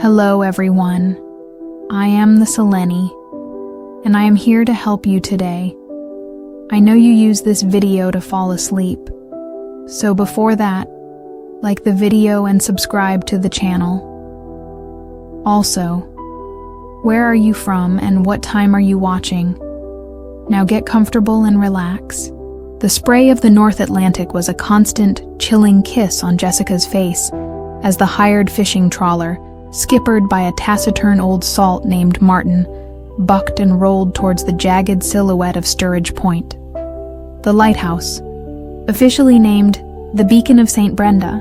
Hello everyone, I am the Seleni, and I am here to help you today. I know you use this video to fall asleep, so before that, like the video and subscribe to the channel. Also, where are you from and what time are you watching? Now get comfortable and relax. The spray of the North Atlantic was a constant, chilling kiss on Jessica's face as the hired fishing trawler, skippered by a taciturn old salt named Martin, bucked and rolled towards the jagged silhouette of Sturridge Point. The lighthouse, officially named the Beacon of St. Brenda,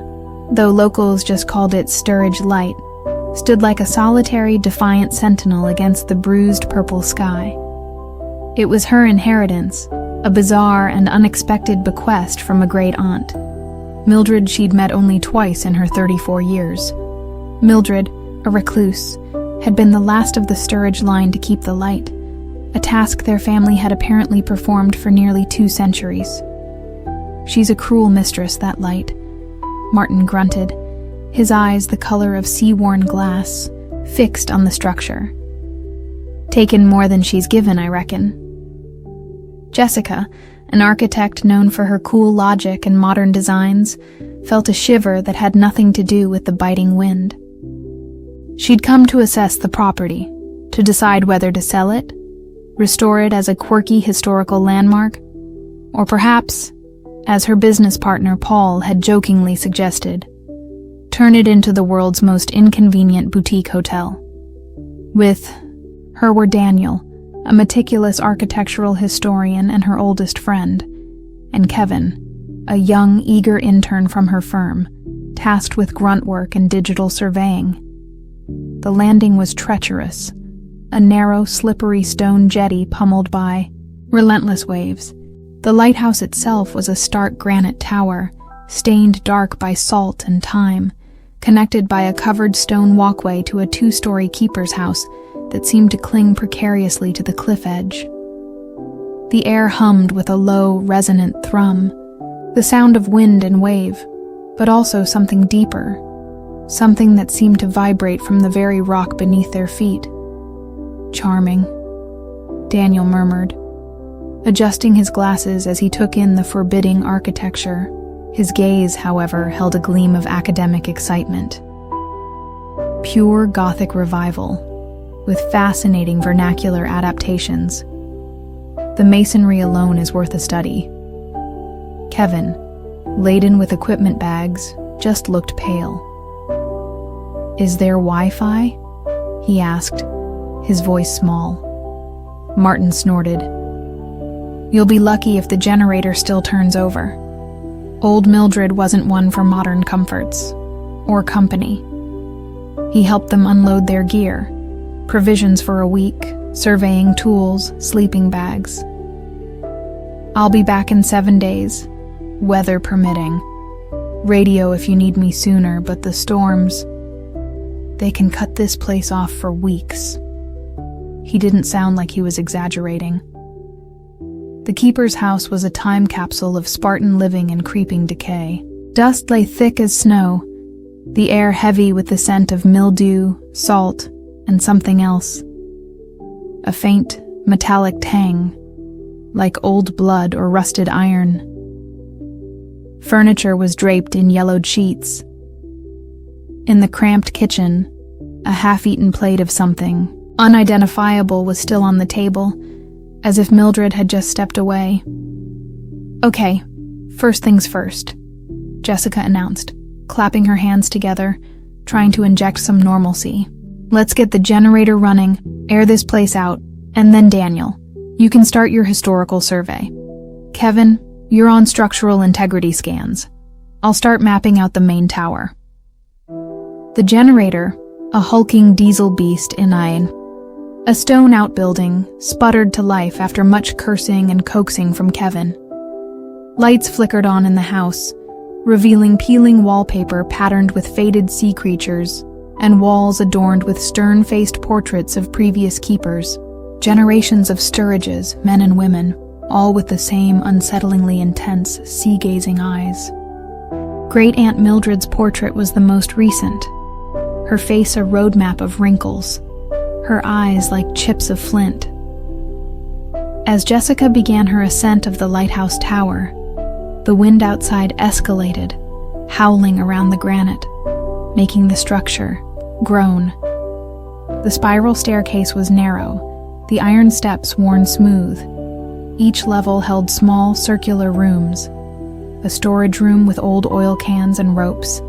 though locals just called it Sturridge Light, stood like a solitary, defiant sentinel against the bruised purple sky. It was her inheritance, a bizarre and unexpected bequest from a great aunt. Mildred she'd met only twice in her 34 years. Mildred, a recluse, had been the last of the Sturridge line to keep the light, a task their family had apparently performed for nearly 2 centuries. She's a cruel mistress, that light, Martin grunted, his eyes the color of sea-worn glass, fixed on the structure. Taken more than she's given, I reckon. Jessica, an architect known for her cool logic and modern designs, felt a shiver that had nothing to do with the biting wind. She'd come to assess the property, to decide whether to sell it, restore it as a quirky historical landmark, or perhaps, as her business partner Paul had jokingly suggested, turn it into the world's most inconvenient boutique hotel. With her were Daniel, a meticulous architectural historian and her oldest friend, and Kevin, a young, eager intern from her firm, tasked with grunt work and digital surveying. The landing was treacherous, a narrow, slippery stone jetty pummeled by relentless waves. The lighthouse itself was a stark granite tower, stained dark by salt and time, connected by a covered stone walkway to a 2-story keeper's house that seemed to cling precariously to the cliff edge. The air hummed with a low, resonant thrum, the sound of wind and wave, but also something deeper, something that seemed to vibrate from the very rock beneath their feet. Charming, Daniel murmured, adjusting his glasses as he took in the forbidding architecture. His gaze, however, held a gleam of academic excitement. Pure Gothic revival, with fascinating vernacular adaptations. The masonry alone is worth a study. Kevin, laden with equipment bags, just looked pale. Is there Wi-Fi? He asked, his voice small. Martin snorted. You'll be lucky if the generator still turns over. Old Mildred wasn't one for modern comforts, or company. He helped them unload their gear, provisions for a week, surveying tools, sleeping bags. I'll be back in 7 days, weather permitting. Radio if you need me sooner, but the storms, they can cut this place off for weeks. He didn't sound like he was exaggerating. The keeper's house was a time capsule of Spartan living and creeping decay. Dust lay thick as snow, the air heavy with the scent of mildew, salt, and something else. A faint, metallic tang, like old blood or rusted iron. Furniture was draped in yellowed sheets. In the cramped kitchen, a half-eaten plate of something unidentifiable was still on the table, as if Mildred had just stepped away. Okay, first things first, Jessica announced, clapping her hands together, trying to inject some normalcy. Let's get the generator running, air this place out, and then Daniel, you can start your historical survey. Kevin, you're on structural integrity scans. I'll start mapping out the main tower. The generator, a hulking diesel beast in a stone outbuilding, sputtered to life after much cursing and coaxing from Kevin. Lights flickered on in the house, revealing peeling wallpaper patterned with faded sea creatures and walls adorned with stern-faced portraits of previous keepers. Generations of Sturridges, men and women, all with the same unsettlingly intense, sea-gazing eyes. Great-Aunt Mildred's portrait was the most recent, her face a roadmap of wrinkles, her eyes like chips of flint. As Jessica began her ascent of the lighthouse tower, the wind outside escalated, howling around the granite, making the structure groan. The spiral staircase was narrow, the iron steps worn smooth. Each level held small circular rooms, a storage room with old oil cans and ropes,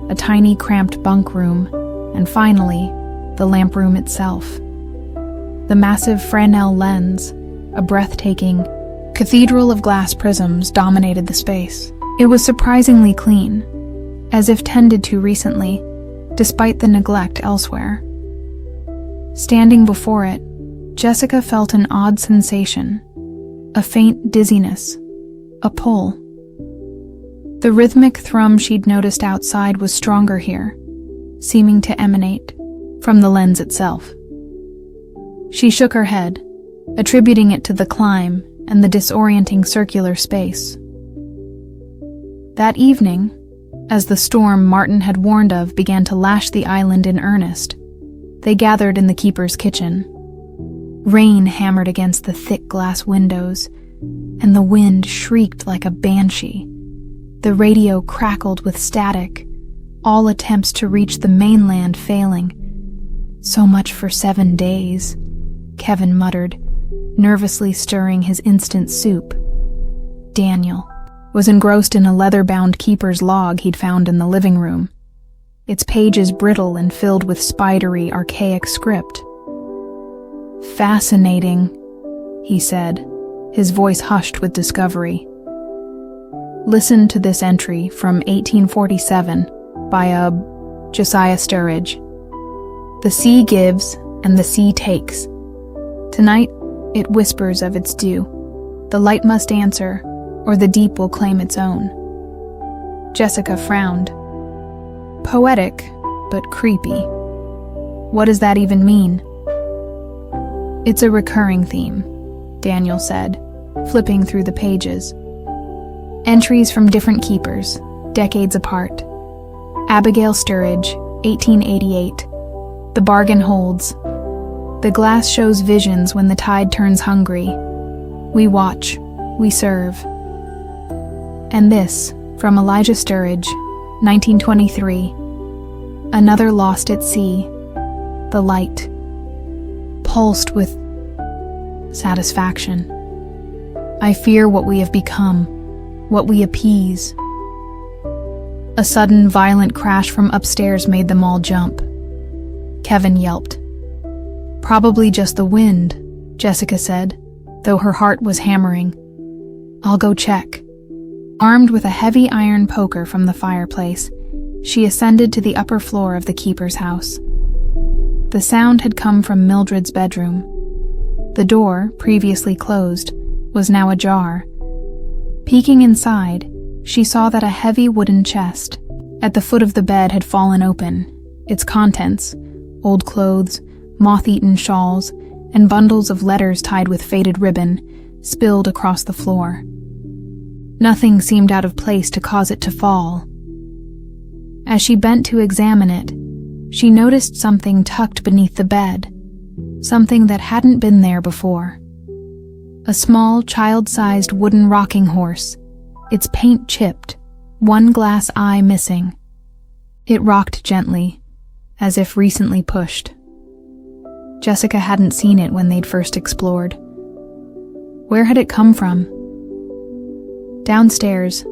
a tiny cramped bunk room, and finally, the lamp room itself. The massive Fresnel lens, a breathtaking cathedral of glass prisms, dominated the space. It was surprisingly clean, as if tended to recently, despite the neglect elsewhere. Standing before it, Jessica felt an odd sensation, a faint dizziness, a pull. The rhythmic thrum she'd noticed outside was stronger here, seeming to emanate from the lens itself. She shook her head, attributing it to the climb and the disorienting circular space. That evening, as the storm Martin had warned of began to lash the island in earnest, they gathered in the keeper's kitchen. Rain hammered against the thick glass windows, and the wind shrieked like a banshee. The radio crackled with static, all attempts to reach the mainland failing. "So much for 7 days," Kevin muttered, nervously stirring his instant soup. Daniel was engrossed in a leather-bound keeper's log he'd found in the living room, its pages brittle and filled with spidery, archaic script. "Fascinating," he said, his voice hushed with discovery. "Listen to this entry from 1847 by a Josiah Sturridge. The sea gives and the sea takes. Tonight it whispers of its due. The light must answer, or the deep will claim its own." Jessica frowned. Poetic, but creepy. What does that even mean? "It's a recurring theme," Daniel said, flipping through the pages. Entries from different keepers, decades apart. Abigail Sturridge, 1888. The bargain holds. The glass shows visions when the tide turns hungry. We watch, we serve. And this, from Elijah Sturridge, 1923. Another lost at sea. The light. Pulsed with satisfaction. I fear what we have become, what we appease. A sudden, violent crash from upstairs made them all jump. Kevin yelped. "Probably just the wind," Jessica said, though her heart was hammering. "I'll go check." Armed with a heavy iron poker from the fireplace, she ascended to the upper floor of the keeper's house. The sound had come from Mildred's bedroom. The door, previously closed, was now ajar. Peeking inside, she saw that a heavy wooden chest at the foot of the bed had fallen open, its contents, old clothes, moth-eaten shawls, and bundles of letters tied with faded ribbon, spilled across the floor. Nothing seemed out of place to cause it to fall. As she bent to examine it, she noticed something tucked beneath the bed, something that hadn't been there before. A small, child-sized wooden rocking horse, its paint chipped, one glass eye missing. It rocked gently, as if recently pushed. Jessica hadn't seen it when they'd first explored. Where had it come from? Downstairs,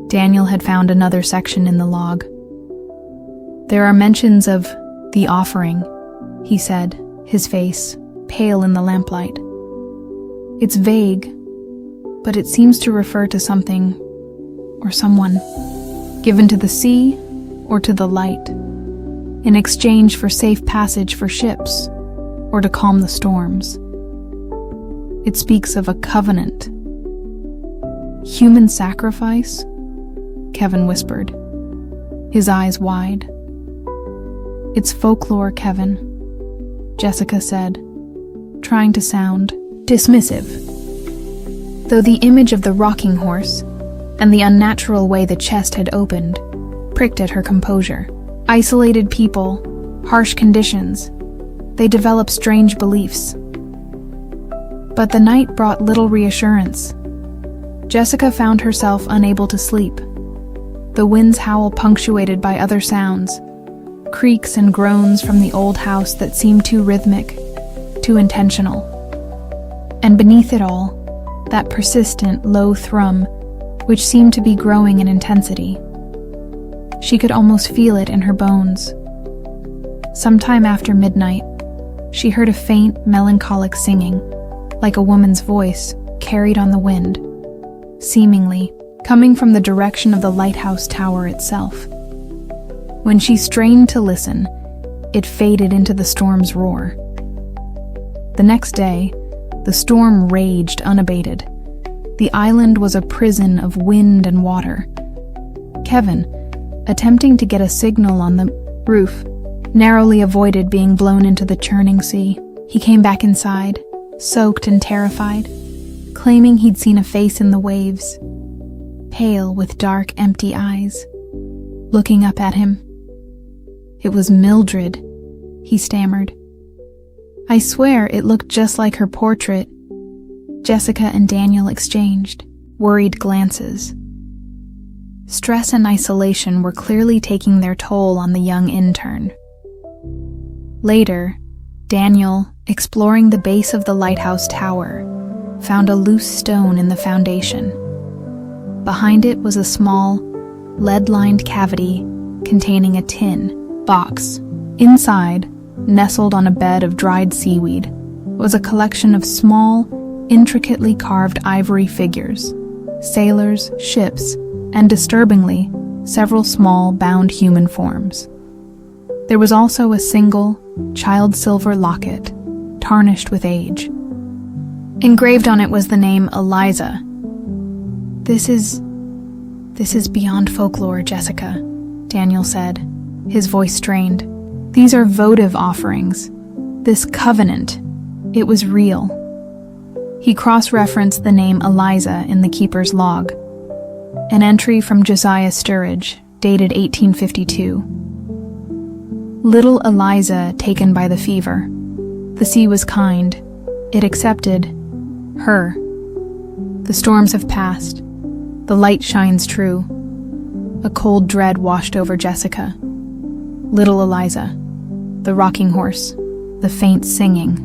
Daniel had found another section in the log. "There are mentions of the offering," he said, his face pale in the lamplight. "It's vague, but it seems to refer to something or someone given to the sea or to the light, in exchange for safe passage for ships or to calm the storms. It speaks of a covenant." "Human sacrifice?" Kevin whispered, his eyes wide. "It's folklore, Kevin," Jessica said, trying to sound dismissive, though the image of the rocking horse and the unnatural way the chest had opened pricked at her composure. "Isolated people, harsh conditions. They develop strange beliefs. But the night brought little reassurance. Jessica found herself unable to sleep. The wind's howl punctuated by other sounds, creaks and groans from the old house that seemed too rhythmic, too intentional. And beneath it all, that persistent, low thrum, which seemed to be growing in intensity. She could almost feel it in her bones. Sometime after midnight, she heard a faint, melancholic singing, like a woman's voice carried on the wind, seemingly coming from the direction of the lighthouse tower itself. When she strained to listen, it faded into the storm's roar. The next day, the storm raged unabated. The island was a prison of wind and water. Kevin, attempting to get a signal on the roof, narrowly avoided being blown into the churning sea. He came back inside, soaked and terrified, claiming he'd seen a face in the waves, pale with dark, empty eyes, looking up at him. "It was Mildred," he stammered. "I swear it looked just like her portrait." Jessica and Daniel exchanged worried glances. Stress and isolation were clearly taking their toll on the young intern. Later, Daniel, exploring the base of the lighthouse tower, found a loose stone in the foundation. Behind it was a small, lead-lined cavity containing a tin box. Inside, nestled on a bed of dried seaweed, was a collection of small, intricately carved ivory figures, sailors, ships, and disturbingly, several small, bound human forms. There was also a single, child silver locket, tarnished with age. Engraved on it was the name Eliza. This is beyond folklore, Jessica," Daniel said, his voice strained. "These are votive offerings. This covenant, it was real." He cross-referenced the name Eliza in the keeper's log, an entry from Josiah Sturridge, dated 1852. Little Eliza taken by the fever. The sea was kind. It accepted her. The storms have passed. The light shines true. A cold dread washed over Jessica. Little Eliza, the rocking horse, the faint singing.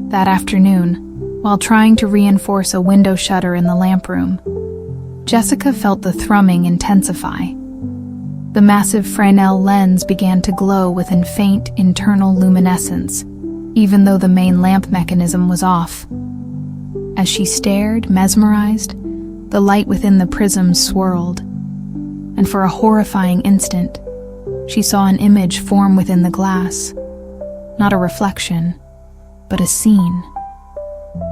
That afternoon, while trying to reinforce a window shutter in the lamp room, Jessica felt the thrumming intensify. The massive Fresnel lens began to glow with a faint internal luminescence, even though the main lamp mechanism was off. As she stared, mesmerized, the light within the prism swirled, and for a horrifying instant, she saw an image form within the glass. Not a reflection, but a scene.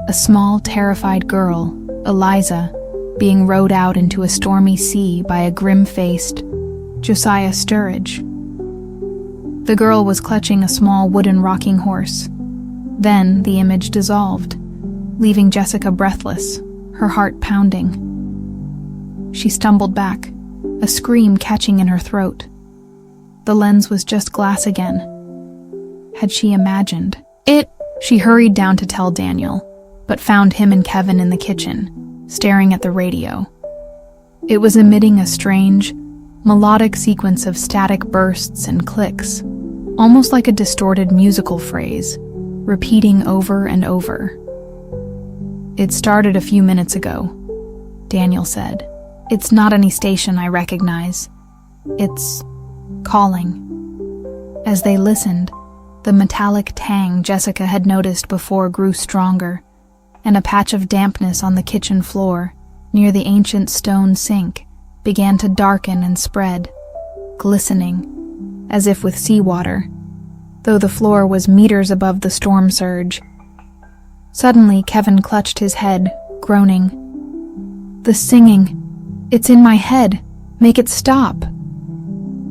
A small, terrified girl, Eliza, being rowed out into a stormy sea by a grim-faced Josiah Sturridge. The girl was clutching a small wooden rocking horse. Then the image dissolved, leaving Jessica breathless, her heart pounding. She stumbled back, a scream catching in her throat. The lens was just glass again. Had she imagined it? She hurried down to tell Daniel, but found him and Kevin in the kitchen, staring at the radio. It was emitting a strange, melodic sequence of static bursts and clicks, almost like a distorted musical phrase, repeating over and over. "It started a few minutes ago," Daniel said. "It's not any station I recognize. It's calling." As they listened, the metallic tang Jessica had noticed before grew stronger, and a patch of dampness on the kitchen floor, near the ancient stone sink, began to darken and spread, glistening, as if with seawater, though the floor was meters above the storm surge. Suddenly, Kevin clutched his head, groaning. "The singing! It's in my head! Make it stop!"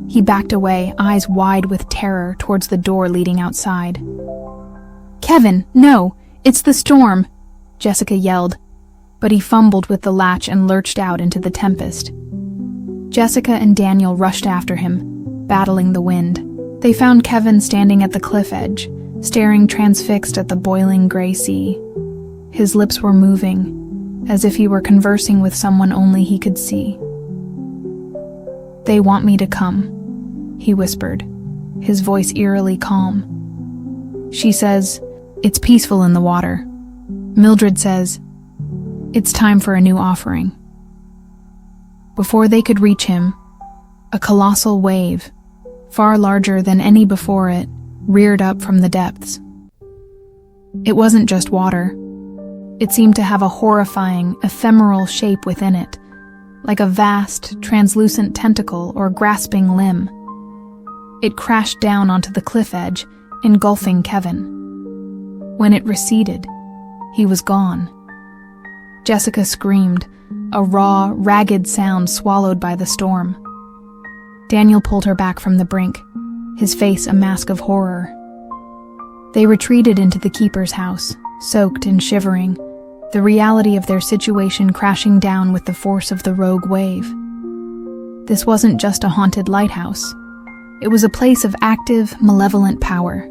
He backed away, eyes wide with terror, towards the door leading outside. "Kevin, no! It's the storm!" Jessica yelled, but he fumbled with the latch and lurched out into the tempest. Jessica and Daniel rushed after him, battling the wind. They found Kevin standing at the cliff edge, staring transfixed at the boiling gray sea. His lips were moving, as if he were conversing with someone only he could see. "They want me to come," he whispered, his voice eerily calm. "She says, it's peaceful in the water. Mildred says, it's time for a new offering." Before they could reach him, a colossal wave, far larger than any before it, reared up from the depths. It wasn't just water. It seemed to have a horrifying, ephemeral shape within it, like a vast, translucent tentacle or grasping limb. It crashed down onto the cliff edge, engulfing Kevin. When it receded, he was gone. Jessica screamed, a raw, ragged sound swallowed by the storm. Daniel pulled her back from the brink, his face a mask of horror. They retreated into the keeper's house, soaked and shivering, the reality of their situation crashing down with the force of the rogue wave. This wasn't just a haunted lighthouse. It was a place of active, malevolent power.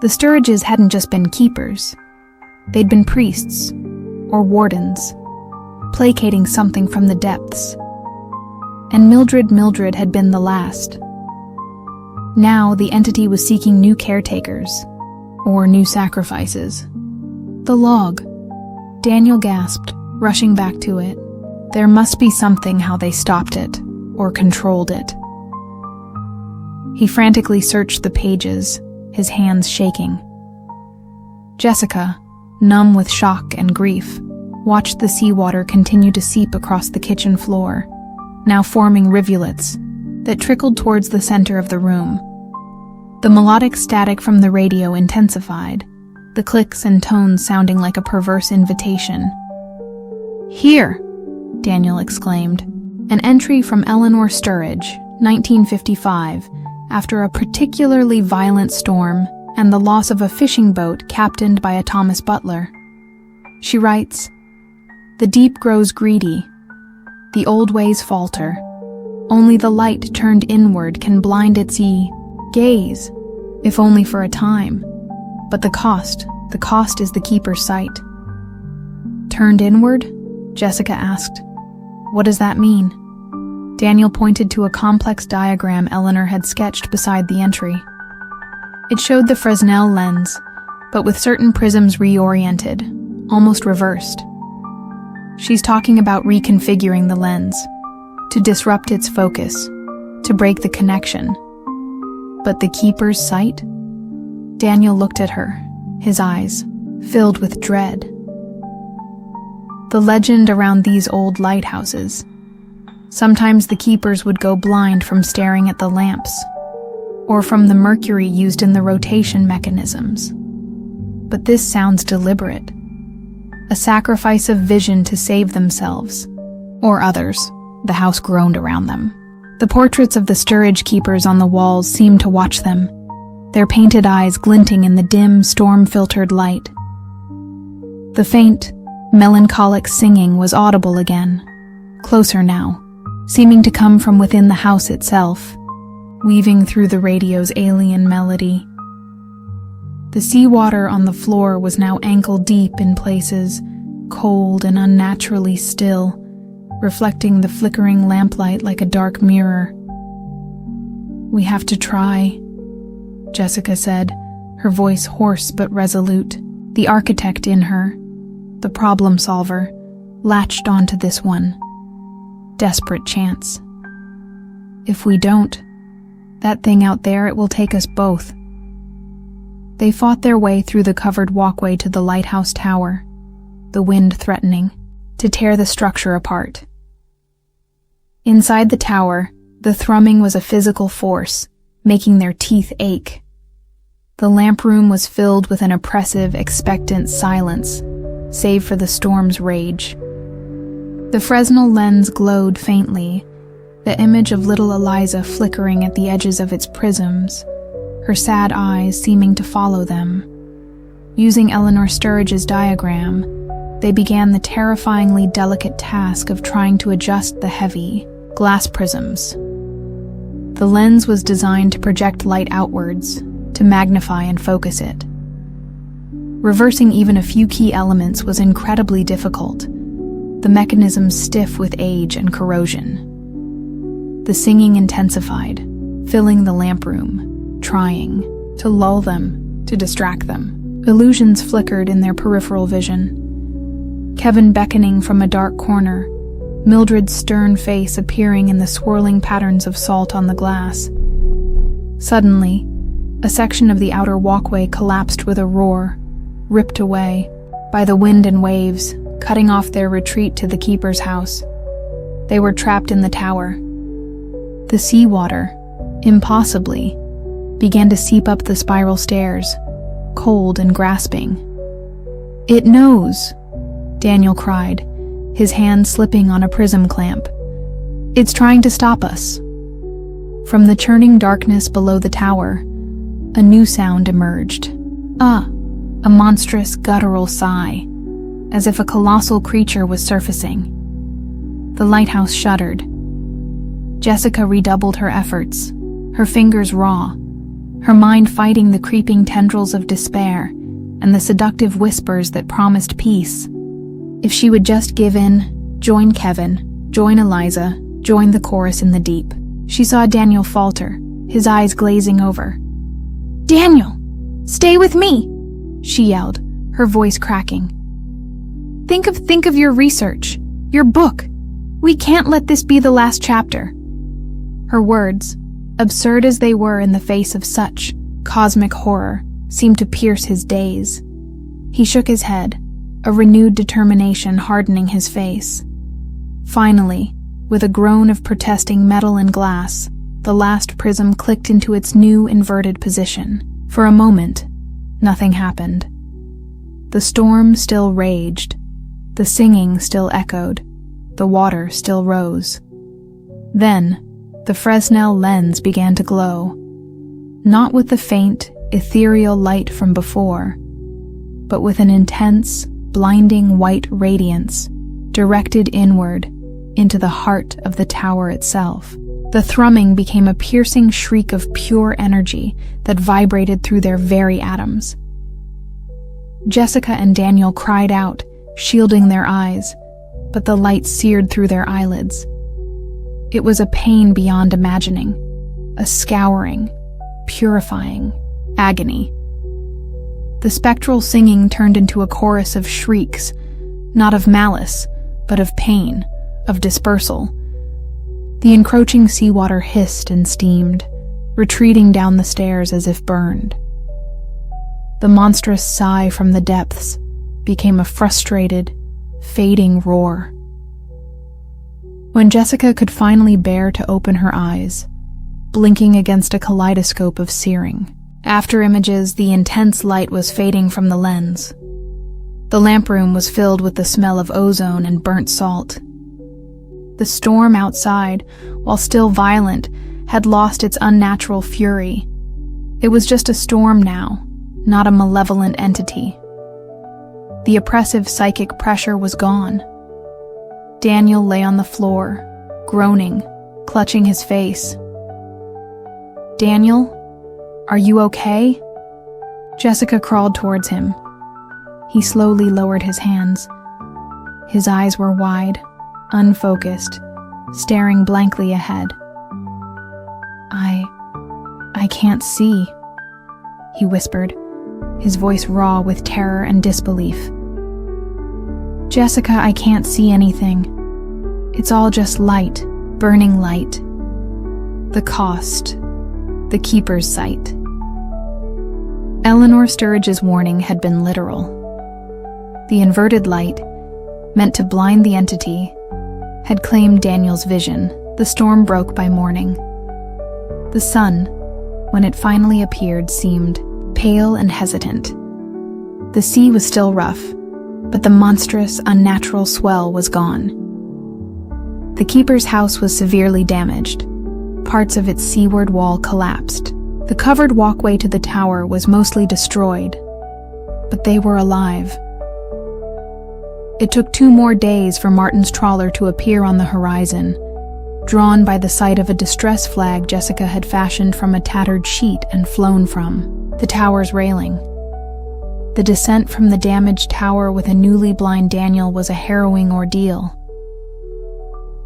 The Sturridges hadn't just been keepers. They'd been priests, or wardens, placating something from the depths. And Mildred had been the last. Now the entity was seeking new caretakers, or new sacrifices. The log. Daniel gasped, rushing back to it. There must be something how they stopped it, or controlled it. He frantically searched the pages, his hands shaking. Jessica, numb with shock and grief, watched the seawater continue to seep across the kitchen floor, now forming rivulets that trickled towards the center of the room. The melodic static from the radio intensified, the clicks and tones sounding like a perverse invitation. "Here!" Daniel exclaimed. An entry from Eleanor Sturridge, 1955, after a particularly violent storm and the loss of a fishing boat captained by a Thomas Butler. She writes, "The deep grows greedy. The old ways falter. Only the light turned inward can blind its gaze, if only for a time. But the cost is the keeper's sight." "Turned inward?" Jessica asked. "What does that mean?" Daniel pointed to a complex diagram Eleanor had sketched beside the entry. It showed the Fresnel lens, but with certain prisms reoriented, almost reversed. She's talking about reconfiguring the lens, to disrupt its focus, to break the connection. But the keeper's sight? Daniel looked at her, his eyes filled with dread. The legend around these old lighthouses. Sometimes the keepers would go blind from staring at the lamps, or from the mercury used in the rotation mechanisms. But this sounds deliberate. A sacrifice of vision to save themselves, or others. The house groaned around them. The portraits of the Sturridge keepers on the walls seemed to watch them, their painted eyes glinting in the dim, storm-filtered light. The faint, melancholic singing was audible again, closer now, seeming to come from within the house itself, weaving through the radio's alien melody. The seawater on the floor was now ankle-deep in places, cold and unnaturally still, reflecting the flickering lamplight like a dark mirror. "We have to try," Jessica said, her voice hoarse but resolute. The architect in her, the problem solver, latched onto this one desperate chance. "If we don't, that thing out there, it will take us both." They fought their way through the covered walkway to the lighthouse tower, the wind threatening to tear the structure apart. Inside the tower, the thrumming was a physical force, making their teeth ache. The lamp room was filled with an oppressive, expectant silence, save for the storm's rage. The Fresnel lens glowed faintly, the image of little Eliza flickering at the edges of its prisms, her sad eyes seeming to follow them. Using Eleanor Sturridge's diagram, they began the terrifyingly delicate task of trying to adjust the heavy, glass prisms. The lens was designed to project light outwards, to magnify and focus it. Reversing even a few key elements was incredibly difficult, the mechanism stiff with age and corrosion. The singing intensified, filling the lamp room, trying to lull them, to distract them. Illusions flickered in their peripheral vision. Kevin beckoning from a dark corner, Mildred's stern face appearing in the swirling patterns of salt on the glass. Suddenly, a section of the outer walkway collapsed with a roar, ripped away by the wind and waves, cutting off their retreat to the keeper's house. They were trapped in the tower. The seawater, impossibly, began to seep up the spiral stairs, cold and grasping. "It knows," Daniel cried, his hand slipping on a prism clamp. "It's trying to stop us." From the churning darkness below the tower, a new sound emerged. A monstrous guttural sigh, as if a colossal creature was surfacing. The lighthouse shuddered. Jessica redoubled her efforts, her fingers raw, her mind fighting the creeping tendrils of despair and the seductive whispers that promised peace. If she would just give in, join Kevin, join Eliza, join the chorus in the deep. She saw Daniel falter, his eyes glazing over. "Daniel, stay with me!" she yelled, her voice cracking. Think of your research, your book. We can't let this be the last chapter." Her words, absurd as they were in the face of such cosmic horror, seemed to pierce his daze. He shook his head, a renewed determination hardening his face. Finally, with a groan of protesting metal and glass, the last prism clicked into its new inverted position. For a moment, nothing happened. The storm still raged, the singing still echoed, the water still rose. Then, the Fresnel lens began to glow, not with the faint, ethereal light from before, but with an intense, blinding white radiance directed inward into the heart of the tower itself. The thrumming became a piercing shriek of pure energy that vibrated through their very atoms. Jessica and Daniel cried out, shielding their eyes, but the light seared through their eyelids. It was a pain beyond imagining, a scouring, purifying agony. The spectral singing turned into a chorus of shrieks, not of malice, but of pain, of dispersal. The encroaching seawater hissed and steamed, retreating down the stairs as if burned. The monstrous sigh from the depths became a frustrated, fading roar. When Jessica could finally bear to open her eyes, blinking against a kaleidoscope of searing, after images, the intense light was fading from the lens. The lamp room was filled with the smell of ozone and burnt salt. The storm outside, while still violent, had lost its unnatural fury. It was just a storm now, not a malevolent entity. The oppressive psychic pressure was gone. Daniel lay on the floor, groaning, clutching his face. "Daniel, are you okay?" Jessica crawled towards him. He slowly lowered his hands. His eyes were wide, unfocused, staring blankly ahead. I can't see," he whispered, his voice raw with terror and disbelief. "Jessica, I can't see anything. It's all just light, burning light. The cost, the keeper's sight." Eleanor Sturridge's warning had been literal. The inverted light, meant to blind the entity, had claimed Daniel's vision. The storm broke by morning. The sun, when it finally appeared, seemed pale and hesitant. The sea was still rough, but the monstrous, unnatural swell was gone. The keeper's house was severely damaged. Parts of its seaward wall collapsed. The covered walkway to the tower was mostly destroyed, but they were alive. It took 2 more days for Martin's trawler to appear on the horizon, drawn by the sight of a distress flag Jessica had fashioned from a tattered sheet and flown from the tower's railing. The descent from the damaged tower with a newly blind Daniel was a harrowing ordeal.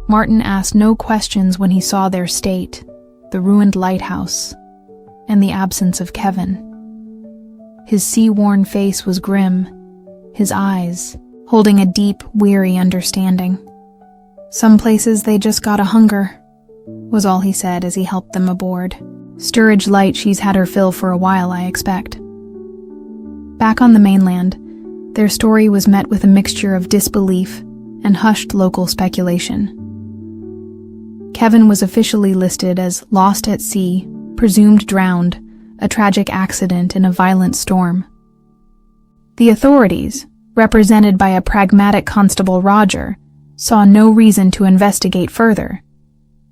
Martin asked no questions when he saw their state, the ruined lighthouse, and the absence of Kevin. His sea-worn face was grim, his eyes holding a deep, weary understanding. "Some places they just gotta hunger," was all he said as he helped them aboard. "Sturridge Light, she's had her fill for a while, I expect." Back on the mainland, their story was met with a mixture of disbelief and hushed local speculation. Kevin was officially listed as lost at sea, presumed drowned, a tragic accident in a violent storm. The authorities, represented by a pragmatic Constable Roger, saw no reason to investigate further,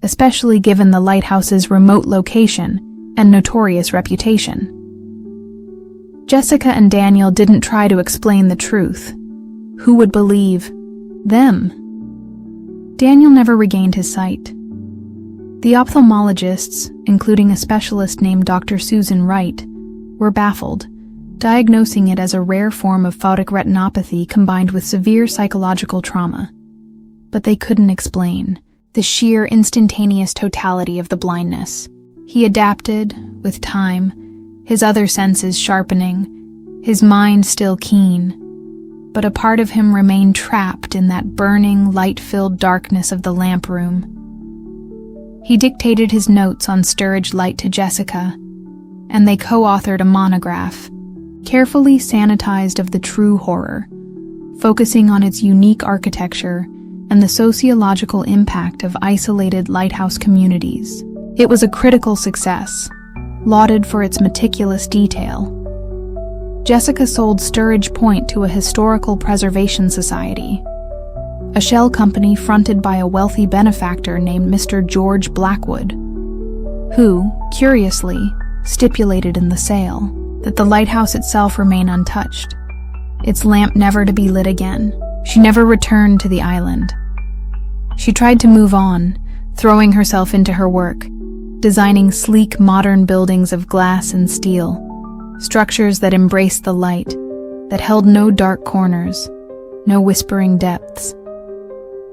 especially given the lighthouse's remote location and notorious reputation. Jessica and Daniel didn't try to explain the truth. Who would believe them? Daniel never regained his sight. The ophthalmologists, including a specialist named Dr. Susan Wright, were baffled, diagnosing it as a rare form of photic retinopathy combined with severe psychological trauma. But they couldn't explain the sheer instantaneous totality of the blindness. He adapted, with time, his other senses sharpening, his mind still keen, but a part of him remained trapped in that burning, light-filled darkness of the lamp room. He dictated his notes on Sturridge Light to Jessica, and they co-authored a monograph, carefully sanitized of the true horror, focusing on its unique architecture and the sociological impact of isolated lighthouse communities. It was a critical success, lauded for its meticulous detail. Jessica sold Sturridge Point to a historical preservation society, a shell company fronted by a wealthy benefactor named Mr. George Blackwood, who, curiously, stipulated in the sale that the lighthouse itself remain untouched, its lamp never to be lit again. She never returned to the island. She tried to move on, throwing herself into her work, designing sleek modern buildings of glass and steel, structures that embraced the light, that held no dark corners, no whispering depths.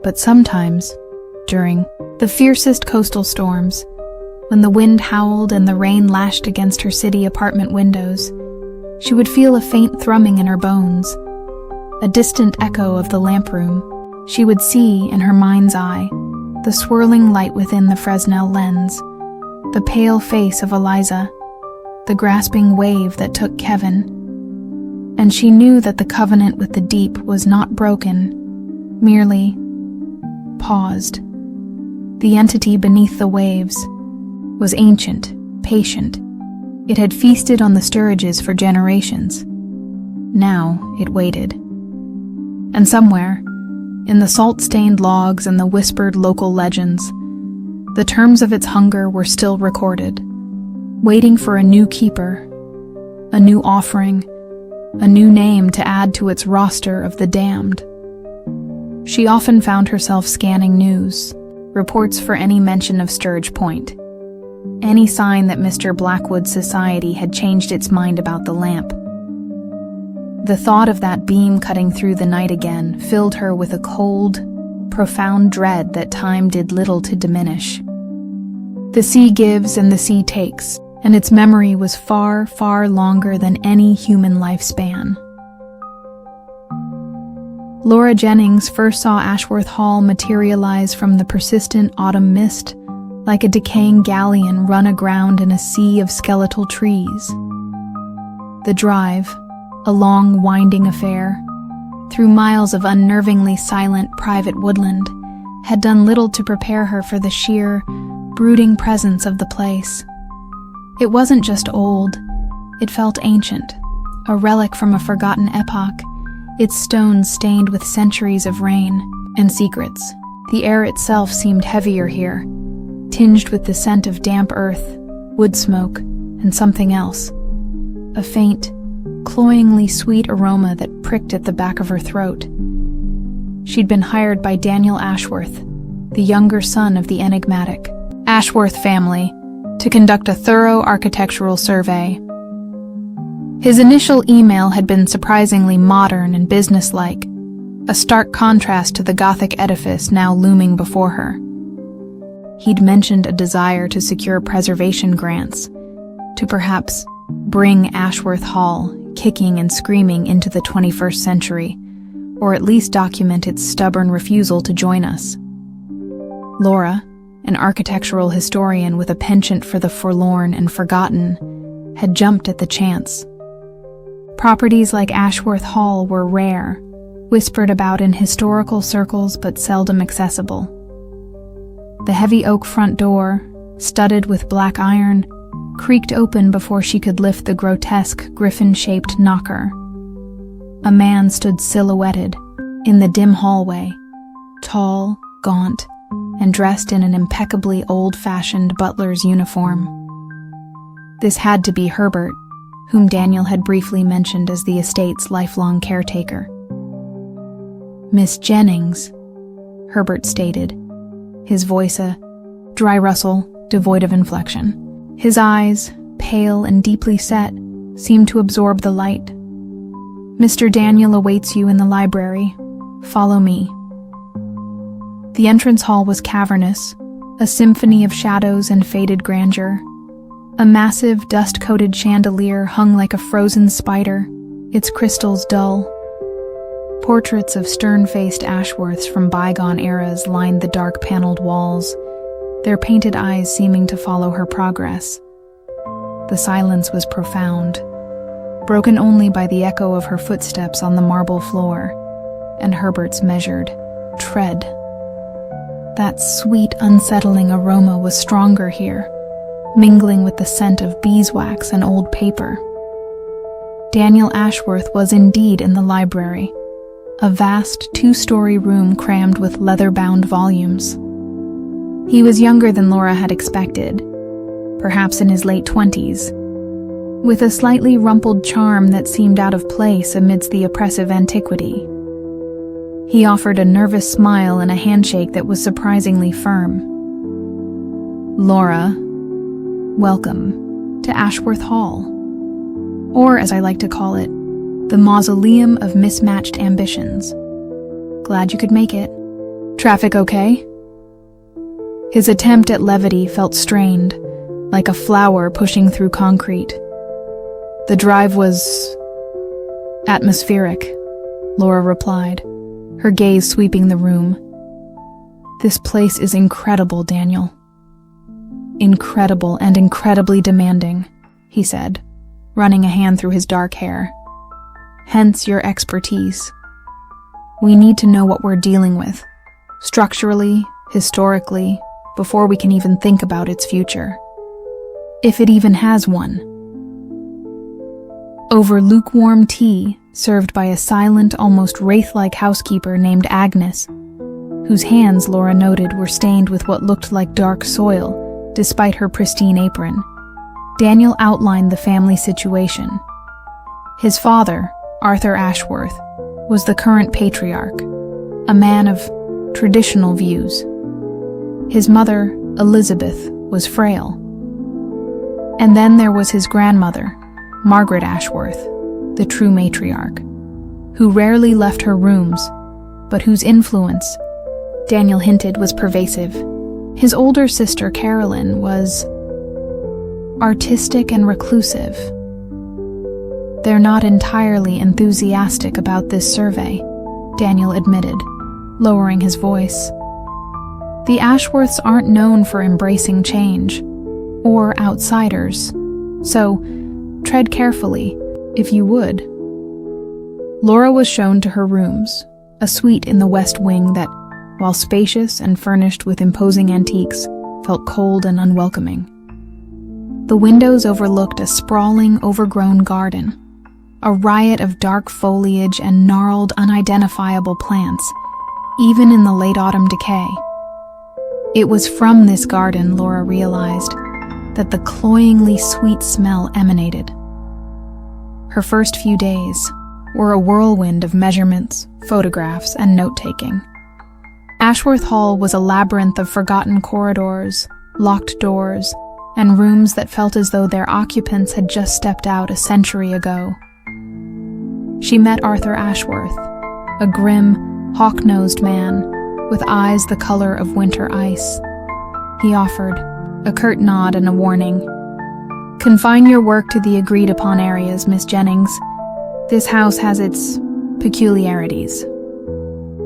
But sometimes, during the fiercest coastal storms, when the wind howled and the rain lashed against her city apartment windows, she would feel a faint thrumming in her bones, a distant echo of the lamp room. She would see, in her mind's eye, the swirling light within the Fresnel lens, the pale face of Eliza, the grasping wave that took Kevin. And she knew that the covenant with the deep was not broken, merely paused. The entity beneath the waves was ancient, patient. It had feasted on the Sturridges for generations. Now it waited. And somewhere, in the salt-stained logs and the whispered local legends, the terms of its hunger were still recorded, waiting for a new keeper, a new offering, a new name to add to its roster of the damned. She often found herself scanning news, reports for any mention of Sturridge Point, any sign that Mr. Blackwood's society had changed its mind about the lamp. The thought of that beam cutting through the night again filled her with a cold, profound dread that time did little to diminish. The sea gives and the sea takes, and its memory was far, far longer than any human lifespan. Laura Jennings first saw Ashworth Hall materialize from the persistent autumn mist, like a decaying galleon run aground in a sea of skeletal trees. The drive, a long, winding affair, through miles of unnervingly silent private woodland, had done little to prepare her for the sheer, brooding presence of the place. It wasn't just old, it felt ancient, a relic from a forgotten epoch, its stones stained with centuries of rain and secrets. The air itself seemed heavier here, tinged with the scent of damp earth, wood smoke, and something else. A faint, cloyingly sweet aroma that pricked at the back of her throat. She'd been hired by Daniel Ashworth, the younger son of the enigmatic Ashworth family, to conduct a thorough architectural survey. His initial email had been surprisingly modern and businesslike, a stark contrast to the Gothic edifice now looming before her. He'd mentioned a desire to secure preservation grants, to perhaps bring Ashworth Hall kicking and screaming into the 21st century, or at least document its stubborn refusal to join us. Laura, an architectural historian with a penchant for the forlorn and forgotten, had jumped at the chance. Properties like Ashworth Hall were rare, whispered about in historical circles but seldom accessible. The heavy oak front door, studded with black iron, creaked open before she could lift the grotesque griffin-shaped knocker. A man stood silhouetted in the dim hallway, tall, gaunt, and dressed in an impeccably old-fashioned butler's uniform. This had to be Herbert, whom Daniel had briefly mentioned as the estate's lifelong caretaker. "Miss Jennings," Herbert stated, his voice a dry rustle devoid of inflection. His eyes, pale and deeply set, seemed to absorb the light. "Mr. Daniel awaits you in the library. Follow me." The entrance hall was cavernous, a symphony of shadows and faded grandeur. A massive, dust-coated chandelier hung like a frozen spider, its crystals dull. Portraits of stern-faced Ashworths from bygone eras lined the dark paneled walls, their painted eyes seeming to follow her progress. The silence was profound, broken only by the echo of her footsteps on the marble floor, and Herbert's measured tread. That sweet, unsettling aroma was stronger here, mingling with the scent of beeswax and old paper. Daniel Ashworth was indeed in the library, a vast two-story room crammed with leather-bound volumes. He was younger than Laura had expected, perhaps in his late 20s, with a slightly rumpled charm that seemed out of place amidst the oppressive antiquity. He offered a nervous smile and a handshake that was surprisingly firm. "Laura, welcome to Ashworth Hall, or as I like to call it, the mausoleum of mismatched ambitions. Glad you could make it. Traffic okay?" His attempt at levity felt strained, like a flower pushing through concrete. "The drive was atmospheric," Laura replied, her gaze sweeping the room. "This place is incredible, Daniel." "Incredible and incredibly demanding," he said, running a hand through his dark hair. "Hence your expertise. We need to know what we're dealing with, structurally, historically, before we can even think about its future. If it even has one." Over lukewarm tea, served by a silent, almost wraith-like housekeeper named Agnes, whose hands, Laura noted, were stained with what looked like dark soil, despite her pristine apron, Daniel outlined the family situation. His father, Arthur Ashworth, was the current patriarch, a man of traditional views. His mother, Elizabeth, was frail. And then there was his grandmother, Margaret Ashworth, the true matriarch, who rarely left her rooms, but whose influence, Daniel hinted, was pervasive. His older sister, Carolyn, was artistic and reclusive. "They're not entirely enthusiastic about this survey," Daniel admitted, lowering his voice. "The Ashworths aren't known for embracing change, or outsiders, so tread carefully, if you would." Laura was shown to her rooms, a suite in the west wing that, while spacious and furnished with imposing antiques, felt cold and unwelcoming. The windows overlooked a sprawling, overgrown garden, a riot of dark foliage and gnarled, unidentifiable plants, even in the late autumn decay. It was from this garden, Laura realized, that the cloyingly sweet smell emanated. Her first few days were a whirlwind of measurements, photographs, and note-taking. Ashworth Hall was a labyrinth of forgotten corridors, locked doors, and rooms that felt as though their occupants had just stepped out a century ago. She met Arthur Ashworth, a grim, hawk-nosed man with eyes the color of winter ice. He offered, a curt nod and a warning. "Confine your work to the agreed-upon areas, Miss Jennings. This house has its peculiarities."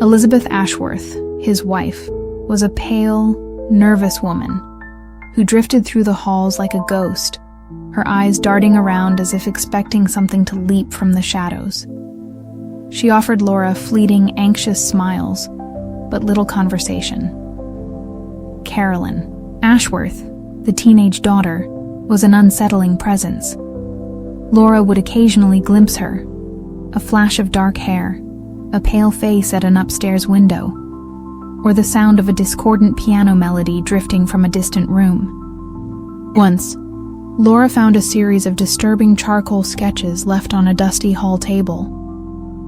Elizabeth Ashworth, his wife, was a pale, nervous woman who drifted through the halls like a ghost, her eyes darting around as if expecting something to leap from the shadows. She offered Laura fleeting, anxious smiles, but little conversation. Carolyn Ashworth, the teenage daughter, was an unsettling presence. Laura would occasionally glimpse her, a flash of dark hair, a pale face at an upstairs window, or the sound of a discordant piano melody drifting from a distant room. Once, Laura found a series of disturbing charcoal sketches left on a dusty hall table.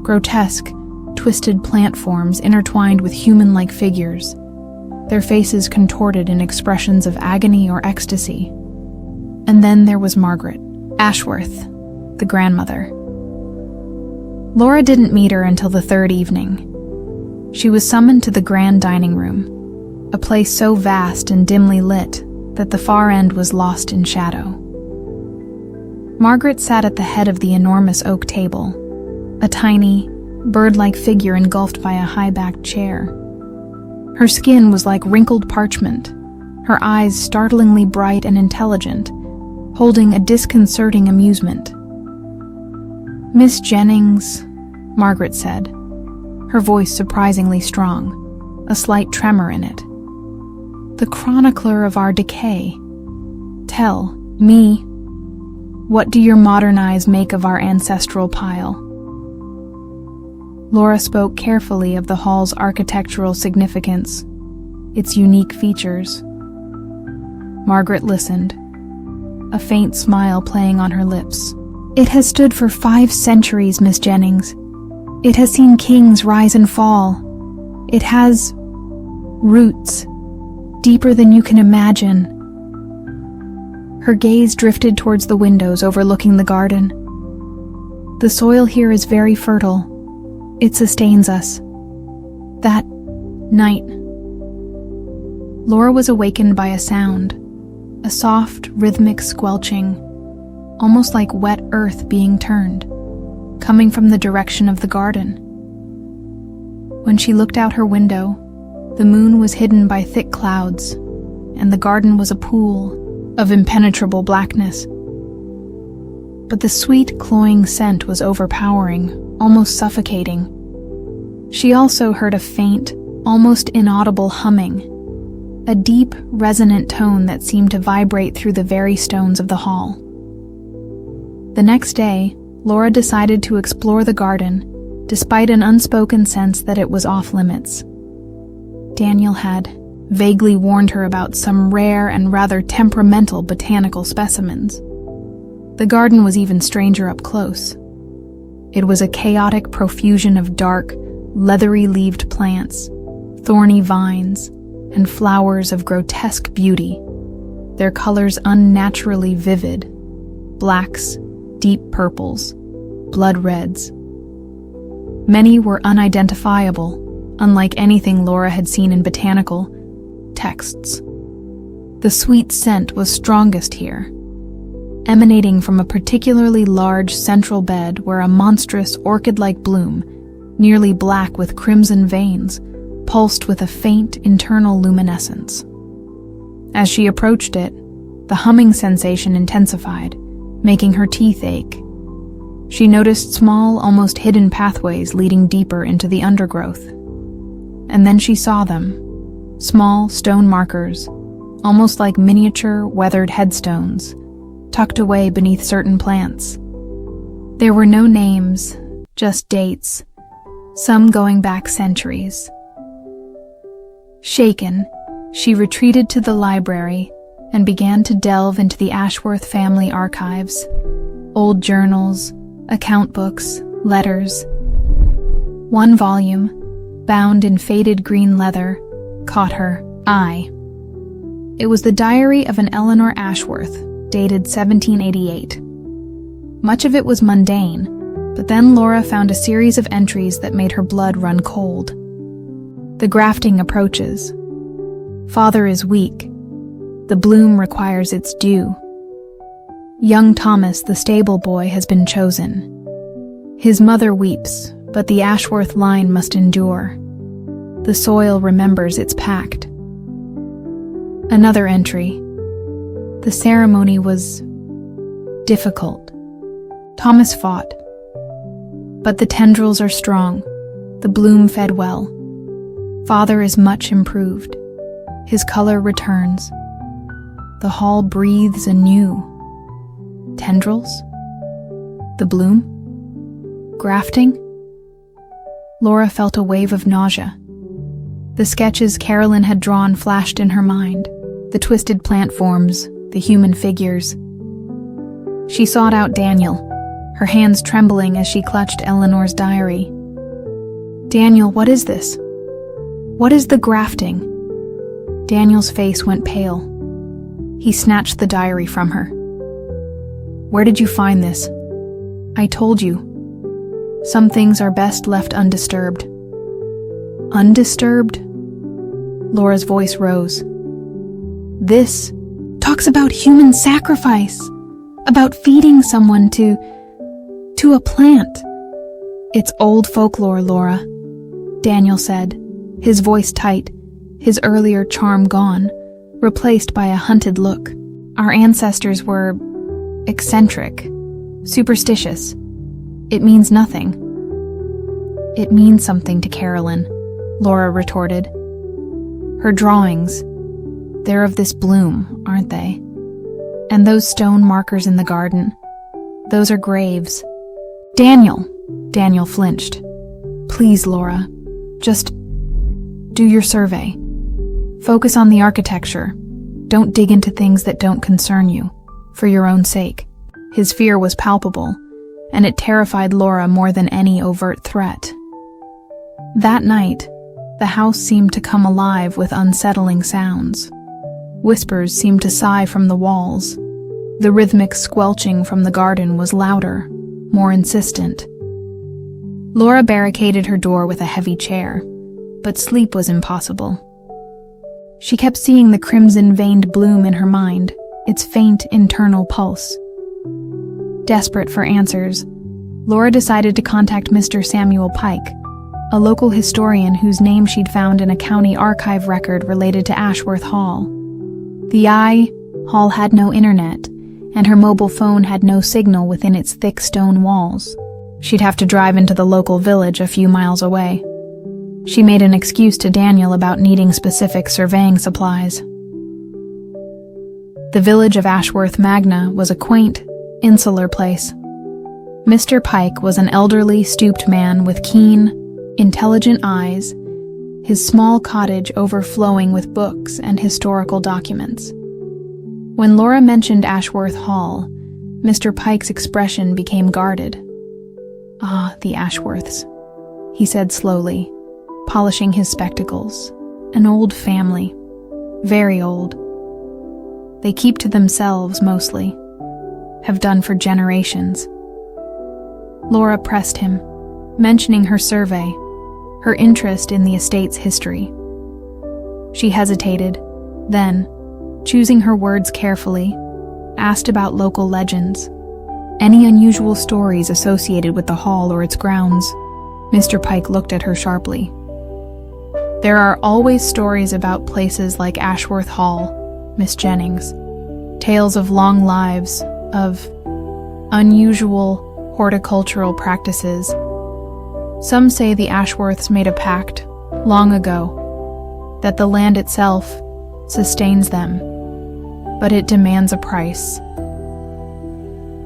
Grotesque, twisted plant forms intertwined with human-like figures, their faces contorted in expressions of agony or ecstasy. And then there was Margaret Ashworth, the grandmother. Laura didn't meet her until the third evening. She was summoned to the grand dining room, a place so vast and dimly lit that the far end was lost in shadow. Margaret sat at the head of the enormous oak table, a tiny, bird-like figure engulfed by a high-backed chair. Her skin was like wrinkled parchment, her eyes startlingly bright and intelligent, holding a disconcerting amusement. "Miss Jennings," Margaret said, her voice surprisingly strong, a slight tremor in it. "The chronicler of our decay. Tell me, what do your modern eyes make of our ancestral pile?" Laura spoke carefully of the hall's architectural significance, its unique features. Margaret listened, a faint smile playing on her lips. "It has stood for 5 centuries, Miss Jennings. It has seen kings rise and fall. It has roots, deeper than you can imagine." Her gaze drifted towards the windows overlooking the garden. "The soil here is very fertile. It sustains us." That night, Laura was awakened by a sound, a soft, rhythmic squelching, almost like wet earth being turned, coming from the direction of the garden. When she looked out her window, the moon was hidden by thick clouds, and the garden was a pool of impenetrable blackness. But the sweet, cloying scent was overpowering, almost suffocating. She also heard a faint, almost inaudible humming, a deep, resonant tone that seemed to vibrate through the very stones of the hall. The next day, Laura decided to explore the garden, despite an unspoken sense that it was off-limits. Daniel had vaguely warned her about some rare and rather temperamental botanical specimens. The garden was even stranger up close. It was a chaotic profusion of dark, leathery-leaved plants, thorny vines, and flowers of grotesque beauty, their colors unnaturally vivid: blacks, deep purples, blood reds. Many were unidentifiable, unlike anything Laura had seen in botanical texts. The sweet scent was strongest here, emanating from a particularly large central bed where a monstrous orchid-like bloom, nearly black with crimson veins, pulsed with a faint internal luminescence. As she approached it, the humming sensation intensified, making her teeth ache. She noticed small, almost hidden pathways leading deeper into the undergrowth. And then she saw them, small stone markers, almost like miniature, weathered headstones, tucked away beneath certain plants. There were no names, just dates, some going back centuries. Shaken, she retreated to the library and began to delve into the Ashworth family archives, old journals, account books, letters. One volume, bound in faded green leather, caught her eye. It was the diary of an Eleanor Ashworth, dated 1788. Much of it was mundane, but then Laura found a series of entries that made her blood run cold. The grafting approaches. Father is weak. The bloom requires its due. Young Thomas, the stable boy, has been chosen. His mother weeps, but the Ashworth line must endure. The soil remembers its pact. Another entry. The ceremony was difficult. Thomas fought. But the tendrils are strong. The bloom fed well. Father is much improved. His color returns. The hall breathes anew. Tendrils? The bloom? Grafting? Laura felt a wave of nausea. The sketches Carolyn had drawn flashed in her mind, the twisted plant forms, the human figures. She sought out Daniel, her hands trembling as she clutched Eleanor's diary. "Daniel, what is this? What is the grafting?" Daniel's face went pale. He snatched the diary from her. "Where did you find this?" "I told you. Some things are best left undisturbed." "Undisturbed?" Laura's voice rose. "This talks about human sacrifice, about feeding someone to a plant." "It's old folklore, Laura," Daniel said, his voice tight, his earlier charm gone, replaced by a hunted look. "Our ancestors were eccentric, superstitious. It means nothing." "It means something to Carolyn," Laura retorted. "Her drawings, they're of this bloom, aren't they? And those stone markers in the garden, those are graves." Daniel flinched. "Please, Laura, just do your survey. Focus on the architecture. Don't dig into things that don't concern you, for your own sake." His fear was palpable, and it terrified Laura more than any overt threat. That night, the house seemed to come alive with unsettling sounds. Whispers seemed to sigh from the walls. The rhythmic squelching from the garden was louder, more insistent. Laura barricaded her door with a heavy chair, but sleep was impossible. She kept seeing the crimson-veined bloom in her mind, its faint internal pulse. Desperate for answers, Laura decided to contact Mr. Samuel Pike, a local historian whose name she'd found in a county archive record related to Ashworth Hall. The hall had no internet, and her mobile phone had no signal within its thick stone walls. She'd have to drive into the local village a few miles away. She made an excuse to Daniel about needing specific surveying supplies. The village of Ashworth Magna was a quaint, insular place. Mr. Pike was an elderly, stooped man with keen, intelligent eyes, his small cottage overflowing with books and historical documents. When Laura mentioned Ashworth Hall, Mr. Pike's expression became guarded. "Ah, the Ashworths," he said slowly, polishing his spectacles. "An old family. Very old. They keep to themselves mostly. Have done for generations." Laura pressed him, mentioning her survey, her interest in the estate's history. She hesitated, then, choosing her words carefully, asked about local legends. Any unusual stories associated with the hall or its grounds? Mr. Pike looked at her sharply. "There are always stories about places like Ashworth Hall, Miss Jennings. Tales of long lives, of unusual horticultural practices. Some say the Ashworths made a pact, long ago, that the land itself sustains them, but it demands a price."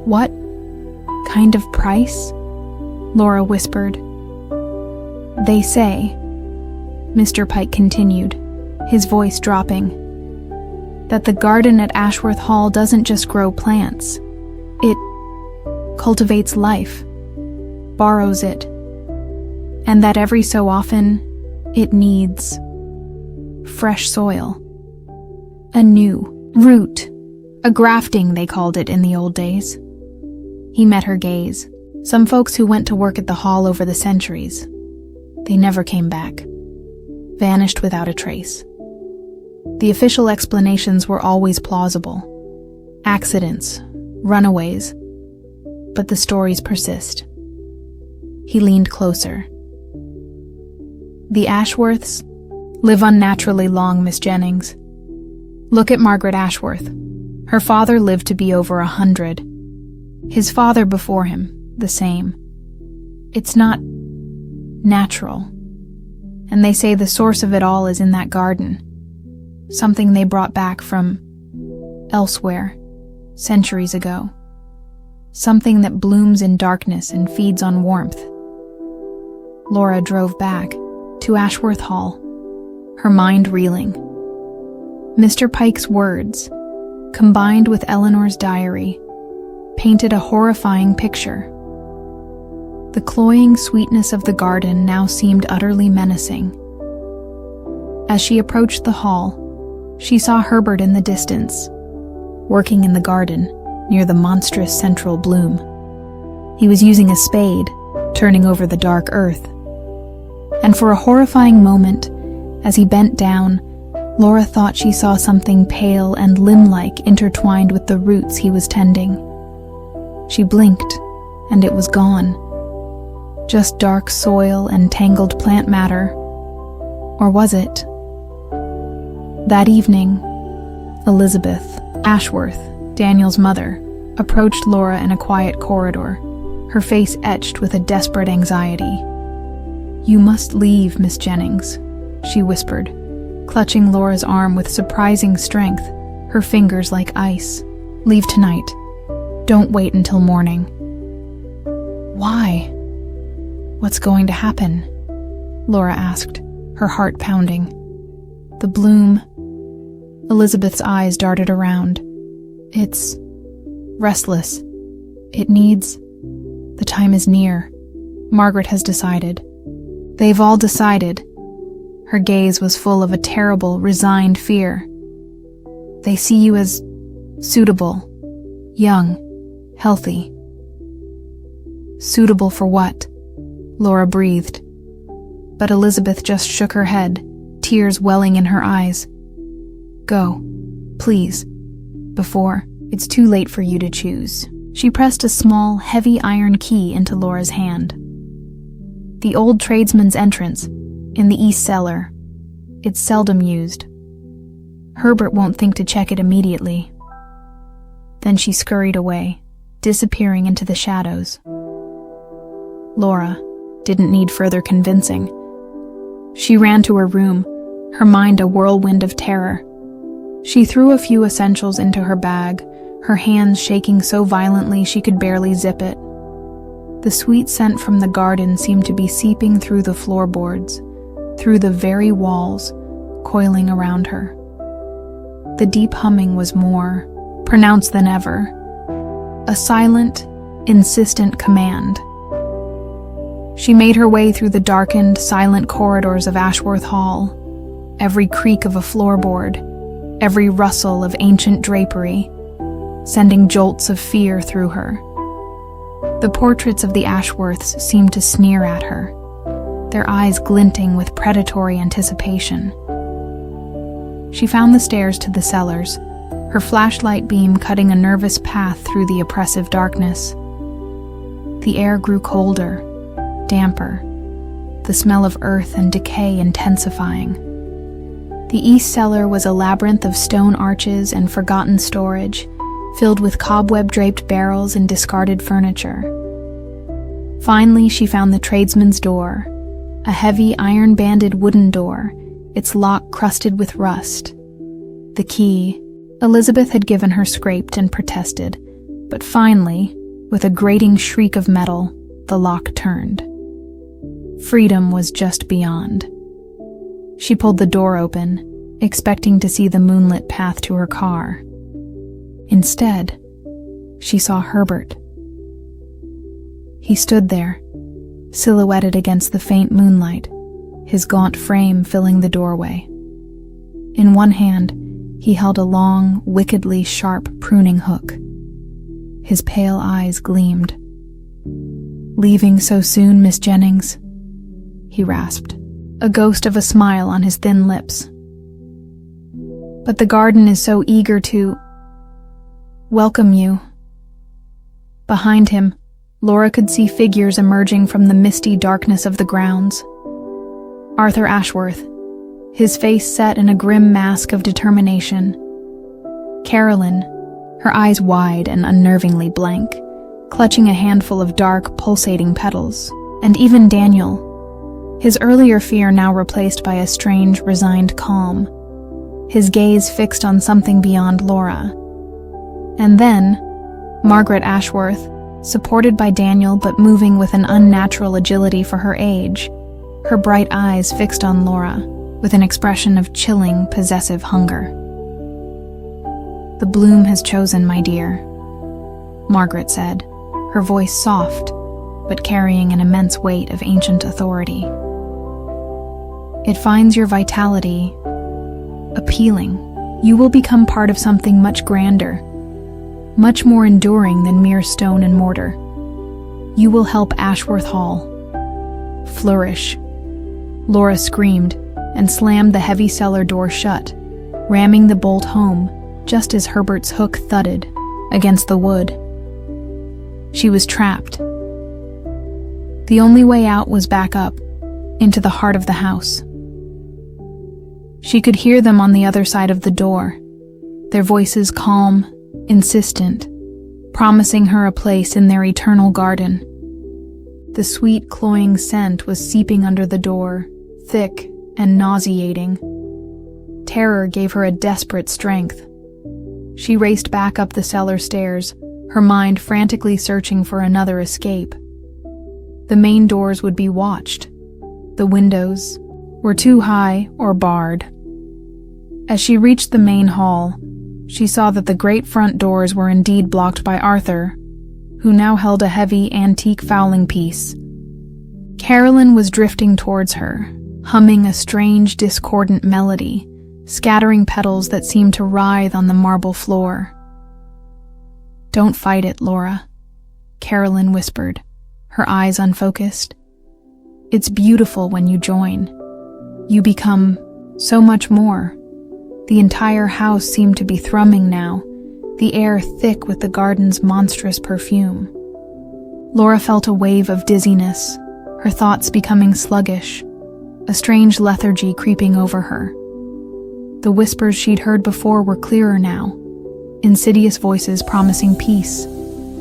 "What kind of price?" Laura whispered. "They say," Mr. Pike continued, his voice dropping, "that the garden at Ashworth Hall doesn't just grow plants. It cultivates life, borrows it, and that every so often It needs fresh soil, a new root, a grafting they called it in the old days. He met her gaze. Some folks who went to work at the hall over the centuries, they never came back, vanished without a trace. The official explanations were always plausible. Accidents, runaways, but the stories persist. He leaned closer. The Ashworths live unnaturally long, Miss Jennings. Look at Margaret Ashworth. Her father lived to be over 100. His father before him, the same. It's not natural. And they say the source of it all is in that garden. Something they brought back from elsewhere, centuries ago. Something that blooms in darkness and feeds on warmth. Laura drove back to Ashworth Hall, her mind reeling. Mr. Pike's words, combined with Eleanor's diary, painted a horrifying picture. The cloying sweetness of the garden now seemed utterly menacing. As she approached the hall, she saw Herbert in the distance, working in the garden near the monstrous central bloom. He was using a spade, turning over the dark earth. And for a horrifying moment, as he bent down, Laura thought she saw something pale and limb-like intertwined with the roots he was tending. She blinked, and it was gone. Just dark soil and tangled plant matter. Or was it? That evening, Elizabeth Ashworth, Daniel's mother, approached Laura in a quiet corridor, her face etched with a desperate anxiety. "You must leave, Miss Jennings," she whispered, clutching Laura's arm with surprising strength, her fingers like ice. "Leave tonight. Don't wait until morning." "Why? What's going to happen?" Laura asked, her heart pounding. "The bloom." Elizabeth's eyes darted around. "It's restless. It needs. The time is near. Margaret has decided. They've all decided." Her gaze was full of a terrible, resigned fear. "They see you as suitable, young, healthy." "Suitable for what?" Laura breathed. But Elizabeth just shook her head, tears welling in her eyes. "Go, please, before it's too late for you to choose." She pressed a small, heavy iron key into Laura's hand. The old tradesman's entrance, in the east cellar. It's seldom used. Herbert won't think to check it immediately. Then she scurried away, disappearing into the shadows. Laura didn't need further convincing. She ran to her room, her mind a whirlwind of terror. She threw a few essentials into her bag, her hands shaking so violently she could barely zip it. The sweet scent from the garden seemed to be seeping through the floorboards, through the very walls, coiling around her. The deep humming was more pronounced than ever, a silent, insistent command. She made her way through the darkened, silent corridors of Ashworth Hall, every creak of a floorboard, every rustle of ancient drapery, sending jolts of fear through her. The portraits of the Ashworths seemed to sneer at her, their eyes glinting with predatory anticipation. She found the stairs to the cellars, her flashlight beam cutting a nervous path through the oppressive darkness. The air grew colder, damper, the smell of earth and decay intensifying. The east cellar was a labyrinth of stone arches and forgotten storage, filled with cobweb-draped barrels and discarded furniture. Finally, she found the tradesman's door, a heavy iron-banded wooden door, its lock crusted with rust. The key, Elizabeth had given her scraped and protested, but finally, with a grating shriek of metal, the lock turned. Freedom was just beyond. She pulled the door open, expecting to see the moonlit path to her car. Instead, she saw Herbert. He stood there, silhouetted against the faint moonlight, his gaunt frame filling the doorway. In one hand, he held a long, wickedly sharp pruning hook. His pale eyes gleamed. "Leaving so soon, Miss Jennings?" he rasped, a ghost of a smile on his thin lips. "But the garden is so eager to welcome you." Behind him, Laura could see figures emerging from the misty darkness of the grounds. Arthur Ashworth, his face set in a grim mask of determination. Carolyn, her eyes wide and unnervingly blank, clutching a handful of dark, pulsating petals. And even Daniel, his earlier fear now replaced by a strange, resigned calm, his gaze fixed on something beyond Laura. And then, Margaret Ashworth, supported by Daniel but moving with an unnatural agility for her age, her bright eyes fixed on Laura with an expression of chilling, possessive hunger. "The bloom has chosen, my dear," Margaret said, her voice soft, but carrying an immense weight of ancient authority. "It finds your vitality appealing. You will become part of something much grander, much more enduring than mere stone and mortar. You will help Ashworth Hall flourish." Laura screamed and slammed the heavy cellar door shut, ramming the bolt home just as Herbert's hook thudded against the wood. She was trapped. The only way out was back up, into the heart of the house. She could hear them on the other side of the door, their voices calm, insistent, promising her a place in their eternal garden. The sweet, cloying scent was seeping under the door, thick and nauseating. Terror gave her a desperate strength. She raced back up the cellar stairs, her mind frantically searching for another escape. The main doors would be watched. The windows were too high or barred. As she reached the main hall, she saw that the great front doors were indeed blocked by Arthur, who now held a heavy, antique fowling piece. Carolyn was drifting towards her, humming a strange, discordant melody, scattering petals that seemed to writhe on the marble floor. "Don't fight it, Laura," Carolyn whispered, her eyes unfocused. "It's beautiful when you join. You become so much more." The entire house seemed to be thrumming now, the air thick with the garden's monstrous perfume. Laura felt a wave of dizziness, her thoughts becoming sluggish, a strange lethargy creeping over her. The whispers she'd heard before were clearer now, insidious voices promising peace,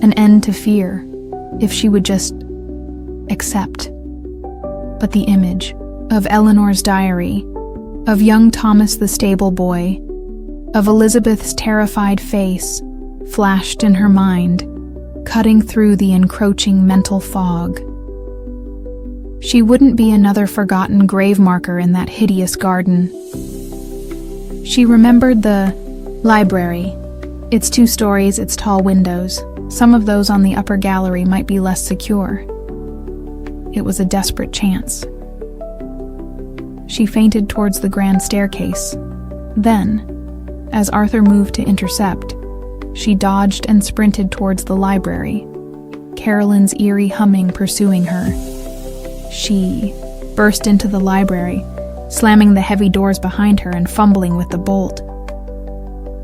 an end to fear, if she would just accept. But the image of Eleanor's diary, of young Thomas the stable boy, of Elizabeth's terrified face, flashed in her mind, cutting through the encroaching mental fog. She wouldn't be another forgotten grave marker in that hideous garden. She remembered the library, its 2 stories, its tall windows. Some of those on the upper gallery might be less secure. It was a desperate chance. She fainted towards the grand staircase. Then, as Arthur moved to intercept, she dodged and sprinted towards the library, Carolyn's eerie humming pursuing her. She burst into the library, slamming the heavy doors behind her and fumbling with the bolt.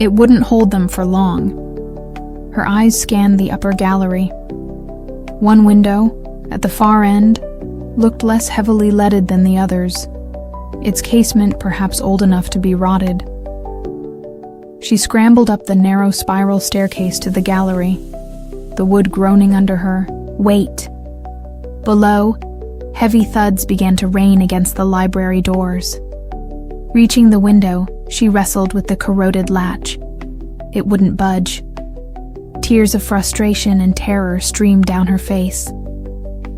It wouldn't hold them for long. Her eyes scanned the upper gallery. One window, at the far end, looked less heavily leaded than the others, its casement perhaps old enough to be rotted. She scrambled up the narrow spiral staircase to the gallery, the wood groaning under her. Wait! Below, heavy thuds began to rain against the library doors. Reaching the window, she wrestled with the corroded latch. It wouldn't budge. Tears of frustration and terror streamed down her face.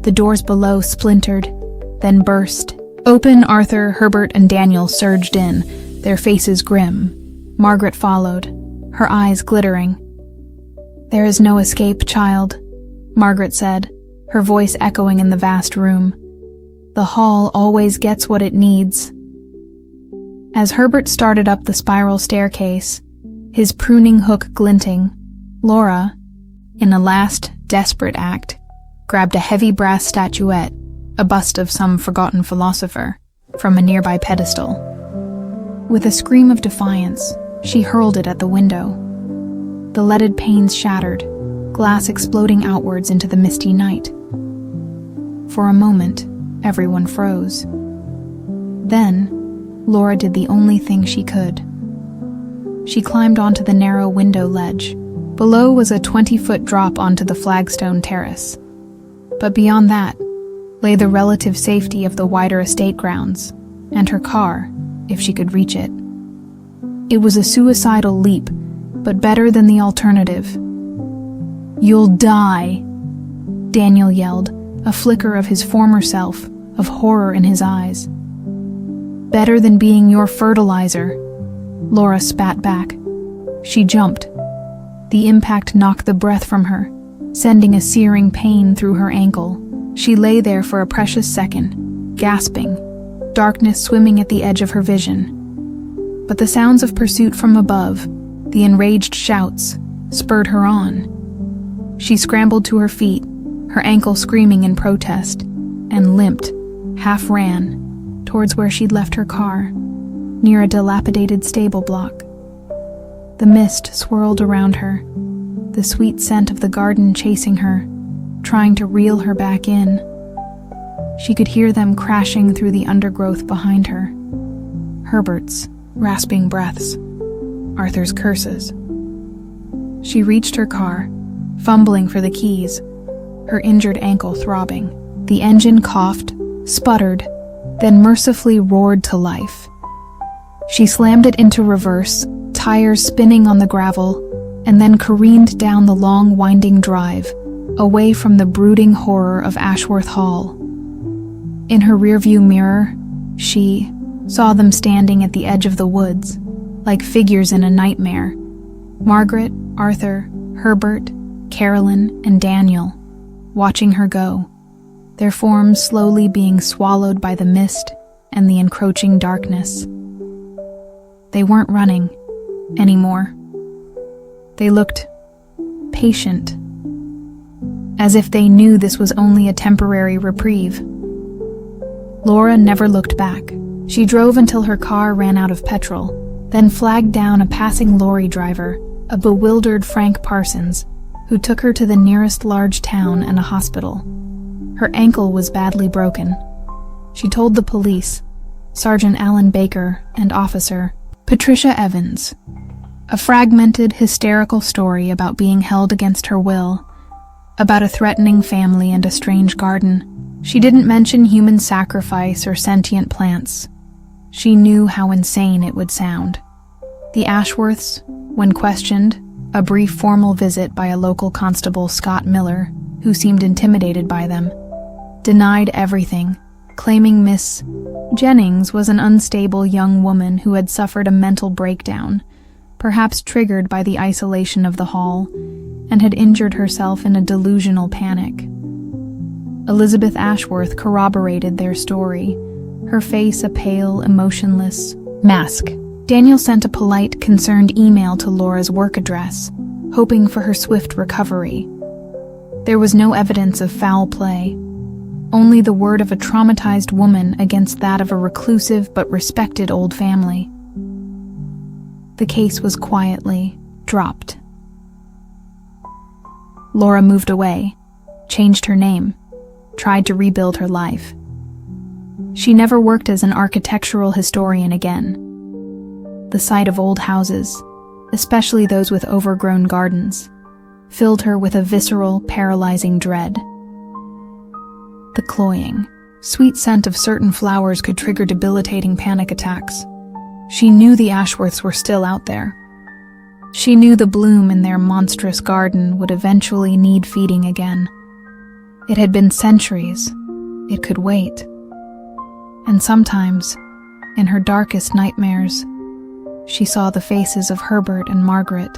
The doors below splintered, then burst. Open, Arthur, Herbert, and Daniel surged in, their faces grim. Margaret followed, her eyes glittering. "There is no escape, child," Margaret said, her voice echoing in the vast room. The hall always gets what it needs. As Herbert started up the spiral staircase, his pruning hook glinting, Laura, in a last desperate act, grabbed a heavy brass statuette, a bust of some forgotten philosopher, from a nearby pedestal. With a scream of defiance, she hurled it at the window. The leaded panes shattered, glass exploding outwards into the misty night. For a moment, everyone froze. Then, Laura did the only thing she could. She climbed onto the narrow window ledge. Below was a 20-foot drop onto the flagstone terrace. But beyond that lay the relative safety of the wider estate grounds, and her car, if she could reach it. It was a suicidal leap, but better than the alternative. "You'll die," Daniel yelled, a flicker of his former self, of horror in his eyes. "Better than being your fertilizer," Laura spat back. She jumped. The impact knocked the breath from her, sending a searing pain through her ankle. She lay there for a precious second, gasping, darkness swimming at the edge of her vision. But the sounds of pursuit from above, the enraged shouts, spurred her on. She scrambled to her feet, her ankle screaming in protest, and limped, half ran, towards where she'd left her car, near a dilapidated stable block. The mist swirled around her, the sweet scent of the garden chasing her, trying to reel her back in. She could hear them crashing through the undergrowth behind her. Herbert's rasping breaths, Arthur's curses. She reached her car, fumbling for the keys, her injured ankle throbbing. The engine coughed, sputtered, then mercifully roared to life. She slammed it into reverse, tires spinning on the gravel, and then careened down the long, winding drive, away from the brooding horror of Ashworth Hall. In her rearview mirror, she saw them standing at the edge of the woods, like figures in a nightmare. Margaret, Arthur, Herbert, Carolyn, and Daniel, watching her go, their forms slowly being swallowed by the mist and the encroaching darkness. They weren't running anymore. They looked patient, as if they knew this was only a temporary reprieve. Laura never looked back. She drove until her car ran out of petrol, then flagged down a passing lorry driver, a bewildered Frank Parsons, who took her to the nearest large town and a hospital. Her ankle was badly broken. She told the police, Sergeant Alan Baker and Officer Patricia Evans, a fragmented, hysterical story about being held against her will, about a threatening family and a strange garden. She didn't mention human sacrifice or sentient plants. She knew how insane it would sound. The Ashworths, when questioned, a brief formal visit by a local constable, Scott Miller, who seemed intimidated by them, denied everything, claiming Miss Jennings was an unstable young woman who had suffered a mental breakdown, perhaps triggered by the isolation of the hall, and had injured herself in a delusional panic. Elizabeth Ashworth corroborated their story, her face a pale, emotionless mask. Daniel sent a polite, concerned email to Laura's work address, hoping for her swift recovery. There was no evidence of foul play, only the word of a traumatized woman against that of a reclusive but respected old family. The case was quietly dropped. Laura moved away, changed her name, tried to rebuild her life. She never worked as an architectural historian again. The sight of old houses, especially those with overgrown gardens, filled her with a visceral, paralyzing dread. The cloying, sweet scent of certain flowers could trigger debilitating panic attacks. She knew the Ashworths were still out there. She knew the bloom in their monstrous garden would eventually need feeding again. It had been centuries. It could wait. And sometimes, in her darkest nightmares, she saw the faces of Herbert and Margaret,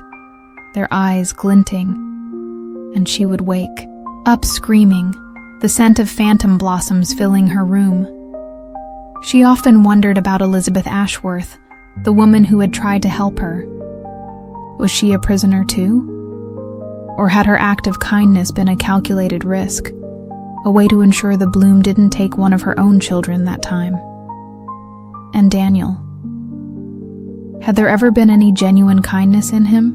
their eyes glinting, and she would wake up screaming, the scent of phantom blossoms filling her room. She often wondered about Elizabeth Ashworth, the woman who had tried to help her. Was she a prisoner too? Or had her act of kindness been a calculated risk, a way to ensure the Bloom didn't take one of her own children that time? And Daniel. Had there ever been any genuine kindness in him?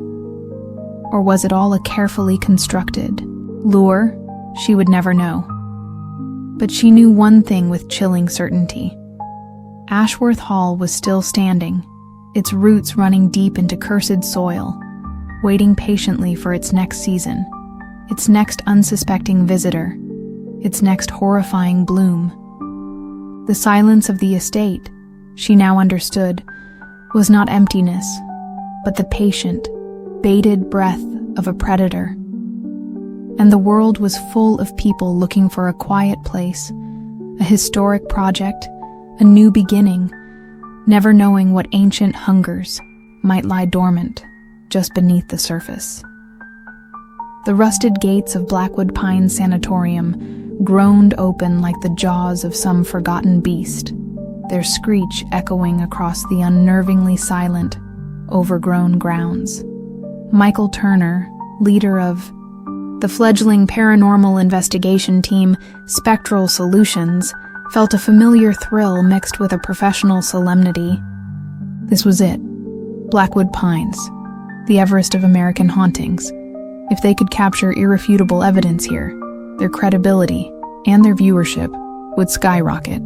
Or was it all a carefully constructed lure? She would never know. But she knew one thing with chilling certainty. Ashworth Hall was still standing, its roots running deep into cursed soil, waiting patiently for its next season, its next unsuspecting visitor, its next horrifying Bloom. The silence of the estate, she now understood, was not emptiness, but the patient, bated breath of a predator. And the world was full of people looking for a quiet place, a historic project, a new beginning, never knowing what ancient hungers might lie dormant just beneath the surface. The rusted gates of Blackwood Pines Sanatorium groaned open like the jaws of some forgotten beast, their screech echoing across the unnervingly silent, overgrown grounds. Michael Turner, leader of the fledgling paranormal investigation team Spectral Solutions, felt a familiar thrill mixed with a professional solemnity. This was it. Blackwood Pines, the Everest of American hauntings. If they could capture irrefutable evidence here, their credibility and their viewership would skyrocket.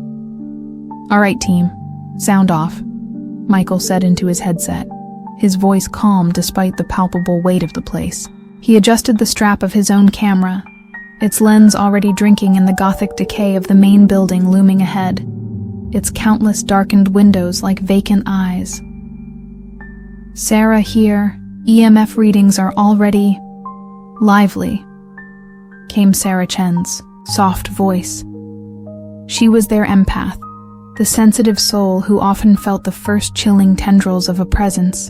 "All right, team, sound off," Michael said into his headset, his voice calm despite the palpable weight of the place. He adjusted the strap of his own camera, its lens already drinking in the gothic decay of the main building looming ahead, its countless darkened windows like vacant eyes. "Sarah here, EMF readings are already lively," came Sarah Chen's soft voice. She was their empath, the sensitive soul who often felt the first chilling tendrils of a presence.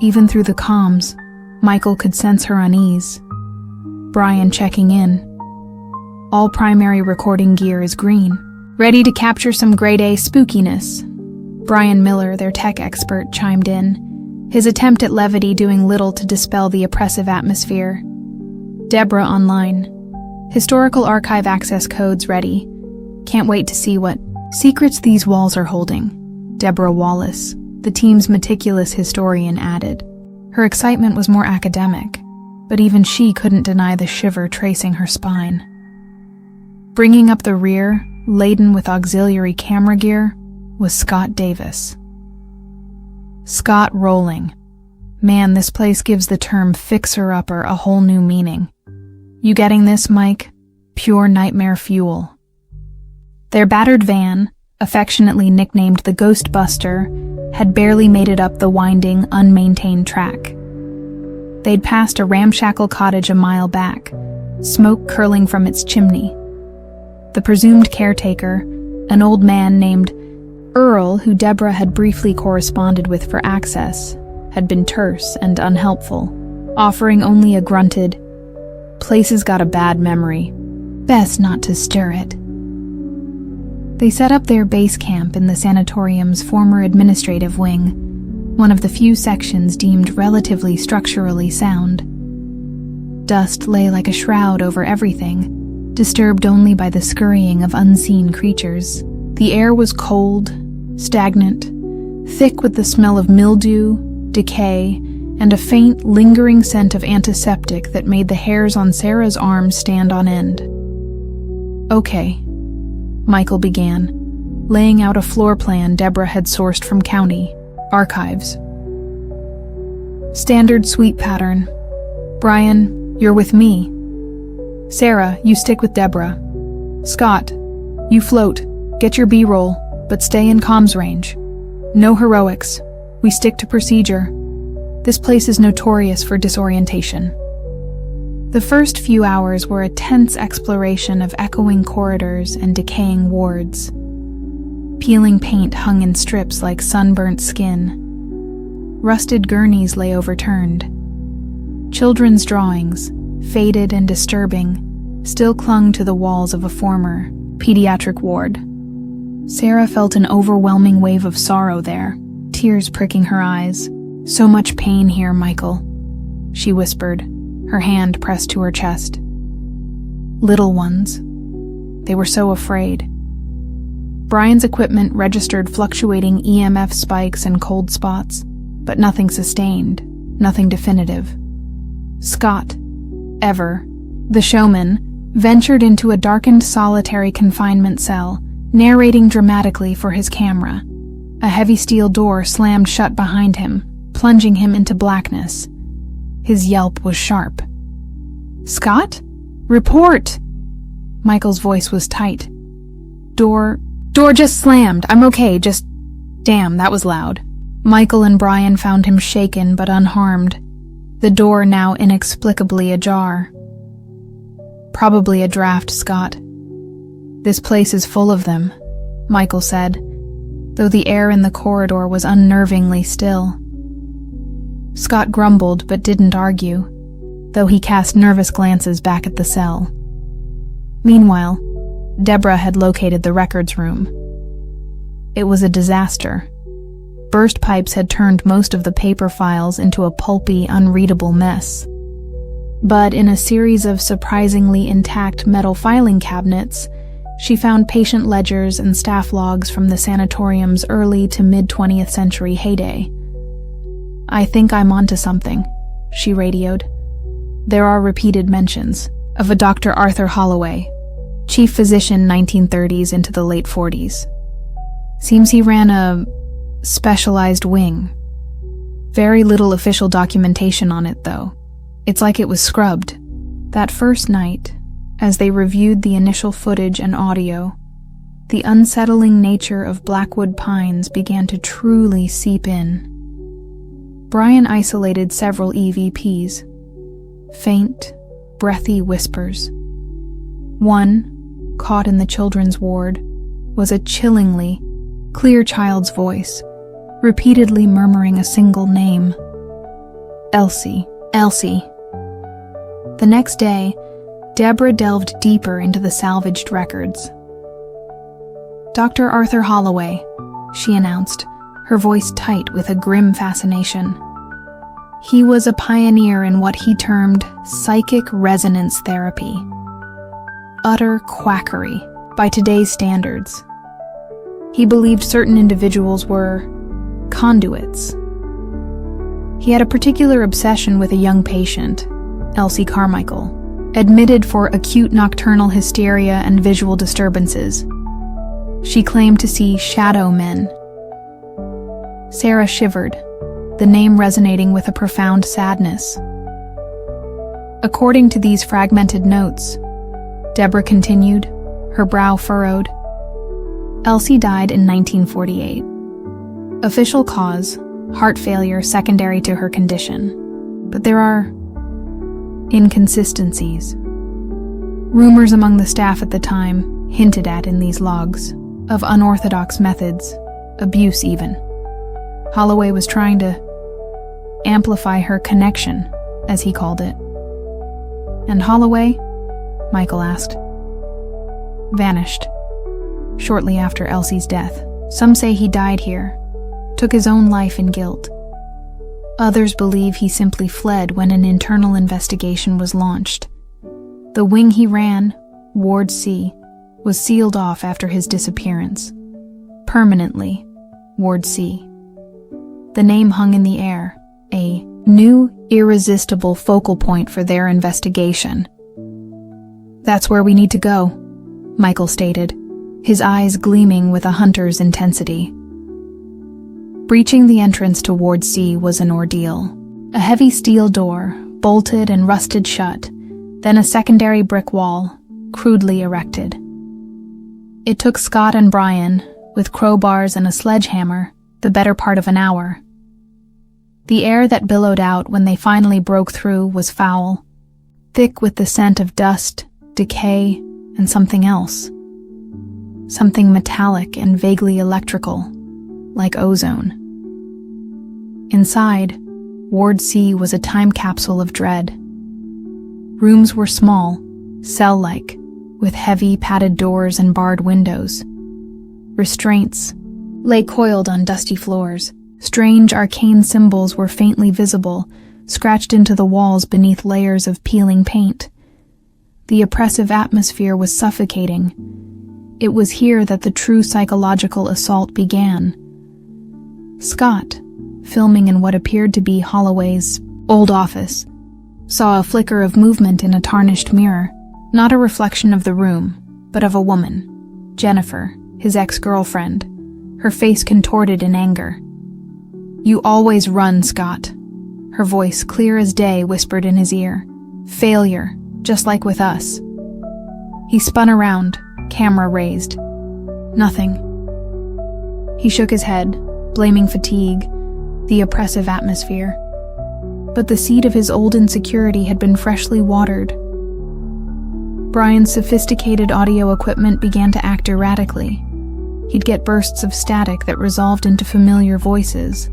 Even through the comms, Michael could sense her unease. Brian checking in. "All primary recording gear is green. Ready to capture some grade A spookiness." Brian Miller, their tech expert, chimed in, his attempt at levity doing little to dispel the oppressive atmosphere. Deborah online. "Historical archive access codes ready. Can't wait to see what secrets these walls are holding," Deborah Wallace, the team's meticulous historian, added. Her excitement was more academic, but even she couldn't deny the shiver tracing her spine. Bringing up the rear, laden with auxiliary camera gear, was Scott Davis. Scott rolling. Man, this place gives the term fixer-upper a whole new meaning. You getting this, Mike? Pure nightmare fuel. Their battered van, affectionately nicknamed the Ghostbuster, had barely made it up the winding, unmaintained track. They'd passed a ramshackle cottage a mile back, smoke curling from its chimney. The presumed caretaker, an old man named Earl, who Deborah had briefly corresponded with for access, had been terse and unhelpful, offering only a grunted, "Place's got a bad memory. Best not to stir it." They set up their base camp in the sanatorium's former administrative wing, one of the few sections deemed relatively structurally sound. Dust lay like a shroud over everything, disturbed only by the scurrying of unseen creatures. The air was cold, stagnant, thick with the smell of mildew, decay, and a faint, lingering scent of antiseptic that made the hairs on Sarah's arms stand on end. "Okay," Michael began, laying out a floor plan Deborah had sourced from county archives. "Standard suite pattern. Brian, you're with me. Sarah, you stick with Deborah. Scott, you float. Get your B-roll, but stay in comms range. No heroics. We stick to procedure. This place is notorious for disorientation." The first few hours were a tense exploration of echoing corridors and decaying wards. Peeling paint hung in strips like sunburnt skin. Rusted gurneys lay overturned. Children's drawings, faded and disturbing, still clung to the walls of a former pediatric ward. Sarah felt an overwhelming wave of sorrow there, tears pricking her eyes. "So much pain here, Michael," she whispered, her hand pressed to her chest. "Little ones. They were so afraid." Brian's equipment registered fluctuating EMF spikes and cold spots, but nothing sustained, nothing definitive. Scott, Ever, the showman, ventured into a darkened solitary confinement cell, narrating dramatically for his camera. A heavy steel door slammed shut behind him, plunging him into blackness. His yelp was sharp. "Scott? Report!" Michael's voice was tight. Door just slammed. I'm okay, just... Damn, that was loud." Michael and Brian found him shaken but unharmed, the door now inexplicably ajar. "Probably a draft, Scott. This place is full of them," Michael said, though the air in the corridor was unnervingly still. Scott grumbled but didn't argue, though he cast nervous glances back at the cell. Meanwhile, Deborah had located the records room. It was a disaster. Burst pipes had turned most of the paper files into a pulpy, unreadable mess. But in a series of surprisingly intact metal filing cabinets, she found patient ledgers and staff logs from the sanatorium's early to mid-20th century heyday. "I think I'm onto something," she radioed. "There are repeated mentions of a Dr. Arthur Holloway, chief physician 1930s into the late 40s. Seems he ran a specialized wing. Very little official documentation on it, though. It's like it was scrubbed." That first night, as they reviewed the initial footage and audio, the unsettling nature of Blackwood Pines began to truly seep in. Brian isolated several EVPs. Faint, breathy whispers. One, caught in the children's ward, was a chillingly clear child's voice, repeatedly murmuring a single name. Elsie, Elsie. The next day, Deborah delved deeper into the salvaged records. "Dr. Arthur Holloway," she announced, her voice tight with a grim fascination. "He was a pioneer in what he termed psychic resonance therapy. Utter quackery by today's standards. He believed certain individuals were conduits. He had a particular obsession with a young patient, Elsie Carmichael, admitted for acute nocturnal hysteria and visual disturbances. She claimed to see shadow men." Sarah shivered, the name resonating with a profound sadness. "According to these fragmented notes," Deborah continued, her brow furrowed, "Elsie died in 1948. Official cause, heart failure secondary to her condition. But there are inconsistencies. Rumors among the staff at the time hinted at in these logs of unorthodox methods, abuse even. Holloway was trying to amplify her connection, as he called it." "And Holloway?" Michael asked. "Vanished shortly after Elsie's death. Some say he died here, took his own life in guilt. Others believe he simply fled when an internal investigation was launched. The wing he ran, Ward C, was sealed off after his disappearance. Permanently, Ward C. The name hung in the air, a new, irresistible focal point for their investigation. "That's where we need to go," Michael stated, his eyes gleaming with a hunter's intensity. Breaching the entrance to Ward C was an ordeal. A heavy steel door, bolted and rusted shut, then a secondary brick wall, crudely erected. It took Scott and Brian, with crowbars and a sledgehammer, the better part of an hour. The air that billowed out when they finally broke through was foul, thick with the scent of dust, decay, and something else. Something metallic and vaguely electrical, like ozone. Inside, Ward C was a time capsule of dread. Rooms were small, cell-like, with heavy padded doors and barred windows. Restraints lay coiled on dusty floors. Strange arcane symbols were faintly visible, scratched into the walls beneath layers of peeling paint. The oppressive atmosphere was suffocating. It was here that the true psychological assault began. Scott, filming in what appeared to be Holloway's old office, saw a flicker of movement in a tarnished mirror, not a reflection of the room, but of a woman, Jennifer, his ex-girlfriend, her face contorted in anger. "You always run, Scott," her voice clear as day whispered in his ear. "Failure, just like with us." He spun around, camera raised. Nothing. He shook his head, blaming fatigue, the oppressive atmosphere. But the seed of his old insecurity had been freshly watered. Brian's sophisticated audio equipment began to act erratically. He'd get bursts of static that resolved into familiar voices.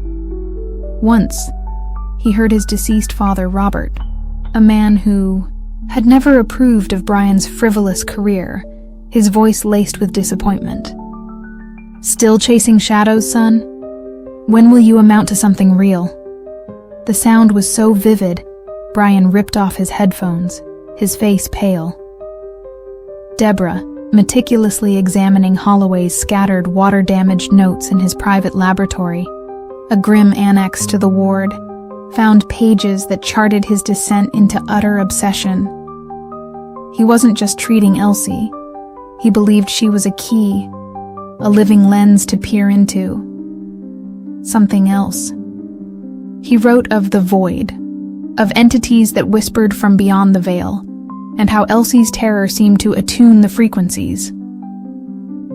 Once, he heard his deceased father, Robert, a man who had never approved of Brian's frivolous career, his voice laced with disappointment. "Still chasing shadows, son? When will you amount to something real?" The sound was so vivid, Brian ripped off his headphones, his face pale. Deborah, meticulously examining Holloway's scattered, water-damaged notes in his private laboratory, a grim annex to the ward, found pages that charted his descent into utter obsession. He wasn't just treating Elsie. He believed she was a key, a living lens to peer into. Something else. He wrote of the void, of entities that whispered from beyond the veil, and how Elsie's terror seemed to attune the frequencies.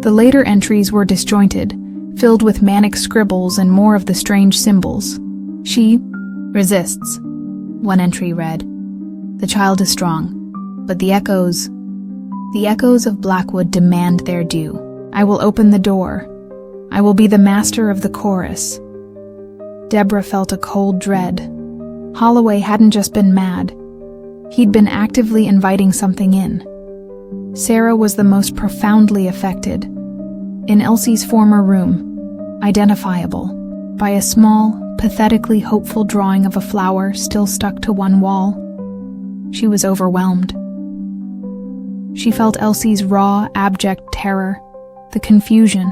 The later entries were disjointed, filled with manic scribbles and more of the strange symbols. "She resists," one entry read. "The child is strong, but the echoes of Blackwood demand their due. I will open the door. I will be the master of the chorus." Deborah felt a cold dread. Holloway hadn't just been mad. He'd been actively inviting something in. Sarah was the most profoundly affected. In Elsie's former room, identifiable by a small, pathetically hopeful drawing of a flower still stuck to one wall. She was overwhelmed. She felt Elsie's raw, abject terror, the confusion,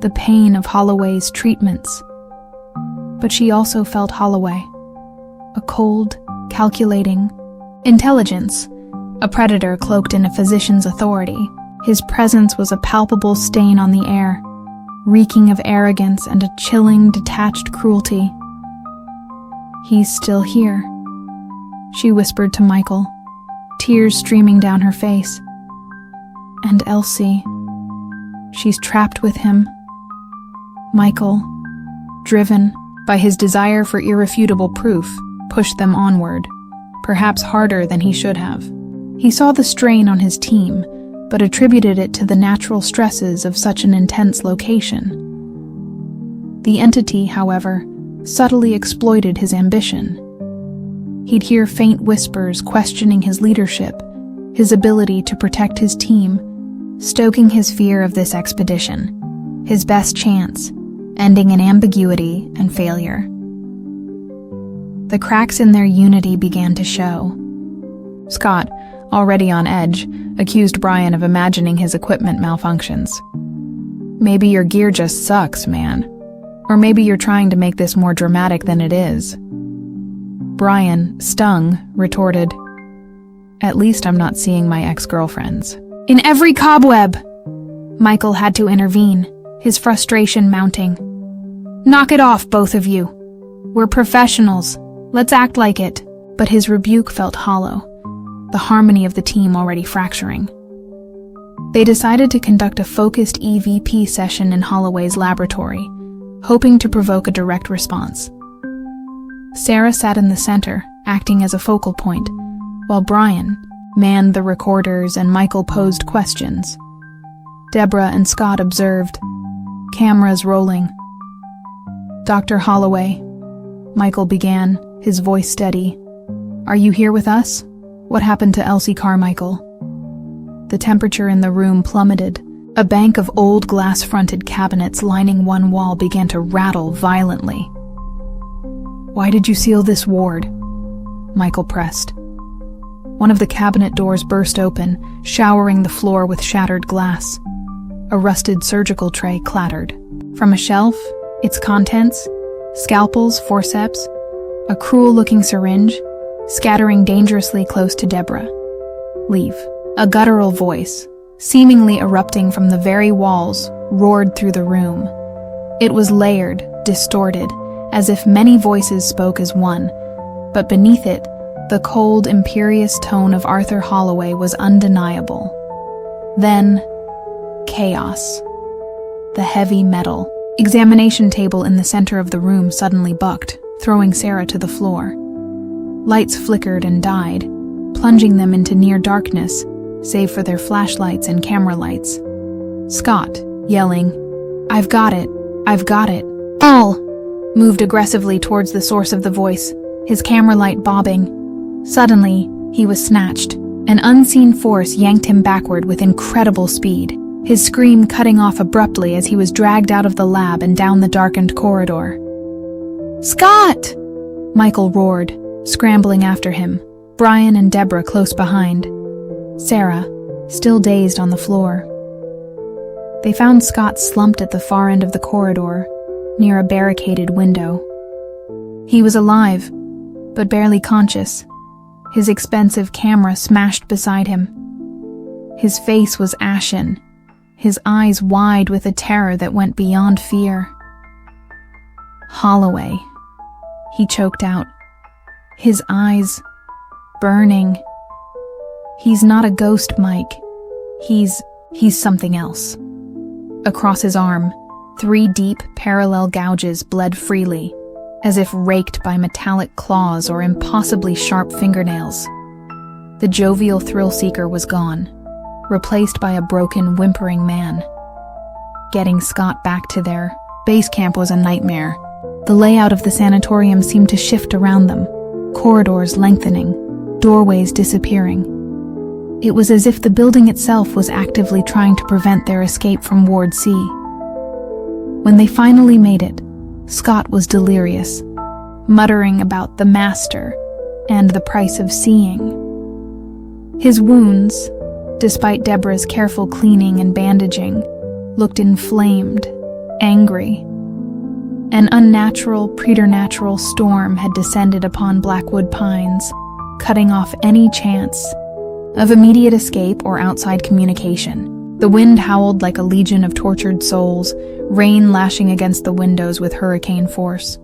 the pain of Holloway's treatments. But she also felt Holloway, a cold, calculating intelligence, a predator cloaked in a physician's authority. His presence was a palpable stain on the air, reeking of arrogance and a chilling, detached cruelty. "He's still here," she whispered to Michael, tears streaming down her face. "And Elsie, she's trapped with him." Michael, driven by his desire for irrefutable proof, pushed them onward, perhaps harder than he should have. He saw the strain on his team, but attributed it to the natural stresses of such an intense location. The entity, however, subtly exploited his ambition. He'd hear faint whispers questioning his leadership, his ability to protect his team, stoking his fear of this expedition, his best chance, ending in ambiguity and failure. The cracks in their unity began to show. Scott, already on edge, accused Brian of imagining his equipment malfunctions. "Maybe your gear just sucks, man. Or maybe you're trying to make this more dramatic than it is." Brian, stung, retorted, "At least I'm not seeing my ex-girlfriends." "In every cobweb!" Michael had to intervene, his frustration mounting. "Knock it off, both of you. We're professionals. Let's act like it." But his rebuke felt hollow, the harmony of the team already fracturing. They decided to conduct a focused EVP session in Holloway's laboratory, hoping to provoke a direct response. Sarah sat in the center, acting as a focal point, while Brian manned the recorders and Michael posed questions. Deborah and Scott observed, cameras rolling. "Dr. Holloway," Michael began, his voice steady. "Are you here with us? What happened to Elsie Carmichael?" The temperature in the room plummeted. A bank of old glass-fronted cabinets lining one wall began to rattle violently. "Why did you seal this ward?" Michael pressed. One of the cabinet doors burst open, showering the floor with shattered glass. A rusted surgical tray clattered. From a shelf, its contents, scalpels, forceps, a cruel-looking syringe, scattering dangerously close to Deborah. "Leave." A guttural voice, seemingly erupting from the very walls, roared through the room. It was layered, distorted, as if many voices spoke as one, but beneath it, the cold, imperious tone of Arthur Holloway was undeniable. Then, chaos. The heavy metal examination table in the center of the room suddenly bucked, throwing Sarah to the floor. Lights flickered and died, plunging them into near darkness, save for their flashlights and camera lights. Scott, yelling, "I've got it! I've got it!" All moved aggressively towards the source of the voice, his camera light bobbing. Suddenly, he was snatched. An unseen force yanked him backward with incredible speed, his scream cutting off abruptly as he was dragged out of the lab and down the darkened corridor. "Scott!" Michael roared, scrambling after him, Brian and Deborah close behind. Sarah, still dazed on the floor. They found Scott slumped at the far end of the corridor, near a barricaded window. He was alive, but barely conscious, his expensive camera smashed beside him. His face was ashen, his eyes wide with a terror that went beyond fear. "Holloway," he choked out, his eyes burning. "He's not a ghost, Mike. He's something else." Across his arm, 3 deep, parallel gouges bled freely, as if raked by metallic claws or impossibly sharp fingernails. The jovial thrill-seeker was gone, replaced by a broken, whimpering man. Getting Scott back to their base camp was a nightmare. The layout of the sanatorium seemed to shift around them, corridors lengthening, doorways disappearing. It was as if the building itself was actively trying to prevent their escape from Ward C. When they finally made it, Scott was delirious, muttering about the master and the price of seeing. His wounds, despite Deborah's careful cleaning and bandaging, looked inflamed, angry. An unnatural, preternatural storm had descended upon Blackwood Pines, cutting off any chance of immediate escape or outside communication. The wind howled like a legion of tortured souls, rain lashing against the windows with hurricane force.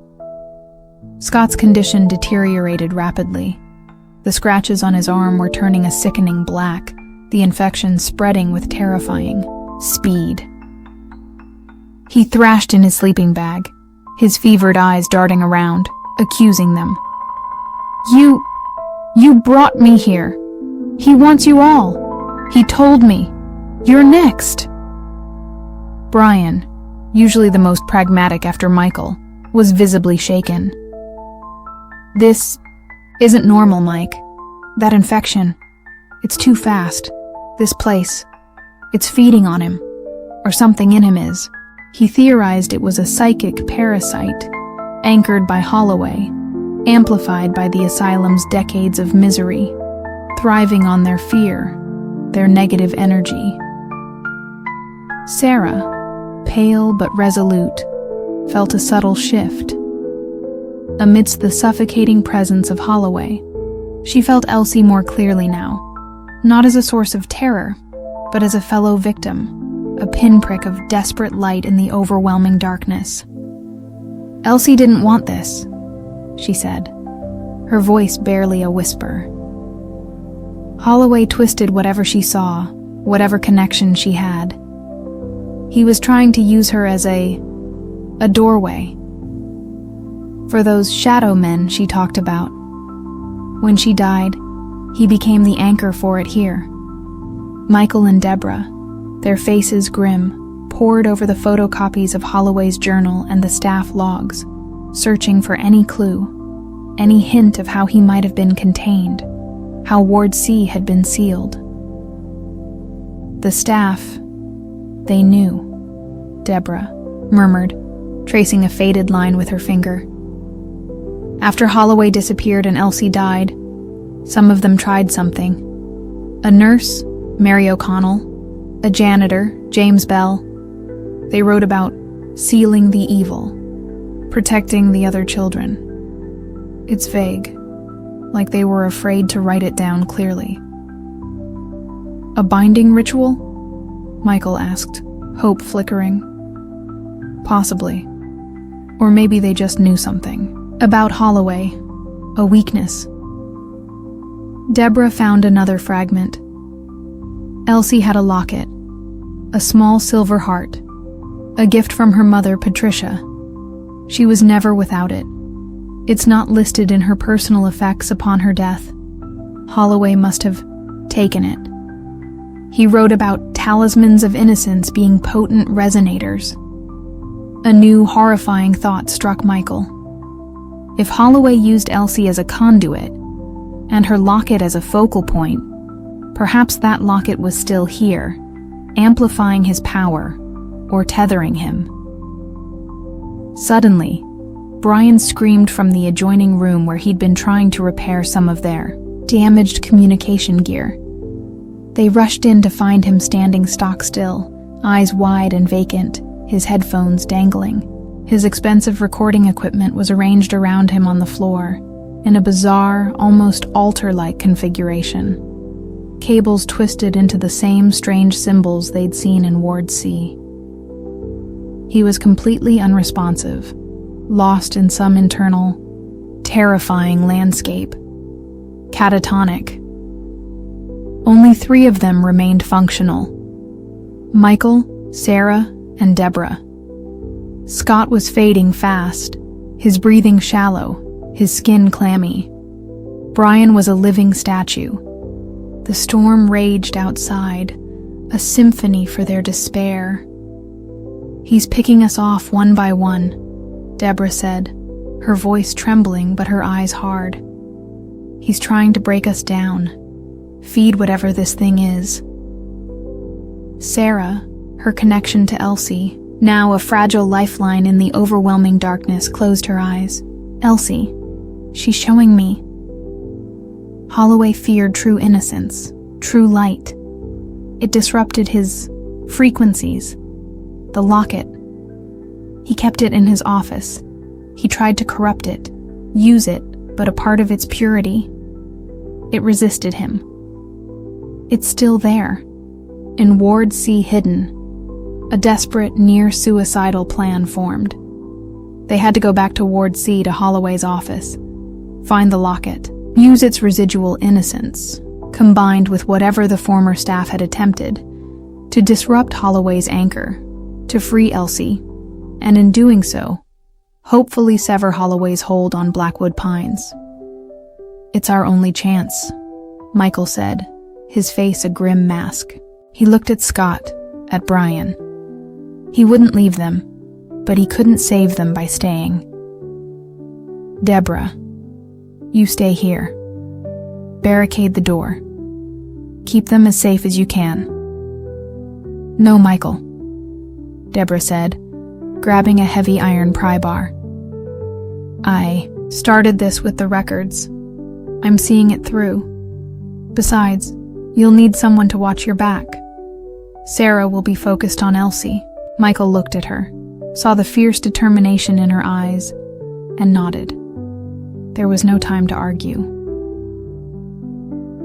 Scott's condition deteriorated rapidly. The scratches on his arm were turning a sickening black, the infection spreading with terrifying speed. He thrashed in his sleeping bag, his fevered eyes darting around, accusing them. You brought me here. He wants you all. He told me. You're next." Brian, usually the most pragmatic after Michael, was visibly shaken. "This isn't normal, Mike. That infection, it's too fast. This place, it's feeding on him. Or something in him is." He theorized it was a psychic parasite, anchored by Holloway, amplified by the asylum's decades of misery, thriving on their fear, their negative energy. Sarah, pale but resolute, felt a subtle shift. Amidst the suffocating presence of Holloway, she felt Elsie more clearly now, not as a source of terror, but as a fellow victim, a pinprick of desperate light in the overwhelming darkness. "Elsie didn't want this," she said, her voice barely a whisper. Holloway twisted whatever she saw, whatever connection she had. He was trying to use her as a doorway for those shadow men she talked about. When she died, he became the anchor for it here. Michael and Deborah, their faces grim, pored over the photocopies of Holloway's journal and the staff logs, searching for any clue, any hint of how he might have been contained, how Ward C had been sealed. The staff, they knew, Deborah murmured, tracing a faded line with her finger. After Holloway disappeared and Elsie died, some of them tried something. A nurse, Mary O'Connell, a janitor, James Bell. They wrote about sealing the evil, protecting the other children. It's vague, like they were afraid to write it down clearly. A binding ritual? Michael asked, hope flickering. Possibly. Or maybe they just knew something. About Holloway, a weakness. Deborah found another fragment. Elsie had a locket, a small silver heart, a gift from her mother, Patricia. She was never without it. It's not listed in her personal effects upon her death. Holloway must have taken it. He wrote about talismans of innocence being potent resonators. A new, horrifying thought struck Michael. If Holloway used Elsie as a conduit, and her locket as a focal point, perhaps that locket was still here, amplifying his power, or tethering him. Suddenly, Brian screamed from the adjoining room where he'd been trying to repair some of their damaged communication gear. They rushed in to find him standing stock still, eyes wide and vacant, his headphones dangling. His expensive recording equipment was arranged around him on the floor, in a bizarre, almost altar-like configuration. Cables twisted into the same strange symbols they'd seen in Ward C. He was completely unresponsive, lost in some internal, terrifying landscape. Catatonic. Only 3 of them remained functional: Michael, Sarah, and Deborah. Scott was fading fast, his breathing shallow, his skin clammy. Brian was a living statue. The storm raged outside, a symphony for their despair. "He's picking us off one by one," Deborah said, her voice trembling but her eyes hard. "He's trying to break us down, feed whatever this thing is." Sarah, her connection to Elsie, now a fragile lifeline in the overwhelming darkness, closed her eyes. "Elsie, she's showing me." Holloway feared true innocence, true light. It disrupted his frequencies. The locket. He kept it in his office. He tried to corrupt it, use it, but a part of its purity. It resisted him. It's still there, in Ward C hidden. A desperate, near-suicidal plan formed. They had to go back to Ward C to Holloway's office, find the locket, use its residual innocence, combined with whatever the former staff had attempted, to disrupt Holloway's anchor, to free Elsie, and in doing so, hopefully sever Holloway's hold on Blackwood Pines. "It's our only chance," Michael said, his face a grim mask. He looked at Scott, at Brian. He wouldn't leave them, but he couldn't save them by staying. "Deborah, you stay here. Barricade the door. Keep them as safe as you can." "No, Michael," Deborah said, grabbing a heavy iron pry bar. "I started this with the records. I'm seeing it through. Besides, you'll need someone to watch your back. Sarah will be focused on Elsie." Michael looked at her, saw the fierce determination in her eyes, and nodded. There was no time to argue.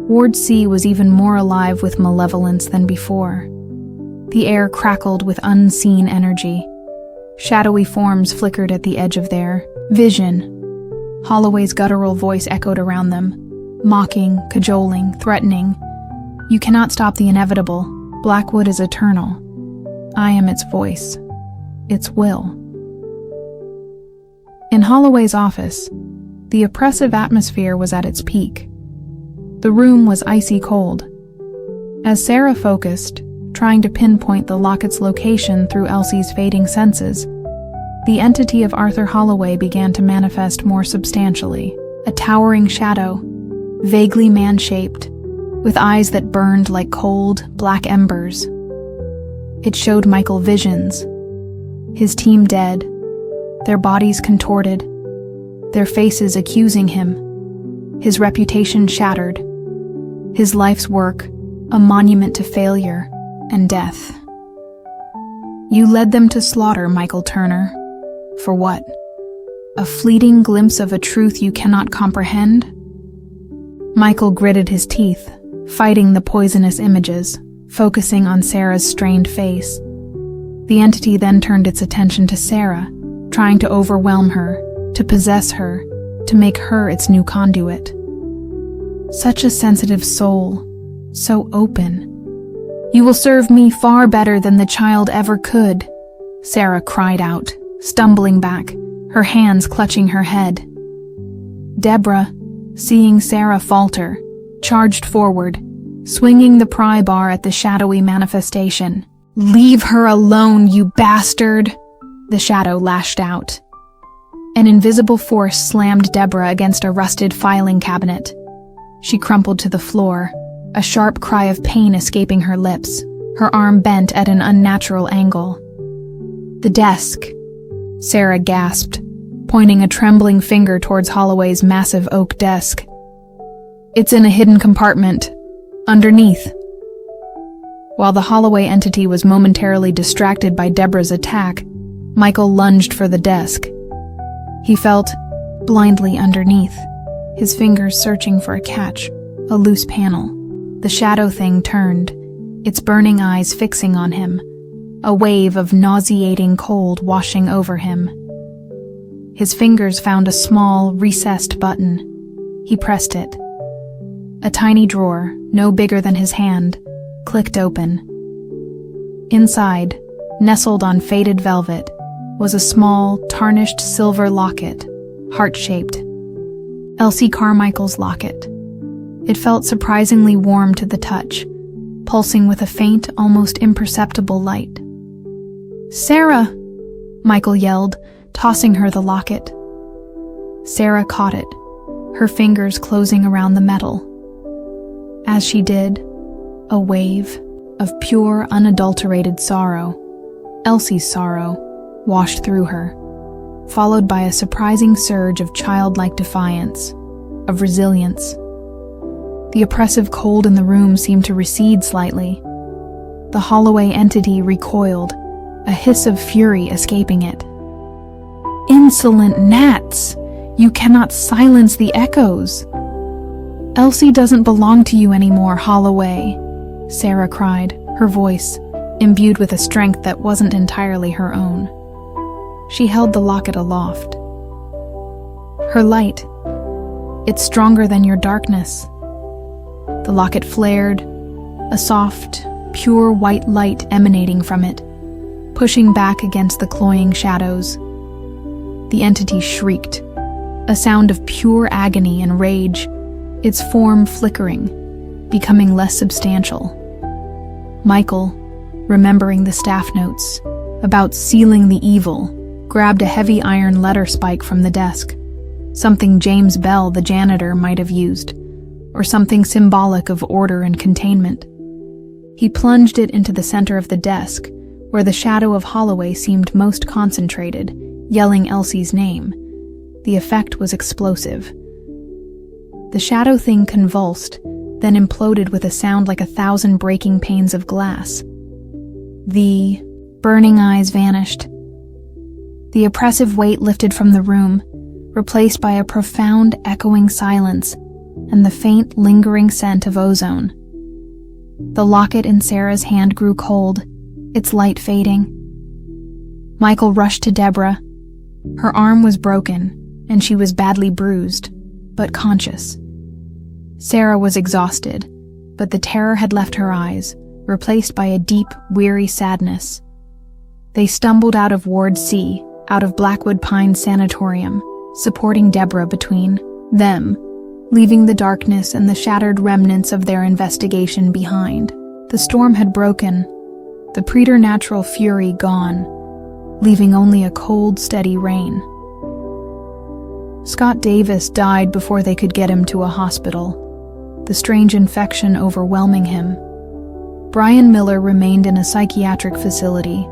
Ward C was even more alive with malevolence than before. The air crackled with unseen energy. Shadowy forms flickered at the edge of their vision. Holloway's guttural voice echoed around them, mocking, cajoling, threatening. "You cannot stop the inevitable. Blackwood is eternal. I am its voice, its will." In Holloway's office, the oppressive atmosphere was at its peak. The room was icy cold. As Sarah focused, trying to pinpoint the locket's location through Elsie's fading senses, the entity of Arthur Holloway began to manifest more substantially. A towering shadow, vaguely man-shaped, with eyes that burned like cold, black embers. It showed Michael visions. His team dead, their bodies contorted, their faces accusing him, his reputation shattered, his life's work a monument to failure and death. You led them to slaughter, Michael Turner. For what? A fleeting glimpse of a truth you cannot comprehend? Michael gritted his teeth, fighting the poisonous images, focusing on Sarah's strained face. The entity then turned its attention to Sarah, trying to overwhelm her, to possess her, to make her its new conduit. Such a sensitive soul, so open. You will serve me far better than the child ever could, Sarah cried out, stumbling back, her hands clutching her head. Deborah, seeing Sarah falter, charged forward, swinging the pry bar at the shadowy manifestation. "Leave her alone, you bastard!" the shadow lashed out. An invisible force slammed Deborah against a rusted filing cabinet. She crumpled to the floor, a sharp cry of pain escaping her lips, her arm bent at an unnatural angle. "The desk," Sarah gasped, pointing a trembling finger towards Holloway's massive oak desk. "It's in a hidden compartment, underneath." While the Holloway entity was momentarily distracted by Deborah's attack, Michael lunged for the desk. He felt blindly underneath, his fingers searching for a catch, a loose panel. The shadow thing turned, its burning eyes fixing on him, a wave of nauseating cold washing over him. His fingers found a small, recessed button. He pressed it. A tiny drawer, no bigger than his hand, clicked open. Inside, nestled on faded velvet, was a small, tarnished silver locket, heart-shaped. Elsie Carmichael's locket. It felt surprisingly warm to the touch, pulsing with a faint, almost imperceptible light. "Sarah!" Michael yelled, tossing her the locket. Sarah caught it, her fingers closing around the metal. As she did, a wave of pure, unadulterated sorrow, Elsie's sorrow, washed through her, followed by a surprising surge of childlike defiance, of resilience. The oppressive cold in the room seemed to recede slightly. The Holloway entity recoiled, a hiss of fury escaping it. "Insolent gnats! You cannot silence the echoes!" "Elsie doesn't belong to you anymore, Holloway," Sarah cried, her voice imbued with a strength that wasn't entirely her own. She held the locket aloft. "Her light, it's stronger than your darkness." The locket flared, a soft, pure white light emanating from it, pushing back against the cloying shadows. The entity shrieked, a sound of pure agony and rage, its form flickering, becoming less substantial. Michael, remembering the staff notes about sealing the evil, grabbed a heavy iron letter spike from the desk, something James Bell, the janitor, might have used, or something symbolic of order and containment. He plunged it into the center of the desk, where the shadow of Holloway seemed most concentrated, yelling Elsie's name. The effect was explosive. The shadow thing convulsed, then imploded with a sound like 1,000 breaking panes of glass. The burning eyes vanished. The oppressive weight lifted from the room, replaced by a profound, echoing silence and the faint, lingering scent of ozone. The locket in Sarah's hand grew cold, its light fading. Michael rushed to Deborah. Her arm was broken, and she was badly bruised, but conscious. Sarah was exhausted, but the terror had left her eyes, replaced by a deep, weary sadness. They stumbled out of Ward C, out of Blackwood Pines Sanatorium, supporting Deborah between them, leaving the darkness and the shattered remnants of their investigation behind. The storm had broken, the preternatural fury gone, leaving only a cold, steady rain. Scott Davis died before they could get him to a hospital. the strange infection overwhelming him. Brian Miller remained in a psychiatric facility,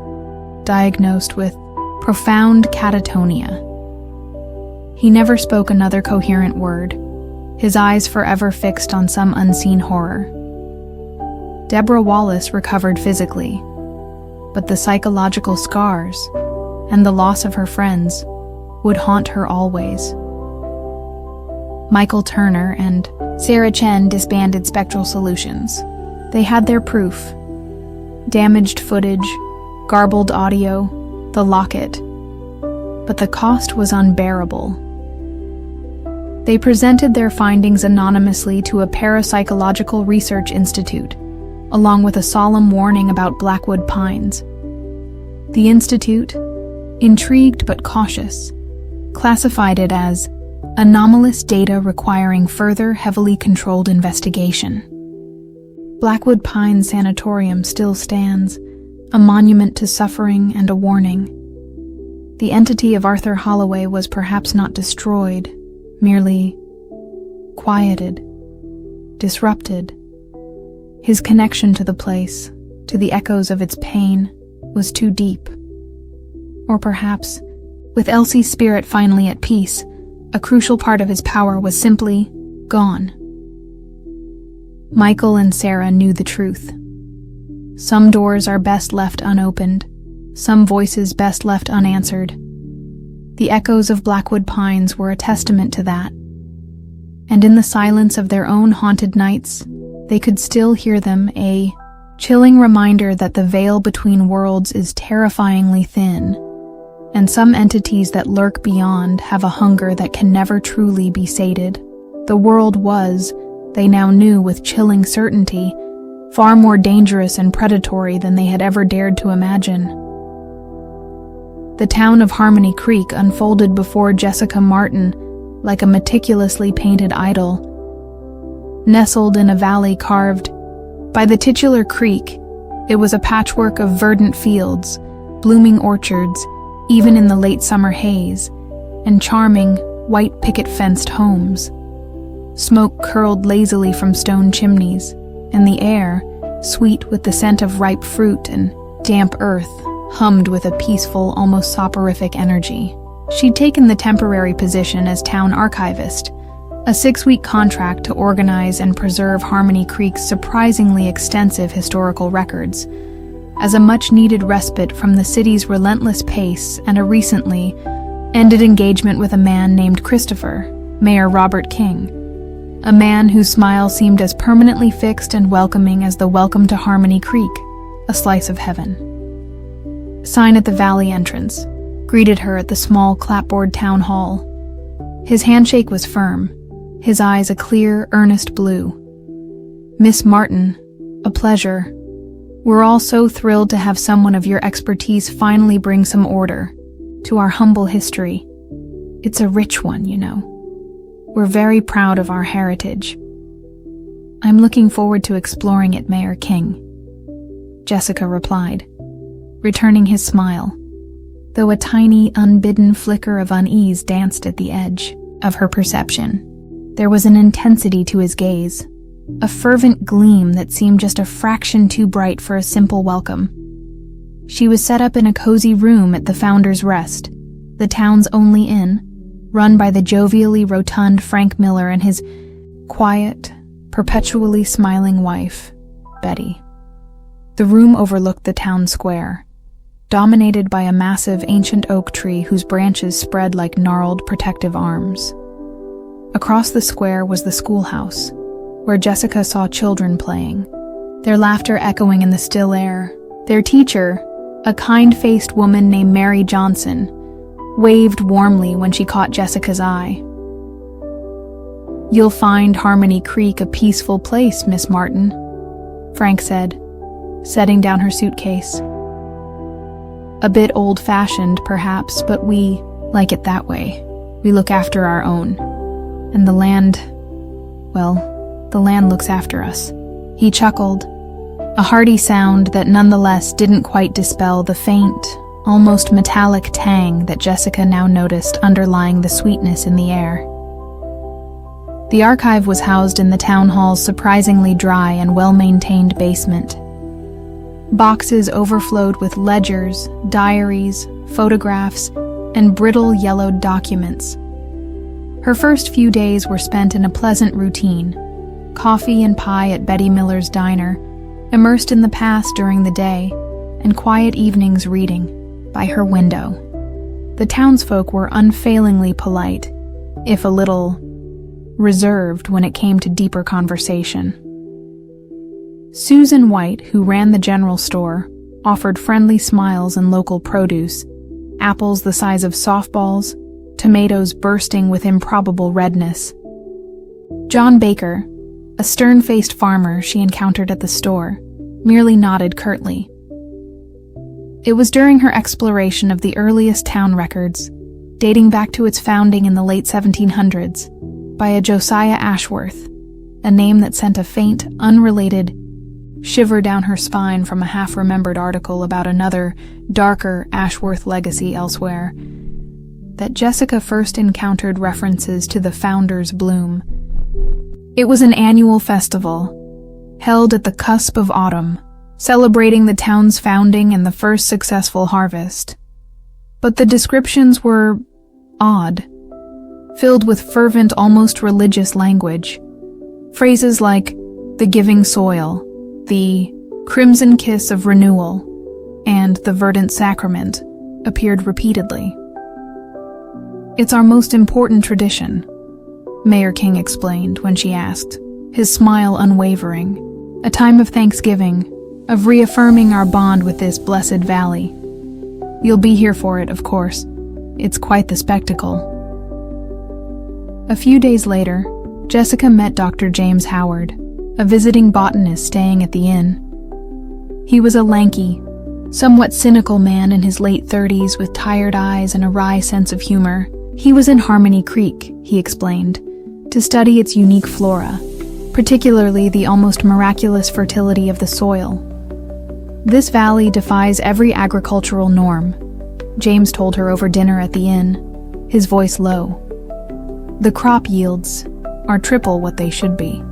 diagnosed with profound catatonia. He never spoke another coherent word, his eyes forever fixed on some unseen horror. Deborah Wallace recovered physically, but the psychological scars and the loss of her friends would haunt her always. Michael Turner and Sarah Chen disbanded Spectral Solutions. They had their proof: damaged footage, garbled audio, the locket. But the cost was unbearable. They presented their findings anonymously to a parapsychological research institute, along with a solemn warning about Blackwood Pines. The institute, intrigued but cautious, classified it as anomalous data requiring further heavily controlled investigation. Blackwood Pines Sanatorium still stands, a monument to suffering and a warning. The entity of Arthur Holloway was perhaps not destroyed, merely quieted, disrupted. His connection to the place, to the echoes of its pain, was too deep. Or perhaps, with Elsie's spirit finally at peace, a crucial part of his power was simply gone. Michael and Sarah knew the truth. Some doors are best left unopened, some voices best left unanswered. The echoes of Blackwood Pines were a testament to that. And in the silence of their own haunted nights, they could still hear them, a chilling reminder that the veil between worlds is terrifyingly thin, and some entities that lurk beyond have a hunger that can never truly be sated. The world was, they now knew with chilling certainty, far more dangerous and predatory than they had ever dared to imagine. The town of Harmony Creek unfolded before Jessica Martin like a meticulously painted idol. Nestled in a valley carved by the titular creek, it was a patchwork of verdant fields, blooming orchards, even in the late summer haze, and charming, white picket-fenced homes. Smoke curled lazily from stone chimneys, and the air, sweet with the scent of ripe fruit and damp earth, hummed with a peaceful, almost soporific energy. She'd taken the temporary position as town archivist, a 6-week contract to organize and preserve Harmony Creek's surprisingly extensive historical records, as a much-needed respite from the city's relentless pace and a recently ended engagement with a man named Christopher, Mayor Robert King, a man whose smile seemed as permanently fixed and welcoming as the welcome to Harmony Creek, a slice of heaven. Sign at the valley entrance greeted her at the small clapboard town hall. His handshake was firm, his eyes a clear, earnest blue. "Miss Martin, a pleasure. We're all so thrilled to have someone of your expertise finally bring some order to our humble history. It's a rich one, you know. We're very proud of our heritage." "I'm looking forward to exploring it, Mayor King," Jessica replied, returning his smile, though a tiny, unbidden flicker of unease danced at the edge of her perception. There was an intensity to his gaze, a fervent gleam that seemed just a fraction too bright for a simple welcome. She was set up in a cozy room at the Founder's Rest, the town's only inn, run by the jovially rotund Frank Miller and his quiet, perpetually smiling wife, Betty. The room overlooked the town square, dominated by a massive ancient oak tree whose branches spread like gnarled protective arms. Across the square was the schoolhouse, where Jessica saw children playing, their laughter echoing in the still air. Their teacher, a kind-faced woman named Mary Johnson, waved warmly when she caught Jessica's eye. "You'll find Harmony Creek a peaceful place, Miss Martin," Frank said, setting down her suitcase. "A bit old-fashioned, perhaps, but we like it that way. We look after our own. And the land, well, the land looks after us." He chuckled, a hearty sound that nonetheless didn't quite dispel the faint, almost metallic tang that Jessica now noticed underlying the sweetness in the air. The archive was housed in the town hall's surprisingly dry and well-maintained basement. Boxes overflowed with ledgers, diaries, photographs, and brittle yellowed documents. Her first few days were spent in a pleasant routine: coffee and pie at Betty Miller's diner, immersed in the past during the day, and quiet evenings reading by her window. The townsfolk were unfailingly polite, if a little reserved when it came to deeper conversation. Susan White, who ran the general store, offered friendly smiles and local produce: apples the size of softballs, tomatoes bursting with improbable redness. John Baker, a stern-faced farmer she encountered at the store, merely nodded curtly. It was during her exploration of the earliest town records, dating back to its founding in the late 1700s, by a Josiah Ashworth, a name that sent a faint, unrelated shiver down her spine from a half-remembered article about another, darker Ashworth legacy elsewhere, that Jessica first encountered references to the Founder's Bloom. It was an annual festival, held at the cusp of autumn, celebrating the town's founding and the first successful harvest. But the descriptions were odd, filled with fervent, almost religious language. Phrases like the giving soil, the crimson kiss of renewal, and the verdant sacrament appeared repeatedly. "It's our most important tradition," Mayor King explained when she asked, his smile unwavering. "A time of thanksgiving, of reaffirming our bond with this blessed valley. You'll be here for it, of course. It's quite the spectacle." A few days later, Jessica met Dr. James Howard, a visiting botanist staying at the inn. He was a lanky, somewhat cynical man in his late 30s with tired eyes and a wry sense of humor. He was in Harmony Creek, he explained, to study its unique flora, particularly the almost miraculous fertility of the soil. "This valley defies every agricultural norm," James told her over dinner at the inn, his voice low. "The crop yields are triple what they should be.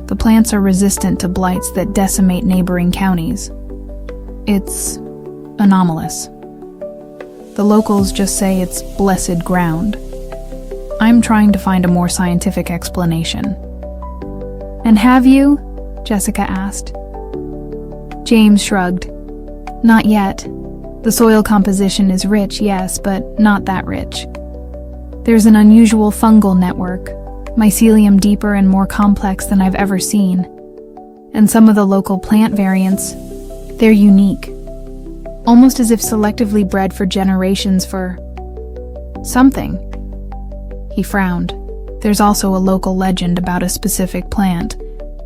The plants are resistant to blights that decimate neighboring counties. It's anomalous. The locals just say it's blessed ground. I'm trying to find a more scientific explanation." "And have you?" Jessica asked. James shrugged. "Not yet. The soil composition is rich, yes, but not that rich. There's an unusual fungal network, mycelium deeper and more complex than I've ever seen. And some of the local plant variants, they're unique. Almost as if selectively bred for generations for something." He frowned. "There's also a local legend about a specific plant,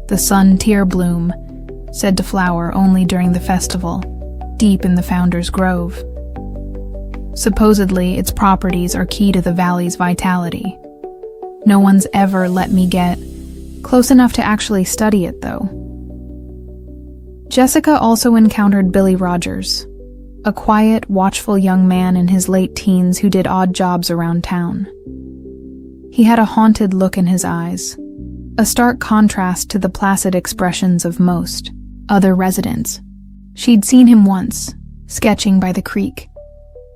the sun tear bloom, said to flower only during the festival, deep in the Founder's Grove. Supposedly, its properties are key to the valley's vitality. No one's ever let me get close enough to actually study it, though." Jessica also encountered Billy Rogers, a quiet, watchful young man in his late teens who did odd jobs around town. He had a haunted look in his eyes, a stark contrast to the placid expressions of most other residents. She'd seen him once, sketching by the creek,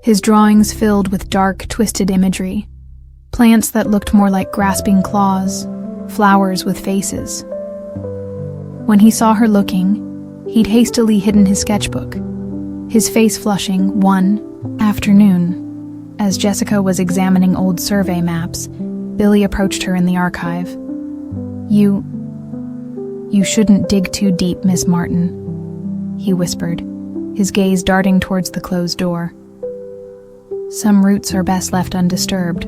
his drawings filled with dark, twisted imagery, plants that looked more like grasping claws, flowers with faces. When he saw her looking, he'd hastily hidden his sketchbook, his face flushing one afternoon. As Jessica was examining old survey maps, Billy approached her in the archive. You shouldn't dig too deep, Miss Martin," he whispered, his gaze darting towards the closed door. "Some roots are best left undisturbed."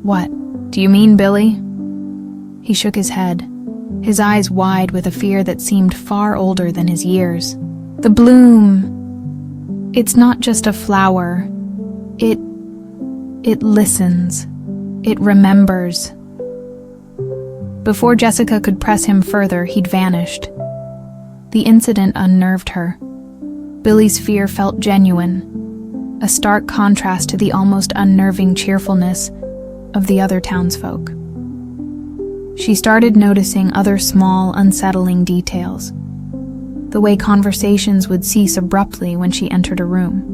"What do you mean, Billy?" He shook his head, his eyes wide with a fear that seemed far older than his years. "The bloom, it's not just a flower. It listens. It remembers." Before Jessica could press him further, he'd vanished. The incident unnerved her. Billy's fear felt genuine, a stark contrast to the almost unnerving cheerfulness of the other townsfolk. she started noticing other small, unsettling details. The way conversations would cease abruptly when she entered a room.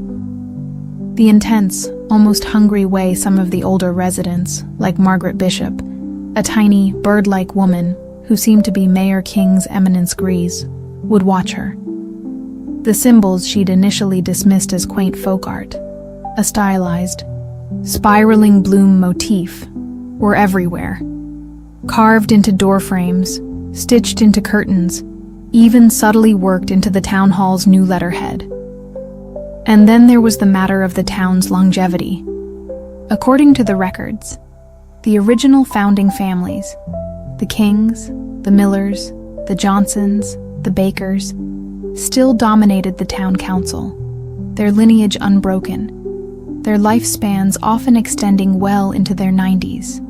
The intense, almost hungry way some of the older residents, like Margaret Bishop, a tiny, bird-like woman who seemed to be Mayor King's Eminence Grease, would watch her. The symbols she'd initially dismissed as quaint folk art, a stylized, spiraling bloom motif, were everywhere. Carved into door frames, stitched into curtains, even subtly worked into the town hall's new letterhead. And then there was the matter of the town's longevity. According to the records, the original founding families, the Kings, the Millers, the Johnsons, the Bakers, still dominated the town council, their lineage unbroken, their lifespans often extending well into their 90s,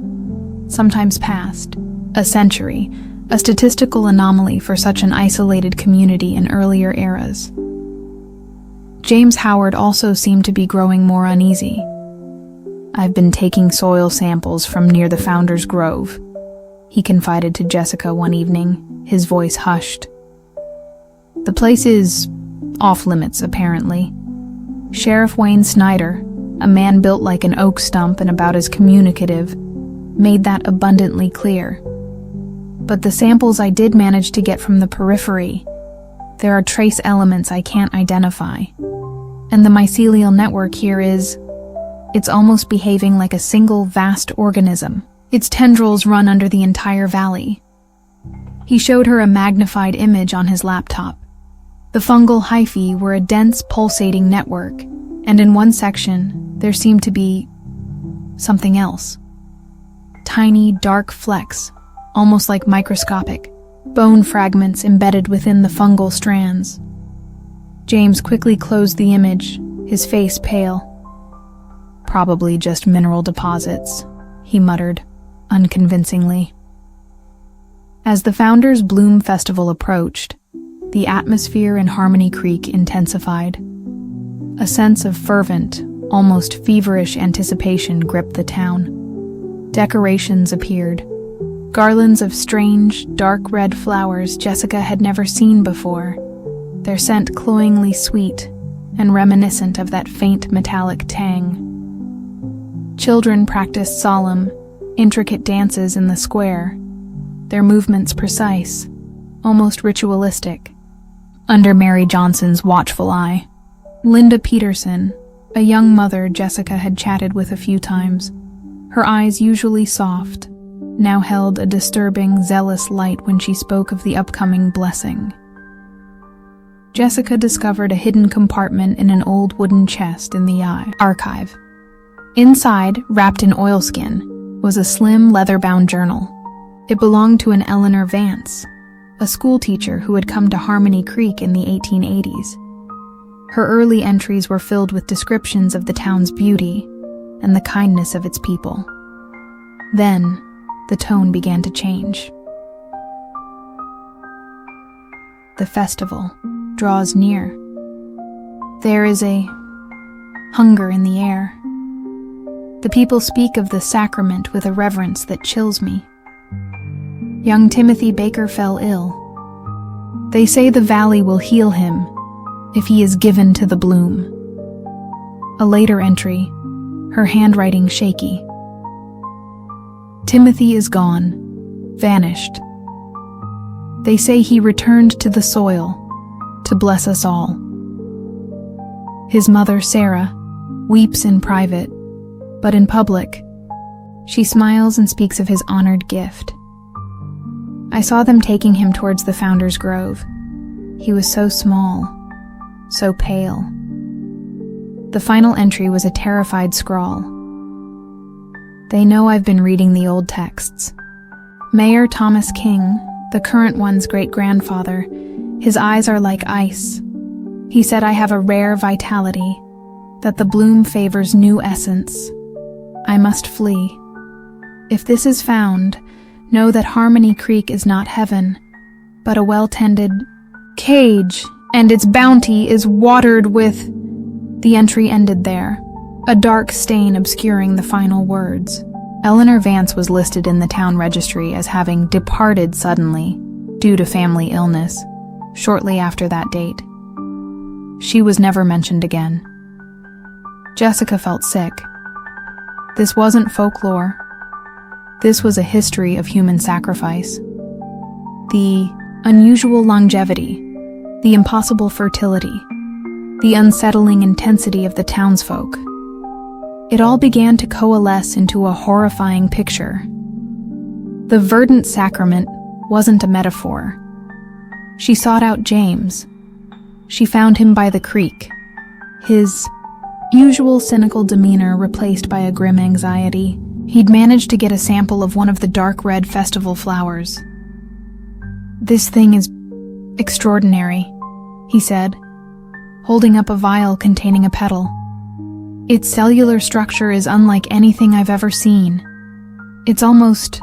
sometimes past a century, a statistical anomaly for such an isolated community in earlier eras. James Howard also seemed to be growing more uneasy. "I've been taking soil samples from near the Founder's Grove," he confided to Jessica one evening, his voice hushed. "The place is off-limits, apparently. Sheriff Wayne Snyder, a man built like an oak stump and about as communicative, made that abundantly clear. But the samples I did manage to get from the periphery, there are trace elements I can't identify. And the mycelial network here it's almost behaving like a single vast organism. Its tendrils run under the entire valley." He showed her a magnified image on his laptop. The fungal hyphae were a dense, pulsating network, and in one section, there seemed to be something else. Tiny, dark flecks, almost like microscopic, bone fragments embedded within the fungal strands. James quickly closed the image, his face pale. "Probably just mineral deposits," he muttered, unconvincingly. As the Founders Bloom Festival approached, the atmosphere in Harmony Creek intensified. A sense of fervent, almost feverish anticipation gripped the town. Decorations appeared, garlands of strange, dark red flowers Jessica had never seen before, their scent cloyingly sweet and reminiscent of that faint metallic tang. Children practiced solemn, intricate dances in the square, their movements precise, almost ritualistic, under Mary Johnson's watchful eye. Linda Peterson, a young mother Jessica had chatted with a few times, her eyes usually soft, now held a disturbing, zealous light when she spoke of the upcoming blessing. Jessica discovered a hidden compartment in an old wooden chest in the archive. Inside, wrapped in oilskin, was a slim, leather-bound journal. It belonged to an Eleanor Vance, a schoolteacher who had come to Harmony Creek in the 1880s. Her early entries were filled with descriptions of the town's beauty and the kindness of its people. Then, the tone began to change. "The festival draws near. There is a hunger in the air. The people speak of the sacrament with a reverence that chills me. Young Timothy Baker fell ill. They say the valley will heal him if he is given to the bloom." A later entry, her handwriting shaky. "Timothy is gone, vanished. They say he returned to the soil to bless us all. His mother, Sarah, weeps in private, but in public, she smiles and speaks of his honored gift. I saw them taking him towards the Founder's Grove. He was so small, so pale." The final entry was a terrified scrawl. "They know I've been reading the old texts. Mayor Thomas King, the current one's great-grandfather, his eyes are like ice. He said I have a rare vitality, that the bloom favors new essence. I must flee. If this is found, know that Harmony Creek is not heaven, but a well-tended cage, and its bounty is watered with—" The entry ended there, a dark stain obscuring the final words. Eleanor Vance was listed in the town registry as having departed suddenly due to family illness shortly after that date. She was never mentioned again. Jessica felt sick. This wasn't folklore. This was a history of human sacrifice. The unusual longevity, the impossible fertility, the unsettling intensity of the townsfolk. It all began to coalesce into a horrifying picture. The verdant sacrament wasn't a metaphor. She sought out James. She found him by the creek, his usual cynical demeanor replaced by a grim anxiety. He'd managed to get a sample of one of the dark red festival flowers. "This thing is extraordinary," he said, holding up a vial containing a petal. "Its cellular structure is unlike anything I've ever seen. It's almost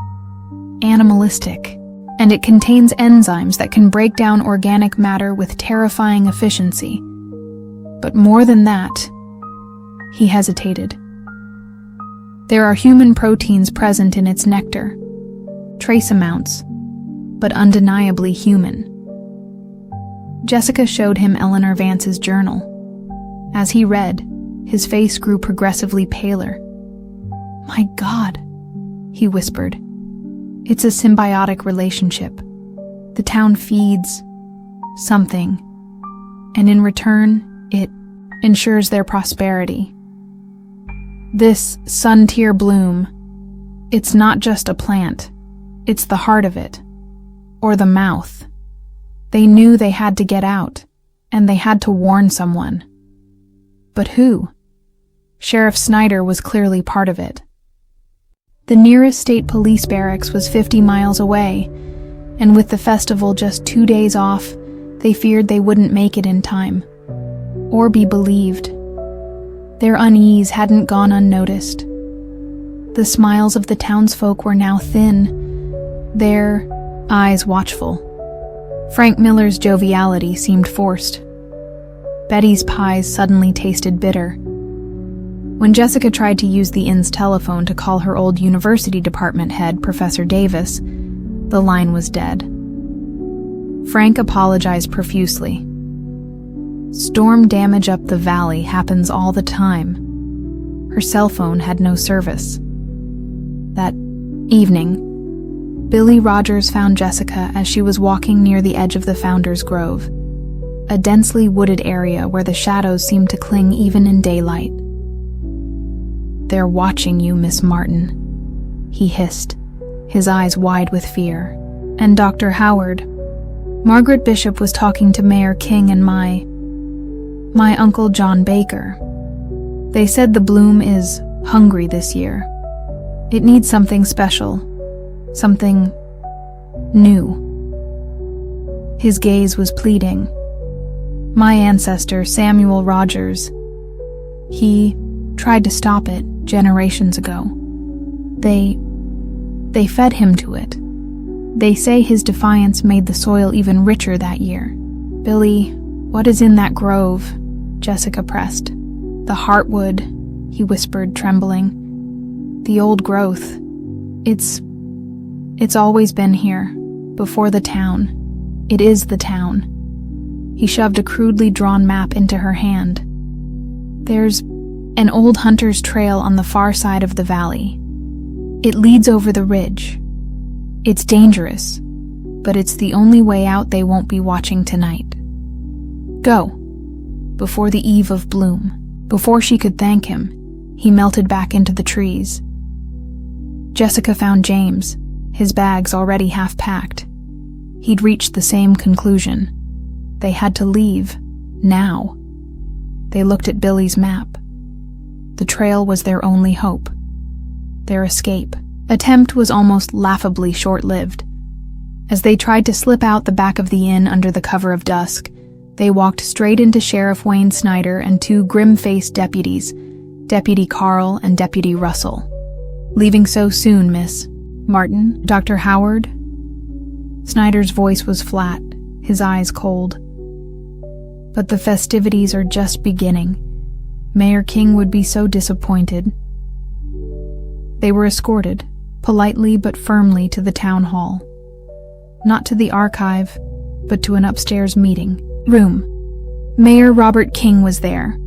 animalistic, and it contains enzymes that can break down organic matter with terrifying efficiency. But more than that," he hesitated. "There are human proteins present in its nectar, trace amounts, but undeniably human." Jessica showed him Eleanor Vance's journal. As he read, his face grew progressively paler. "My God," he whispered. "It's a symbiotic relationship. The town feeds something, and in return, it ensures their prosperity. This sun-tier bloom, it's not just a plant, it's the heart of it, or the mouth. They knew they had to get out, and they had to warn someone. But who? Sheriff Snyder was clearly part of it. The nearest state police barracks was 50 miles away, and with the festival just 2 days off, they feared they wouldn't make it in time, or be believed. Their unease hadn't gone unnoticed. The smiles of the townsfolk were now thin, their eyes watchful. Frank Miller's joviality seemed forced. Betty's pies suddenly tasted bitter. When Jessica tried to use the inn's telephone to call her old university department head, Professor Davis, the line was dead. Frank apologized profusely. "Storm damage up the valley happens all the time." Her cell phone had no service. That evening, Billy Rogers found Jessica as she was walking near the edge of the Founder's Grove, a densely wooded area where the shadows seemed to cling even in daylight. "They're watching you, Miss Martin," he hissed, his eyes wide with fear. "And Dr. Howard. Margaret Bishop was talking to Mayor King and my Uncle John Baker. They said the bloom is hungry this year. It needs something special, something new." His gaze was pleading. "My ancestor, Samuel Rogers, he tried to stop it generations ago. They fed him to it. They say his defiance made the soil even richer that year." "Billy, what is in that grove?" Jessica pressed. "The heartwood," he whispered, trembling. "The old growth. It's always been here, before the town. It is the town." He shoved a crudely drawn map into her hand. "There's an old hunter's trail on the far side of the valley. It leads over the ridge. It's dangerous, but it's the only way out. They won't be watching tonight. Go." Before the eve of bloom, before she could thank him, he melted back into the trees. Jessica found James, his bags already half packed. He'd reached the same conclusion. They had to leave, now. They looked at Billy's map. The trail was their only hope. Their escape attempt was almost laughably short-lived. As they tried to slip out the back of the inn under the cover of dusk, they walked straight into Sheriff Wayne Snyder and 2 grim-faced deputies, Deputy Carl and Deputy Russell. "Leaving so soon, Miss Martin? Dr. Howard?" Snyder's voice was flat, his eyes cold. "But the festivities are just beginning. Mayor King would be so disappointed." They were escorted, politely but firmly, to the town hall. Not to the archive, but to an upstairs meeting room. Mayor Robert King was there,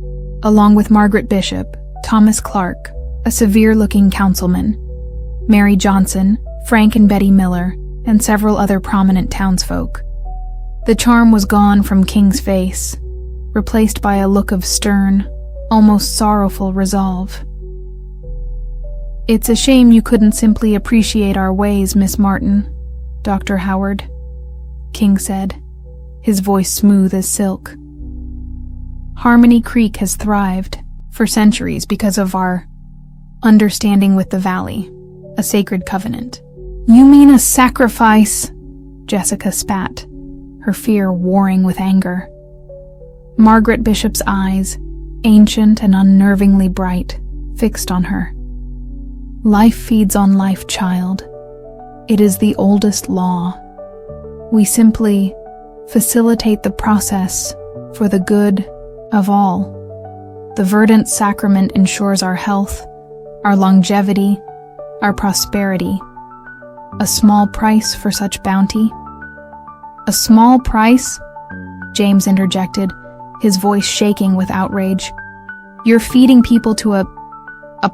along with Margaret Bishop, Thomas Clark, a severe-looking councilman, Mary Johnson, Frank and Betty Miller, and several other prominent townsfolk. The charm was gone from King's face, replaced by a look of stern, almost sorrowful resolve. "It's a shame you couldn't simply appreciate our ways, Miss Martin, Dr. Howard," King said, his voice smooth as silk. "Harmony Creek has thrived for centuries because of our understanding with the valley, a sacred covenant." "You mean a sacrifice?" Jessica spat, her fear warring with anger. Margaret Bishop's eyes, ancient and unnervingly bright, fixed on her. "Life feeds on life, child. It is the oldest law. We simply facilitate the process for the good of all. The verdant sacrament ensures our health, our longevity, our prosperity. A small price for such bounty?" "A small price?" James interjected, his voice shaking with outrage. "You're feeding people to a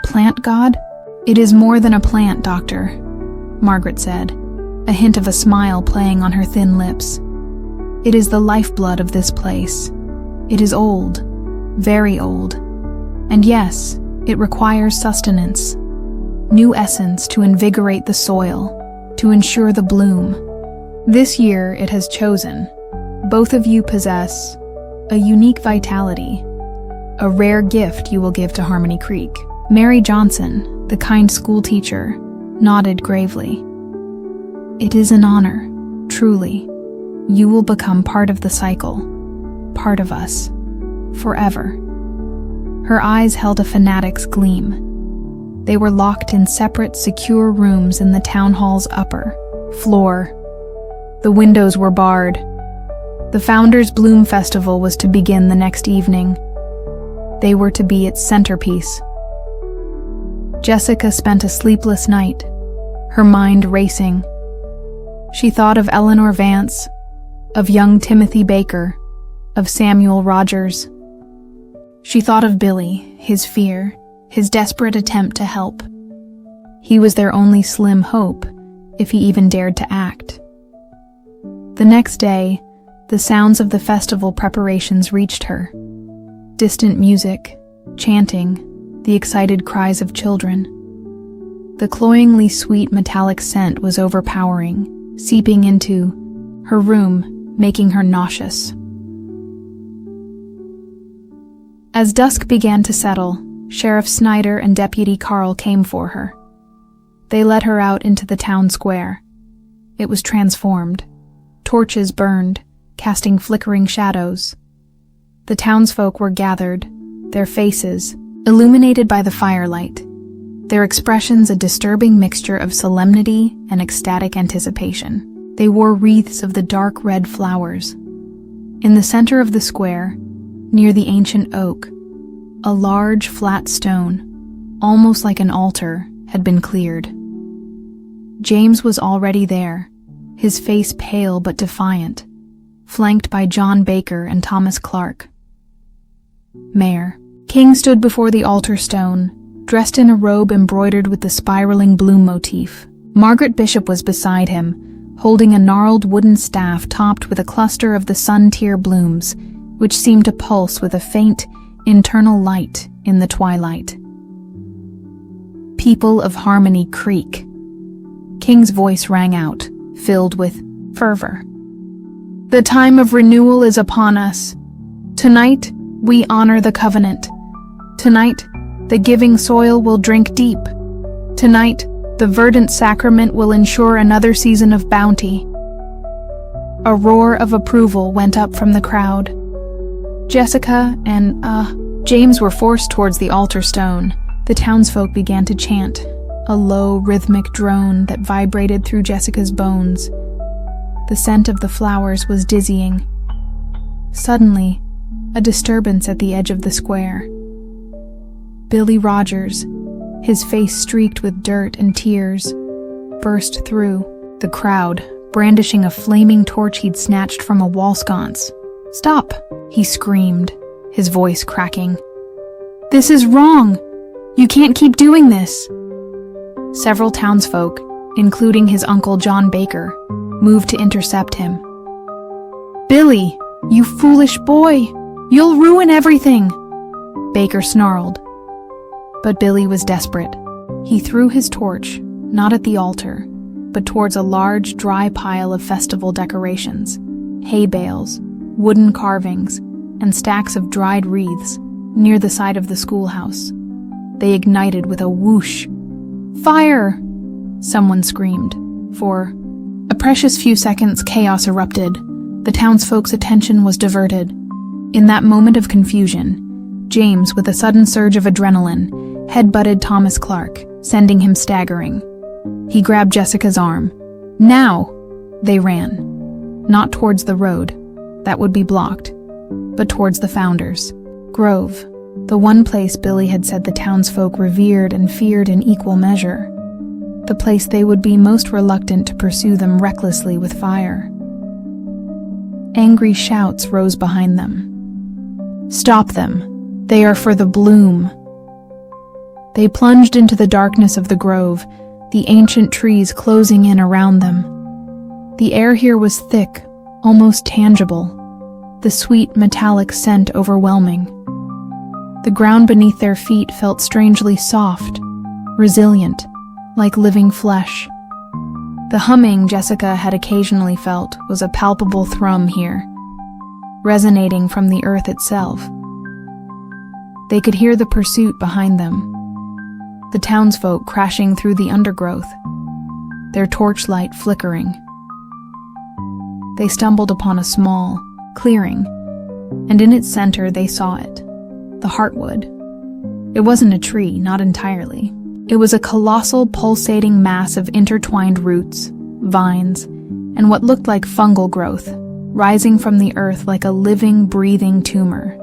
plant god?" "It is more than a plant, Doctor," Margaret said, a hint of a smile playing on her thin lips. "It is the lifeblood of this place. It is old, very old. And yes, it requires sustenance, new essence to invigorate the soil, to ensure the bloom. This year it has chosen. Both of you possess a unique vitality, a rare gift you will give to Harmony Creek." Mary Johnson, the kind schoolteacher, nodded gravely. "It is an honor, truly. You will become part of the cycle, part of us, forever." Her eyes held a fanatic's gleam. They were locked in separate, secure rooms in the town hall's upper floor. The windows were barred. The Founders Bloom Festival was to begin the next evening. They were to be its centerpiece. Jessica spent a sleepless night, her mind racing. She thought of Eleanor Vance, of young Timothy Baker, of Samuel Rogers. She thought of Billy, his fear, his desperate attempt to help. He was their only slim hope, if he even dared to act. The next day, the sounds of the festival preparations reached her. Distant music, chanting, the excited cries of children. The cloyingly sweet metallic scent was overpowering, seeping into her room, making her nauseous. As dusk began to settle, Sheriff Snyder and Deputy Carl came for her. They led her out into the town square. It was transformed. Torches burned, casting flickering shadows. The townsfolk were gathered, their faces illuminated by the firelight, their expressions a disturbing mixture of solemnity and ecstatic anticipation. They wore wreaths of the dark red flowers. In the center of the square, near the ancient oak, a large flat stone, almost like an altar, had been cleared. James was already there, his face pale but defiant, flanked by John Baker and Thomas Clark. Mayor King stood before the altar stone, dressed in a robe embroidered with the spiraling bloom motif. Margaret Bishop was beside him, holding a gnarled wooden staff topped with a cluster of the sun-tear blooms, which seemed to pulse with a faint, internal light in the twilight. "People of Harmony Creek," King's voice rang out, filled with fervor. "The time of renewal is upon us. Tonight, we honor the covenant. Tonight, the giving soil will drink deep. Tonight, the verdant sacrament will ensure another season of bounty." A roar of approval went up from the crowd. Jessica and, James were forced towards the altar stone. The townsfolk began to chant, a low, rhythmic drone that vibrated through Jessica's bones. The scent of the flowers was dizzying. Suddenly, a disturbance at the edge of the square. Billy Rogers, his face streaked with dirt and tears, burst through the crowd, brandishing a flaming torch he'd snatched from a wall sconce. "Stop!" he screamed, his voice cracking. "This is wrong! You can't keep doing this!" Several townsfolk, including his uncle John Baker, moved to intercept him. "Billy, you foolish boy! You'll ruin everything!" Baker snarled. But Billy was desperate. He threw his torch, not at the altar, but towards a large, dry pile of festival decorations, hay bales, wooden carvings, and stacks of dried wreaths near the side of the schoolhouse. They ignited with a whoosh. "Fire!" someone screamed. For a precious few seconds, chaos erupted. The townsfolk's attention was diverted. In that moment of confusion, James, with a sudden surge of adrenaline, headbutted Thomas Clark, sending him staggering. He grabbed Jessica's arm. "Now!" They ran. Not towards the road. That would be blocked. But towards the Founders' Grove, the one place Billy had said the townsfolk revered and feared in equal measure. The place they would be most reluctant to pursue them recklessly with fire. Angry shouts rose behind them. "Stop them! They are for the bloom!" They plunged into the darkness of the grove, the ancient trees closing in around them. The air here was thick, almost tangible, the sweet metallic scent overwhelming. The ground beneath their feet felt strangely soft, resilient, like living flesh. The humming Jessica had occasionally felt was a palpable thrum here, resonating from the earth itself. They could hear the pursuit behind them, the townsfolk crashing through the undergrowth, their torchlight flickering. They stumbled upon a small clearing, and in its center they saw it, the heartwood. It wasn't a tree, not entirely. It was a colossal, pulsating mass of intertwined roots, vines, and what looked like fungal growth, rising from the earth like a living, breathing tumor.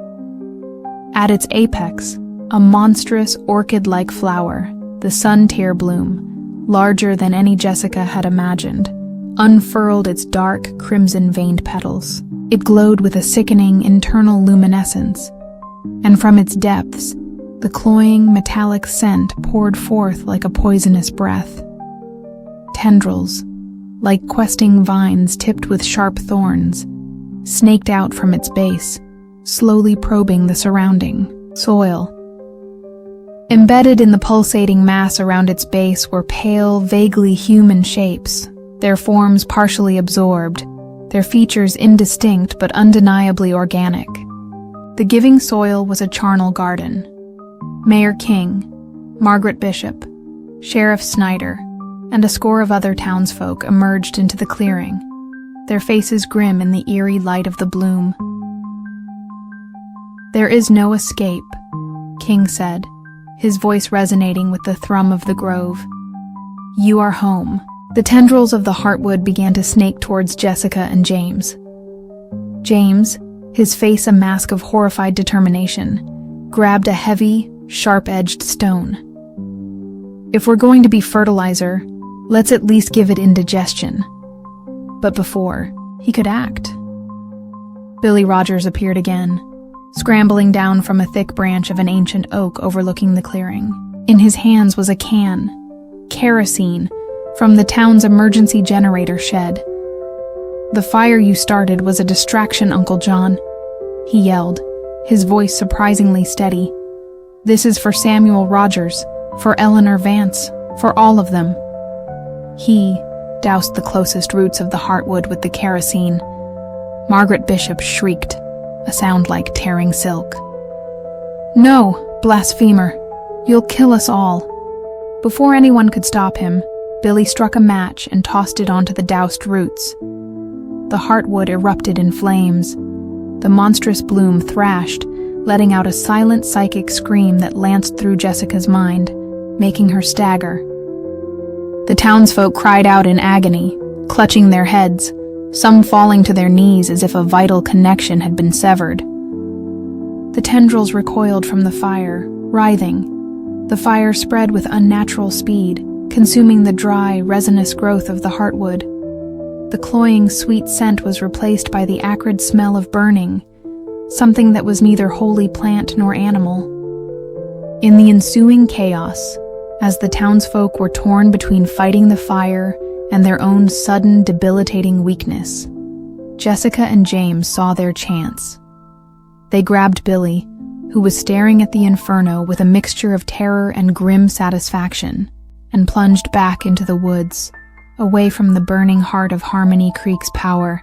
At its apex, a monstrous orchid-like flower, the sun-tear bloom, larger than any Jessica had imagined, unfurled its dark, crimson-veined petals. It glowed with a sickening internal luminescence, and from its depths, the cloying, metallic scent poured forth like a poisonous breath. Tendrils, like questing vines tipped with sharp thorns, snaked out from its base, slowly probing the surrounding soil. Embedded in the pulsating mass around its base were pale, vaguely human shapes, their forms partially absorbed, their features indistinct but undeniably organic. The giving soil was a charnel garden. Mayor King, Margaret Bishop, Sheriff Snyder, and a score of other townsfolk emerged into the clearing, their faces grim in the eerie light of the bloom. "There is no escape," King said, his voice resonating with the thrum of the grove. "You are home." The tendrils of the heartwood began to snake towards Jessica and James. James, his face a mask of horrified determination, grabbed a heavy, sharp-edged stone. "If we're going to be fertilizer, let's at least give it indigestion." But before he could act, Billy Rogers appeared again, scrambling down from a thick branch of an ancient oak overlooking the clearing. In his hands was a can, kerosene, from the town's emergency generator shed. "The fire you started was a distraction, Uncle John," he yelled, his voice surprisingly steady. "This is for Samuel Rogers, for Eleanor Vance, for all of them." He doused the closest roots of the heartwood with the kerosene. Margaret Bishop shrieked, a sound like tearing silk. "No, blasphemer! You'll kill us all!" Before anyone could stop him, Billy struck a match and tossed it onto the doused roots. The heartwood erupted in flames. The monstrous bloom thrashed, letting out a silent psychic scream that lanced through Jessica's mind, making her stagger. The townsfolk cried out in agony, clutching their heads, some falling to their knees as if a vital connection had been severed. The tendrils recoiled from the fire, writhing, The fire spread with unnatural speed, consuming the dry, resinous growth of the heartwood. The cloying, sweet scent was replaced by the acrid smell of burning, something that was neither wholly plant nor animal. In the ensuing chaos, as the townsfolk were torn between fighting the fire and their own sudden, debilitating weakness, Jessica and James saw their chance. They grabbed Billy, who was staring at the inferno with a mixture of terror and grim satisfaction, and plunged back into the woods, away from the burning heart of Harmony Creek's power.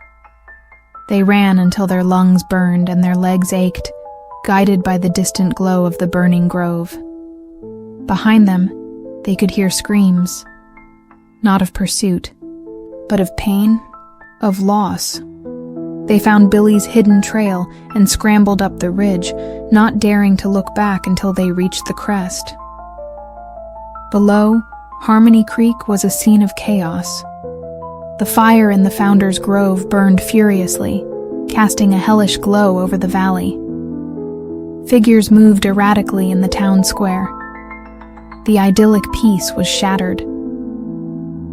They ran until their lungs burned and their legs ached, guided by the distant glow of the burning grove. Behind them, they could hear screams, not of pursuit, but of pain, of loss. They found Billy's hidden trail and scrambled up the ridge, not daring to look back until they reached the crest. Below, Harmony Creek was a scene of chaos. The fire in the Founder's Grove burned furiously, casting a hellish glow over the valley. Figures moved erratically in the town square. The idyllic peace was shattered.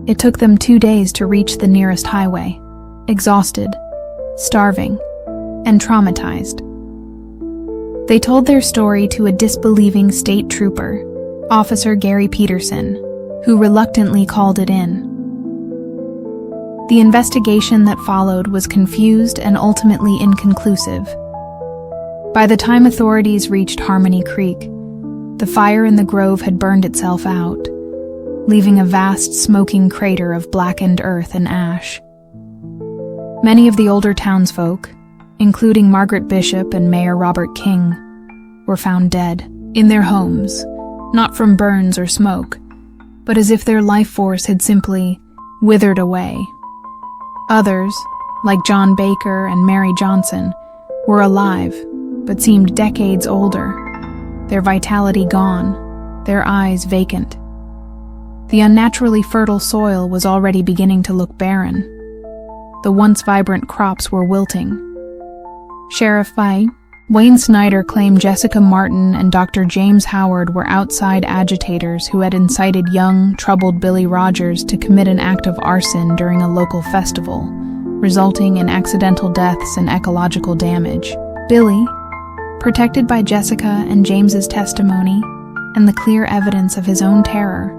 It took them 2 days to reach the nearest highway, exhausted, starving, and traumatized. They told their story to a disbelieving state trooper, Officer Gary Peterson, who reluctantly called it in. The investigation that followed was confused and ultimately inconclusive. By the time authorities reached Harmony Creek, the fire in the grove had burned itself out, leaving a vast smoking crater of blackened earth and ash. Many of the older townsfolk, including Margaret Bishop and Mayor Robert King, were found dead in their homes, not from burns or smoke, but as if their life force had simply withered away. Others, like John Baker and Mary Johnson, were alive, but seemed decades older, their vitality gone, their eyes vacant. The unnaturally fertile soil was already beginning to look barren. The once vibrant crops were wilting. Sheriff Wayne Snyder claimed Jessica Martin and Dr. James Howard were outside agitators who had incited young, troubled Billy Rogers to commit an act of arson during a local festival, resulting in accidental deaths and ecological damage. Billy, protected by Jessica and James's testimony and the clear evidence of his own terror,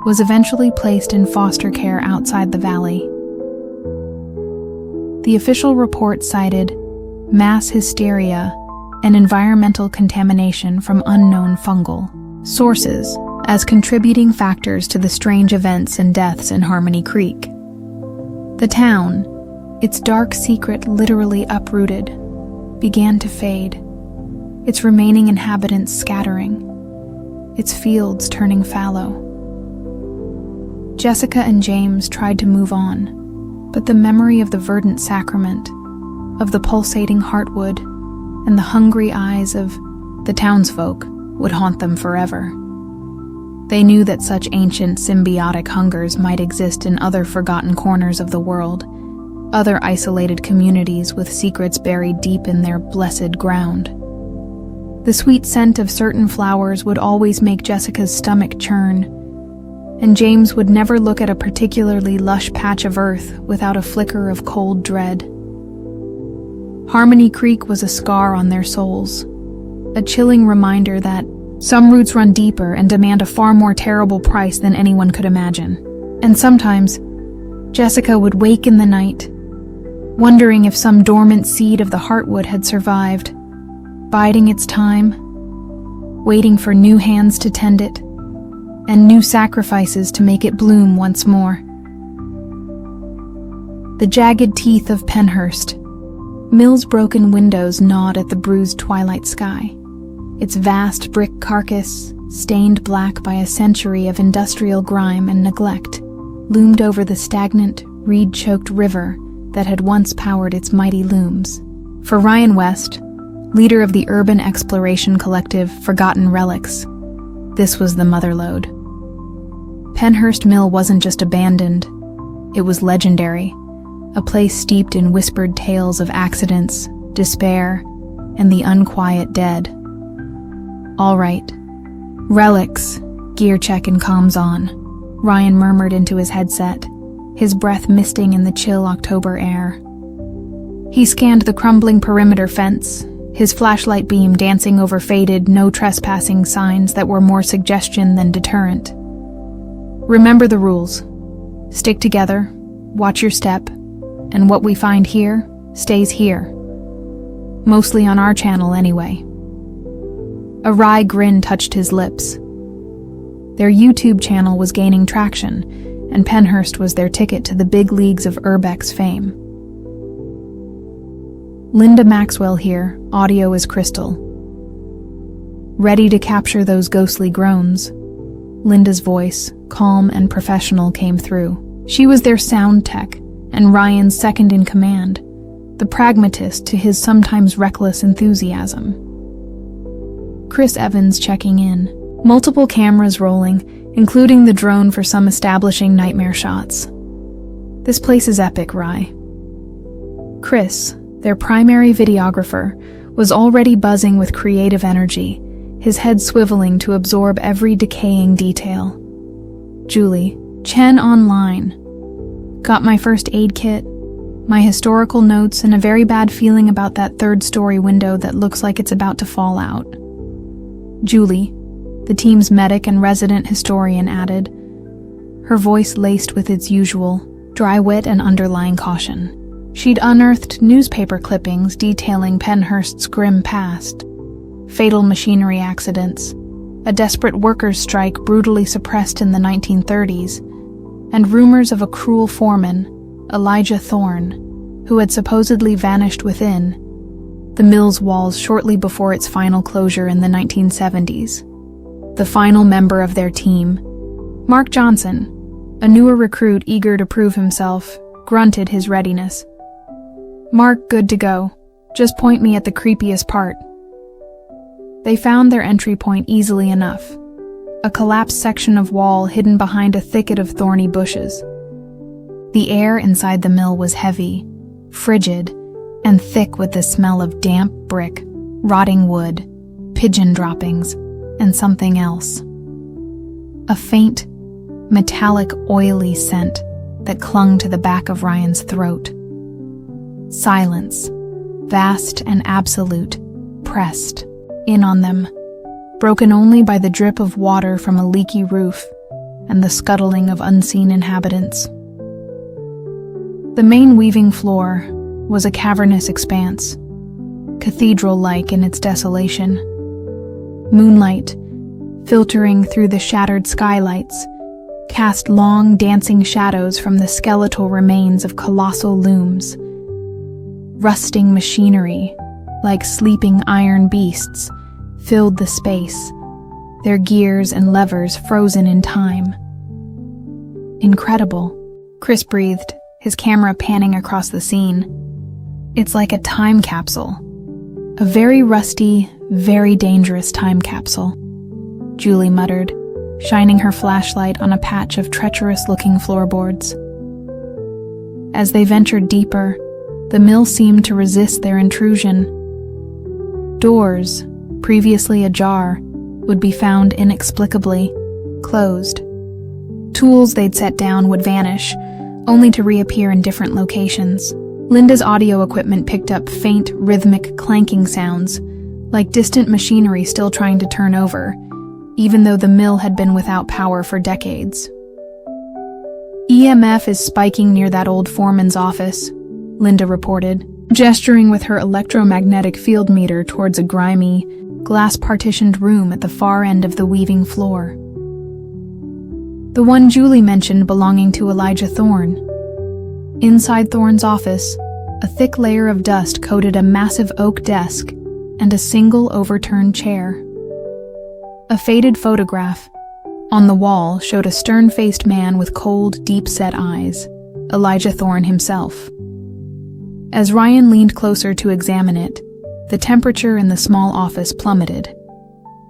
was eventually placed in foster care outside the valley. The official report cited mass hysteria and environmental contamination from unknown fungal sources as contributing factors to the strange events and deaths in Harmony Creek. The town, its dark secret literally uprooted, began to fade, its remaining inhabitants scattering, its fields turning fallow. Jessica and James tried to move on, but the memory of the verdant sacrament, of the pulsating heartwood, and the hungry eyes of the townsfolk would haunt them forever. They knew that such ancient symbiotic hungers might exist in other forgotten corners of the world, other isolated communities with secrets buried deep in their blessed ground. The sweet scent of certain flowers would always make Jessica's stomach churn, and James would never look at a particularly lush patch of earth without a flicker of cold dread. Harmony Creek was a scar on their souls, a chilling reminder that some roots run deeper and demand a far more terrible price than anyone could imagine. And sometimes, Jessica would wake in the night, wondering if some dormant seed of the heartwood had survived, biding its time, waiting for new hands to tend it, and new sacrifices to make it bloom once more. The jagged teeth of Penhurst, Mill's broken windows gnawed at the bruised twilight sky. Its vast brick carcass, stained black by a century of industrial grime and neglect, loomed over the stagnant, reed-choked river that had once powered its mighty looms. For Ryan West, leader of the urban exploration collective Forgotten Relics, this was the motherlode. Penhurst Mill wasn't just abandoned, it was legendary, a place steeped in whispered tales of accidents, despair, and the unquiet dead. All right, Relics. Gear check and comms on, Ryan murmured into his headset, his breath misting in the chill October air. He scanned the crumbling perimeter fence, his flashlight beam dancing over faded, no trespassing signs that were more suggestion than deterrent. Remember the rules. Stick together, watch your step, and what we find here stays here. Mostly on our channel anyway. A wry grin touched his lips. Their YouTube channel was gaining traction, and Penhurst was their ticket to the big leagues of Urbex fame. Linda Maxwell here, audio is crystal. Ready to capture those ghostly groans. Linda's voice, calm and professional, came through. She was their sound tech, and Ryan's second in command, the pragmatist to his sometimes reckless enthusiasm. Chris Evans checking in, multiple cameras rolling, including the drone for some establishing nightmare shots. This place is epic, Rye. Chris, their primary videographer, was already buzzing with creative energy, his head swiveling to absorb every decaying detail. Julie, Chen online. Got my first aid kit, my historical notes, and a very bad feeling about that third-story window that looks like it's about to fall out. Julie, the team's medic and resident historian, added, her voice laced with its usual dry wit and underlying caution. She'd unearthed newspaper clippings detailing Penhurst's grim past, fatal machinery accidents, a desperate workers' strike brutally suppressed in the 1930s, and rumors of a cruel foreman, Elijah Thorne, who had supposedly vanished within the mill's walls shortly before its final closure in the 1970s. The final member of their team, Mark Johnson, a newer recruit eager to prove himself, grunted his readiness. Mark, good to go. Just point me at the creepiest part. They found their entry point easily enough. A collapsed section of wall hidden behind a thicket of thorny bushes. The air inside the mill was heavy, frigid, and thick with the smell of damp brick, rotting wood, pigeon droppings, and something else. A faint, metallic, oily scent that clung to the back of Ryan's throat. Silence, vast and absolute, pressed in on them, broken only by the drip of water from a leaky roof and the scuttling of unseen inhabitants. The main weaving floor was a cavernous expanse, cathedral-like in its desolation. Moonlight, filtering through the shattered skylights, cast long, dancing shadows from the skeletal remains of colossal looms. Rusting machinery, like sleeping iron beasts, filled the space, their gears and levers frozen in time. Incredible, Chris breathed, his camera panning across the scene. It's like a time capsule. A very rusty, very dangerous time capsule, Julie muttered, shining her flashlight on a patch of treacherous-looking floorboards. As they ventured deeper, the mill seemed to resist their intrusion. Doors, previously ajar, would be found inexplicably closed. Tools they'd set down would vanish, only to reappear in different locations. Linda's audio equipment picked up faint, rhythmic clanking sounds, like distant machinery still trying to turn over, even though the mill had been without power for decades. EMF is spiking near that old foreman's office, Linda reported, gesturing with her electromagnetic field meter towards a grimy, glass-partitioned room at the far end of the weaving floor. The one Julie mentioned belonging to Elijah Thorne. Inside Thorne's office, a thick layer of dust coated a massive oak desk and a single overturned chair. A faded photograph on the wall showed a stern-faced man with cold, deep-set eyes, Elijah Thorne himself. As Ryan leaned closer to examine it, the temperature in the small office plummeted.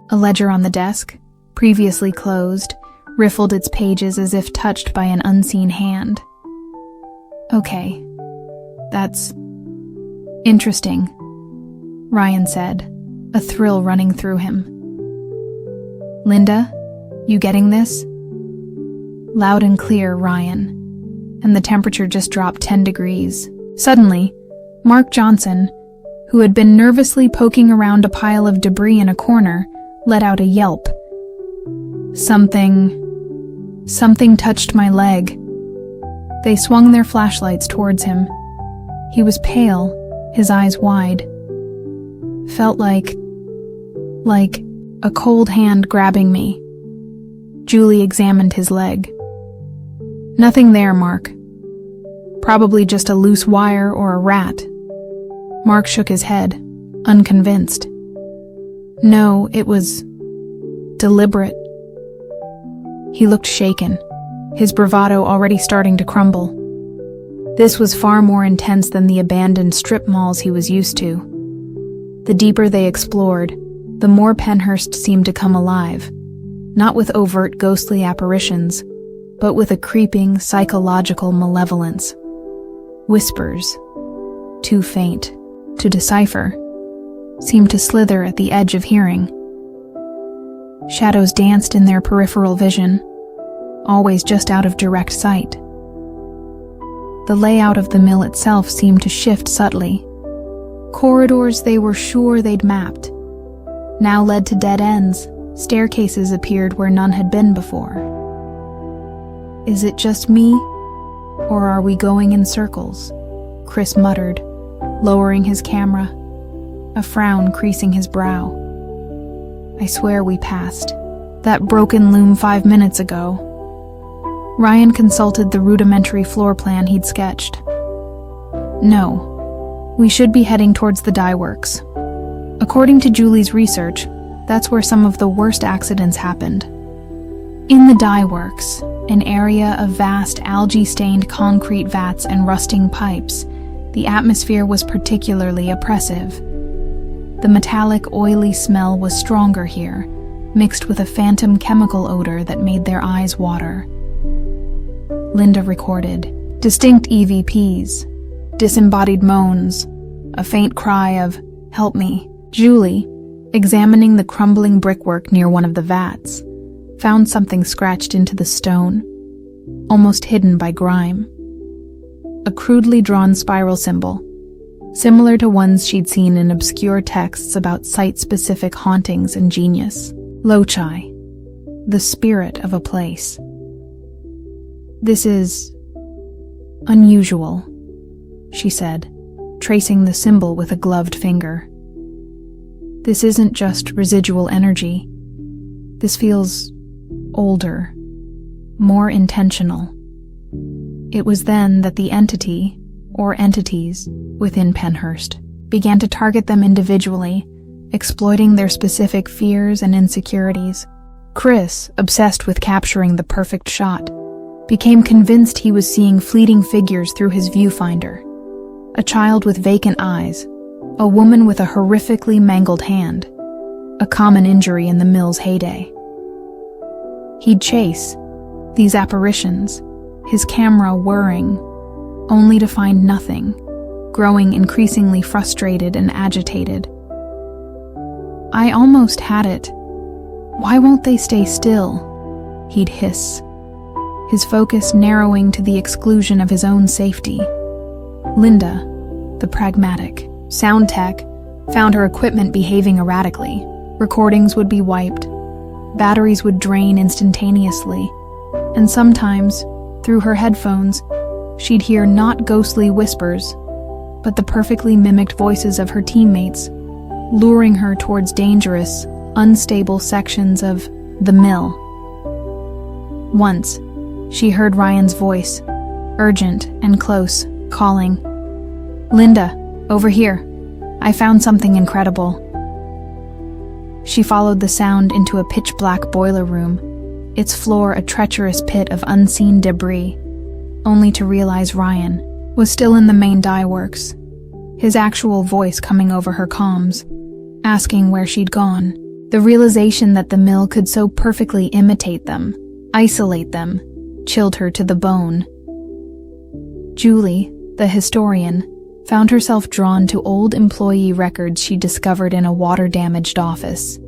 A ledger on the desk, previously closed, riffled its pages as if touched by an unseen hand. Okay, that's interesting, Ryan said, a thrill running through him. Linda, you getting this? Loud and clear, Ryan. And the temperature just dropped 10 degrees. Suddenly, Mark Johnson, who had been nervously poking around a pile of debris in a corner, let out a yelp. Something touched my leg. They swung their flashlights towards him. He was pale, his eyes wide. Felt like a cold hand grabbing me. Julie examined his leg. Nothing there, Mark. Probably just a loose wire or a rat. Mark shook his head, unconvinced. No, it was deliberate. He looked shaken, his bravado already starting to crumble. This was far more intense than the abandoned strip malls he was used to. The deeper they explored, the more Penhurst seemed to come alive, not with overt ghostly apparitions, but with a creeping psychological malevolence. Whispers, too faint to decipher, seemed to slither at the edge of hearing. Shadows danced in their peripheral vision, always just out of direct sight. The layout of the mill itself seemed to shift subtly. Corridors they were sure they'd mapped now led to dead ends. Staircases appeared where none had been before. Is it just me, or are we going in circles? Chris muttered, lowering his camera, a frown creasing his brow. I swear we passed that broken loom 5 minutes ago. Ryan consulted the rudimentary floor plan he'd sketched. No, we should be heading towards the dye works. According to Julie's research, that's where some of the worst accidents happened. In the dye works, an area of vast algae-stained concrete vats and rusting pipes, the atmosphere was particularly oppressive. The metallic, oily smell was stronger here, mixed with a phantom chemical odor that made their eyes water. Linda recorded distinct EVPs, disembodied moans, a faint cry of, "Help me." Julie, examining the crumbling brickwork near one of the vats, found something scratched into the stone, almost hidden by grime. A crudely drawn spiral symbol, similar to ones she'd seen in obscure texts about site-specific hauntings and genius. Lochai, the spirit of a place. This is unusual, she said, tracing the symbol with a gloved finger. This isn't just residual energy. This feels older, more intentional. It was then that the entity, or entities, within Penhurst began to target them individually, exploiting their specific fears and insecurities. Chris, obsessed with capturing the perfect shot, became convinced he was seeing fleeting figures through his viewfinder. A child with vacant eyes, a woman with a horrifically mangled hand, a common injury in the mill's heyday. He'd chase these apparitions, his camera whirring, only to find nothing, growing increasingly frustrated and agitated. I almost had it. Why won't they stay still? He'd hiss, his focus narrowing to the exclusion of his own safety. Linda, the pragmatic sound tech, found her equipment behaving erratically. Recordings would be wiped, batteries would drain instantaneously, and sometimes, through her headphones, she'd hear not ghostly whispers, but the perfectly mimicked voices of her teammates, luring her towards dangerous, unstable sections of the mill. Once, she heard Ryan's voice, urgent and close, calling, "Linda, over here. I found something incredible." She followed the sound into a pitch-black boiler room, its floor a treacherous pit of unseen debris, only to realize Ryan was still in the main dye works, his actual voice coming over her comms, asking where she'd gone. The realization that the mill could so perfectly imitate them, isolate them, chilled her to the bone. Julie, the historian, found herself drawn to old employee records she discovered in a water-damaged office.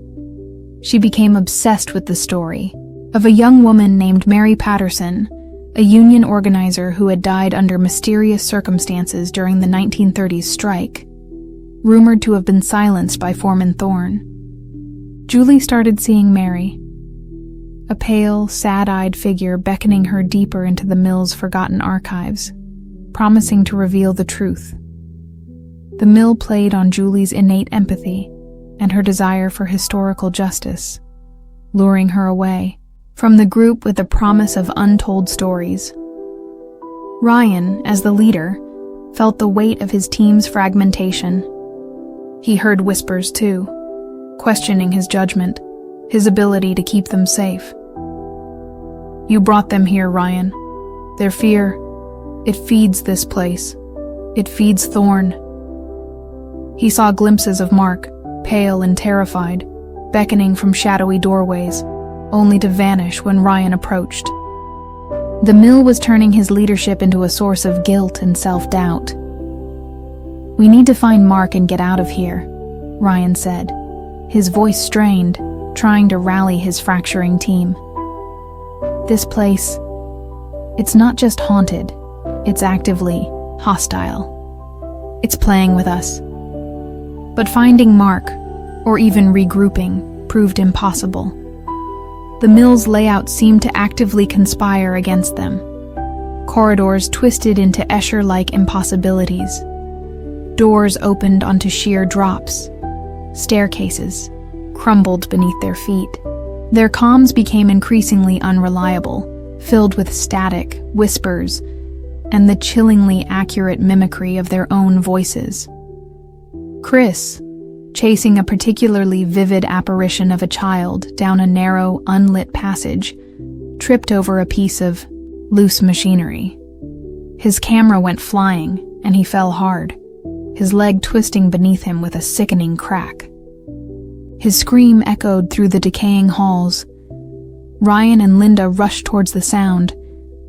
She became obsessed with the story of a young woman named Mary Patterson, a union organizer who had died under mysterious circumstances during the 1930s strike, rumored to have been silenced by Foreman Thorne. Julie started seeing Mary, a pale, sad-eyed figure beckoning her deeper into the mill's forgotten archives, promising to reveal the truth. The mill played on Julie's innate empathy and her desire for historical justice, luring her away from the group with the promise of untold stories. Ryan, as the leader, felt the weight of his team's fragmentation. He heard whispers too, questioning his judgment, his ability to keep them safe. "You brought them here, Ryan. Their fear, it feeds this place. It feeds Thorne." He saw glimpses of Mark, pale and terrified, beckoning from shadowy doorways, only to vanish when Ryan approached. The mill was turning his leadership into a source of guilt and self-doubt. "We need to find Mark and get out of here," Ryan said, his voice strained, trying to rally his fracturing team. "This place, it's not just haunted, it's actively hostile. It's playing with us." But finding Mark, or even regrouping, proved impossible. The mill's layout seemed to actively conspire against them. Corridors twisted into Escher-like impossibilities. Doors opened onto sheer drops. Staircases crumbled beneath their feet. Their comms became increasingly unreliable, filled with static, whispers, and the chillingly accurate mimicry of their own voices. Chris, chasing a particularly vivid apparition of a child down a narrow, unlit passage, tripped over a piece of loose machinery. His camera went flying, and he fell hard, his leg twisting beneath him with a sickening crack. His scream echoed through the decaying halls. Ryan and Linda rushed towards the sound,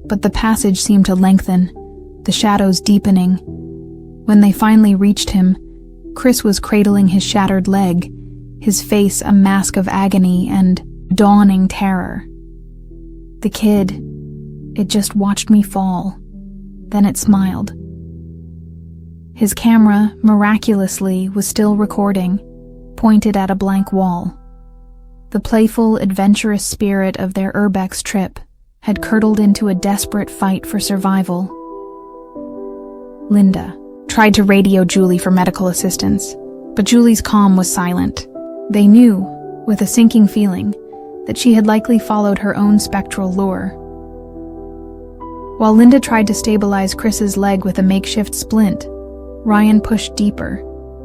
but the passage seemed to lengthen, the shadows deepening. When they finally reached him, Chris was cradling his shattered leg, his face a mask of agony and dawning terror. The kid, it just watched me fall. Then it smiled. His camera, miraculously, was still recording, pointed at a blank wall. The playful, adventurous spirit of their urbex trip had curdled into a desperate fight for survival. Linda tried to radio Julie for medical assistance, but Julie's comm was silent. They knew, with a sinking feeling, that she had likely followed her own spectral lure. While Linda tried to stabilize Chris's leg with a makeshift splint, Ryan pushed deeper,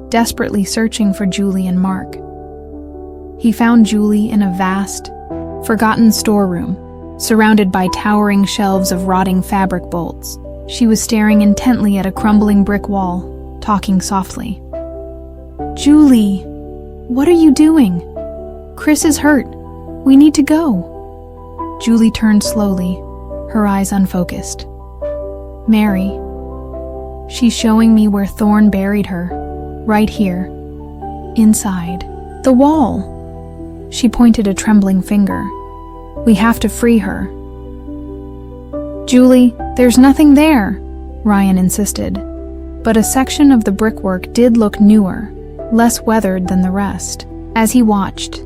desperately searching for Julie and Mark. He found Julie in a vast, forgotten storeroom, surrounded by towering shelves of rotting fabric bolts. She was staring intently at a crumbling brick wall, talking softly. "Julie, what are you doing? Chris is hurt. We need to go." Julie turned slowly, her eyes unfocused. "Mary, she's showing me where Thorne buried her, right here, inside the wall." She pointed a trembling finger. "We have to free her." "Julie, there's nothing there," Ryan insisted, but a section of the brickwork did look newer, less weathered than the rest. As he watched,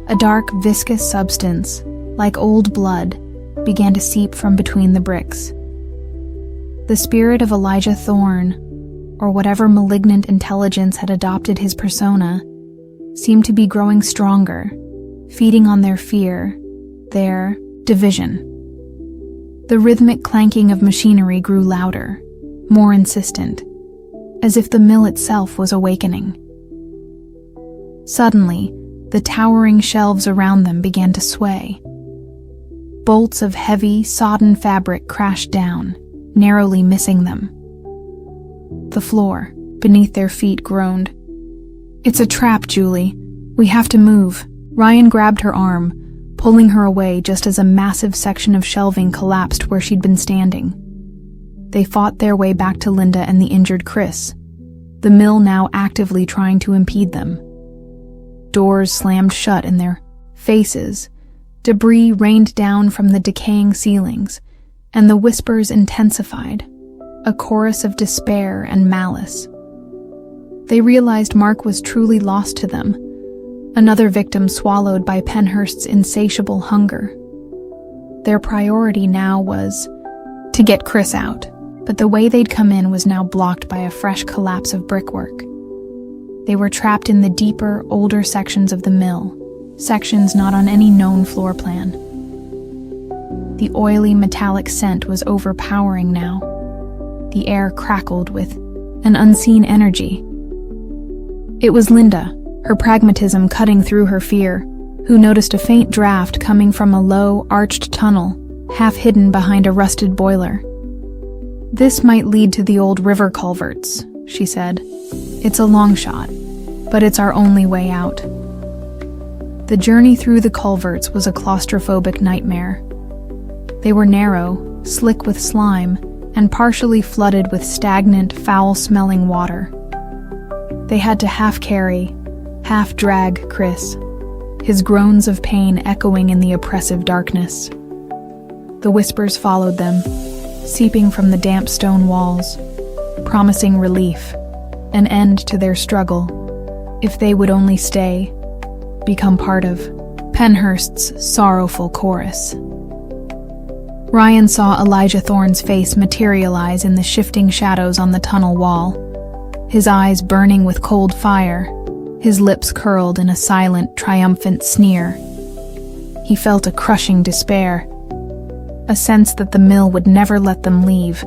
a dark, viscous substance, like old blood, began to seep from between the bricks. The spirit of Elijah Thorne, or whatever malignant intelligence had adopted his persona, seemed to be growing stronger, feeding on their fear, their division. The rhythmic clanking of machinery grew louder, more insistent, as if the mill itself was awakening. Suddenly, the towering shelves around them began to sway. Bolts of heavy, sodden fabric crashed down, narrowly missing them. The floor, beneath their feet, groaned. "It's a trap, Julie. We have to move." Ryan grabbed her arm, pulling her away just as a massive section of shelving collapsed where she'd been standing. They fought their way back to Linda and the injured Chris, the mill now actively trying to impede them. Doors slammed shut in their faces. Debris rained down from the decaying ceilings, and the whispers intensified, a chorus of despair and malice. They realized Mark was truly lost to them, another victim swallowed by Penhurst's insatiable hunger. Their priority now was to get Chris out, but the way they'd come in was now blocked by a fresh collapse of brickwork. They were trapped in the deeper, older sections of the mill, sections not on any known floor plan. The oily, metallic scent was overpowering now. The air crackled with an unseen energy. It was Linda, her pragmatism cutting through her fear, who noticed a faint draft coming from a low, arched tunnel, half hidden behind a rusted boiler. "This might lead to the old river culverts," she said. "It's a long shot, but it's our only way out." The journey through the culverts was a claustrophobic nightmare. They were narrow, slick with slime, and partially flooded with stagnant, foul-smelling water. They had to half-carry, half-drag Chris, his groans of pain echoing in the oppressive darkness. The whispers followed them, seeping from the damp stone walls, promising relief, an end to their struggle, if they would only stay, become part of Penhurst's sorrowful chorus. Ryan saw Elijah Thorne's face materialize in the shifting shadows on the tunnel wall, his eyes burning with cold fire, his lips curled in a silent, triumphant sneer. He felt a crushing despair, a sense that the mill would never let them leave,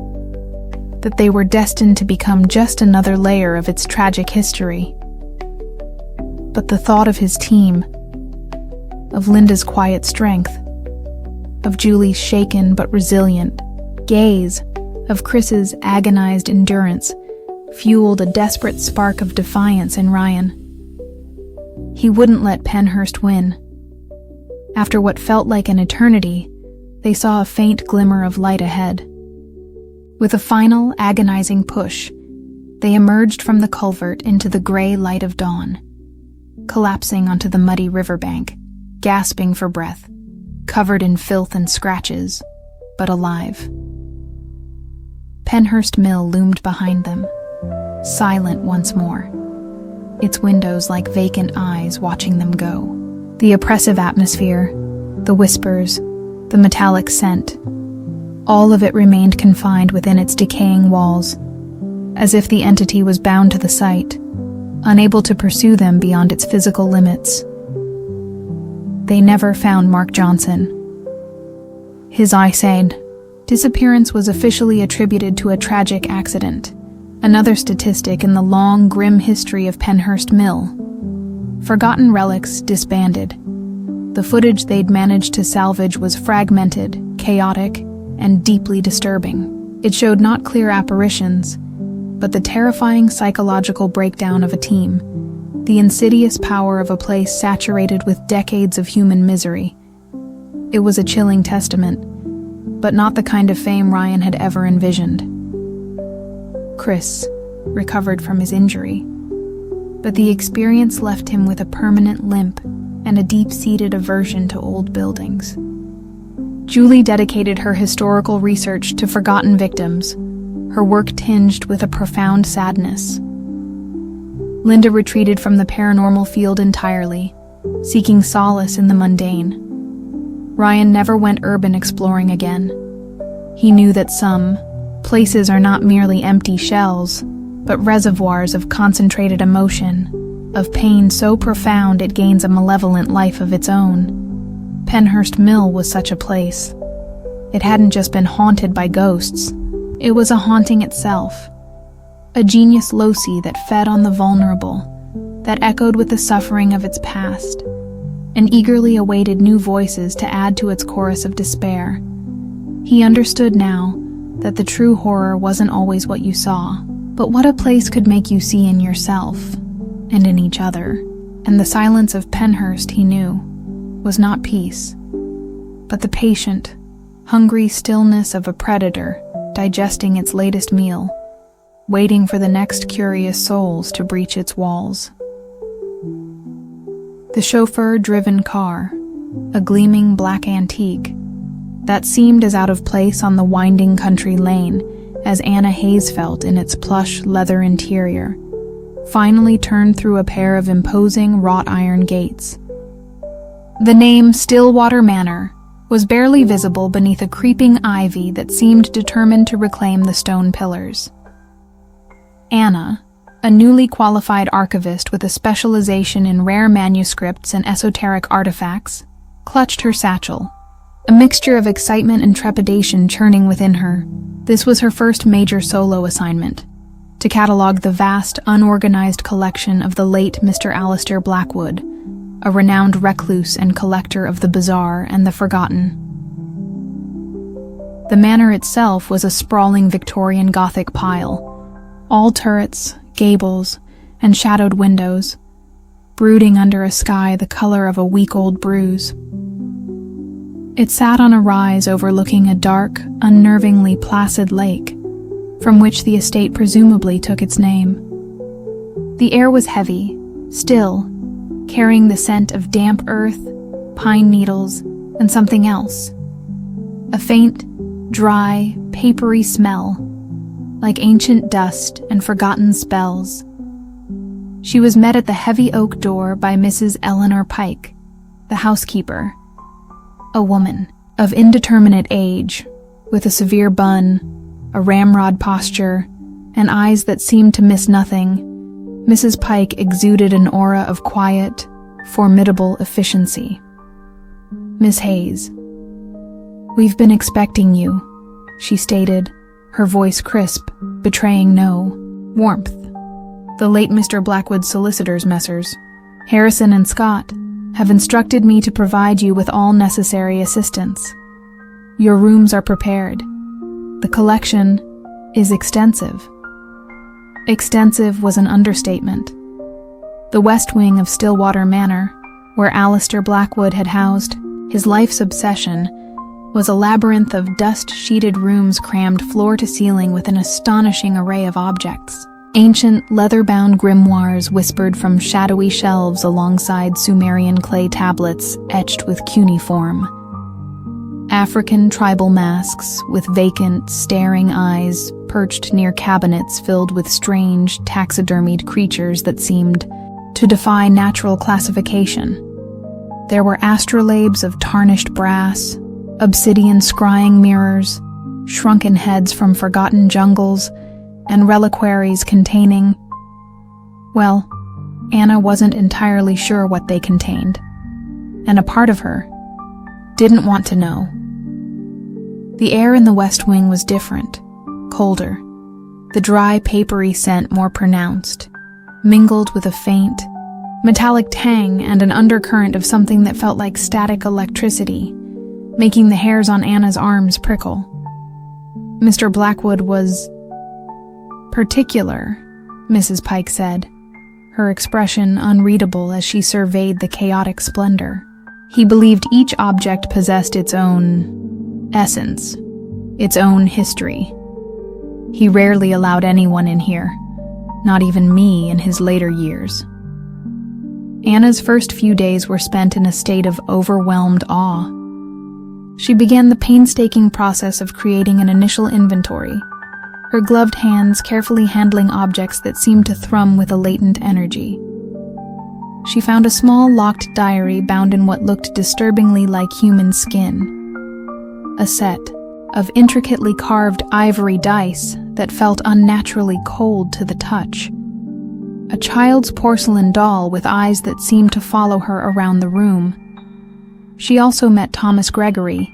that they were destined to become just another layer of its tragic history. But the thought of his team, of Linda's quiet strength, of Julie's shaken but resilient gaze, of Chris's agonized endurance, fueled a desperate spark of defiance in Ryan. He wouldn't let Penhurst win. After what felt like an eternity, they saw a faint glimmer of light ahead. With a final, agonizing push, they emerged from the culvert into the gray light of dawn, collapsing onto the muddy riverbank, gasping for breath, covered in filth and scratches, but alive. Penhurst Mill loomed behind them, silent once more, its windows like vacant eyes watching them go. The oppressive atmosphere, the whispers, the metallic scent, all of it remained confined within its decaying walls, as if the entity was bound to the site, unable to pursue them beyond its physical limits. They never found Mark Johnson. His eyesight disappearance was officially attributed to a tragic accident, another statistic in the long, grim history of Penhurst Mill. Forgotten relics disbanded. The footage they'd managed to salvage was fragmented, chaotic, and deeply disturbing. It showed not clear apparitions, but the terrifying psychological breakdown of a team, the insidious power of a place saturated with decades of human misery. It was a chilling testament, but not the kind of fame Ryan had ever envisioned. Chris recovered from his injury, but the experience left him with a permanent limp and a deep-seated aversion to old buildings. Julie dedicated her historical research to forgotten victims, her work tinged with a profound sadness. Linda retreated from the paranormal field entirely, seeking solace in the mundane. Ryan never went urban exploring again. He knew that some places are not merely empty shells, but reservoirs of concentrated emotion, of pain so profound it gains a malevolent life of its own. Penhurst Mill was such a place. It hadn't just been haunted by ghosts. It was a haunting itself, a genius loci that fed on the vulnerable, that echoed with the suffering of its past, and eagerly awaited new voices to add to its chorus of despair. He understood now that the true horror wasn't always what you saw, but what a place could make you see in yourself, and in each other. And the silence of Penhurst, he knew, was not peace, but the patient, hungry stillness of a predator digesting its latest meal, waiting for the next curious souls to breach its walls. The chauffeur-driven car a gleaming black antique that seemed as out of place on the winding country lane as Anna Hayes felt in its plush leather interior, finally turned through a pair of imposing wrought iron gates. The name Stillwater Manor was barely visible beneath a creeping ivy that seemed determined to reclaim the stone pillars. Anna, a newly qualified archivist with a specialization in rare manuscripts and esoteric artifacts, clutched her satchel, a mixture of excitement and trepidation churning within her. This was her first major solo assignment, to catalog the vast, unorganized collection of the late Mr. Alistair Blackwood, a renowned recluse and collector of the bizarre and the forgotten. The manor itself was a sprawling Victorian Gothic pile, all turrets, gables, and shadowed windows, brooding under a sky the color of a week-old bruise. It sat on a rise overlooking a dark, unnervingly placid lake, from which the estate presumably took its name. The air was heavy, still, carrying the scent of damp earth, pine needles, and something else. A faint, dry, papery smell, like ancient dust and forgotten spells. She was met at the heavy oak door by Mrs. Eleanor Pike, the housekeeper, a woman of indeterminate age, with a severe bun, a ramrod posture, and eyes that seemed to miss nothing. Mrs. Pike exuded an aura of quiet, formidable efficiency. "Miss Hayes, we've been expecting you," she stated, her voice crisp, betraying no warmth. "The late Mr. Blackwood's solicitors, Messrs. Harrison and Scott, have instructed me to provide you with all necessary assistance. Your rooms are prepared. The collection is extensive." Extensive was an understatement. The west wing of Stillwater Manor, where Alistair Blackwood had housed his life's obsession, was a labyrinth of dust-sheeted rooms crammed floor to ceiling with an astonishing array of objects. Ancient, leather-bound grimoires whispered from shadowy shelves alongside Sumerian clay tablets etched with cuneiform. African tribal masks with vacant, staring eyes perched near cabinets filled with strange, taxidermied creatures that seemed to defy natural classification. There were astrolabes of tarnished brass, obsidian scrying mirrors, shrunken heads from forgotten jungles, and reliquaries containing, well, Anna wasn't entirely sure what they contained, and a part of her didn't want to know. The air in the West Wing was different, colder, the dry, papery scent more pronounced, mingled with a faint, metallic tang and an undercurrent of something that felt like static electricity, making the hairs on Anna's arms prickle. Mr. Blackwood was particular, Mrs. Pike said, her expression unreadable as she surveyed the chaotic splendor. He believed each object possessed its own essence, its own history. He rarely allowed anyone in here, not even me in his later years. Anna's first few days were spent in a state of overwhelmed awe. She began the painstaking process of creating an initial inventory, her gloved hands carefully handling objects that seemed to thrum with a latent energy. She found a small locked diary bound in what looked disturbingly like human skin, a set of intricately carved ivory dice that felt unnaturally cold to the touch, a child's porcelain doll with eyes that seemed to follow her around the room. She also met Thomas Gregory,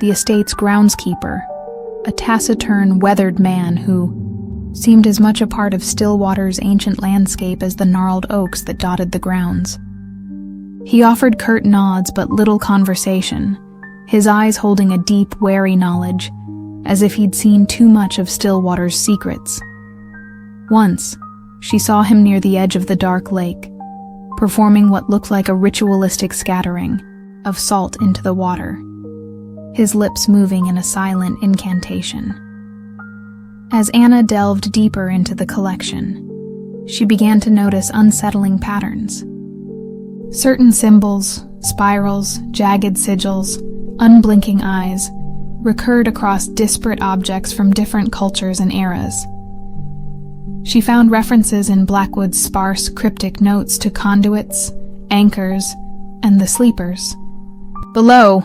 the estate's groundskeeper, a taciturn, weathered man who seemed as much a part of Stillwater's ancient landscape as the gnarled oaks that dotted the grounds. He offered curt nods but little conversation, his eyes holding a deep, wary knowledge, as if he'd seen too much of Stillwater's secrets. Once, she saw him near the edge of the dark lake, performing what looked like a ritualistic scattering of salt into the water, his lips moving in a silent incantation. As Anna delved deeper into the collection, she began to notice unsettling patterns. Certain symbols, spirals, jagged sigils, unblinking eyes, recurred across disparate objects from different cultures and eras. She found references in Blackwood's sparse, cryptic notes to conduits, anchors, and the sleepers. Below,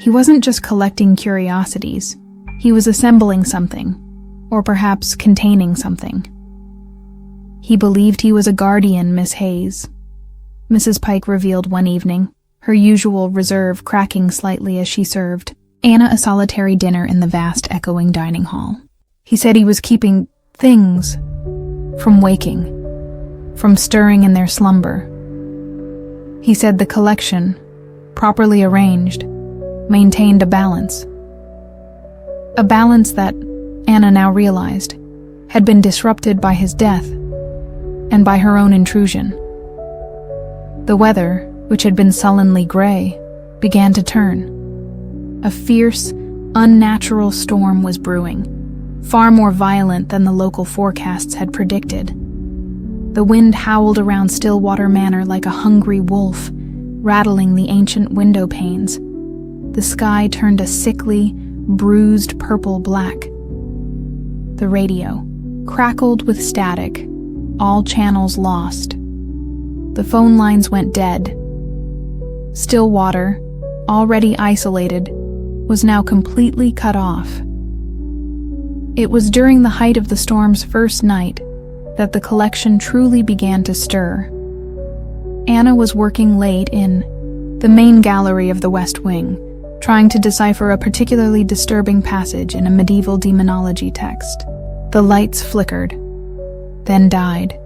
he wasn't just collecting curiosities. He was assembling something, or perhaps containing something. He believed he was a guardian, Miss Hayes, Mrs. Pike revealed one evening, her usual reserve cracking slightly as she served Anna a solitary dinner in the vast, echoing dining hall. He said he was keeping things from waking, from stirring in their slumber. He said the collection, properly arranged, maintained a balance. A balance that, Anna now realized, had been disrupted by his death and by her own intrusion. The weather, which had been sullenly gray, began to turn. A fierce, unnatural storm was brewing, far more violent than the local forecasts had predicted. The wind howled around Stillwater Manor like a hungry wolf, rattling the ancient window panes. The sky turned a sickly, bruised purple-black. The radio crackled with static, all channels lost. The phone lines went dead. Stillwater, already isolated, was now completely cut off. It was during the height of the storm's first night that the collection truly began to stir. Anna was working late in the main gallery of the West Wing, trying to decipher a particularly disturbing passage in a medieval demonology text. The lights flickered, then died,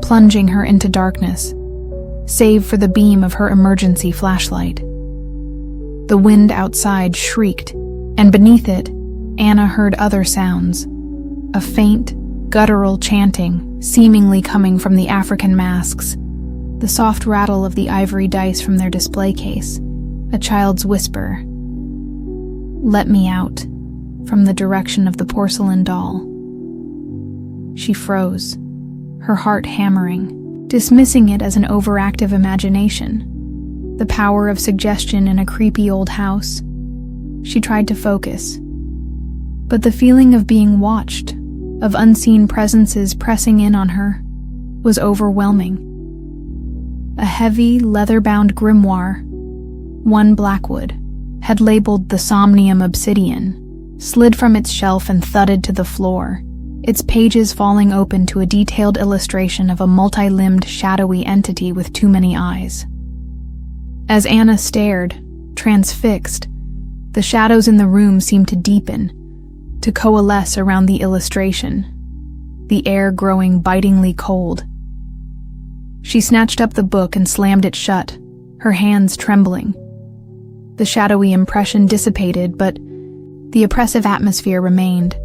plunging her into darkness, save for the beam of her emergency flashlight. The wind outside shrieked, and beneath it, Anna heard other sounds. A faint, guttural chanting, seemingly coming from the African masks, the soft rattle of the ivory dice from their display case, a child's whisper, "Let me out," from the direction of the porcelain doll. She froze, her heart hammering, dismissing it as an overactive imagination, the power of suggestion in a creepy old house. She tried to focus, but the feeling of being watched, of unseen presences pressing in on her, was overwhelming. A heavy, leather-bound grimoire, one Blackwood, had labeled the Somnium Obsidian, slid from its shelf and thudded to the floor, its pages falling open to a detailed illustration of a multi-limbed, shadowy entity with too many eyes. As Anna stared, transfixed, the shadows in the room seemed to deepen, to coalesce around the illustration, the air growing bitingly cold. She snatched up the book and slammed it shut, her hands trembling. The shadowy impression dissipated, but the oppressive atmosphere remained.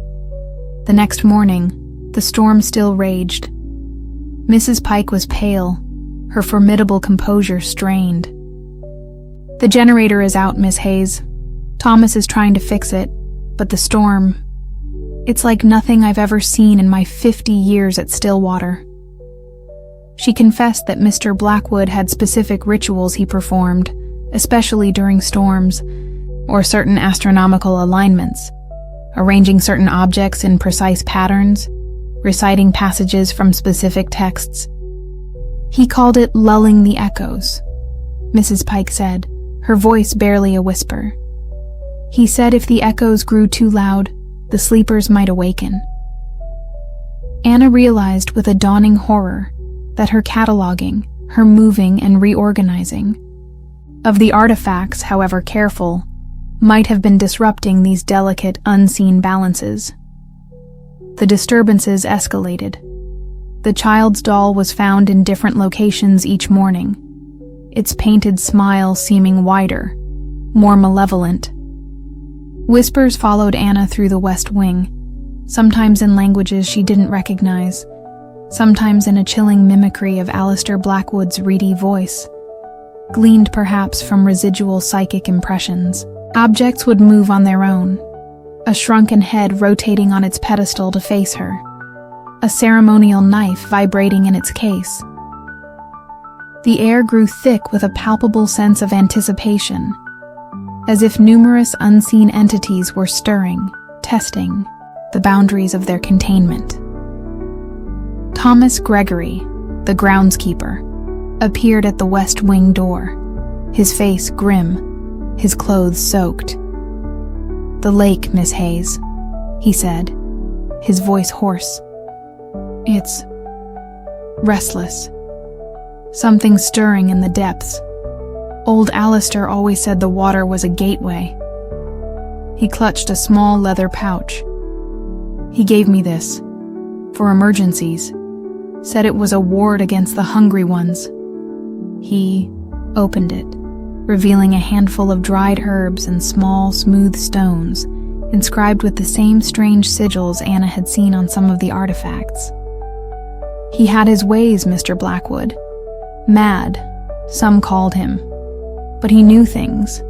The next morning, the storm still raged. Mrs. Pike was pale, her formidable composure strained. "The generator is out, Miss Hayes. Thomas is trying to fix it, but the storm, it's like nothing I've ever seen in my 50 years at Stillwater." She confessed that Mr. Blackwood had specific rituals he performed, especially during storms, or certain astronomical alignments, arranging certain objects in precise patterns, reciting passages from specific texts. He called it lulling the echoes, Mrs. Pike said, her voice barely a whisper. He said if the echoes grew too loud, the sleepers might awaken. Anna realized with a dawning horror that her cataloging, her moving and reorganizing, of the artifacts, however careful, might have been disrupting these delicate, unseen balances. The disturbances escalated. The child's doll was found in different locations each morning, its painted smile seeming wider, more malevolent. Whispers followed Anna through the West Wing, sometimes in languages she didn't recognize, sometimes in a chilling mimicry of Alistair Blackwood's reedy voice, gleaned perhaps from residual psychic impressions. Objects would move on their own, a shrunken head rotating on its pedestal to face her, a ceremonial knife vibrating in its case. The air grew thick with a palpable sense of anticipation, as if numerous unseen entities were stirring, testing the boundaries of their containment. Thomas Gregory, the groundskeeper, appeared at the west wing door, his face grim, his clothes soaked. "The lake, Miss Hayes," he said, his voice hoarse. "It's restless. Something stirring in the depths. Old Alistair always said the water was a gateway." He clutched a small leather pouch. "He gave me this, for emergencies. Said it was a ward against the hungry ones." He opened it, revealing a handful of dried herbs and small, smooth stones, inscribed with the same strange sigils Anna had seen on some of the artifacts. He had his ways, Mr. Blackwood. Mad, some called him. But he knew things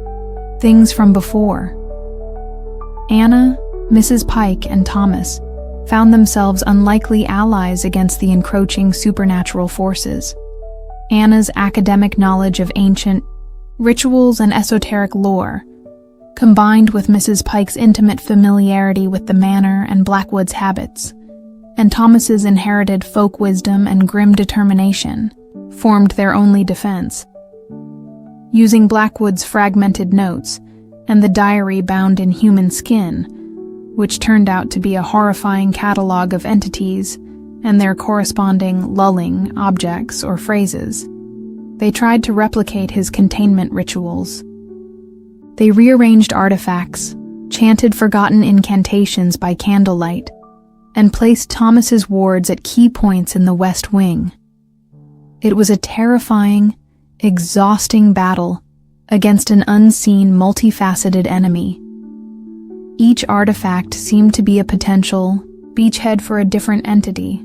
from before. Anna, Mrs. Pike, and Thomas found themselves unlikely allies against the encroaching supernatural forces. Anna's academic knowledge of ancient rituals and esoteric lore, combined with Mrs. Pike's intimate familiarity with the manor and Blackwood's habits, and Thomas's inherited folk wisdom and grim determination, formed their only defense. Using Blackwood's fragmented notes and the diary bound in human skin, which turned out to be a horrifying catalog of entities and their corresponding lulling objects or phrases, they tried to replicate his containment rituals. They rearranged artifacts, chanted forgotten incantations by candlelight, and placed Thomas's wards at key points in the West Wing. It was a terrifying, exhausting battle against an unseen, multifaceted enemy. Each artifact seemed to be a potential beachhead for a different entity.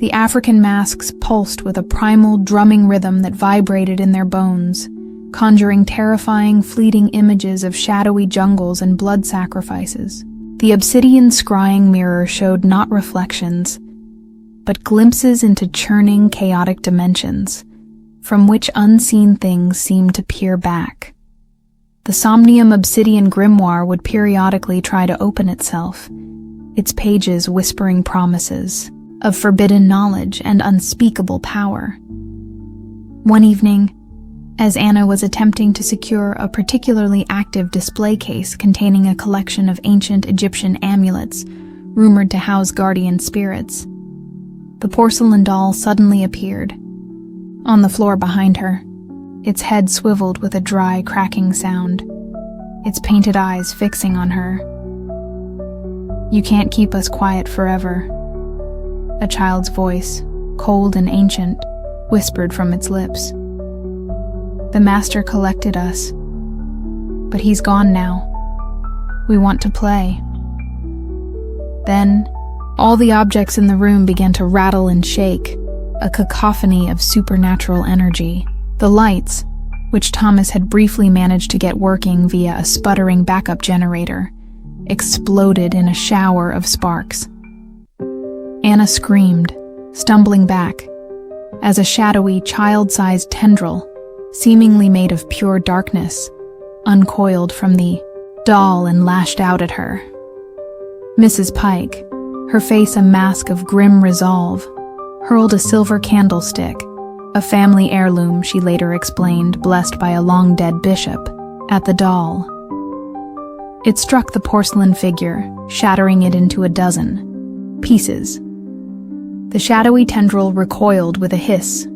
The African masks pulsed with a primal drumming rhythm that vibrated in their bones, conjuring terrifying, fleeting images of shadowy jungles and blood sacrifices. The obsidian scrying mirror showed not reflections, but glimpses into churning, chaotic dimensions, from which unseen things seemed to peer back. The somnium obsidian grimoire would periodically try to open itself, its pages whispering promises of forbidden knowledge and unspeakable power. One evening, as Anna was attempting to secure a particularly active display case containing a collection of ancient Egyptian amulets rumored to house guardian spirits, the porcelain doll suddenly appeared, on the floor behind her, its head swiveled with a dry, cracking sound, its painted eyes fixing on her. "You can't keep us quiet forever," a child's voice, cold and ancient, whispered from its lips. "The master collected us, but he's gone now. We want to play." Then, all the objects in the room began to rattle and shake, a cacophony of supernatural energy. The lights, which Thomas had briefly managed to get working via a sputtering backup generator, exploded in a shower of sparks. Anna screamed, stumbling back, as a shadowy, child-sized tendril, seemingly made of pure darkness, uncoiled from the doll and lashed out at her. Mrs. Pike, her face a mask of grim resolve, hurled a silver candlestick, a family heirloom she later explained blessed by a long-dead bishop, at the doll. It struck the porcelain figure, shattering it into a dozen pieces. The shadowy tendril recoiled with a hiss,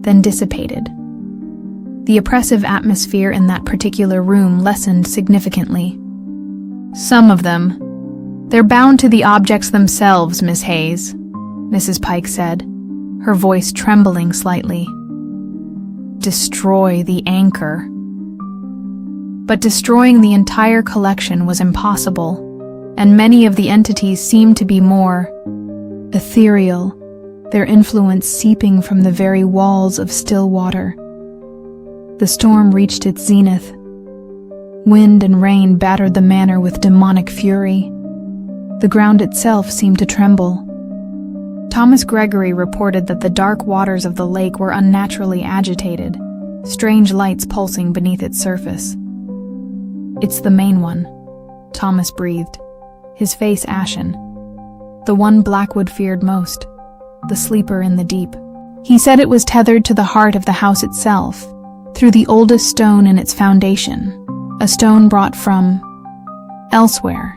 then dissipated. The oppressive atmosphere in that particular room lessened significantly. "Some of them. They're bound to the objects themselves, Miss Hayes," Mrs. Pike said, her voice trembling slightly. "Destroy the anchor." But destroying the entire collection was impossible, and many of the entities seemed to be more ethereal, their influence seeping from the very walls of still water. The storm reached its zenith. Wind and rain battered the manor with demonic fury. The ground itself seemed to tremble. Thomas Gregory reported that the dark waters of the lake were unnaturally agitated, strange lights pulsing beneath its surface. "It's the main one," Thomas breathed, his face ashen. "The one Blackwood feared most, the sleeper in the deep." He said it was tethered to the heart of the house itself, through the oldest stone in its foundation, a stone brought from elsewhere.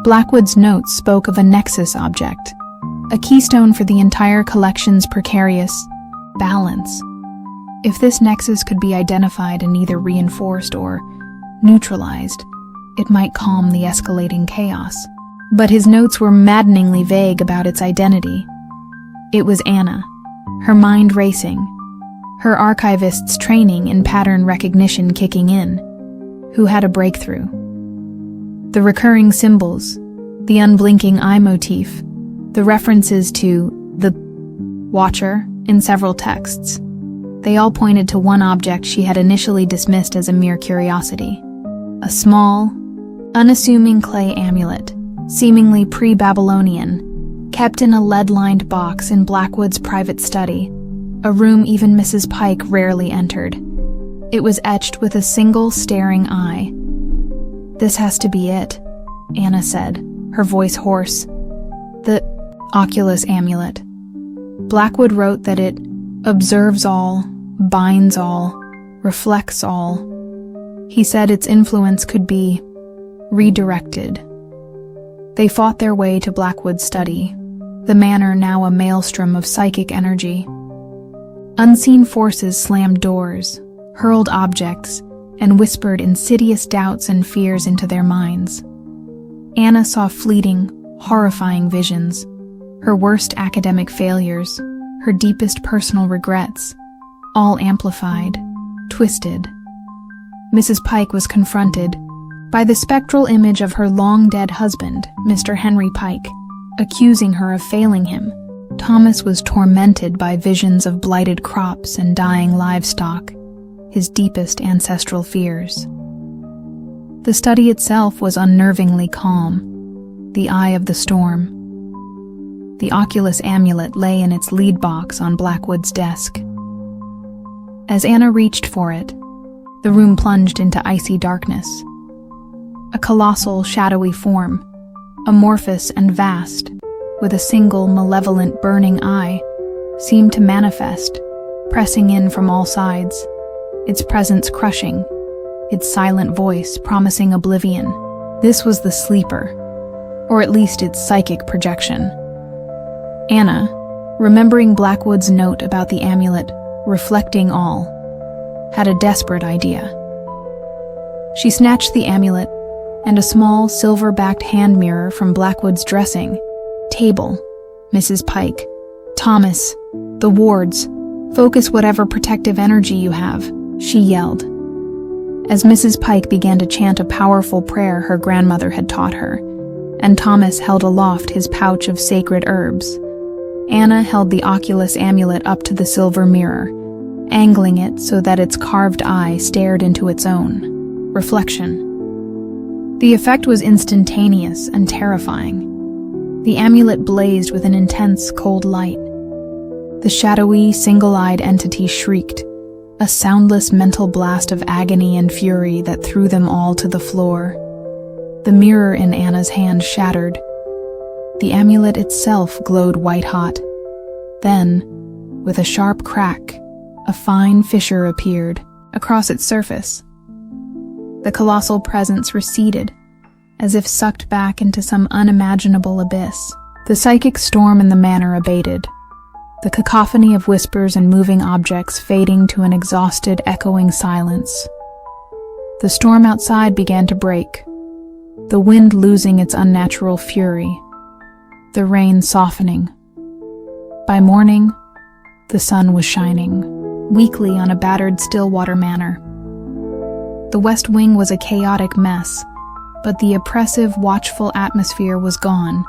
Blackwood's notes spoke of a nexus object, a keystone for the entire collection's precarious balance. If this nexus could be identified and either reinforced or neutralized, it might calm the escalating chaos. But his notes were maddeningly vague about its identity. It was Anna, her mind racing, her archivist's training in pattern recognition kicking in, who had a breakthrough. The recurring symbols, the unblinking eye motif, the references to the Watcher in several texts, they all pointed to one object she had initially dismissed as a mere curiosity. A small, unassuming clay amulet, seemingly pre-Babylonian, kept in a lead-lined box in Blackwood's private study, a room even Mrs. Pike rarely entered. It was etched with a single staring eye. "This has to be it," Anna said, her voice hoarse. "The Oculus amulet." Blackwood wrote that it observes all, binds all, reflects all. He said its influence could be redirected. They fought their way to Blackwood's study, the manor now a maelstrom of psychic energy. Unseen forces slammed doors, hurled objects, and whispered insidious doubts and fears into their minds. Anna saw fleeting, horrifying visions, her worst academic failures, her deepest personal regrets, all amplified, twisted. Mrs. Pike was confronted by the spectral image of her long-dead husband, Mr. Henry Pike, accusing her of failing him. Thomas was tormented by visions of blighted crops and dying livestock, his deepest ancestral fears. The study itself was unnervingly calm, the eye of the storm. The Oculus amulet lay in its lead box on Blackwood's desk. As Anna reached for it, the room plunged into icy darkness. A colossal, shadowy form, amorphous and vast, with a single malevolent burning eye, seemed to manifest, pressing in from all sides, its presence crushing, its silent voice promising oblivion. This was the sleeper, or at least its psychic projection. Anna, remembering Blackwood's note about the amulet reflecting all, had a desperate idea. She snatched the amulet and a small silver-backed hand mirror from Blackwood's dressing table. "Mrs. Pike, Thomas, the wards, focus whatever protective energy you have," she yelled. As Mrs. Pike began to chant a powerful prayer her grandmother had taught her, and Thomas held aloft his pouch of sacred herbs, Anna held the Oculus amulet up to the silver mirror, angling it so that its carved eye stared into its own reflection. The effect was instantaneous and terrifying. The amulet blazed with an intense, cold light. The shadowy, single-eyed entity shrieked, a soundless mental blast of agony and fury that threw them all to the floor. The mirror in Anna's hand shattered. The amulet itself glowed white-hot. Then, with a sharp crack, a fine fissure appeared across its surface. The colossal presence receded, as if sucked back into some unimaginable abyss. The psychic storm in the manor abated, the cacophony of whispers and moving objects fading to an exhausted, echoing silence. The storm outside began to break, the wind losing its unnatural fury, the rain softening. By morning, the sun was shining, weakly on a battered Stillwater manor. The West Wing was a chaotic mess, but the oppressive, watchful atmosphere was gone,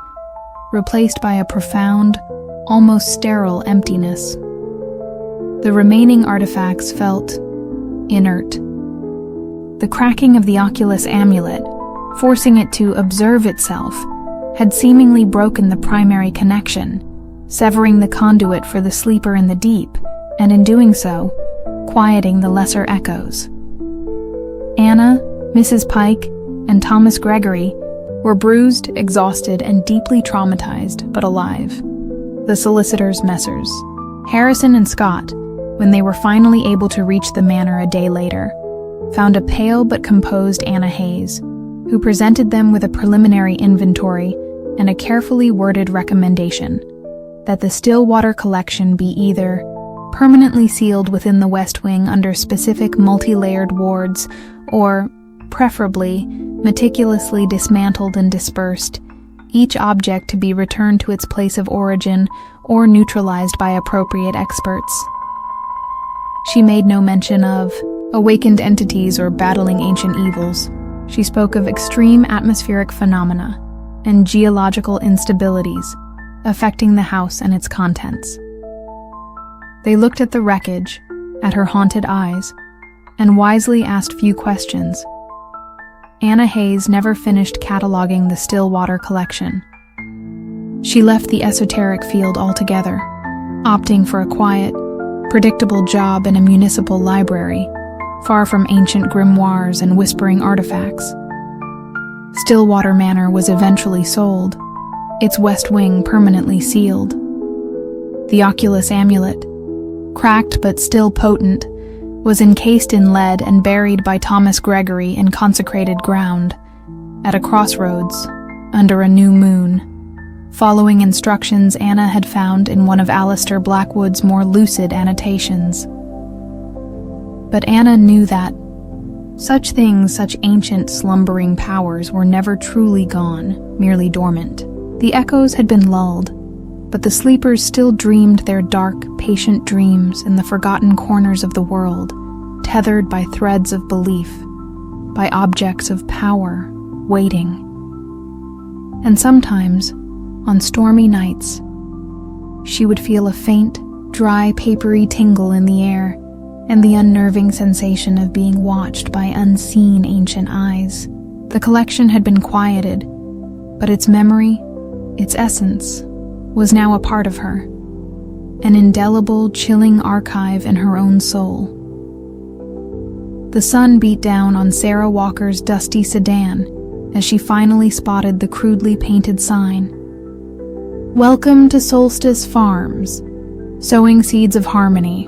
replaced by a profound, almost sterile emptiness. The remaining artifacts felt inert. The cracking of the Oculus amulet, forcing it to observe itself, had seemingly broken the primary connection, severing the conduit for the sleeper in the deep, and in doing so, quieting the lesser echoes. Anna, Mrs. Pike, and Thomas Gregory were bruised, exhausted, and deeply traumatized, but alive. The solicitors' Messrs. Harrison and Scott, when they were finally able to reach the manor a day later, found a pale but composed Anna Hayes, who presented them with a preliminary inventory and a carefully worded recommendation that the Stillwater collection be either permanently sealed within the West Wing under specific multi-layered wards, or, preferably, meticulously dismantled and dispersed, each object to be returned to its place of origin or neutralized by appropriate experts. She made no mention of awakened entities or battling ancient evils. She spoke of extreme atmospheric phenomena and geological instabilities affecting the house and its contents. They looked at the wreckage, at her haunted eyes, and wisely asked few questions. Anna Hayes never finished cataloging the Stillwater collection. She left the esoteric field altogether, opting for a quiet, predictable job in a municipal library, far from ancient grimoires and whispering artifacts. Stillwater Manor was eventually sold, its West Wing permanently sealed. The Oculus amulet, cracked but still potent, was encased in lead and buried by Thomas Gregory in consecrated ground, at a crossroads, under a new moon, following instructions Anna had found in one of Alistair Blackwood's more lucid annotations. But Anna knew that such things, such ancient slumbering powers, were never truly gone, merely dormant. The echoes had been lulled, but the sleepers still dreamed their dark, patient dreams in the forgotten corners of the world, tethered by threads of belief, by objects of power, waiting. And sometimes, on stormy nights, she would feel a faint, dry, papery tingle in the air, and the unnerving sensation of being watched by unseen ancient eyes. The collection had been quieted, but its memory, its essence, was now a part of her, an indelible, chilling archive in her own soul. The sun beat down on Sarah Walker's dusty sedan as she finally spotted the crudely painted sign. "Welcome to Solstice Farms, sowing seeds of harmony."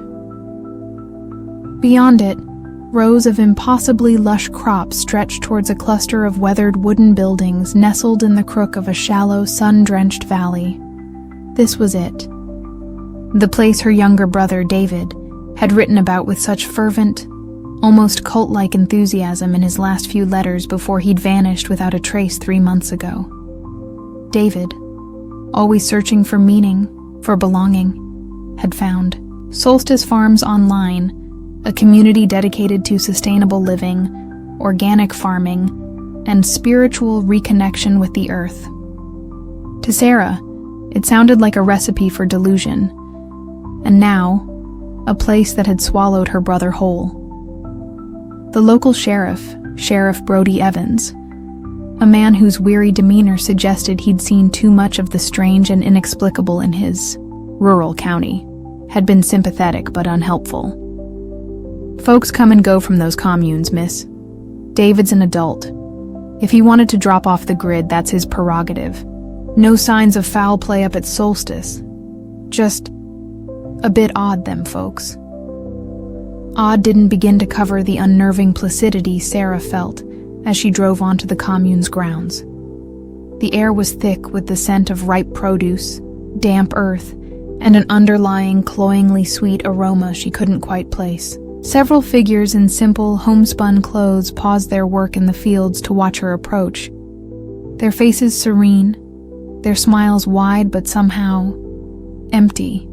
Beyond it, rows of impossibly lush crops stretched towards a cluster of weathered wooden buildings nestled in the crook of a shallow, sun-drenched valley. This was it. The place her younger brother, David, had written about with such fervent, almost cult-like enthusiasm in his last few letters before he'd vanished without a trace 3 months ago. David, always searching for meaning, for belonging, had found Solstice Farms Online, a community dedicated to sustainable living, organic farming, and spiritual reconnection with the earth. To Sarah, it sounded like a recipe for delusion, and now, a place that had swallowed her brother whole. The local sheriff, Sheriff Brody Evans, a man whose weary demeanor suggested he'd seen too much of the strange and inexplicable in his rural county, had been sympathetic but unhelpful. "Folks come and go from those communes, miss. David's an adult. If he wanted to drop off the grid, that's his prerogative. No signs of foul play up at Solstice. Just a bit odd, them folks." Odd didn't begin to cover the unnerving placidity Sarah felt as she drove onto the commune's grounds. The air was thick with the scent of ripe produce, damp earth, and an underlying, cloyingly sweet aroma she couldn't quite place. Several figures in simple, homespun clothes paused their work in the fields to watch her approach. Their faces serene, their smiles wide but somehow empty.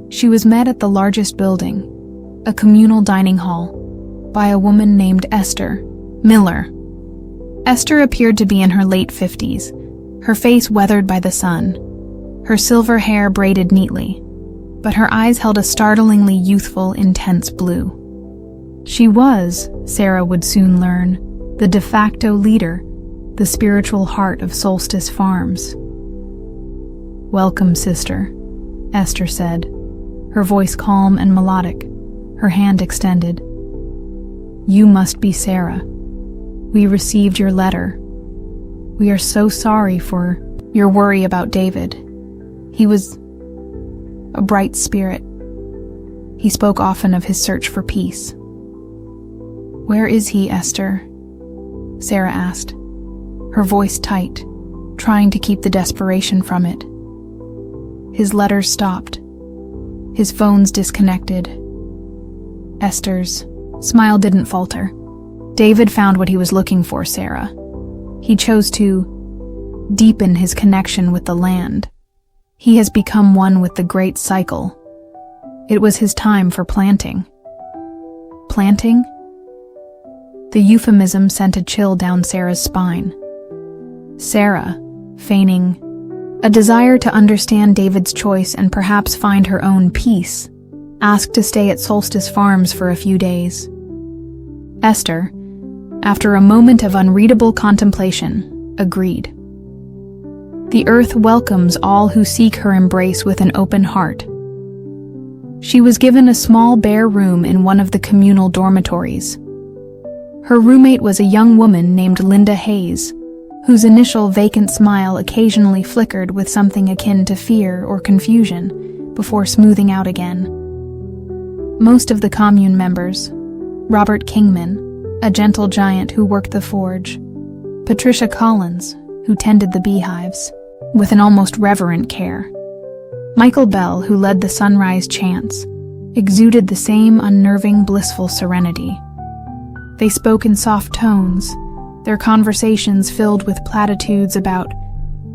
She was met at the largest building, a communal dining hall, by a woman named Esther Miller. Esther appeared to be in her late 50s, her face weathered by the sun, her silver hair braided neatly, but her eyes held a startlingly youthful, intense blue. She was, Sarah would soon learn, the de facto leader, the spiritual heart of Solstice Farms. "Welcome, sister," Esther said, her voice calm and melodic, her hand extended. "You must be Sarah. We received your letter. We are so sorry for your worry about David. He was a bright spirit. He spoke often of his search for peace." "Where is he, Esther?" Sarah asked, her voice tight, trying to keep the desperation from it. His letters stopped. His phones disconnected. Esther's smile didn't falter. "David found what he was looking for, Sarah. He chose to deepen his connection with the land. He has become one with the great cycle. It was his time for planting." "Planting?" The euphemism sent a chill down Sarah's spine. Sarah, feigning a desire to understand David's choice and perhaps find her own peace, asked to stay at Solstice Farms for a few days. Esther, after a moment of unreadable contemplation, agreed. The earth welcomes all who seek her embrace with an open heart. She was given a small bare room in one of the communal dormitories. Her roommate was a young woman named Linda Hayes, whose initial vacant smile occasionally flickered with something akin to fear or confusion before smoothing out again. Most of the commune members, Robert Kingman, a gentle giant who worked the forge, Patricia Collins, who tended the beehives, with an almost reverent care, Michael Bell, who led the sunrise chants, exuded the same unnerving, blissful serenity. They spoke in soft tones, their conversations filled with platitudes about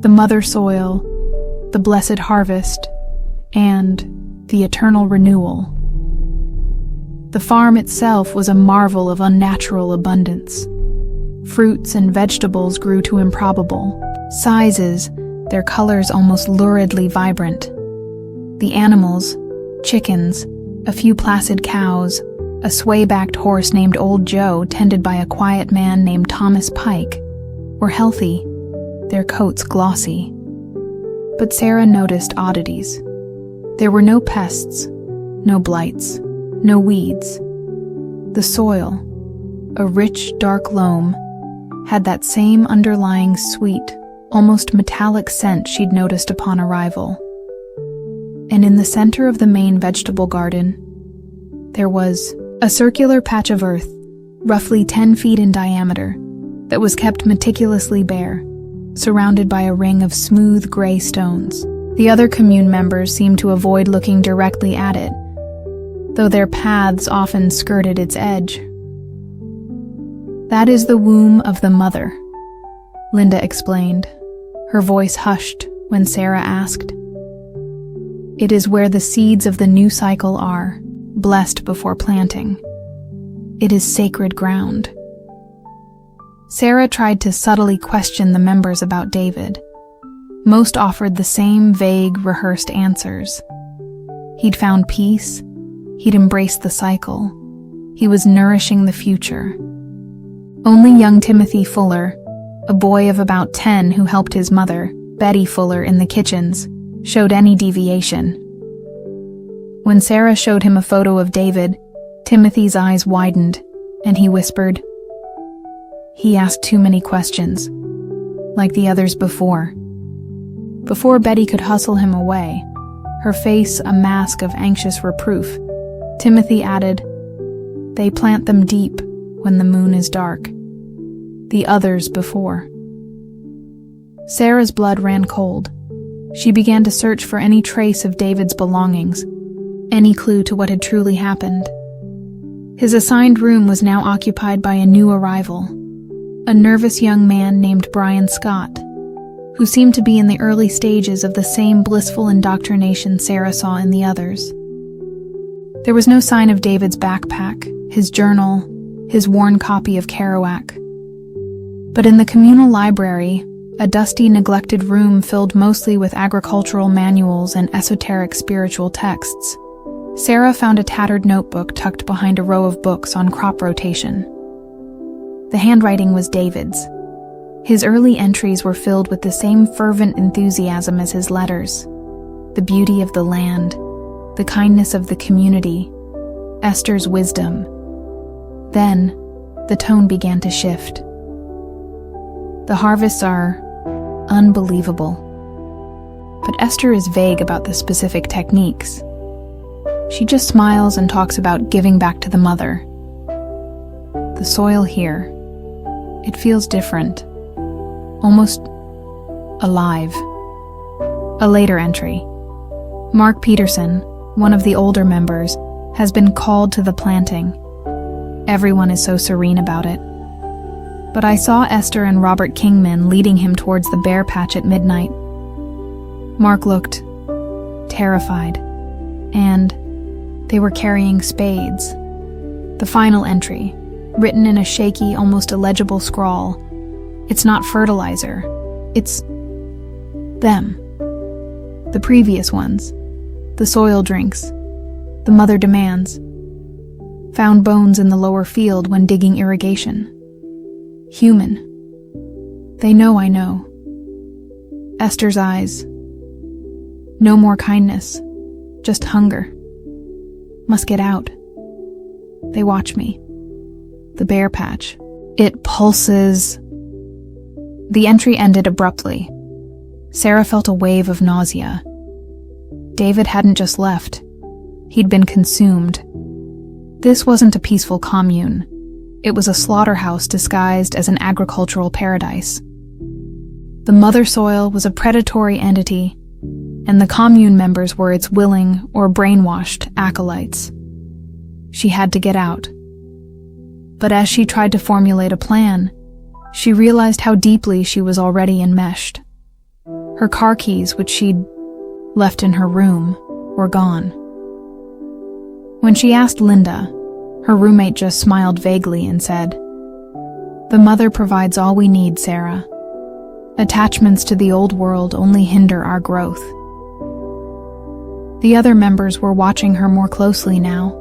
the mother soil, the blessed harvest, and the eternal renewal. The farm itself was a marvel of unnatural abundance. Fruits and vegetables grew to improbable sizes, their colors almost luridly vibrant. The animals, chickens, a few placid cows, a sway-backed horse named Old Joe tended by a quiet man named Thomas Pike, were healthy, their coats glossy. But Sarah noticed oddities. There were no pests, no blights, no weeds. The soil, a rich, dark loam, had that same underlying sweet, almost metallic scent she'd noticed upon arrival. And in the center of the main vegetable garden, there was a circular patch of earth, roughly 10 feet in diameter, that was kept meticulously bare, surrounded by a ring of smooth gray stones. The other commune members seemed to avoid looking directly at it, though their paths often skirted its edge. "That is the womb of the mother," Linda explained, her voice hushed when Sarah asked. "It is where the seeds of the new cycle are, blessed before planting. It is sacred ground." Sarah tried to subtly question the members about David. Most offered the same vague, rehearsed answers. He'd found peace. He'd embraced the cycle. He was nourishing the future. Only young Timothy Fuller, a boy of about 10 who helped his mother, Betty Fuller, in the kitchens, showed any deviation. When Sarah showed him a photo of David, Timothy's eyes widened, and he whispered, "He asked too many questions, like the others before." Before Betty could hustle him away, her face a mask of anxious reproof, Timothy added, "They plant them deep when the moon is dark. The others before." Sarah's blood ran cold. She began to search for any trace of David's belongings, any clue to what had truly happened. His assigned room was now occupied by a new arrival, a nervous young man named Brian Scott, who seemed to be in the early stages of the same blissful indoctrination Sarah saw in the others. There was no sign of David's backpack, his journal, his worn copy of Kerouac. But in the communal library, a dusty, neglected room filled mostly with agricultural manuals and esoteric spiritual texts, Sarah found a tattered notebook tucked behind a row of books on crop rotation. The handwriting was David's. His early entries were filled with the same fervent enthusiasm as his letters. The beauty of the land, the kindness of the community, Esther's wisdom. Then, the tone began to shift. The harvests are unbelievable. But Esther is vague about the specific techniques. She just smiles and talks about giving back to the mother. The soil here, it feels different, almost alive. A later entry. Mark Peterson, one of the older members, has been called to the planting. Everyone is so serene about it. But I saw Esther and Robert Kingman leading him towards the bear patch at midnight. Mark looked terrified, and they were carrying spades. The final entry, written in a shaky, almost illegible scrawl. It's not fertilizer. It's them. The previous ones. The soil drinks. The mother demands. Found bones in the lower field when digging irrigation. Human. They know I know. Esther's eyes. No more kindness. Just hunger. Must get out. They watch me. The bear patch. It pulses. The entry ended abruptly. Sarah felt a wave of nausea. David hadn't just left. He'd been consumed. This wasn't a peaceful commune. It was a slaughterhouse disguised as an agricultural paradise. The mother soil was a predatory entity, and the commune members were its willing or brainwashed acolytes. She had to get out. But as she tried to formulate a plan, she realized how deeply she was already enmeshed. Her car keys, which she'd left in her room, were gone. When she asked Linda, her roommate just smiled vaguely and said, "The mother provides all we need, Sarah. Attachments to the old world only hinder our growth." The other members were watching her more closely now,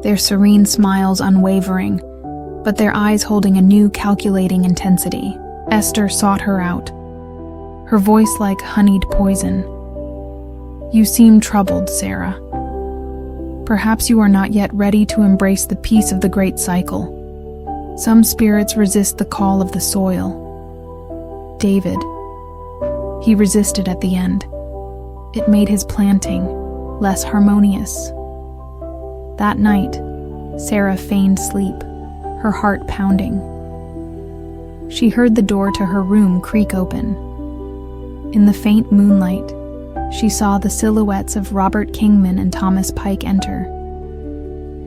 their serene smiles unwavering, but their eyes holding a new calculating intensity. Esther sought her out, her voice like honeyed poison. "You seem troubled, Sarah. Perhaps you are not yet ready to embrace the peace of the great cycle. Some spirits resist the call of the soil. David, he resisted at the end. It made his planting less harmonious." That night, Sarah feigned sleep, her heart pounding. She heard the door to her room creak open. In the faint moonlight, she saw the silhouettes of Robert Kingman and Thomas Pike enter.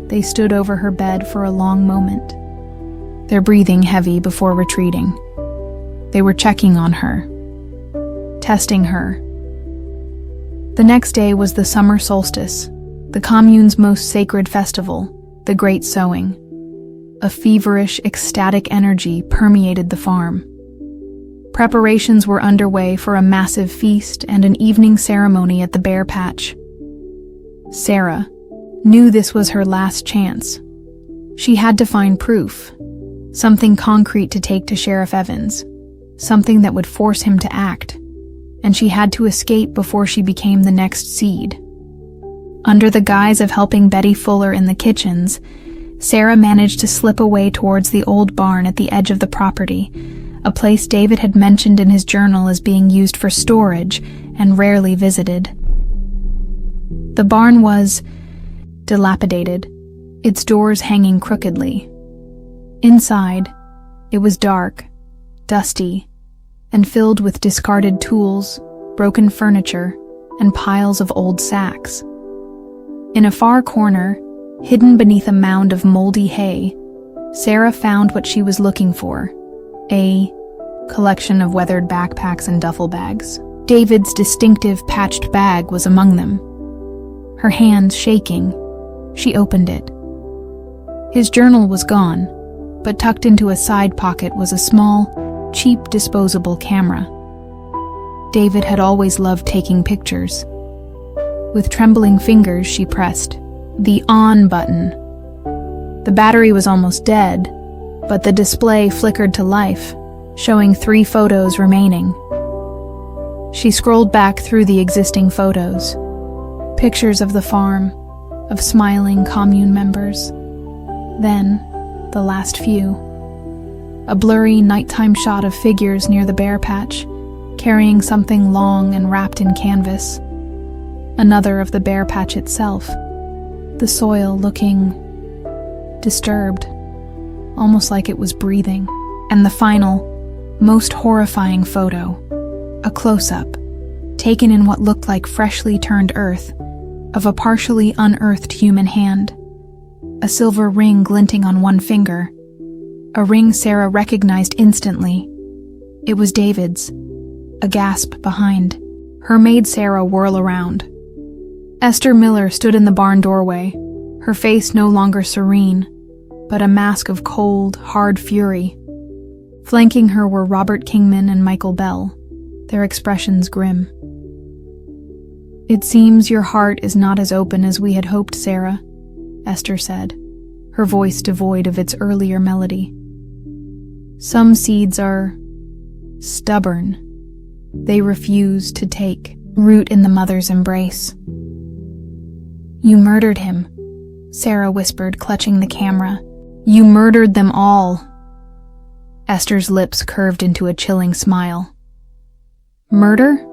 They stood over her bed for a long moment, their breathing heavy before retreating. They were checking on her, testing her. The next day was the summer solstice, the commune's most sacred festival, the Great Sowing. A feverish, ecstatic energy permeated the farm. Preparations were underway for a massive feast and an evening ceremony at the bear patch. Sarah knew this was her last chance. She had to find proof, something concrete to take to Sheriff Evans, something that would force him to act, and she had to escape before she became the next seed. Under the guise of helping Betty Fuller in the kitchens, Sarah managed to slip away towards the old barn at the edge of the property, a place David had mentioned in his journal as being used for storage and rarely visited. The barn was dilapidated, its doors hanging crookedly. Inside, it was dark, dusty, and filled with discarded tools, broken furniture, and piles of old sacks. In a far corner, hidden beneath a mound of moldy hay, Sarah found what she was looking for, a collection of weathered backpacks and duffel bags. David's distinctive patched bag was among them. Her hands shaking, she opened it. His journal was gone, but tucked into a side pocket was a small, cheap disposable camera. David had always loved taking pictures. With trembling fingers, she pressed the on button. The battery was almost dead, but the display flickered to life, showing 3 photos remaining. She scrolled back through the existing photos. Pictures of the farm, of smiling commune members. Then, the last few. A blurry nighttime shot of figures near the bear patch, carrying something long and wrapped in canvas. Another of the bear patch itself, the soil looking disturbed, almost like it was breathing. And the final, most horrifying photo, a close-up, taken in what looked like freshly turned earth, of a partially unearthed human hand, a silver ring glinting on one finger, a ring Sarah recognized instantly. It was David's, a gasp behind. Her made Sarah whirl around. Esther Miller stood in the barn doorway, her face no longer serene, but a mask of cold, hard fury. Flanking her were Robert Kingman and Michael Bell, their expressions grim. "It seems your heart is not as open as we had hoped, Sarah," Esther said, her voice devoid of its earlier melody. "Some seeds are stubborn. They refuse to take root in the mother's embrace." "You murdered him," Sarah whispered, clutching the camera. "You murdered them all." Esther's lips curved into a chilling smile. "Murder?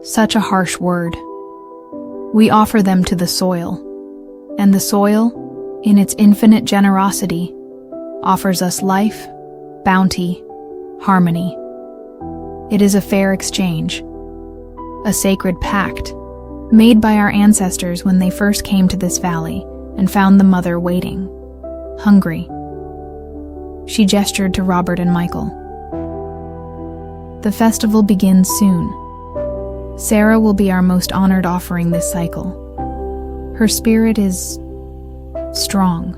Such a harsh word. We offer them to the soil, and the soil, in its infinite generosity, offers us life, bounty, harmony. It is a fair exchange, a sacred pact, made by our ancestors when they first came to this valley and found the mother waiting, hungry." She gestured to Robert and Michael. "The festival begins soon. Sarah will be our most honored offering this cycle. Her spirit is strong.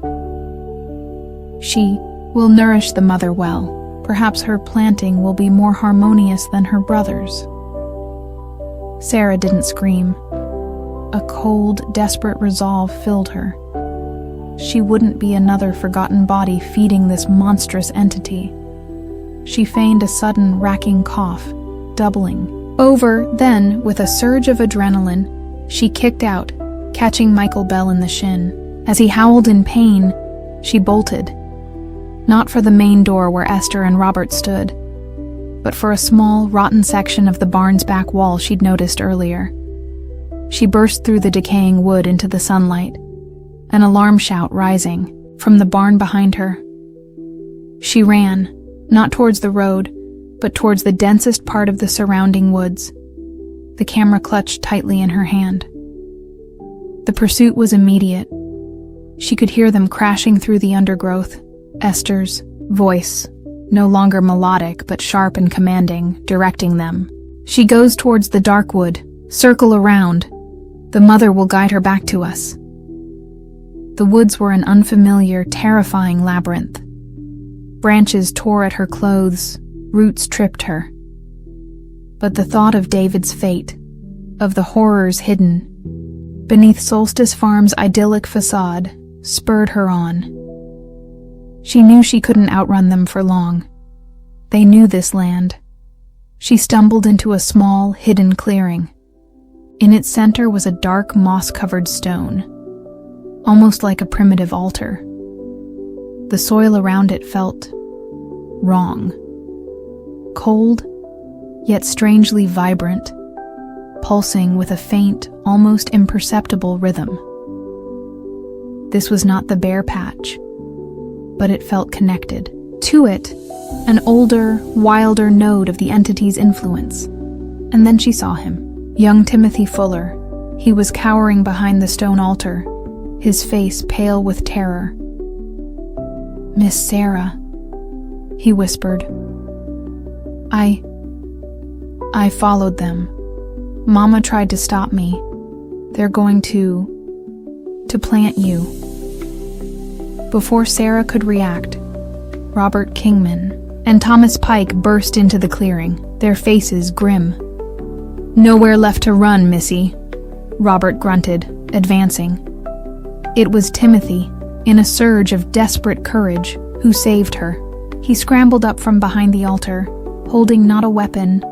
She will nourish the mother well. Perhaps her planting will be more harmonious than her brother's." Sarah didn't scream. A cold, desperate resolve filled her. She wouldn't be another forgotten body feeding this monstrous entity. She feigned a sudden, racking cough, doubling over. Then, with a surge of adrenaline, she kicked out, catching Michael Bell in the shin. As he howled in pain, she bolted. Not for the main door where Esther and Robert stood, but for a small, rotten section of the barn's back wall she'd noticed earlier. She burst through the decaying wood into the sunlight, an alarm shout rising from the barn behind her. She ran, not towards the road, but towards the densest part of the surrounding woods, the camera clutched tightly in her hand. The pursuit was immediate. She could hear them crashing through the undergrowth. Esther's voice, no longer melodic but sharp and commanding, directing them. "She goes towards the dark wood. Circle around. The mother will guide her back to us." The woods were an unfamiliar, terrifying labyrinth. Branches tore at her clothes, roots tripped her. But the thought of David's fate, of the horrors hidden beneath Solstice Farm's idyllic facade, spurred her on. She knew she couldn't outrun them for long. They knew this land. She stumbled into a small, hidden clearing. In its center was a dark, moss-covered stone, almost like a primitive altar. The soil around it felt wrong. Cold, yet strangely vibrant, pulsing with a faint, almost imperceptible rhythm. This was not the bear patch, but it felt connected. To it, an older, wilder node of the entity's influence. And then she saw him. Young Timothy Fuller. He was cowering behind the stone altar, his face pale with terror. "Miss Sarah," he whispered. I followed them. Mama tried to stop me. They're going to plant you." Before Sarah could react, Robert Kingman and Thomas Pike burst into the clearing, their faces grim. "Nowhere left to run, Missy," Robert grunted, advancing. It was Timothy, in a surge of desperate courage, who saved her. He scrambled up from behind the altar, holding not a weapon,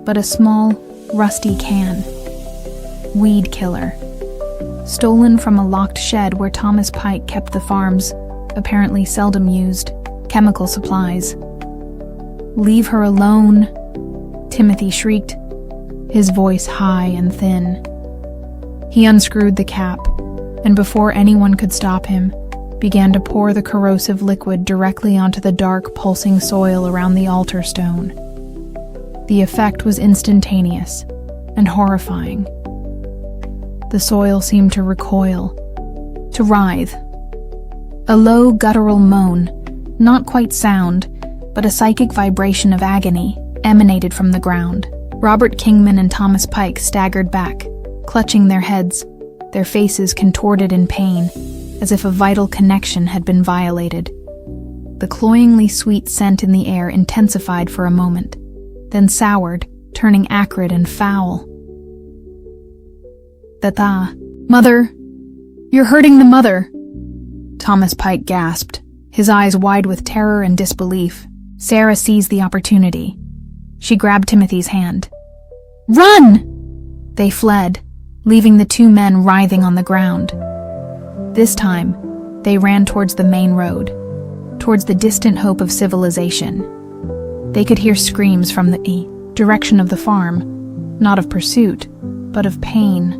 but a small, rusty can. Weed killer. Stolen from a locked shed where Thomas Pike kept the farm's, apparently seldom used, chemical supplies. "Leave her alone," Timothy shrieked, his voice high and thin. He unscrewed the cap, and before anyone could stop him, began to pour the corrosive liquid directly onto the dark, pulsing soil around the altar stone. The effect was instantaneous and horrifying. The soil seemed to recoil, to writhe. A low, guttural moan, not quite sound, but a psychic vibration of agony, emanated from the ground. Robert Kingman and Thomas Pike staggered back, clutching their heads, their faces contorted in pain, as if a vital connection had been violated. The cloyingly sweet scent in the air intensified for a moment, then soured, turning acrid and foul. "Tata, Mother! You're hurting the mother!" Thomas Pike gasped, his eyes wide with terror and disbelief. Sarah seized the opportunity. She grabbed Timothy's hand. "Run!" They fled, leaving the two men writhing on the ground. This time, they ran towards the main road, towards the distant hope of civilization. They could hear screams from the direction of the farm, not of pursuit, but of pain,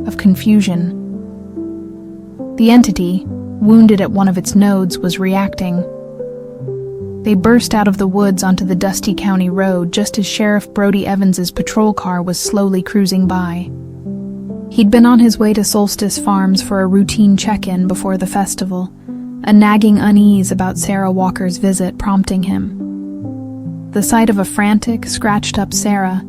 of confusion. The entity, wounded at one of its nodes, was reacting. They burst out of the woods onto the dusty county road just as Sheriff Brody Evans's patrol car was slowly cruising by. He'd been on his way to Solstice Farms for a routine check-in before the festival, a nagging unease about Sarah Walker's visit prompting him. The sight of a frantic, scratched-up Sarah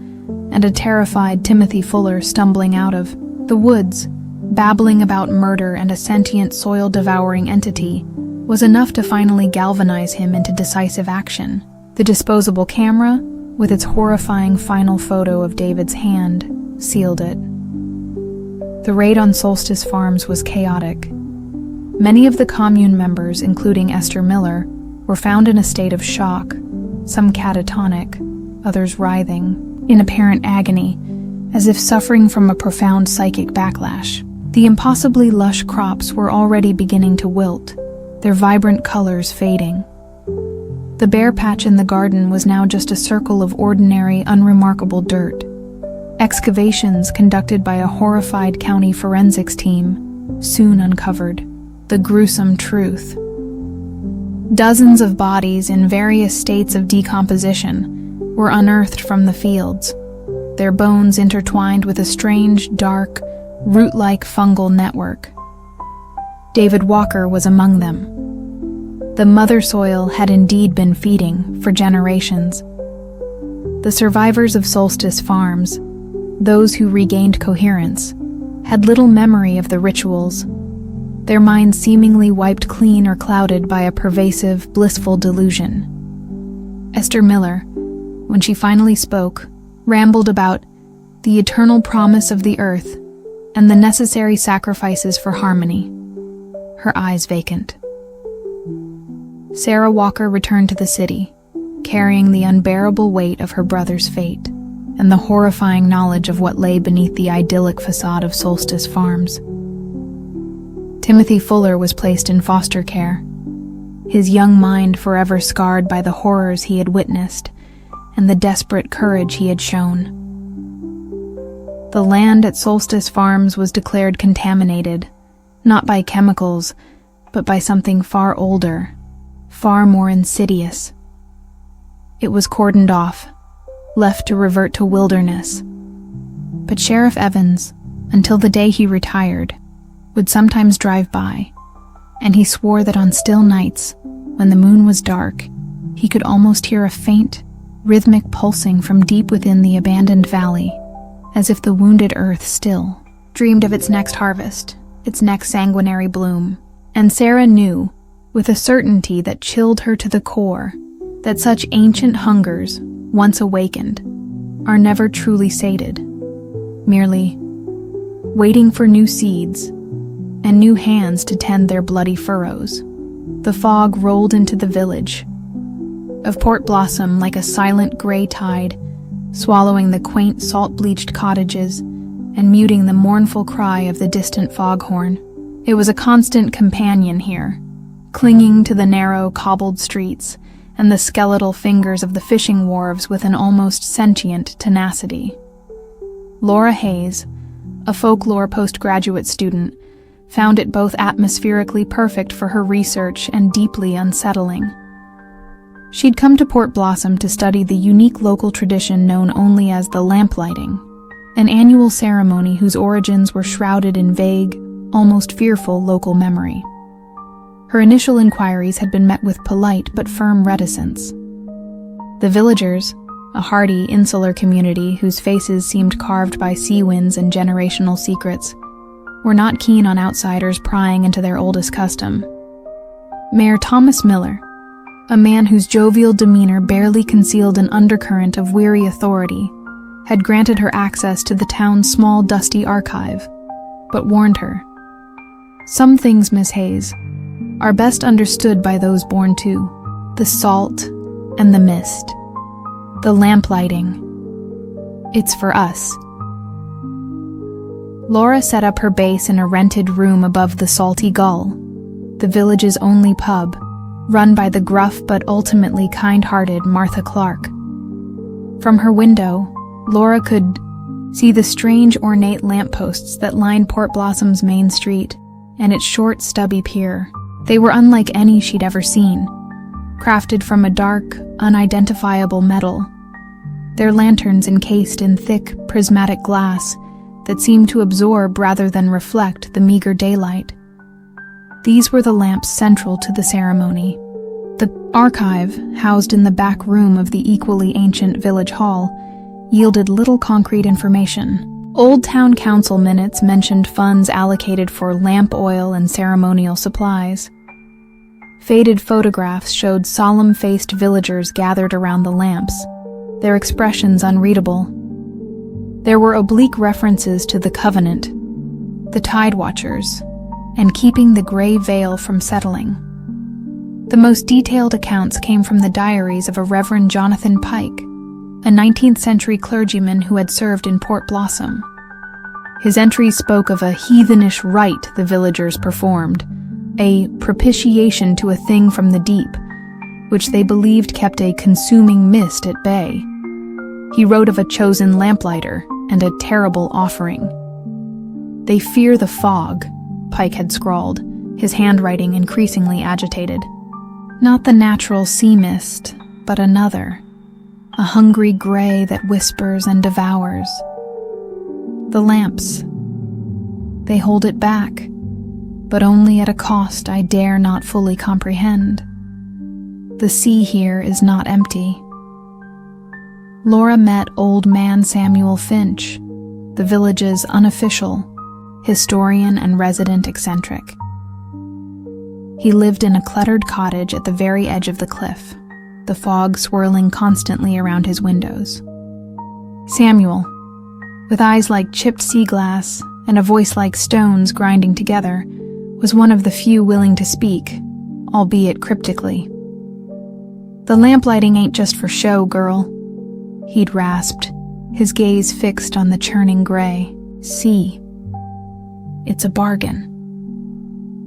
and a terrified Timothy Fuller stumbling out of the woods, babbling about murder and a sentient soil-devouring entity, was enough to finally galvanize him into decisive action. The disposable camera, with its horrifying final photo of David's hand, sealed it. The raid on Solstice Farms was chaotic. Many of the commune members, including Esther Miller, were found in a state of shock, some catatonic, others writhing, in apparent agony, as if suffering from a profound psychic backlash. The impossibly lush crops were already beginning to wilt, their vibrant colors fading. The bare patch in the garden was now just a circle of ordinary, unremarkable dirt. Excavations conducted by a horrified county forensics team soon uncovered the gruesome truth. Dozens of bodies in various states of decomposition were unearthed from the fields, their bones intertwined with a strange, dark, root-like fungal network. David Walker was among them. The mother soil had indeed been feeding for generations. The survivors of Solstice Farms, those who regained coherence, had little memory of the rituals, their minds seemingly wiped clean or clouded by a pervasive, blissful delusion. Esther Miller, when she finally spoke, rambled about the eternal promise of the earth and the necessary sacrifices for harmony, her eyes vacant. Sarah Walker returned to the city, carrying the unbearable weight of her brother's fate and the horrifying knowledge of what lay beneath the idyllic facade of Solstice Farms. Timothy Fuller was placed in foster care, his young mind forever scarred by the horrors he had witnessed and the desperate courage he had shown. The land at Solstice Farms was declared contaminated, not by chemicals, but by something far older, far more insidious. It was cordoned off, left to revert to wilderness. But Sheriff Evans, until the day he retired, would sometimes drive by, and he swore that on still nights, when the moon was dark, he could almost hear a faint, rhythmic pulsing from deep within the abandoned valley, as if the wounded earth still dreamed of its next harvest, its next sanguinary bloom. And Sarah knew, with a certainty that chilled her to the core, that such ancient hungers, once awakened, are never truly sated, merely waiting for new seeds and new hands to tend their bloody furrows. The fog rolled into the village, of Port Blossom like a silent gray tide, swallowing the quaint salt-bleached cottages and muting the mournful cry of the distant foghorn. It was a constant companion here, clinging to the narrow, cobbled streets and the skeletal fingers of the fishing wharves with an almost sentient tenacity. Laura Hayes, a folklore postgraduate student, found it both atmospherically perfect for her research and deeply unsettling. She'd come to Port Blossom to study the unique local tradition known only as the lamplighting, an annual ceremony whose origins were shrouded in vague, almost fearful local memory. Her initial inquiries had been met with polite but firm reticence. The villagers, a hardy, insular community whose faces seemed carved by sea winds and generational secrets, were not keen on outsiders prying into their oldest custom. Mayor Thomas Miller, a man whose jovial demeanor barely concealed an undercurrent of weary authority, had granted her access to the town's small, dusty archive, but warned her. Some things, Miss Hayes, are best understood by those born to the salt and the mist. The lamplighting. It's for us. Laura set up her base in a rented room above the Salty Gull, the village's only pub, run by the gruff but ultimately kind-hearted Martha Clark. From her window, Laura could see the strange ornate lampposts that lined Port Blossom's main street and its short, stubby pier. They were unlike any she'd ever seen, crafted from a dark, unidentifiable metal, their lanterns encased in thick, prismatic glass that seemed to absorb rather than reflect the meager daylight. These were the lamps central to the ceremony. The archive, housed in the back room of the equally ancient village hall, yielded little concrete information. Old town council minutes mentioned funds allocated for lamp oil and ceremonial supplies. Faded photographs showed solemn-faced villagers gathered around the lamps, their expressions unreadable. There were oblique references to the Covenant, the Tide Watchers, and keeping the gray veil from settling. The most detailed accounts came from the diaries of a Reverend Jonathan Pike, a 19th century clergyman who had served in Port Blossom. His entries spoke of a heathenish rite the villagers performed, a propitiation to a thing from the deep, which they believed kept a consuming mist at bay. He wrote of a chosen lamplighter and a terrible offering. "They fear the fog," Pike had scrawled, his handwriting increasingly agitated. "Not the natural sea mist, but another, a hungry gray that whispers and devours. The lamps, they hold it back, but only at a cost I dare not fully comprehend. The sea here is not empty." Laura met old man Samuel Finch, the village's unofficial historian and resident eccentric. He lived in a cluttered cottage at the very edge of the cliff, the fog swirling constantly around his windows. Samuel, with eyes like chipped sea glass and a voice like stones grinding together, was one of the few willing to speak, albeit cryptically. "The lamplighting ain't just for show, girl," he'd rasped, his gaze fixed on the churning gray. "See, it's a bargain.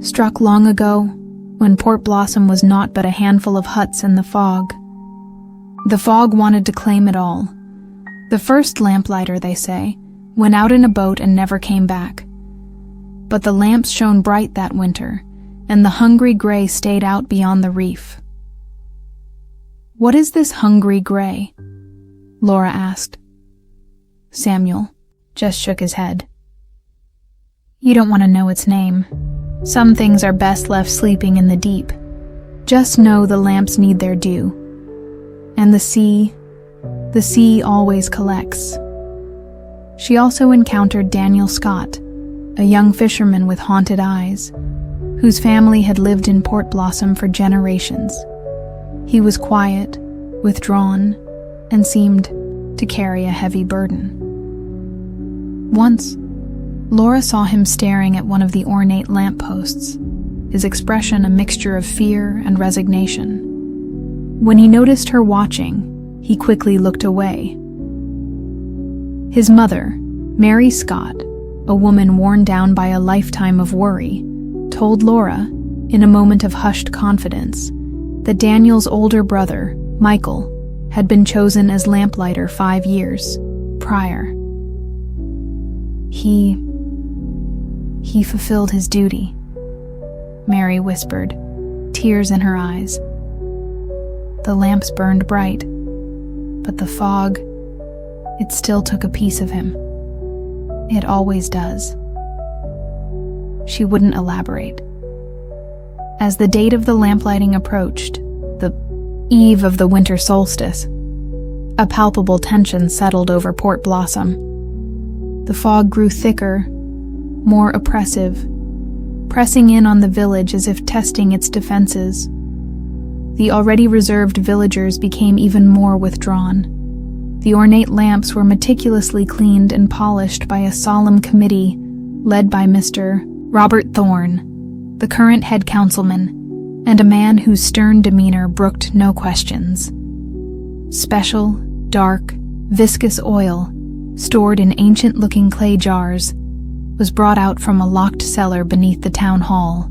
Struck long ago, when Port Blossom was naught but a handful of huts in the fog. The fog wanted to claim it all. The first lamplighter, they say, went out in a boat and never came back. But the lamps shone bright that winter, and the hungry gray stayed out beyond the reef." "What is this hungry gray?" Laura asked. Samuel just shook his head. "You don't want to know its name. Some things are best left sleeping in the deep. Just know the lamps need their due. And the sea always collects." She also encountered Daniel Scott, a young fisherman with haunted eyes, whose family had lived in Port Blossom for generations. He was quiet, withdrawn, and seemed to carry a heavy burden. Once, Laura saw him staring at one of the ornate lampposts, his expression a mixture of fear and resignation. When he noticed her watching, he quickly looked away. His mother, Mary Scott, a woman worn down by a lifetime of worry, told Laura, in a moment of hushed confidence, that Daniel's older brother, Michael, had been chosen as lamplighter 5 years prior. He fulfilled his duty, Mary whispered, tears in her eyes. The lamps burned bright, but the fog, it still took a piece of him. It always does. She wouldn't elaborate. As the date of the lamplighting approached, the eve of the winter solstice, a palpable tension settled over Port Blossom. The fog grew thicker, more oppressive, pressing in on the village as if testing its defenses. The already reserved villagers became even more withdrawn. The ornate lamps were meticulously cleaned and polished by a solemn committee led by Mr. Robert Thorne, the current head councilman, and a man whose stern demeanor brooked no questions. Special, dark, viscous oil, stored in ancient-looking clay jars, was brought out from a locked cellar beneath the town hall.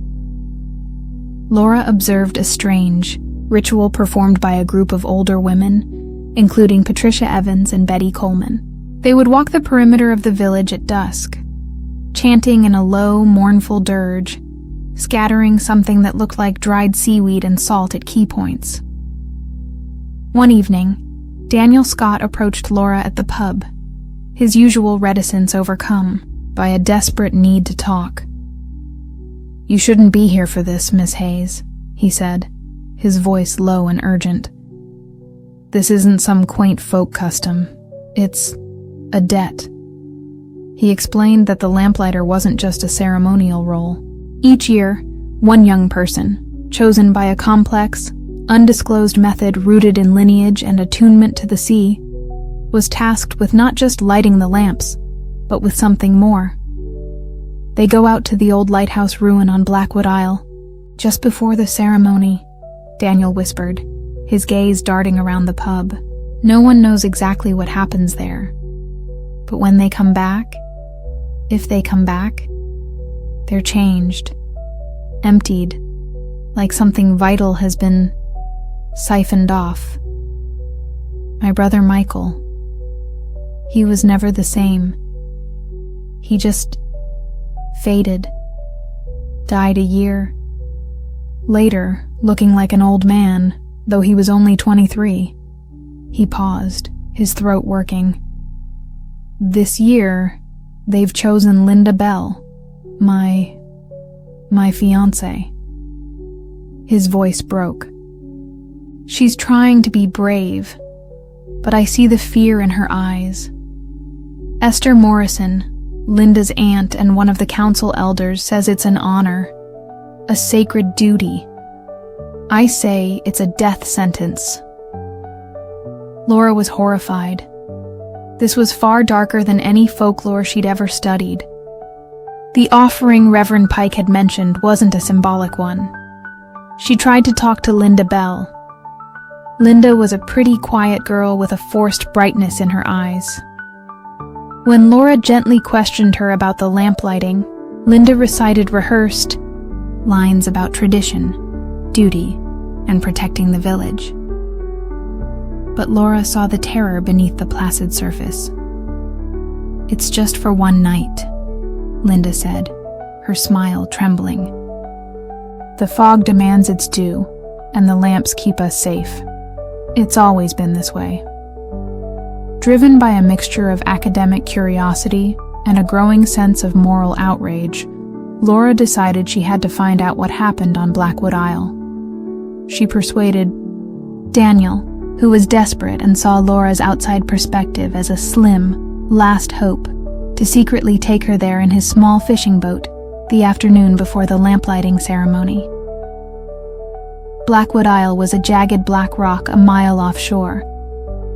Laura observed a strange ritual performed by a group of older women, including Patricia Evans and Betty Coleman. They would walk the perimeter of the village at dusk, chanting in a low, mournful dirge, scattering something that looked like dried seaweed and salt at key points. One evening, Daniel Scott approached Laura at the pub, his usual reticence overcome by a desperate need to talk. "You shouldn't be here for this, Miss Hayes," he said, his voice low and urgent. "This isn't some quaint folk custom. It's a debt." He explained that the lamplighter wasn't just a ceremonial role. Each year, one young person, chosen by a complex, undisclosed method rooted in lineage and attunement to the sea, was tasked with not just lighting the lamps, but with something more. They go out to the old lighthouse ruin on Blackwood Isle. Just before the ceremony, Daniel whispered, his gaze darting around the pub. No one knows exactly what happens there. But when they come back, if they come back, they're changed, emptied, like something vital has been siphoned off. My brother Michael, he was never the same. He just faded, died a year later, looking like an old man, though he was only 23. He paused, his throat working. This year, they've chosen Linda Bell, my fiancé. His voice broke. She's trying to be brave, but I see the fear in her eyes. Esther Morrison, Linda's aunt and one of the council elders, says it's an honor, a sacred duty. I say it's a death sentence. Laura was horrified. This was far darker than any folklore she'd ever studied. The offering Reverend Pike had mentioned wasn't a symbolic one. She tried to talk to Linda Bell. Linda was a pretty, quiet girl with a forced brightness in her eyes. When Laura gently questioned her about the lamplighting, Linda recited rehearsed lines about tradition, duty, and protecting the village. But Laura saw the terror beneath the placid surface. "It's just for one night," Linda said, her smile trembling. "The fog demands its due, and the lamps keep us safe. It's always been this way." Driven by a mixture of academic curiosity and a growing sense of moral outrage, Laura decided she had to find out what happened on Blackwood Isle. She persuaded Daniel, who was desperate and saw Laura's outside perspective as a slim, last hope, to secretly take her there in his small fishing boat the afternoon before the lamplighting ceremony. Blackwood Isle was a jagged black rock a mile offshore,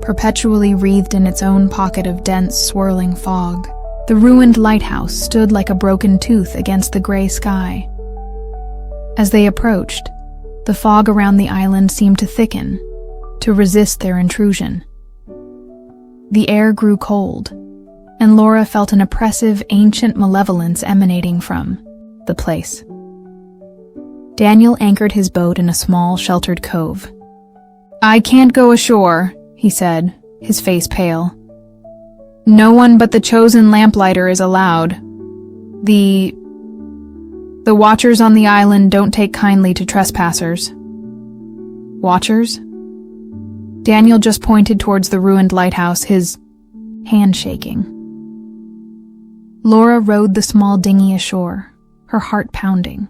perpetually wreathed in its own pocket of dense, swirling fog. The ruined lighthouse stood like a broken tooth against the gray sky. As they approached, the fog around the island seemed to thicken, to resist their intrusion. The air grew cold, and Laura felt an oppressive, ancient malevolence emanating from the place. Daniel anchored his boat in a small, sheltered cove. "I can't go ashore," he said, his face pale. "No one but the chosen lamplighter is allowed. The watchers on the island don't take kindly to trespassers." "Watchers?" Daniel just pointed towards the ruined lighthouse, his hand shaking. Laura rowed the small dinghy ashore, her heart pounding.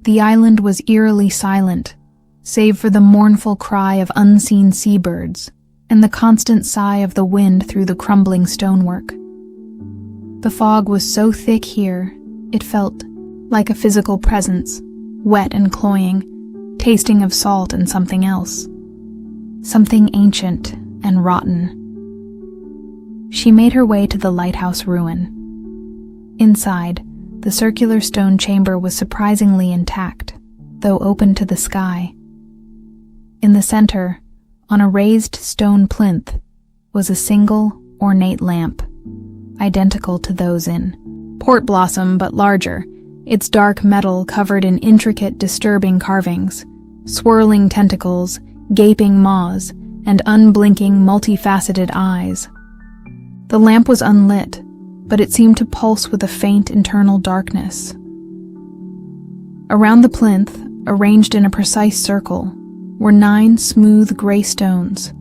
The island was eerily silent, save for the mournful cry of unseen seabirds and the constant sigh of the wind through the crumbling stonework. The fog was so thick here, it felt like a physical presence, wet and cloying, tasting of salt and something else. Something ancient and rotten. She made her way to the lighthouse ruin. Inside, the circular stone chamber was surprisingly intact, though open to the sky. In the center, on a raised stone plinth, was a single, ornate lamp, identical to those in Port Blossom but larger, its dark metal covered in intricate, disturbing carvings, swirling tentacles, gaping maws, and unblinking, multifaceted eyes. The lamp was unlit, but it seemed to pulse with a faint internal darkness. Around the plinth, arranged in a precise circle, were 9 smooth gray stones,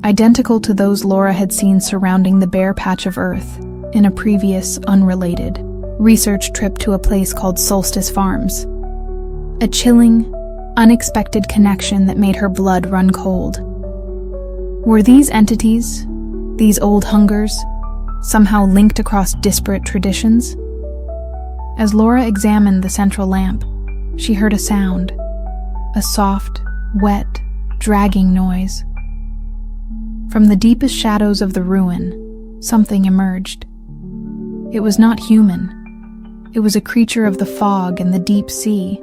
identical to those Laura had seen surrounding the bare patch of earth in a previous, unrelated, research trip to a place called Solstice Farms. A chilling, unexpected connection that made her blood run cold. Were these entities, these old hungers, somehow linked across disparate traditions? As Laura examined the central lamp, she heard a sound, a soft, wet, dragging noise. From the deepest shadows of the ruin, something emerged. It was not human. It was a creature of the fog and the deep sea,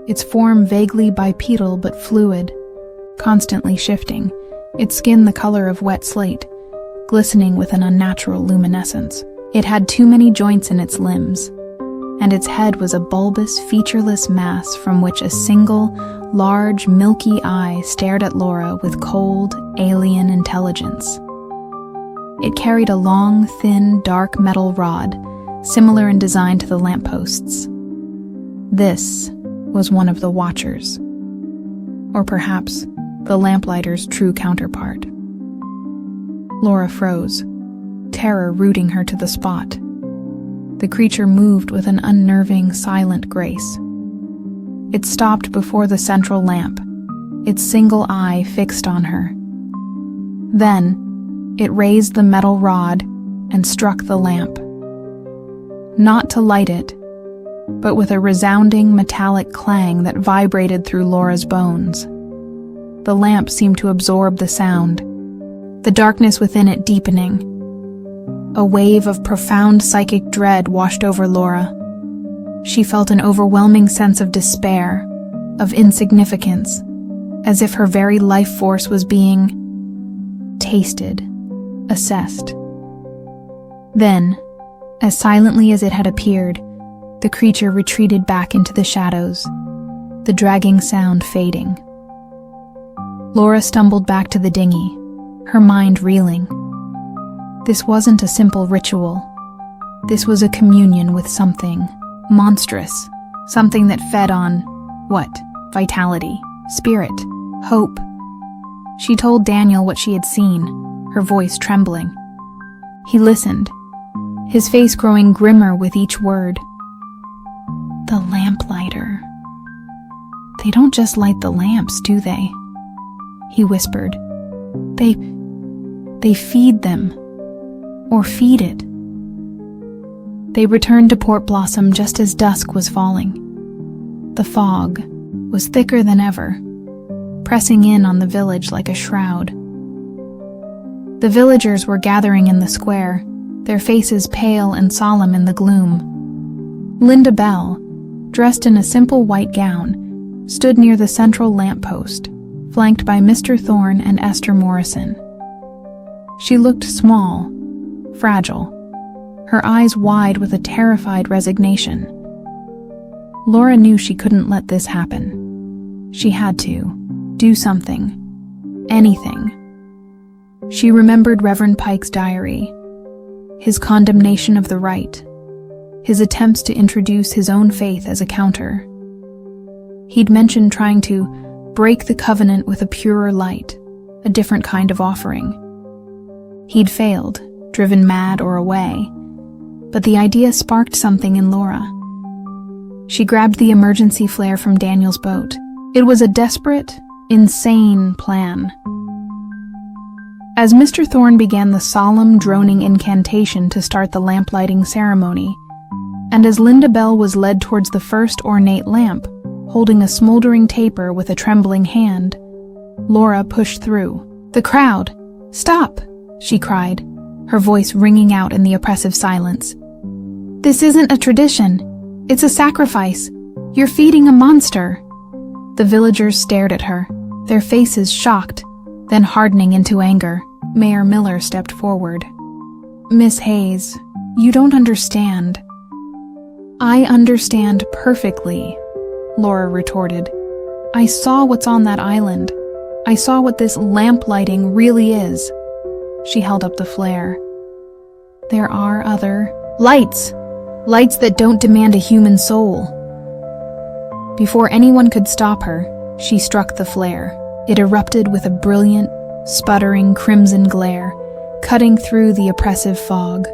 its form vaguely bipedal but fluid, constantly shifting, its skin the color of wet slate, glistening with an unnatural luminescence. It had too many joints in its limbs, and its head was a bulbous, featureless mass from which a single, large, milky eye stared at Laura with cold, alien intelligence. It carried a long, thin, dark metal rod, similar in design to the lampposts. This was one of the Watchers, or perhaps the lamplighter's true counterpart. Laura froze, terror rooting her to the spot. The creature moved with an unnerving, silent grace. It stopped before the central lamp, its single eye fixed on her. Then, it raised the metal rod and struck the lamp. Not to light it, but with a resounding metallic clang that vibrated through Laura's bones. The lamp seemed to absorb the sound, the darkness within it deepening. A wave of profound psychic dread washed over Laura. She felt an overwhelming sense of despair, of insignificance, as if her very life force was being tasted, assessed. Then, as silently as it had appeared, the creature retreated back into the shadows, the dragging sound fading. Laura stumbled back to the dinghy, her mind reeling. This wasn't a simple ritual. This was a communion with something monstrous, something that fed on, what? Vitality, spirit, hope. She told Daniel what she had seen, her voice trembling. He listened, his face growing grimmer with each word. The lamplighter. They don't just light the lamps, do they? He whispered. They feed them. Or feed it. They returned to Port Blossom just as dusk was falling. The fog was thicker than ever, pressing in on the village like a shroud. The villagers were gathering in the square, their faces pale and solemn in the gloom. Linda Bell, dressed in a simple white gown, stood near the central lamppost, flanked by Mr. Thorne and Esther Morrison. She looked small, fragile, her eyes wide with a terrified resignation. Laura knew she couldn't let this happen. She had to do something, anything. She remembered Reverend Pike's diary, his condemnation of the right, his attempts to introduce his own faith as a counter. He'd mentioned trying to break the covenant with a purer light, a different kind of offering. He'd failed, driven mad or away, but the idea sparked something in Laura. She grabbed the emergency flare from Daniel's boat. It was a desperate, insane plan. As Mr. Thorne began the solemn, droning incantation to start the lamp-lighting ceremony, and as Linda Bell was led towards the first ornate lamp, holding a smoldering taper with a trembling hand, Laura pushed through. "The crowd! Stop!" she cried, her voice ringing out in the oppressive silence. "This isn't a tradition. It's a sacrifice. You're feeding a monster." The villagers stared at her, their faces shocked, then hardening into anger. Mayor Miller stepped forward. "Miss Hayes, you don't understand." "I understand perfectly," Laura retorted. "I saw what's on that island. I saw what this lamp lighting really is." She held up the flare. "There are other lights. Lights that don't demand a human soul." Before anyone could stop her, she struck the flare. It erupted with a brilliant, sputtering crimson glare, cutting through the oppressive fog,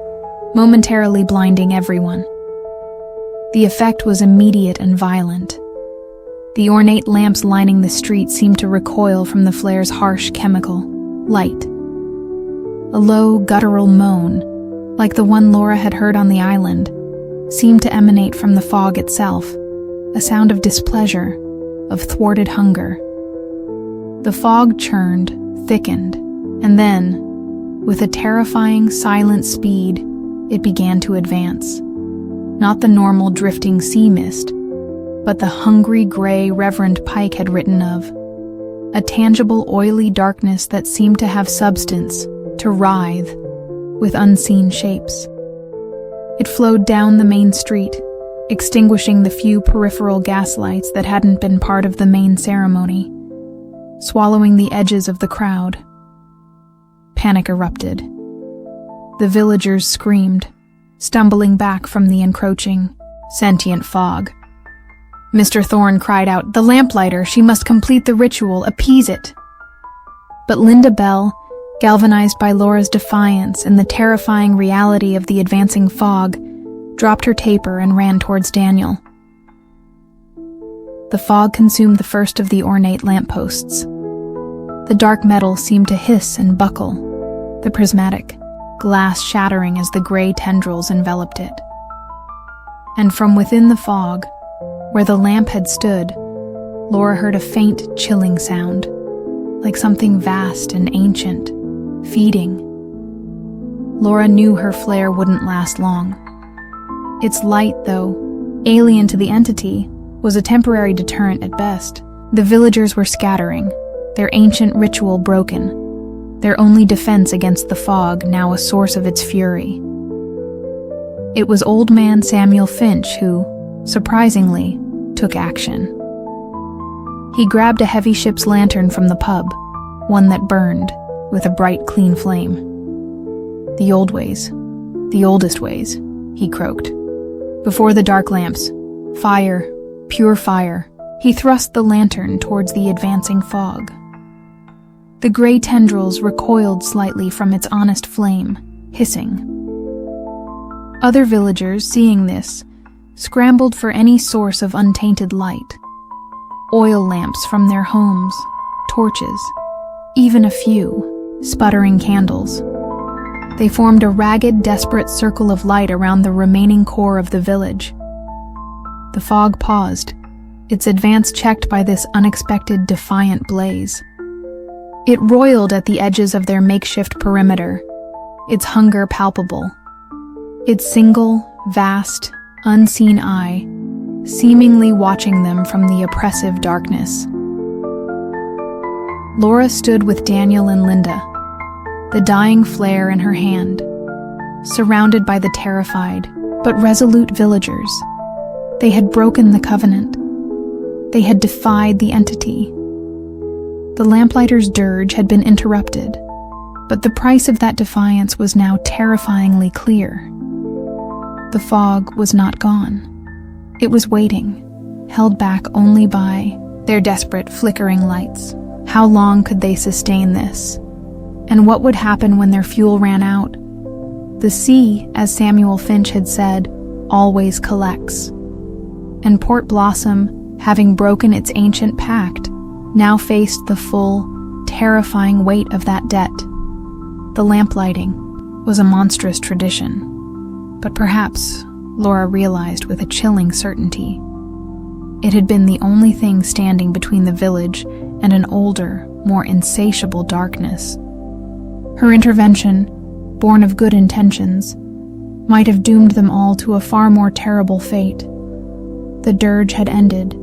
momentarily blinding everyone. The effect was immediate and violent. The ornate lamps lining the street seemed to recoil from the flare's harsh chemical light. A low, guttural moan, like the one Laura had heard on the island, seemed to emanate from the fog itself, a sound of displeasure, of thwarted hunger. The fog churned, thickened, and then, with a terrifying, silent speed, it began to advance. Not the normal drifting sea mist, but the hungry gray Reverend Pike had written of. A tangible, oily darkness that seemed to have substance, to writhe, with unseen shapes. It flowed down the main street, extinguishing the few peripheral gaslights that hadn't been part of the main ceremony, swallowing the edges of the crowd. Panic erupted. The villagers screamed, stumbling back from the encroaching, sentient fog. Mr. Thorne cried out, "The lamplighter! She must complete the ritual, appease it!" But Linda Bell, galvanized by Laura's defiance and the terrifying reality of the advancing fog, dropped her taper and ran towards Daniel. The fog consumed the first of the ornate lampposts. The dark metal seemed to hiss and buckle, the prismatic glass shattering as the gray tendrils enveloped it. And from within the fog, where the lamp had stood, Laura heard a faint, chilling sound, like something vast and ancient, feeding. Laura knew her flare wouldn't last long. Its light, though alien to the entity, was a temporary deterrent at best. The villagers were scattering, their ancient ritual broken, their only defense against the fog now a source of its fury. It was old man Samuel Finch who, surprisingly, took action. He grabbed a heavy ship's lantern from the pub, one that burned, with a bright, clean flame. "The old ways, the oldest ways," he croaked. "Before the dark lamps, fire, pure fire." He thrust the lantern towards the advancing fog. The gray tendrils recoiled slightly from its honest flame, hissing. Other villagers, seeing this, scrambled for any source of untainted light. Oil lamps from their homes, torches, even a few, sputtering candles. They formed a ragged, desperate circle of light around the remaining core of the village. The fog paused, its advance checked by this unexpected, defiant blaze. It roiled at the edges of their makeshift perimeter, its hunger palpable, its single, vast, unseen eye seemingly watching them from the oppressive darkness. Laura stood with Daniel and Linda, the dying flare in her hand, surrounded by the terrified but resolute villagers. They had broken the covenant. They had defied the entity. The lamplighter's dirge had been interrupted, but the price of that defiance was now terrifyingly clear. The fog was not gone. It was waiting, held back only by their desperate flickering lights. How long could they sustain this? And what would happen when their fuel ran out? The sea, as Samuel Finch had said, always collects. And Port Blossom, having broken its ancient pact, now faced the full, terrifying weight of that debt. The lamplighting was a monstrous tradition, but perhaps, Laura realized with a chilling certainty, it had been the only thing standing between the village and an older, more insatiable darkness. Her intervention, born of good intentions, might have doomed them all to a far more terrible fate. The dirge had ended,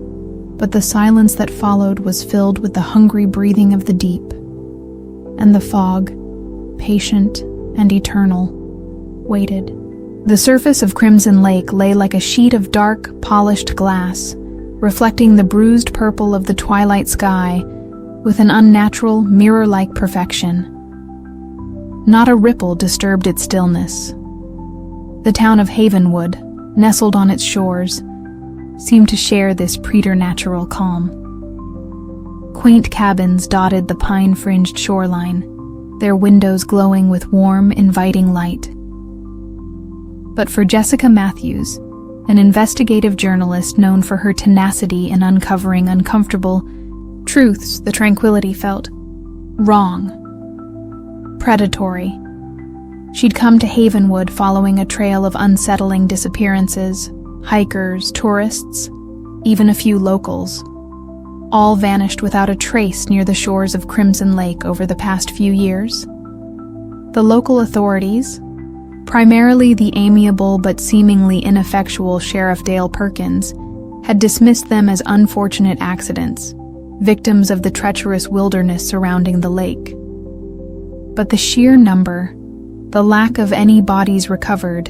but the silence that followed was filled with the hungry breathing of the deep, and the fog, patient and eternal, waited. The surface of Crimson Lake lay like a sheet of dark, polished glass, reflecting the bruised purple of the twilight sky with an unnatural, mirror-like perfection. Not a ripple disturbed its stillness. The town of Havenwood, nestled on its shores, seemed to share this preternatural calm. Quaint cabins dotted the pine-fringed shoreline, their windows glowing with warm, inviting light. But for Jessica Matthews, an investigative journalist known for her tenacity in uncovering uncomfortable truths, the tranquility felt wrong, predatory. She'd come to Havenwood following a trail of unsettling disappearances, hikers, tourists, even a few locals. All vanished without a trace near the shores of Crimson Lake over the past few years. The local authorities, primarily the amiable but seemingly ineffectual Sheriff Dale Perkins, had dismissed them as unfortunate accidents, victims of the treacherous wilderness surrounding the lake. But the sheer number, the lack of any bodies recovered,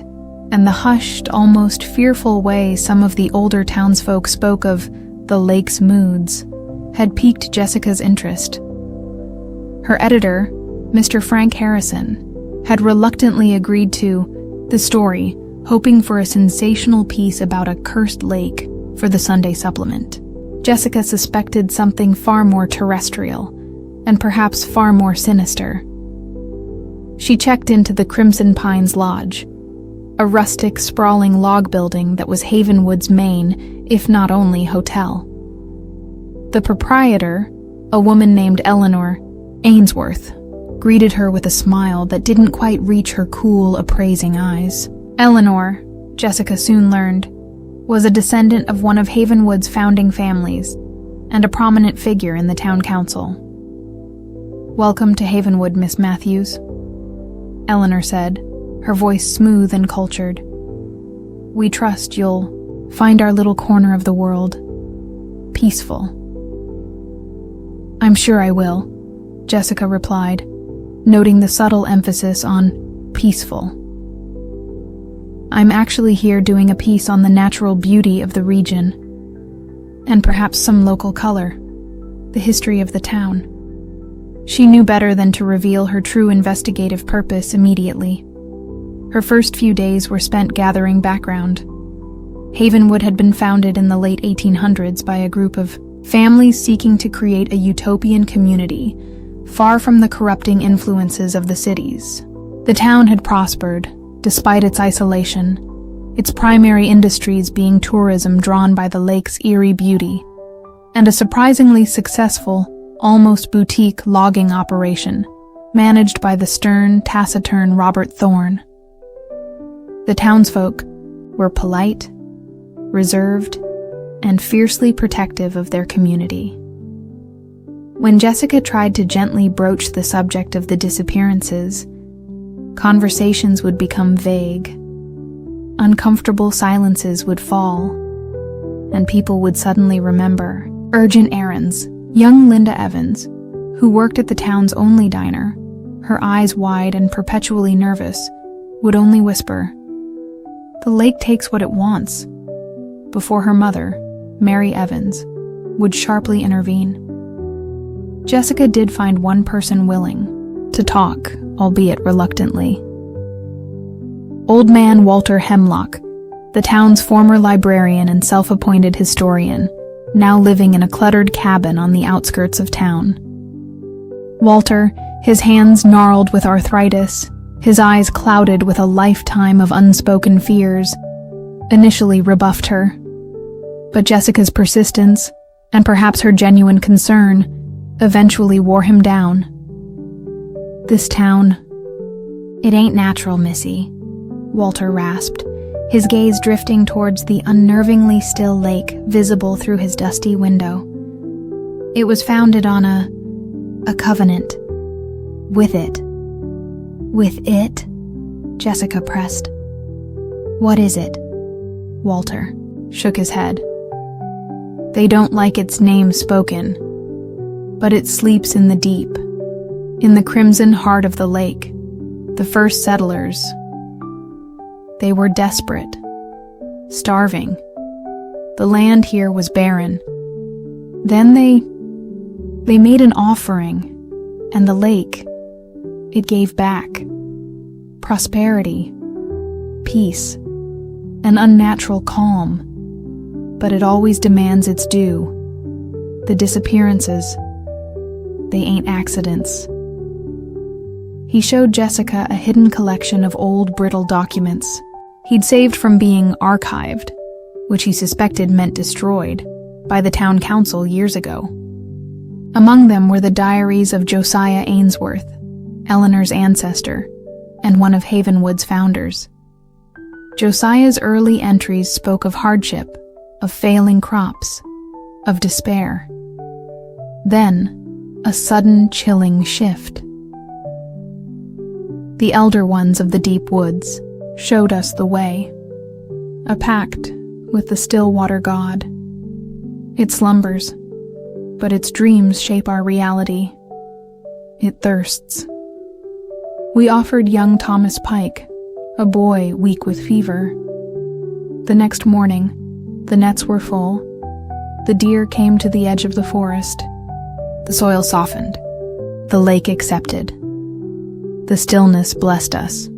and the hushed, almost fearful way some of the older townsfolk spoke of the lake's moods had piqued Jessica's interest. Her editor, Mr. Frank Harrison, had reluctantly agreed to the story, hoping for a sensational piece about a cursed lake for the Sunday supplement. Jessica suspected something far more terrestrial, and perhaps far more sinister. She checked into the Crimson Pines Lodge, a rustic, sprawling log building that was Havenwood's main, if not only, hotel. The proprietor, a woman named Eleanor Ainsworth, greeted her with a smile that didn't quite reach her cool, appraising eyes. Eleanor, Jessica soon learned, was a descendant of one of Havenwood's founding families and a prominent figure in the town council. "Welcome to Havenwood, Miss Matthews," Eleanor said, her voice smooth and cultured. "We trust you'll find our little corner of the world peaceful." "I'm sure I will," Jessica replied, noting the subtle emphasis on peaceful. "I'm actually here doing a piece on the natural beauty of the region, and perhaps some local color, the history of the town." She knew better than to reveal her true investigative purpose immediately. Her first few days were spent gathering background. Havenwood had been founded in the late 1800s by a group of families seeking to create a utopian community, far from the corrupting influences of the cities. The town had prospered, despite its isolation, its primary industries being tourism drawn by the lake's eerie beauty, and a surprisingly successful, almost boutique logging operation, managed by the stern, taciturn Robert Thorne. The townsfolk were polite, reserved, and fiercely protective of their community. When Jessica tried to gently broach the subject of the disappearances, conversations would become vague. Uncomfortable silences would fall, and people would suddenly remember urgent errands. Young Linda Evans, who worked at the town's only diner, her eyes wide and perpetually nervous, would only whisper, "The lake takes what it wants," before her mother, Mary Evans, would sharply intervene. Jessica did find one person willing to talk, albeit reluctantly. Old man Walter Hemlock, the town's former librarian and self-appointed historian, now living in a cluttered cabin on the outskirts of town. Walter, his hands gnarled with arthritis, his eyes clouded with a lifetime of unspoken fears, initially rebuffed her. But Jessica's persistence, and perhaps her genuine concern, eventually wore him down. "This town, it ain't natural, Missy," Walter rasped, his gaze drifting towards the unnervingly still lake visible through his dusty window. "It was founded on a covenant. With it." "With it?" Jessica pressed. "What is it?" Walter shook his head. "They don't like its name spoken, but it sleeps in the deep, in the crimson heart of the lake. The first settlers, they were desperate, starving. The land here was barren. Then they made an offering, and the lake, it gave back. Prosperity, peace, an unnatural calm. But it always demands its due. The disappearances, they ain't accidents." He showed Jessica a hidden collection of old, brittle documents he'd saved from being archived, which he suspected meant destroyed, by the town council years ago. Among them were the diaries of Josiah Ainsworth, Eleanor's ancestor, and one of Havenwood's founders. Josiah's early entries spoke of hardship, of failing crops, of despair. Then, a sudden, chilling shift. The elder ones of the deep woods showed us the way, a pact with the Stillwater god. It slumbers, but its dreams shape our reality. It thirsts. We offered young Thomas Pike, a boy weak with fever. The next morning, the nets were full. The deer came to the edge of the forest. The soil softened. The lake accepted. The stillness blessed us.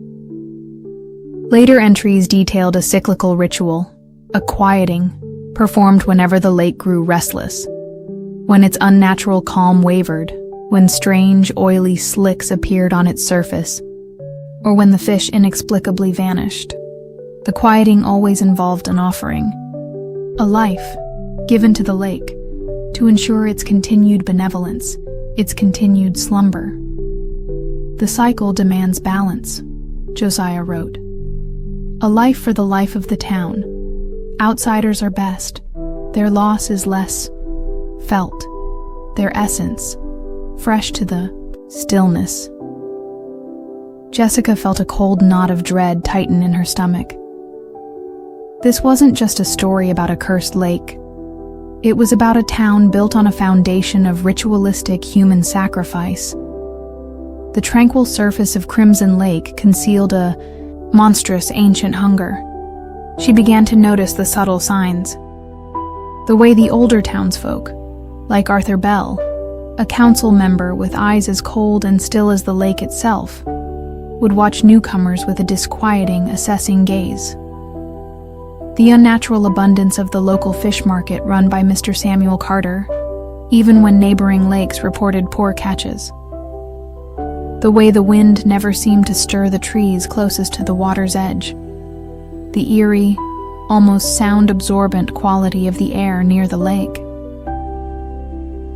Later entries detailed a cyclical ritual, a quieting, performed whenever the lake grew restless, when its unnatural calm wavered, when strange, oily slicks appeared on its surface, or when the fish inexplicably vanished. The quieting always involved an offering, a life given to the lake to ensure its continued benevolence, its continued slumber. "The cycle demands balance," Josiah wrote. "A life for the life of the town. Outsiders are best. Their loss is less felt. Their essence, fresh to the stillness." Jessica felt a cold knot of dread tighten in her stomach. This wasn't just a story about a cursed lake. It was about a town built on a foundation of ritualistic human sacrifice. The tranquil surface of Crimson Lake concealed a monstrous ancient hunger. She began to notice the subtle signs. The way the older townsfolk, like Arthur Bell, a council member with eyes as cold and still as the lake itself, would watch newcomers with a disquieting, assessing gaze. The unnatural abundance of the local fish market run by Mr. Samuel Carter, even when neighboring lakes reported poor catches. The way the wind never seemed to stir the trees closest to the water's edge. The eerie, almost sound-absorbent quality of the air near the lake.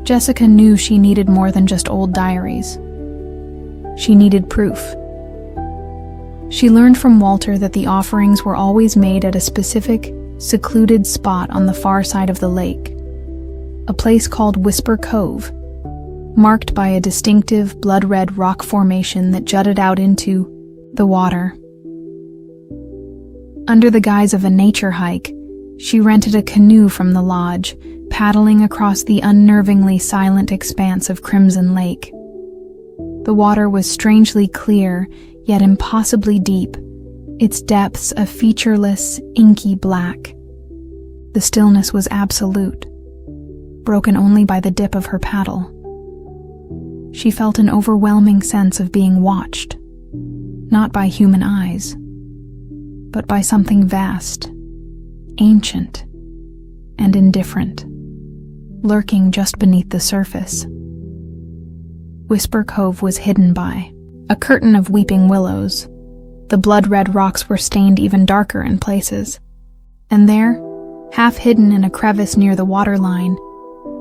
Jessica knew she needed more than just old diaries. She needed proof. She learned from Walter that the offerings were always made at a specific, secluded spot on the far side of the lake, a place called Whisper Cove, marked by a distinctive blood-red rock formation that jutted out into the water. Under the guise of a nature hike, she rented a canoe from the lodge, paddling across the unnervingly silent expanse of Crimson Lake. The water was strangely clear, yet impossibly deep, its depths a featureless, inky black. The stillness was absolute, broken only by the dip of her paddle. She felt an overwhelming sense of being watched, not by human eyes, but by something vast, ancient, and indifferent, lurking just beneath the surface. Whisper Cove was hidden by a curtain of weeping willows. The blood-red rocks were stained even darker in places. And there, half hidden in a crevice near the waterline,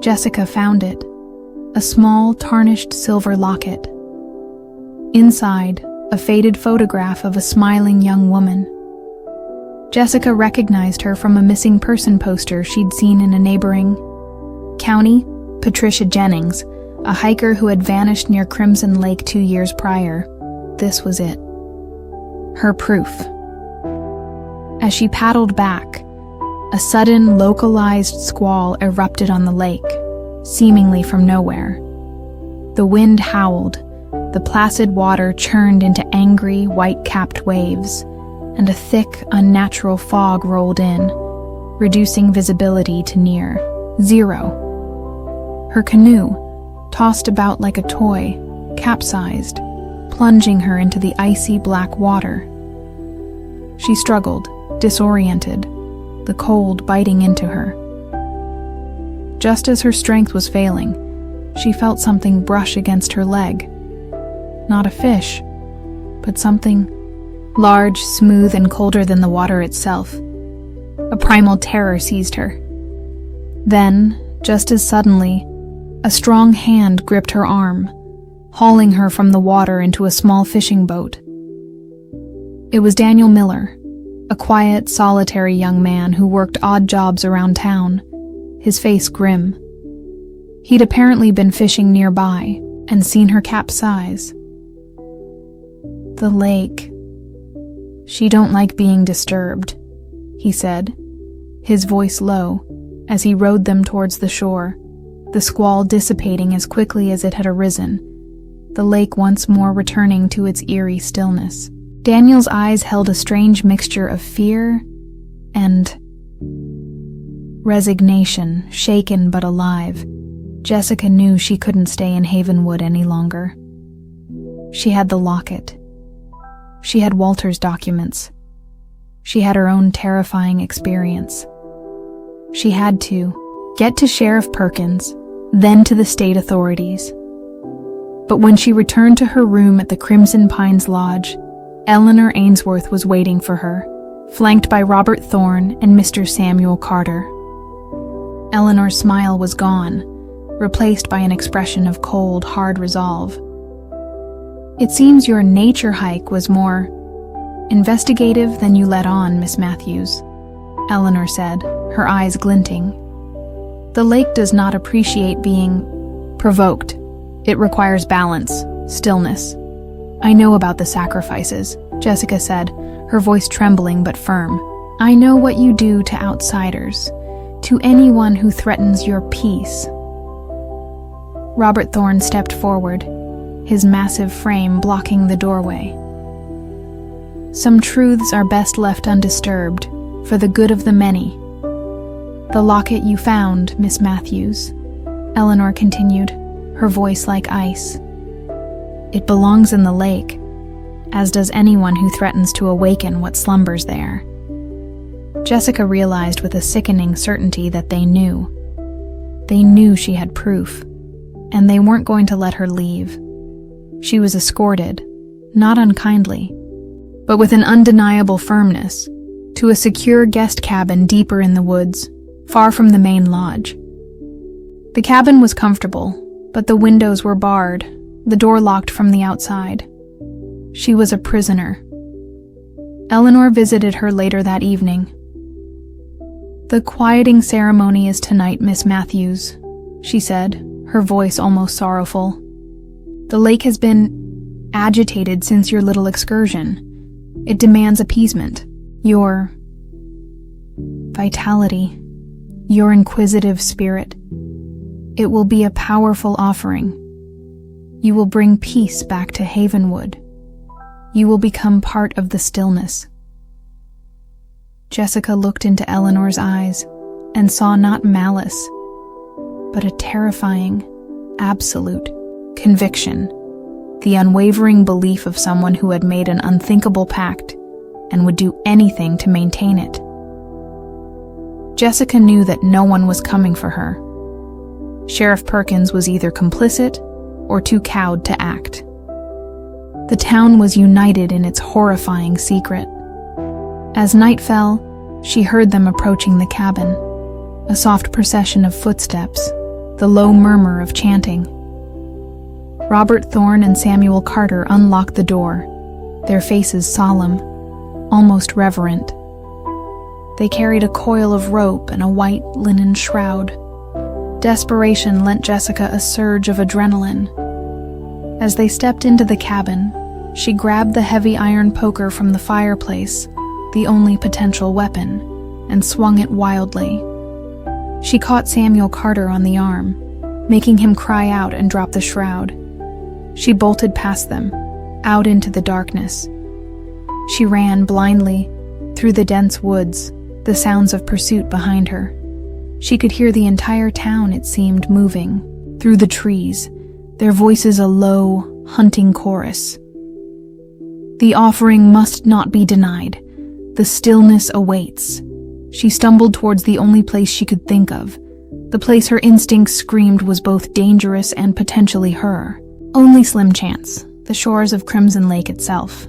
Jessica found it, a small, tarnished silver locket. Inside, a faded photograph of a smiling young woman. Jessica recognized her from a missing person poster she'd seen in a neighboring county. Patricia Jennings, a hiker who had vanished near Crimson Lake 2 years prior. This was it. Her proof. As she paddled back, a sudden, localized squall erupted on the lake, seemingly from nowhere. The wind howled, the placid water churned into angry, white-capped waves, and a thick, unnatural fog rolled in, reducing visibility to near zero. Her canoe, tossed about like a toy, capsized, plunging her into the icy black water. She struggled, disoriented, the cold biting into her. Just as her strength was failing, she felt something brush against her leg. Not a fish, but something large, smooth, and colder than the water itself. A primal terror seized her. Then, just as suddenly, a strong hand gripped her arm, hauling her from the water into a small fishing boat. It was Daniel Miller, a quiet, solitary young man who worked odd jobs around town, his face grim. He'd apparently been fishing nearby and seen her capsize. The lake. She don't like being disturbed, he said, his voice low, as he rowed them towards the shore, the squall dissipating as quickly as it had arisen, the lake once more returning to its eerie stillness. Daniel's eyes held a strange mixture of fear and resignation, shaken but alive. Jessica knew she couldn't stay in Havenwood any longer. She had the locket. She had Walter's documents. She had her own terrifying experience. She had to get to Sheriff Perkins, then to the state authorities. But when she returned to her room at the Crimson Pines Lodge, Eleanor Ainsworth was waiting for her, flanked by Robert Thorne and Mr. Samuel Carter. Eleanor's smile was gone, replaced by an expression of cold, hard resolve. "It seems your nature hike was more investigative than you let on, Miss Matthews," Eleanor said, her eyes glinting. "The lake does not appreciate being provoked. It requires balance, stillness." "I know about the sacrifices," Jessica said, her voice trembling but firm. "I know what you do to outsiders, to anyone who threatens your peace." Robert Thorne stepped forward, his massive frame blocking the doorway. "Some truths are best left undisturbed, for the good of the many. The locket you found, Miss Matthews," Eleanor continued, her voice like ice. "It belongs in the lake, as does anyone who threatens to awaken what slumbers there." Jessica realized with a sickening certainty that they knew. They knew she had proof, and they weren't going to let her leave. She was escorted, not unkindly, but with an undeniable firmness, to a secure guest cabin deeper in the woods, far from the main lodge. The cabin was comfortable, but the windows were barred, the door locked from the outside. She was a prisoner. Eleanor visited her later that evening. "The quieting ceremony is tonight, Miss Matthews," she said, her voice almost sorrowful. "The lake has been agitated since your little excursion. It demands appeasement. Your vitality, your inquisitive spirit. It will be a powerful offering. You will bring peace back to Havenwood. You will become part of the stillness." Jessica looked into Eleanor's eyes and saw not malice, but a terrifying, absolute conviction, the unwavering belief of someone who had made an unthinkable pact and would do anything to maintain it. Jessica knew that no one was coming for her. Sheriff Perkins was either complicit or too cowed to act. The town was united in its horrifying secret. As night fell, she heard them approaching the cabin, a soft procession of footsteps, the low murmur of chanting. Robert Thorne and Samuel Carter unlocked the door, their faces solemn, almost reverent. They carried a coil of rope and a white linen shroud. Desperation lent Jessica a surge of adrenaline. As they stepped into the cabin, she grabbed the heavy iron poker from the fireplace, the only potential weapon, and swung it wildly. She caught Samuel Carter on the arm, making him cry out and drop the shroud. She bolted past them, out into the darkness. She ran blindly through the dense woods, the sounds of pursuit behind her. She could hear the entire town, it seemed, moving through the trees, their voices a low, hunting chorus. The offering must not be denied. The stillness awaits. She stumbled towards the only place she could think of, the place her instincts screamed was both dangerous and potentially her. Only slim chance, the shores of Crimson Lake itself.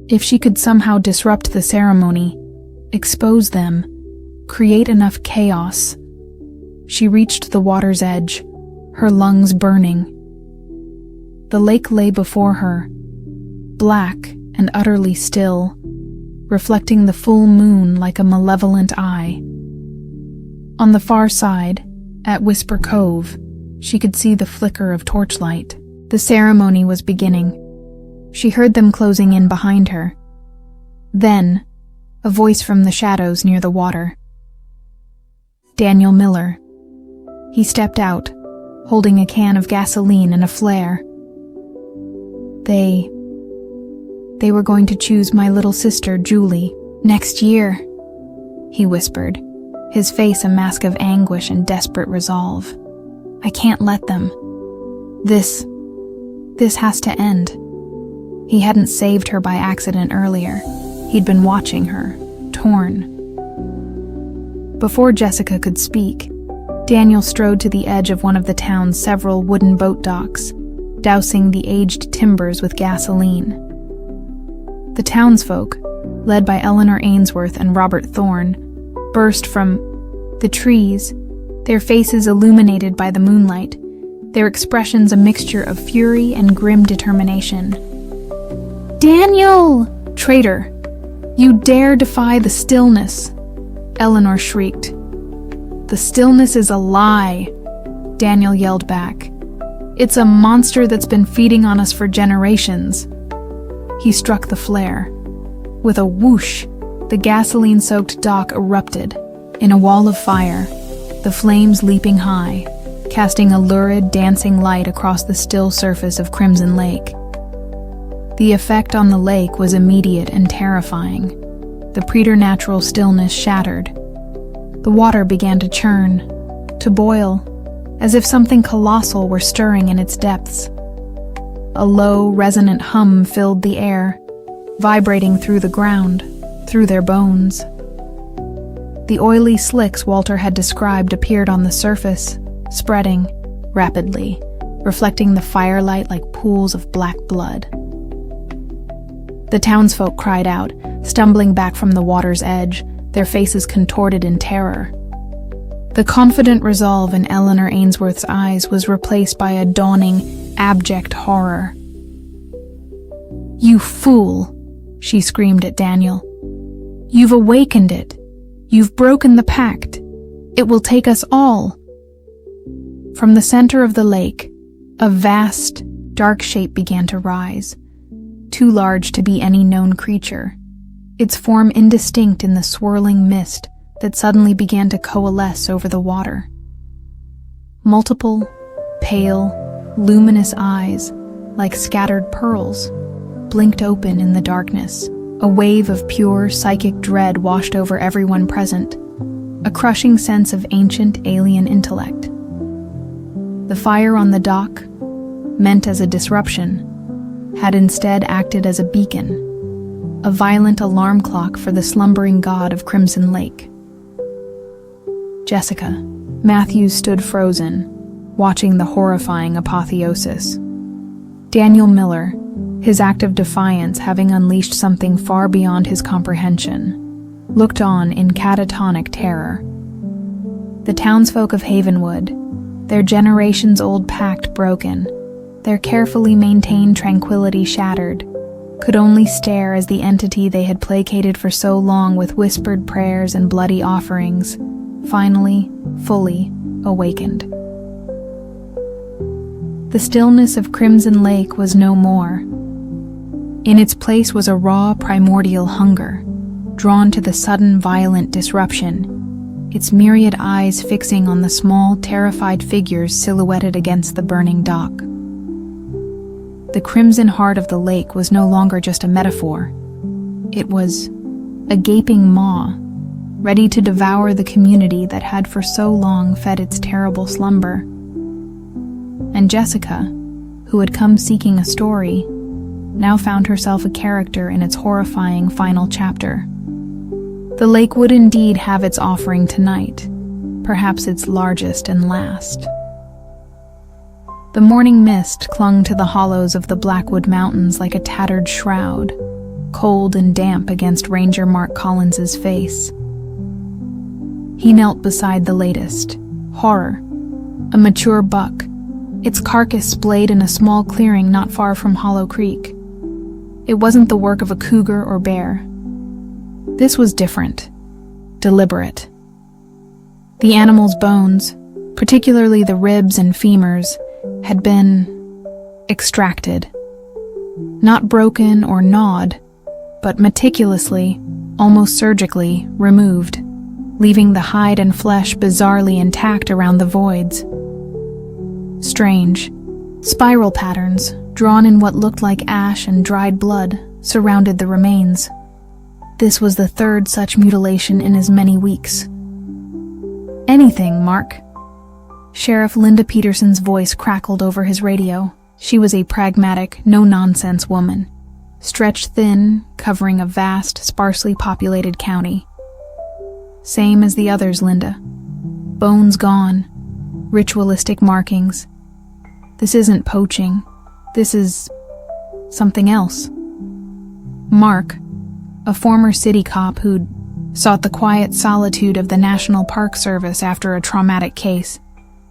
If she could somehow disrupt the ceremony, expose them, create enough chaos. She reached the water's edge, her lungs burning. The lake lay before her, black and utterly still, reflecting the full moon like a malevolent eye. On the far side, at Whisper Cove, she could see the flicker of torchlight. The ceremony was beginning. She heard them closing in behind her. Then, a voice from the shadows near the water. Daniel Miller. He stepped out, holding a can of gasoline and a flare. They were going to choose my little sister, Julie, next year, he whispered, his face a mask of anguish and desperate resolve. I can't let them. This has to end. He hadn't saved her by accident earlier. He'd been watching her, torn. Before Jessica could speak, Daniel strode to the edge of one of the town's several wooden boat docks, dousing the aged timbers with gasoline. The townsfolk, led by Eleanor Ainsworth and Robert Thorne, burst from the trees, their faces illuminated by the moonlight, their expressions a mixture of fury and grim determination. Daniel! Traitor! You dare defy the stillness! Eleanor shrieked. The stillness is a lie, Daniel yelled back. It's a monster that's been feeding on us for generations. He struck the flare. With a whoosh, the gasoline-soaked dock erupted in a wall of fire, the flames leaping high, casting a lurid, dancing light across the still surface of Crimson Lake. The effect on the lake was immediate and terrifying. The preternatural stillness shattered. The water began to churn, to boil, as if something colossal were stirring in its depths. A low, resonant hum filled the air, vibrating through the ground, through their bones. The oily slicks Walter had described appeared on the surface, spreading rapidly, reflecting the firelight like pools of black blood. The townsfolk cried out, stumbling back from the water's edge, their faces contorted in terror. The confident resolve in Eleanor Ainsworth's eyes was replaced by a dawning, abject horror. You fool, she screamed at Daniel. You've awakened it. You've broken the pact. It will take us all. From the center of the lake, a vast, dark shape began to rise, too large to be any known creature, its form indistinct in the swirling mist that suddenly began to coalesce over the water. Multiple, pale, luminous eyes, like scattered pearls, blinked open in the darkness. A wave of pure, psychic dread washed over everyone present, a crushing sense of ancient alien intellect. The fire on the dock, meant as a disruption, had instead acted as a beacon, a violent alarm clock for the slumbering god of Crimson Lake. Jessica. Matthews stood frozen, watching the horrifying apotheosis. Daniel Miller, his act of defiance having unleashed something far beyond his comprehension, looked on in catatonic terror. The townsfolk of Havenwood, their generations-old pact broken, their carefully maintained tranquility shattered, could only stare as the entity they had placated for so long with whispered prayers and bloody offerings finally, fully awakened. The stillness of Crimson Lake was no more. In its place was a raw, primordial hunger, drawn to the sudden, violent disruption, its myriad eyes fixing on the small, terrified figures silhouetted against the burning dock. The crimson heart of the lake was no longer just a metaphor. It was a gaping maw, ready to devour the community that had for so long fed its terrible slumber. And Jessica, who had come seeking a story, now found herself a character in its horrifying final chapter. The lake would indeed have its offering tonight, perhaps its largest and last. The morning mist clung to the hollows of the Blackwood Mountains like a tattered shroud, cold and damp against Ranger Mark Collins's face. He knelt beside the latest, Horror, a mature buck, its carcass splayed in a small clearing not far from Hollow Creek. It wasn't the work of a cougar or bear. This was different, deliberate. The animal's bones, particularly the ribs and femurs, had been extracted. Not broken or gnawed, but meticulously, almost surgically, removed, leaving the hide and flesh bizarrely intact around the voids. Strange, spiral patterns, drawn in what looked like ash and dried blood, surrounded the remains. This was the third such mutilation in as many weeks. "Anything, Mark." Sheriff Linda Peterson's voice crackled over his radio. She was a pragmatic, no-nonsense woman, stretched thin, covering a vast, sparsely populated county. "Same as the others, Linda. Bones gone. Ritualistic markings. This isn't poaching. This is something else." Mark, a former city cop who'd sought the quiet solitude of the National Park Service after a traumatic case,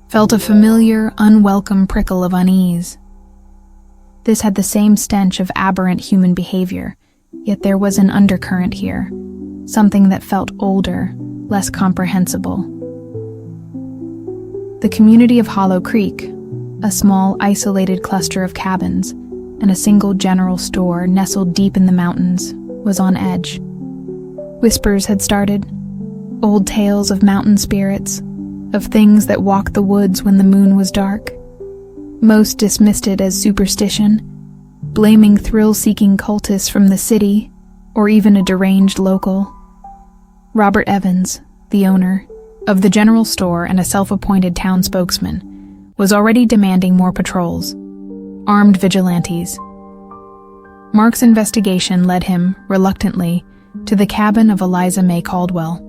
felt a familiar, unwelcome prickle of unease. This had the same stench of aberrant human behavior, yet there was an undercurrent here, something that felt older, less comprehensible. The community of Hollow Creek, a small, isolated cluster of cabins, and a single general store nestled deep in the mountains, was on edge. Whispers had started, old tales of mountain spirits, of things that walked the woods when the moon was dark. Most dismissed it as superstition, blaming thrill-seeking cultists from the city, or even a deranged local. Robert Evans, the owner of the general store and a self-appointed town spokesman, was already demanding more patrols, armed vigilantes. Mark's investigation led him, reluctantly, to the cabin of Eliza May Caldwell.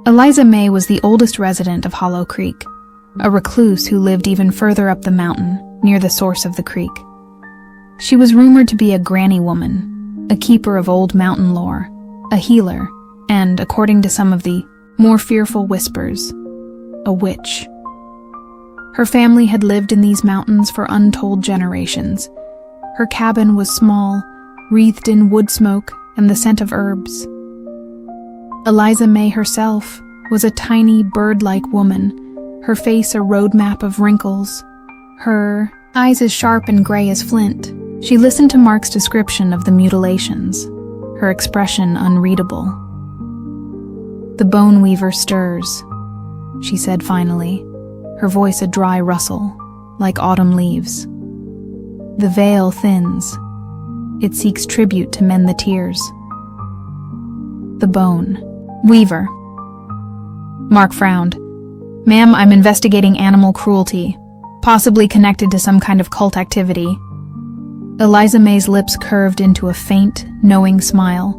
Eliza May was the oldest resident of Hollow Creek, a recluse who lived even further up the mountain, near the source of the creek. She was rumored to be a granny woman, a keeper of old mountain lore, a healer, and, according to some of the more fearful whispers, a witch. Her family had lived in these mountains for untold generations. Her cabin was small, wreathed in wood smoke and the scent of herbs. Eliza May herself was a tiny, bird-like woman, her face a roadmap of wrinkles, her eyes as sharp and gray as flint. She listened to Mark's description of the mutilations, her expression unreadable. "The bone weaver stirs," she said finally, her voice a dry rustle, like autumn leaves. "The veil thins. It seeks tribute to mend the tears." The bone weaver. Mark frowned. "Ma'am, I'm investigating animal cruelty, possibly connected to some kind of cult activity." Eliza May's lips curved into a faint, knowing smile.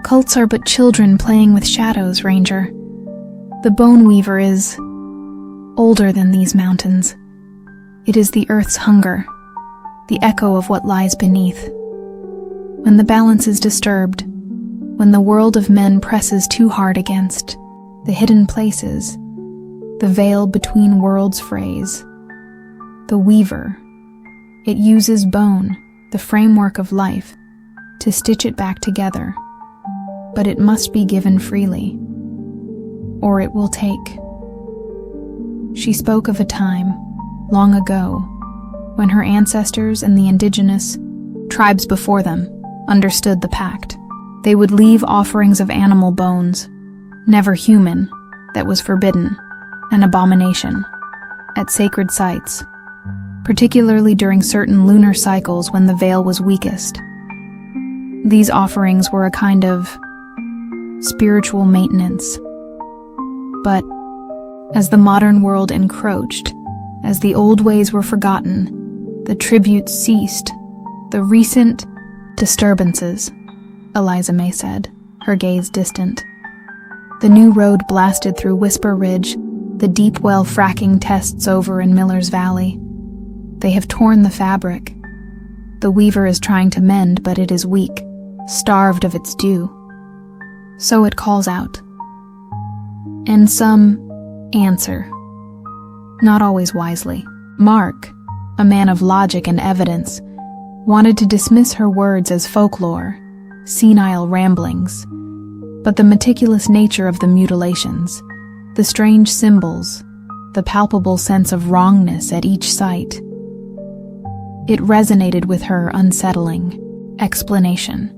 "Cults are but children playing with shadows, Ranger. The bone weaver is older than these mountains. It is the earth's hunger, the echo of what lies beneath. When the balance is disturbed, when the world of men presses too hard against the hidden places, the veil between worlds frays. The weaver, it uses bone, the framework of life, to stitch it back together. But it must be given freely, or it will take." She spoke of a time, long ago, when her ancestors and the indigenous tribes before them understood the pact. They would leave offerings of animal bones, never human, that was forbidden, an abomination, at sacred sites, particularly during certain lunar cycles when the veil was weakest. These offerings were a kind of spiritual maintenance. But as the modern world encroached, as the old ways were forgotten, the tributes ceased. "The recent disturbances," Eliza May said, her gaze distant. "The new road blasted through Whisper Ridge, the deep well fracking tests over in Miller's Valley. They have torn the fabric. The weaver is trying to mend, but it is weak, starved of its due. So it calls out. And some answer. Not always wisely." Mark, a man of logic and evidence, wanted to dismiss her words as folklore, senile ramblings. But the meticulous nature of the mutilations, the strange symbols, the palpable sense of wrongness at each site, it resonated with her unsettling explanation.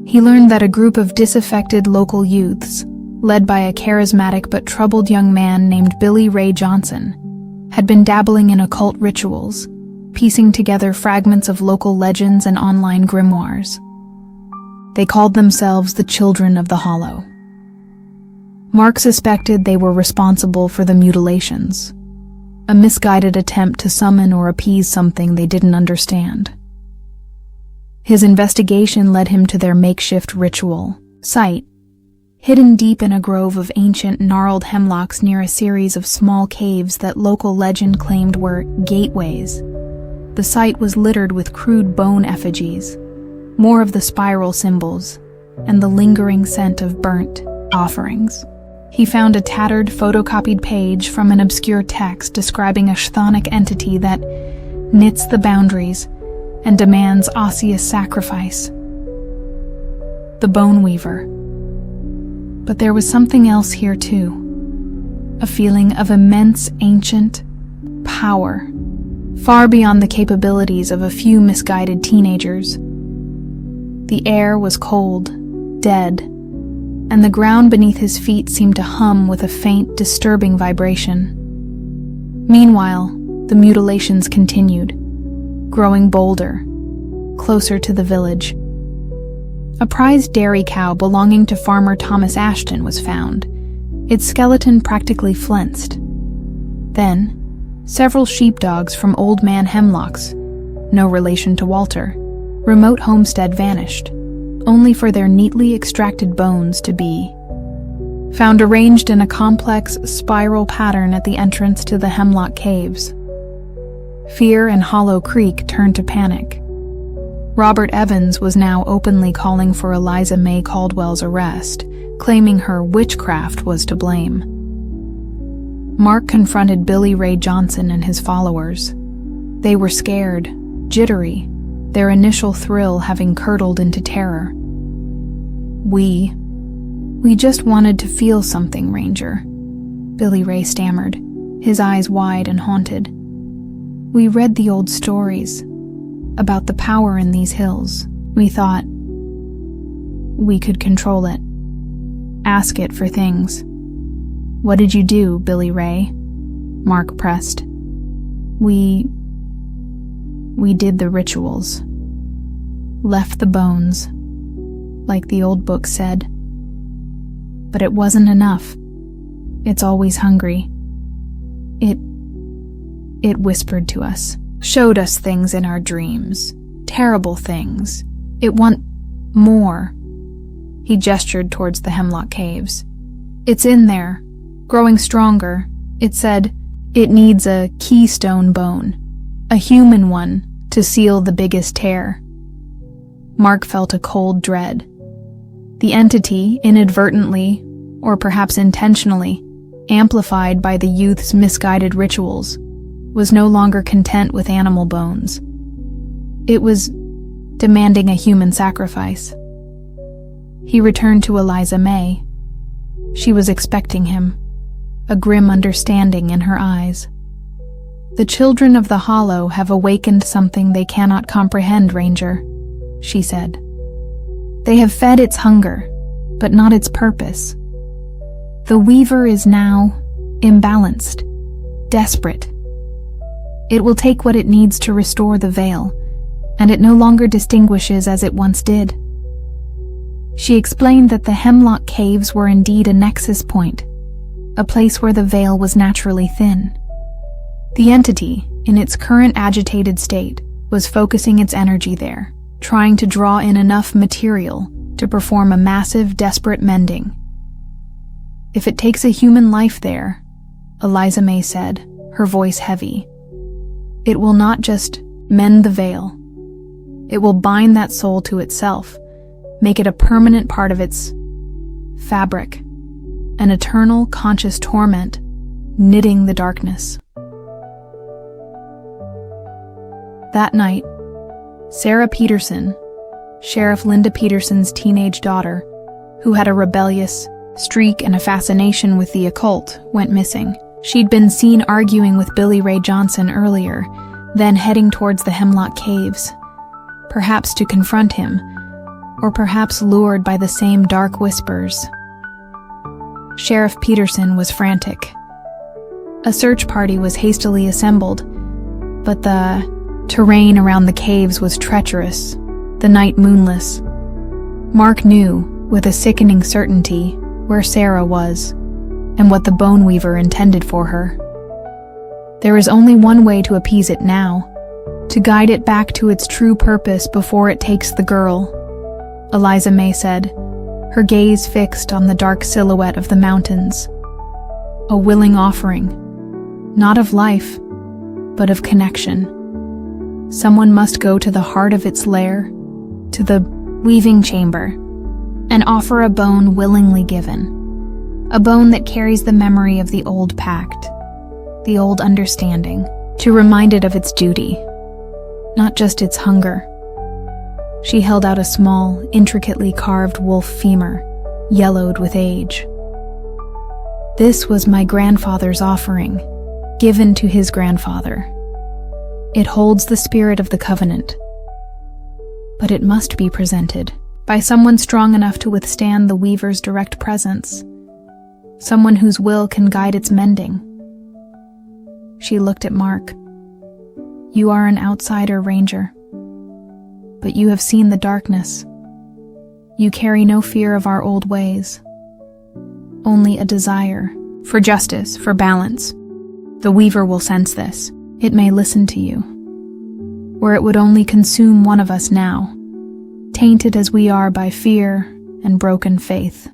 He learned that a group of disaffected local youths, led by a charismatic but troubled young man named Billy Ray Johnson, had been dabbling in occult rituals, piecing together fragments of local legends and online grimoires. They called themselves the Children of the Hollow. Mark suspected they were responsible for the mutilations, a misguided attempt to summon or appease something they didn't understand. His investigation led him to their makeshift ritual site, hidden deep in a grove of ancient gnarled hemlocks near a series of small caves that local legend claimed were gateways. The site was littered with crude bone effigies, more of the spiral symbols, and the lingering scent of burnt offerings. He found a tattered photocopied page from an obscure text describing a chthonic entity that knits the boundaries and demands osseous sacrifice. The bone weaver. But there was something else here too. A feeling of immense ancient power, far beyond the capabilities of a few misguided teenagers. The air was cold, dead, and the ground beneath his feet seemed to hum with a faint, disturbing vibration. Meanwhile, the mutilations continued, growing bolder, closer to the village. A prized dairy cow belonging to farmer Thomas Ashton was found, its skeleton practically flensed. Then, several sheepdogs from Old Man Hemlock's, no relation to Walter, remote homestead vanished, only for their neatly extracted bones to be found arranged in a complex spiral pattern at the entrance to the Hemlock Caves. Fear in Hollow Creek turned to panic. Robert Evans was now openly calling for Eliza May Caldwell's arrest, claiming her witchcraft was to blame. Mark confronted Billy Ray Johnson and his followers. They were scared, jittery, their initial thrill having curdled into terror. We just wanted to feel something, Ranger," Billy Ray stammered, his eyes wide and haunted. "We read the old stories about the power in these hills. We thought we could control it." Ask it for things. What did you do, Billy Ray? Mark pressed. We did the rituals. Left the bones, like the old book said. But it wasn't enough. It's always hungry. It whispered to us, showed us things in our dreams, terrible things. It want more. He gestured towards the Hemlock Caves. It's in there, growing stronger. It said it needs a keystone bone, a human one, to seal the biggest tear. Mark felt a cold dread. The entity, inadvertently, or perhaps intentionally, amplified by the youth's misguided rituals, was no longer content with animal bones. It was demanding a human sacrifice. He returned to Eliza May. She was expecting him, a grim understanding in her eyes. The children of the Hollow have awakened something they cannot comprehend, Ranger, she said. They have fed its hunger, but not its purpose. The Weaver is now imbalanced, desperate. It will take what it needs to restore the veil, and it no longer distinguishes as it once did. She explained that the Hemlock Caves were indeed a nexus point, a place where the veil was naturally thin. The entity, in its current agitated state, was focusing its energy there, trying to draw in enough material to perform a massive, desperate mending. If it takes a human life there, Eliza May said, her voice heavy, it will not just mend the veil. It will bind that soul to itself, make it a permanent part of its fabric, an eternal conscious torment, knitting the darkness. That night, Sarah Peterson, Sheriff Linda Peterson's teenage daughter, who had a rebellious streak and a fascination with the occult, went missing. She'd been seen arguing with Billy Ray Johnson earlier, then heading towards the Hemlock Caves, perhaps to confront him, or perhaps lured by the same dark whispers. Sheriff Peterson was frantic. A search party was hastily assembled, but the terrain around the caves was treacherous, the night moonless. Mark knew, with a sickening certainty, where Sarah was, and what the Bone Weaver intended for her. There is only one way to appease it now, to guide it back to its true purpose before it takes the girl, Eliza May said, her gaze fixed on the dark silhouette of the mountains. A willing offering, not of life, but of connection. Someone must go to the heart of its lair, to the weaving chamber, and offer a bone willingly given. A bone that carries the memory of the old pact, the old understanding, to remind it of its duty, not just its hunger. She held out a small, intricately carved wolf femur, yellowed with age. This was my grandfather's offering, given to his grandfather. It holds the spirit of the covenant, but it must be presented by someone strong enough to withstand the Weaver's direct presence, someone whose will can guide its mending. She looked at Mark. You are an outsider, Ranger, but you have seen the darkness. You carry no fear of our old ways, only a desire for justice, for balance. The Weaver will sense this. It may listen to you, where it would only consume one of us now, tainted as we are by fear and broken faith.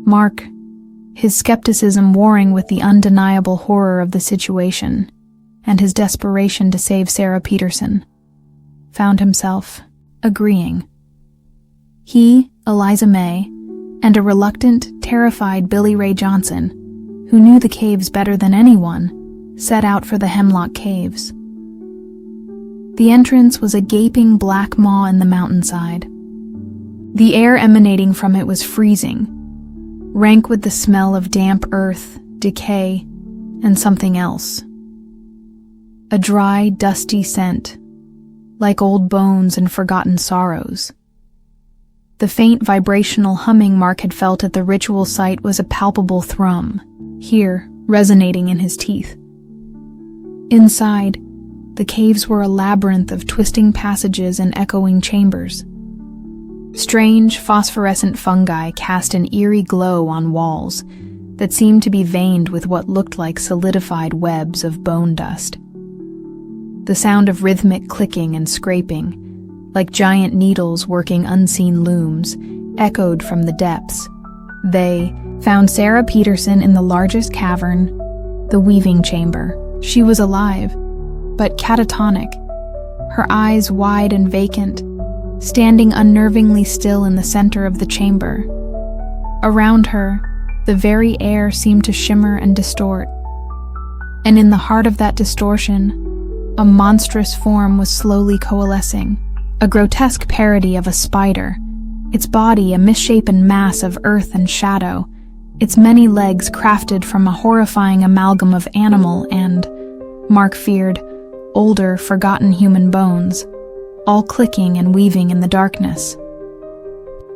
Mark, his skepticism warring with the undeniable horror of the situation and his desperation to save Sarah Peterson, found himself agreeing. He, Eliza May, and a reluctant, terrified Billy Ray Johnson, who knew the caves better than anyone, set out for the Hemlock Caves. The entrance was a gaping black maw in the mountainside. The air emanating from it was freezing, rank with the smell of damp earth, decay, and something else. A dry, dusty scent, like old bones and forgotten sorrows. The faint vibrational humming Mark had felt at the ritual site was a palpable thrum, here resonating in his teeth. Inside, the caves were a labyrinth of twisting passages and echoing chambers. Strange, phosphorescent fungi cast an eerie glow on walls that seemed to be veined with what looked like solidified webs of bone dust. The sound of rhythmic clicking and scraping, like giant needles working unseen looms, echoed from the depths. They found Sarah Peterson in the largest cavern, the weaving chamber. She was alive, but catatonic, her eyes wide and vacant, standing unnervingly still in the center of the chamber. Around her, the very air seemed to shimmer and distort. And in the heart of that distortion, a monstrous form was slowly coalescing, a grotesque parody of a spider, its body a misshapen mass of earth and shadow, its many legs crafted from a horrifying amalgam of animal and, Mark feared, older, forgotten human bones, all clicking and weaving in the darkness.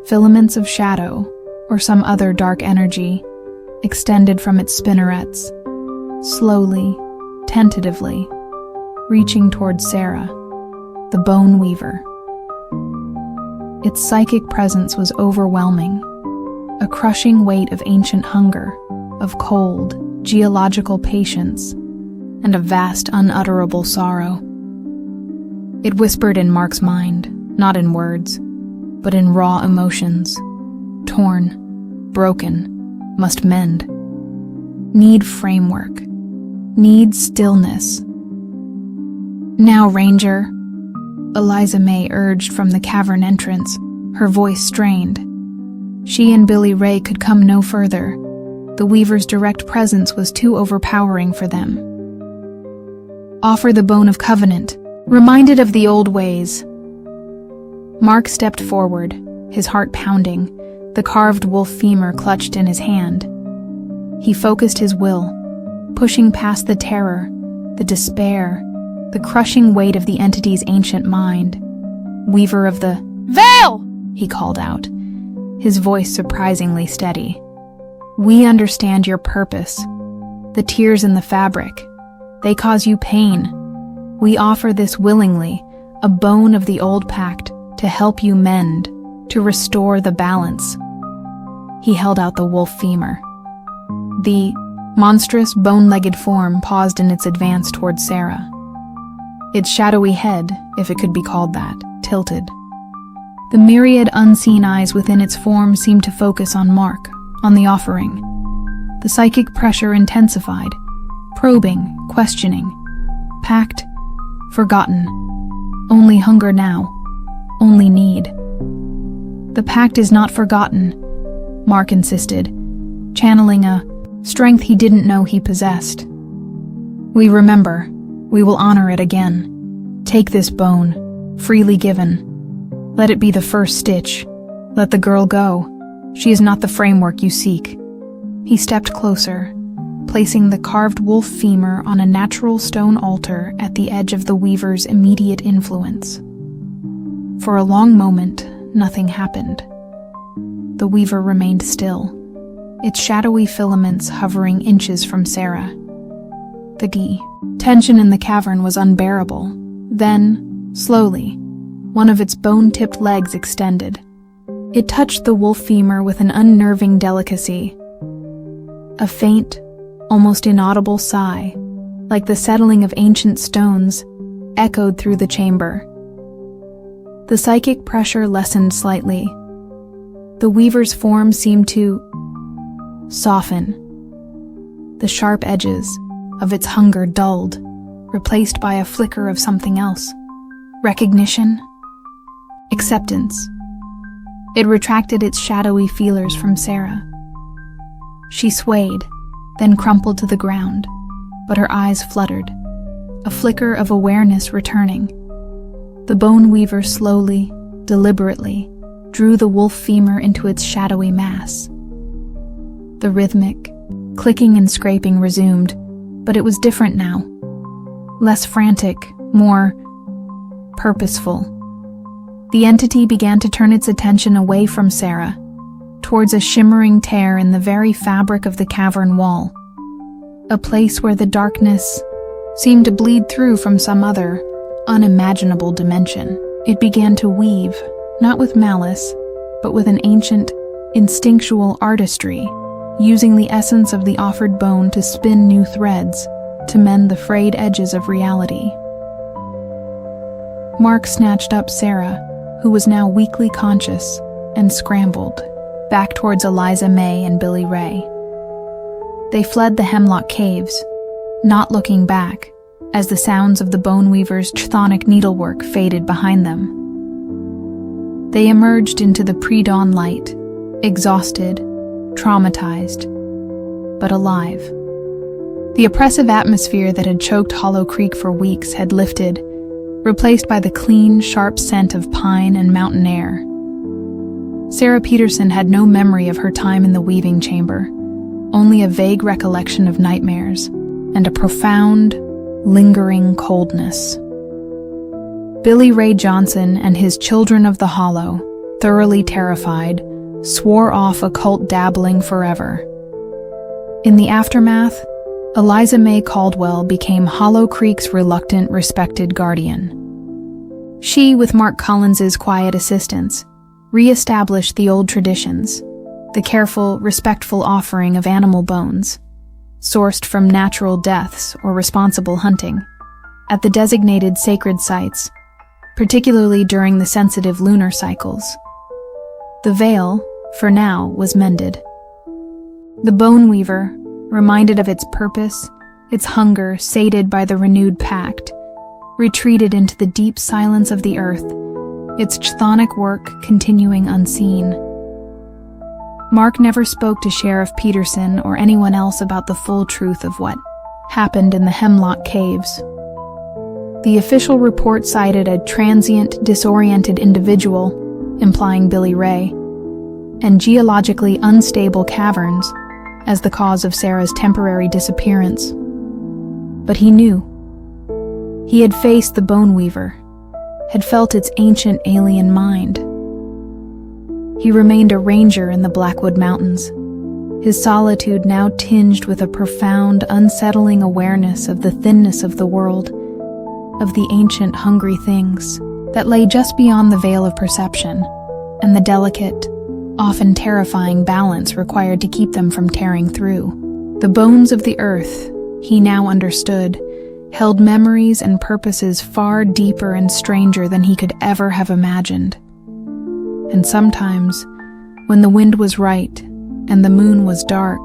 Filaments of shadow, or some other dark energy, extended from its spinnerets, slowly, tentatively, reaching towards Sarah, the bone weaver. Its psychic presence was overwhelming, a crushing weight of ancient hunger, of cold, geological patience, and of vast, unutterable sorrow. It whispered in Mark's mind, not in words, but in raw emotions. Torn, broken, must mend. Need framework. Need stillness. Now, Ranger, Eliza May urged from the cavern entrance, her voice strained. She and Billy Ray could come no further. The Weaver's direct presence was too overpowering for them. Offer the bone of covenant, reminded of the old ways. Mark stepped forward, his heart pounding, the carved wolf femur clutched in his hand. He focused his will, pushing past the terror, the despair, the crushing weight of the entity's ancient mind. Weaver of the Veil! He called out, his voice surprisingly steady. We understand your purpose. The tears in the fabric. They cause you pain. We offer this willingly, a bone of the old pact, to help you mend, to restore the balance. He held out the wolf femur. The monstrous, bone-legged form paused in its advance toward Sarah. Its shadowy head, if it could be called that, tilted. The myriad unseen eyes within its form seemed to focus on Mark, on the offering. The psychic pressure intensified, probing, questioning. Pact, forgotten. Only hunger now. Only need. The pact is not forgotten, Mark insisted, channeling a strength he didn't know he possessed. We remember. We will honor it again. Take this bone, freely given. Let it be the first stitch. Let the girl go. She is not the framework you seek. He stepped closer, placing the carved wolf femur on a natural stone altar at the edge of the Weaver's immediate influence. For a long moment, nothing happened. The Weaver remained still, its shadowy filaments hovering inches from Sarah. The tension in the cavern was unbearable. Then, slowly, one of its bone-tipped legs extended. It touched the wolf femur with an unnerving delicacy. A faint, almost inaudible sigh, like the settling of ancient stones, echoed through the chamber. The psychic pressure lessened slightly. The Weaver's form seemed to soften. The sharp edges of its hunger dulled, replaced by a flicker of something else. Recognition? Acceptance. It retracted its shadowy feelers from Sarah. She swayed, then crumpled to the ground, but her eyes fluttered, a flicker of awareness returning. The bone weaver slowly, deliberately, drew the wolf femur into its shadowy mass. The rhythmic, clicking and scraping resumed, but it was different now. Less frantic, more purposeful. The entity began to turn its attention away from Sarah, towards a shimmering tear in the very fabric of the cavern wall, a place where the darkness seemed to bleed through from some other, unimaginable dimension. It began to weave, not with malice, but with an ancient, instinctual artistry, using the essence of the offered bone to spin new threads, to mend the frayed edges of reality. Mark snatched up Sarah, who was now weakly conscious, and scrambled, back towards Eliza May and Billy Ray. They fled the Hemlock Caves, not looking back, as the sounds of the bone weaver's chthonic needlework faded behind them. They emerged into the pre-dawn light, exhausted, traumatized, but alive. The oppressive atmosphere that had choked Hollow Creek for weeks had lifted, replaced by the clean, sharp scent of pine and mountain air. Sarah Peterson had no memory of her time in the weaving chamber, only a vague recollection of nightmares and a profound, lingering coldness. Billy Ray Johnson and his Children of the Hollow, thoroughly terrified, swore off occult dabbling forever. In the aftermath, Eliza May Caldwell became Hollow Creek's reluctant, respected guardian. She, with Mark Collins's quiet assistance, re-established the old traditions, the careful, respectful offering of animal bones, sourced from natural deaths or responsible hunting, at the designated sacred sites, particularly during the sensitive lunar cycles. The veil, for now, was mended. The bone weaver, reminded of its purpose, its hunger sated by the renewed pact, retreated into the deep silence of the earth, its chthonic work continuing unseen. Mark never spoke to Sheriff Peterson or anyone else about the full truth of what happened in the Hemlock Caves. The official report cited a transient, disoriented individual, implying Billy Ray, and geologically unstable caverns as the cause of Sarah's temporary disappearance. But he knew. He had faced the bone weaver, had felt its ancient alien mind. He remained a ranger in the Blackwood Mountains, his solitude now tinged with a profound, unsettling awareness of the thinness of the world, of the ancient, hungry things that lay just beyond the veil of perception, and the delicate, often terrifying balance required to keep them from tearing through. The bones of the earth, he now understood, held memories and purposes far deeper and stranger than he could ever have imagined. And sometimes, when the wind was right and the moon was dark,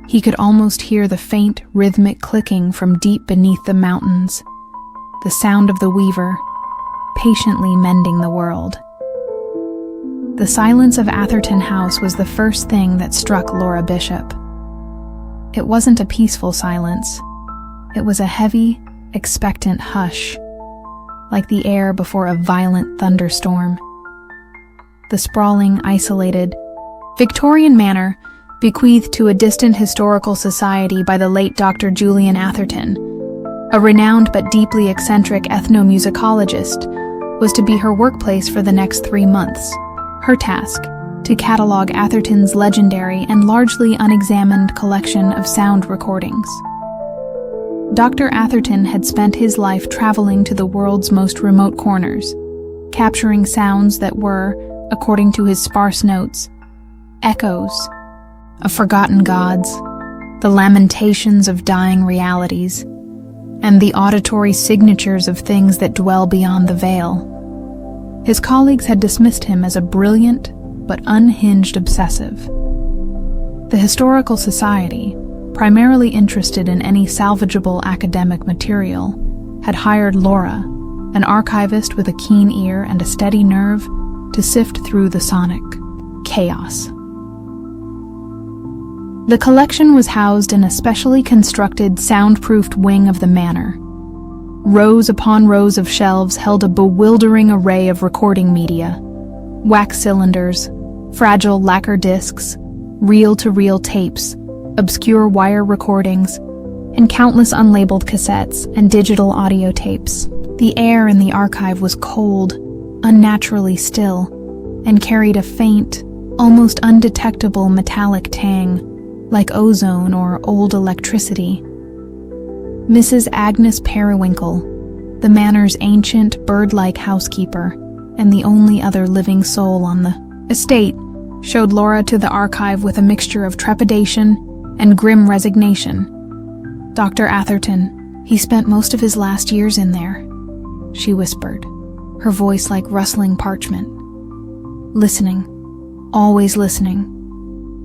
he could almost hear the faint, rhythmic clicking from deep beneath the mountains, the sound of the weaver, patiently mending the world. The silence of Atherton House was the first thing that struck Laura Bishop. It wasn't a peaceful silence. It was a heavy, expectant hush, like the air before a violent thunderstorm. The sprawling, isolated, Victorian manor, bequeathed to a distant historical society by the late Dr. Julian Atherton, a renowned but deeply eccentric ethnomusicologist, was to be her workplace for the next 3 months. Her task, to catalog Atherton's legendary and largely unexamined collection of sound recordings. Dr. Atherton had spent his life traveling to the world's most remote corners, capturing sounds that were, according to his sparse notes, echoes of forgotten gods, the lamentations of dying realities, and the auditory signatures of things that dwell beyond the veil. His colleagues had dismissed him as a brilliant but unhinged obsessive. The Historical Society, primarily interested in any salvageable academic material, had hired Laura, an archivist with a keen ear and a steady nerve, to sift through the sonic chaos. The collection was housed in a specially constructed, soundproofed wing of the manor. Rows upon rows of shelves held a bewildering array of recording media: wax cylinders, fragile lacquer discs, reel-to-reel tapes, obscure wire recordings, and countless unlabeled cassettes and digital audio tapes. The air in the archive was cold, unnaturally still, and carried a faint, almost undetectable metallic tang, like ozone or old electricity. Mrs. Agnes Periwinkle, the manor's ancient, bird-like housekeeper, and the only other living soul on the estate, showed Laura to the archive with a mixture of trepidation and grim resignation. "Dr. Atherton, he spent most of his last years in there," she whispered, her voice like rustling parchment. "Listening, always listening,"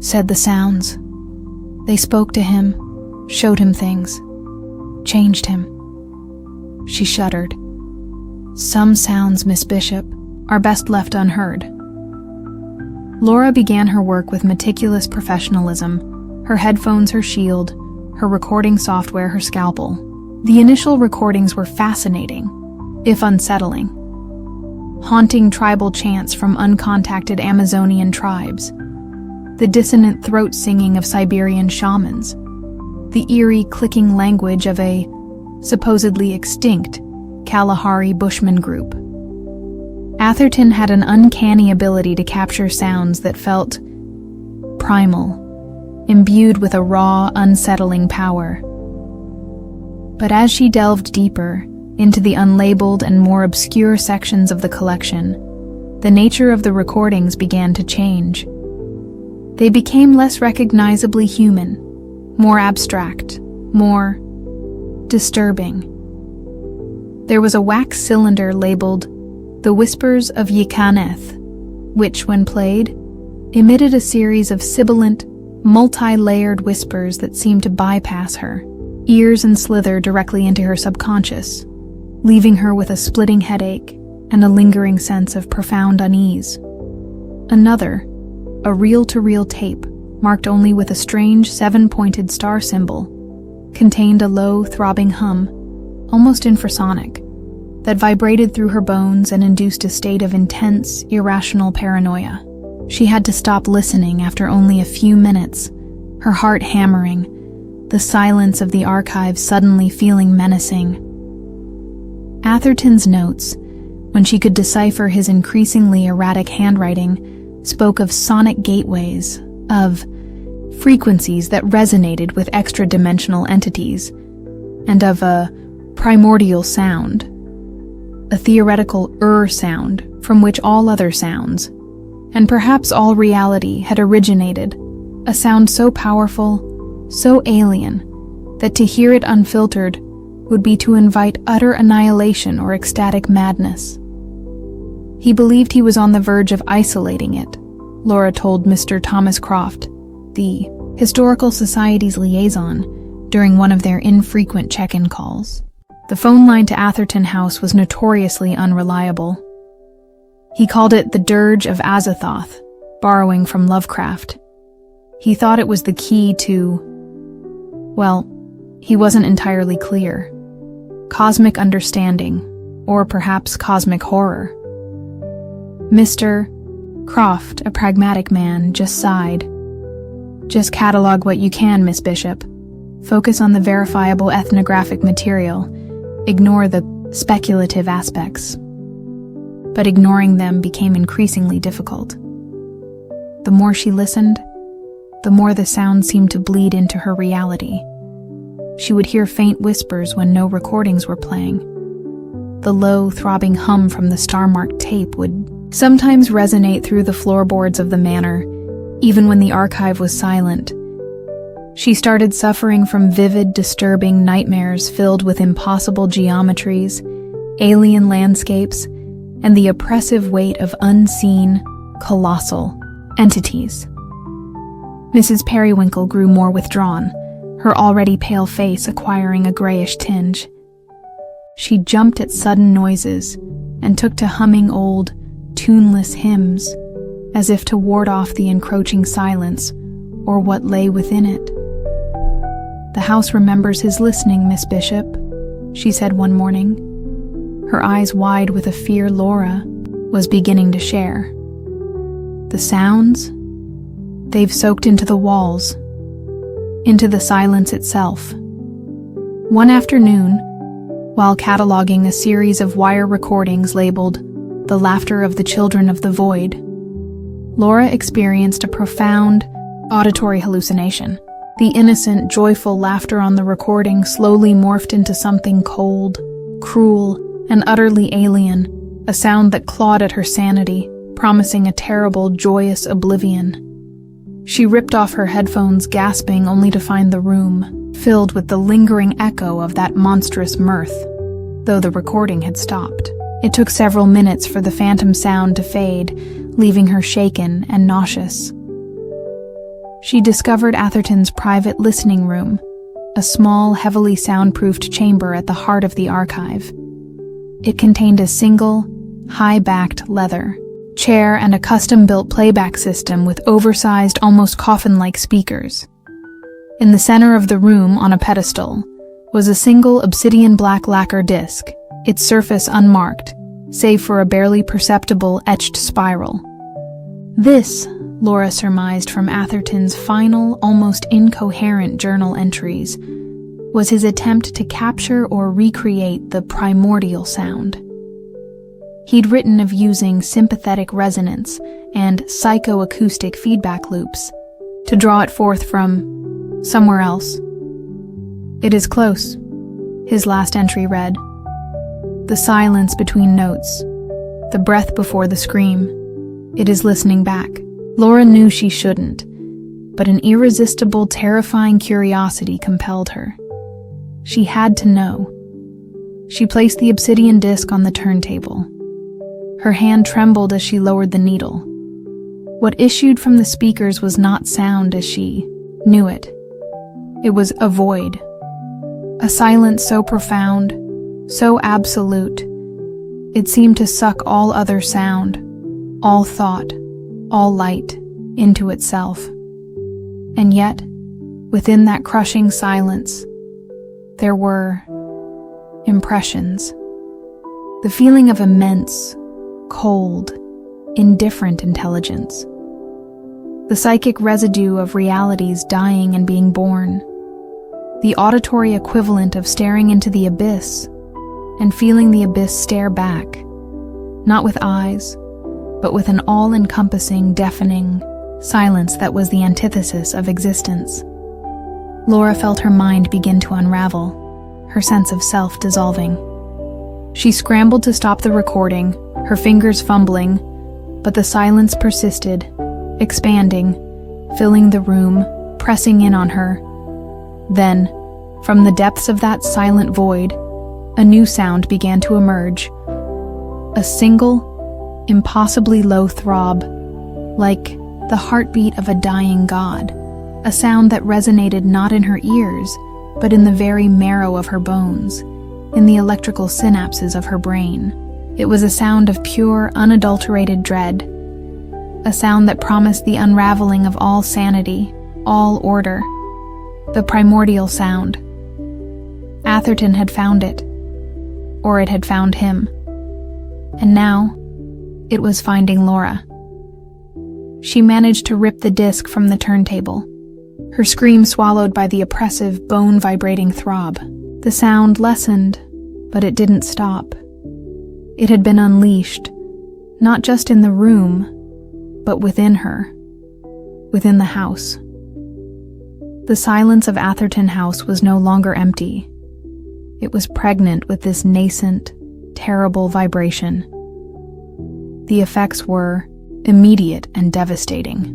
said the sounds. "They spoke to him, showed him things, changed him." She shuddered. "Some sounds, Miss Bishop, are best left unheard." Laura began her work with meticulous professionalism, her headphones her shield, her recording software her scalpel. The initial recordings were fascinating, if unsettling. Haunting tribal chants from uncontacted Amazonian tribes, the dissonant throat singing of Siberian shamans, the eerie clicking language of a supposedly extinct Kalahari Bushman group. Atherton had an uncanny ability to capture sounds that felt primal, imbued with a raw, unsettling power. But as she delved deeper into the unlabeled and more obscure sections of the collection, the nature of the recordings began to change. They became less recognizably human, more abstract, more disturbing. There was a wax cylinder labeled "The Whispers of Yikaneth," which, when played, emitted a series of sibilant, multi-layered whispers that seemed to bypass her ears and slither directly into her subconscious, leaving her with a splitting headache and a lingering sense of profound unease. Another, a reel-to-reel tape, marked only with a strange seven-pointed star symbol, contained a low, throbbing hum, almost infrasonic, that vibrated through her bones and induced a state of intense, irrational paranoia. She had to stop listening after only a few minutes, her heart hammering, the silence of the archive suddenly feeling menacing. Atherton's notes, when she could decipher his increasingly erratic handwriting, spoke of sonic gateways, of frequencies that resonated with extra-dimensional entities, and of a primordial sound, a theoretical sound from which all other sounds, and perhaps all reality, had originated, a sound so powerful, so alien, that to hear it unfiltered would be to invite utter annihilation or ecstatic madness. He believed he was on the verge of isolating it, Laura told Mr. Thomas Croft, the Historical Society's liaison, during one of their infrequent check-in calls. The phone line to Atherton House was notoriously unreliable. He called it the Dirge of Azathoth, borrowing from Lovecraft. He thought it was the key to, well, he wasn't entirely clear. Cosmic understanding, or perhaps cosmic horror. Mr. Croft, a pragmatic man, just sighed. "Just catalog what you can, Miss Bishop. Focus on the verifiable ethnographic material. Ignore the speculative aspects." But ignoring them became increasingly difficult. The more she listened, the more the sound seemed to bleed into her reality. She would hear faint whispers when no recordings were playing. The low, throbbing hum from the star-marked tape would sometimes resonate through the floorboards of the manor, even when the archive was silent. She started suffering from vivid, disturbing nightmares filled with impossible geometries, alien landscapes, and the oppressive weight of unseen, colossal entities. Mrs. Periwinkle grew more withdrawn, her already pale face acquiring a grayish tinge. She jumped at sudden noises and took to humming old, tuneless hymns, as if to ward off the encroaching silence or what lay within it. "The house remembers his listening, Miss Bishop," she said one morning, her eyes wide with a fear Laura was beginning to share. "The sounds? They've soaked into the walls, into the silence itself." One afternoon, while cataloging a series of wire recordings labeled the laughter of the children of the void. Laura experienced a profound auditory hallucination. The innocent, joyful laughter on the recording slowly morphed into something cold, cruel, and utterly alien, a sound that clawed at her sanity, promising a terrible, joyous oblivion. She ripped off her headphones, gasping, only to find the room filled with the lingering echo of that monstrous mirth, though the recording had stopped. It took several minutes for the phantom sound to fade, leaving her shaken and nauseous. She discovered Atherton's private listening room, a small, heavily soundproofed chamber at the heart of the archive. It contained a single, high-backed leather chair and a custom-built playback system with oversized, almost coffin-like speakers. In the center of the room, on a pedestal, was a single obsidian black lacquer disc, its surface unmarked, save for a barely perceptible etched spiral. This, Laura surmised from Atherton's final, almost incoherent journal entries, was his attempt to capture or recreate the primordial sound. He'd written of using sympathetic resonance and psychoacoustic feedback loops to draw it forth from somewhere else. "It is close," his last entry read. The silence between notes, the breath before the scream. It is listening back. Laura knew she shouldn't, but an irresistible, terrifying curiosity compelled her. She had to know. She placed the obsidian disc on the turntable. Her hand trembled as she lowered the needle. What issued from the speakers was not sound as she knew it. It was a void. A silence so profound, so absolute, it seemed to suck all other sound, all thought, all light, into itself. And yet, within that crushing silence, there were impressions. The feeling of immense, cold, indifferent intelligence. The psychic residue of realities dying and being born. The auditory equivalent of staring into the abyss and feeling the abyss stare back, not with eyes, but with an all-encompassing, deafening silence that was the antithesis of existence. Laura felt her mind begin to unravel, her sense of self dissolving. She scrambled to stop the recording, her fingers fumbling, but the silence persisted, expanding, filling the room, pressing in on her. Then, from the depths of that silent void, a new sound began to emerge. A single, impossibly low throb, like the heartbeat of a dying god, a sound that resonated not in her ears, but in the very marrow of her bones, in the electrical synapses of her brain. It was a sound of pure, unadulterated dread, a sound that promised the unraveling of all sanity, all order, the primordial sound. Atherton had found it, or it had found him, and now it was finding Laura. She managed to rip the disc from the turntable, her scream swallowed by the oppressive, bone-vibrating throb. The sound lessened, but it didn't stop. It had been unleashed, not just in the room, but within her, within the house. The silence of Atherton House was no longer empty. It was pregnant with this nascent, terrible vibration. The effects were immediate and devastating.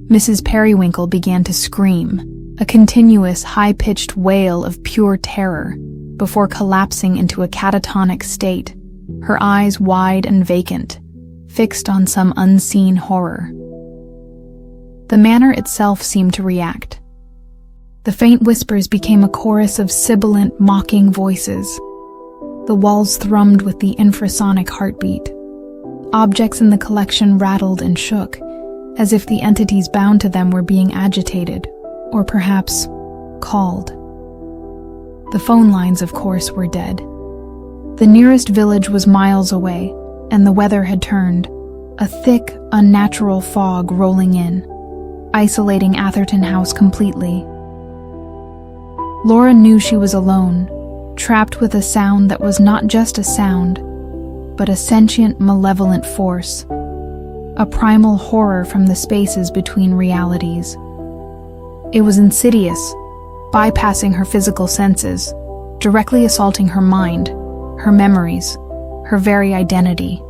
Mrs. Periwinkle began to scream, a continuous, high-pitched wail of pure terror, before collapsing into a catatonic state, her eyes wide and vacant, fixed on some unseen horror. The manor itself seemed to react. The faint whispers became a chorus of sibilant, mocking voices. The walls thrummed with the infrasonic heartbeat. Objects in the collection rattled and shook, as if the entities bound to them were being agitated, or perhaps called. The phone lines, of course, were dead. The nearest village was miles away, and the weather had turned, a thick, unnatural fog rolling in, isolating Atherton House completely. Laura knew she was alone, trapped with a sound that was not just a sound, but a sentient, malevolent force, a primal horror from the spaces between realities. It was insidious, bypassing her physical senses, directly assaulting her mind, her memories, her very identity.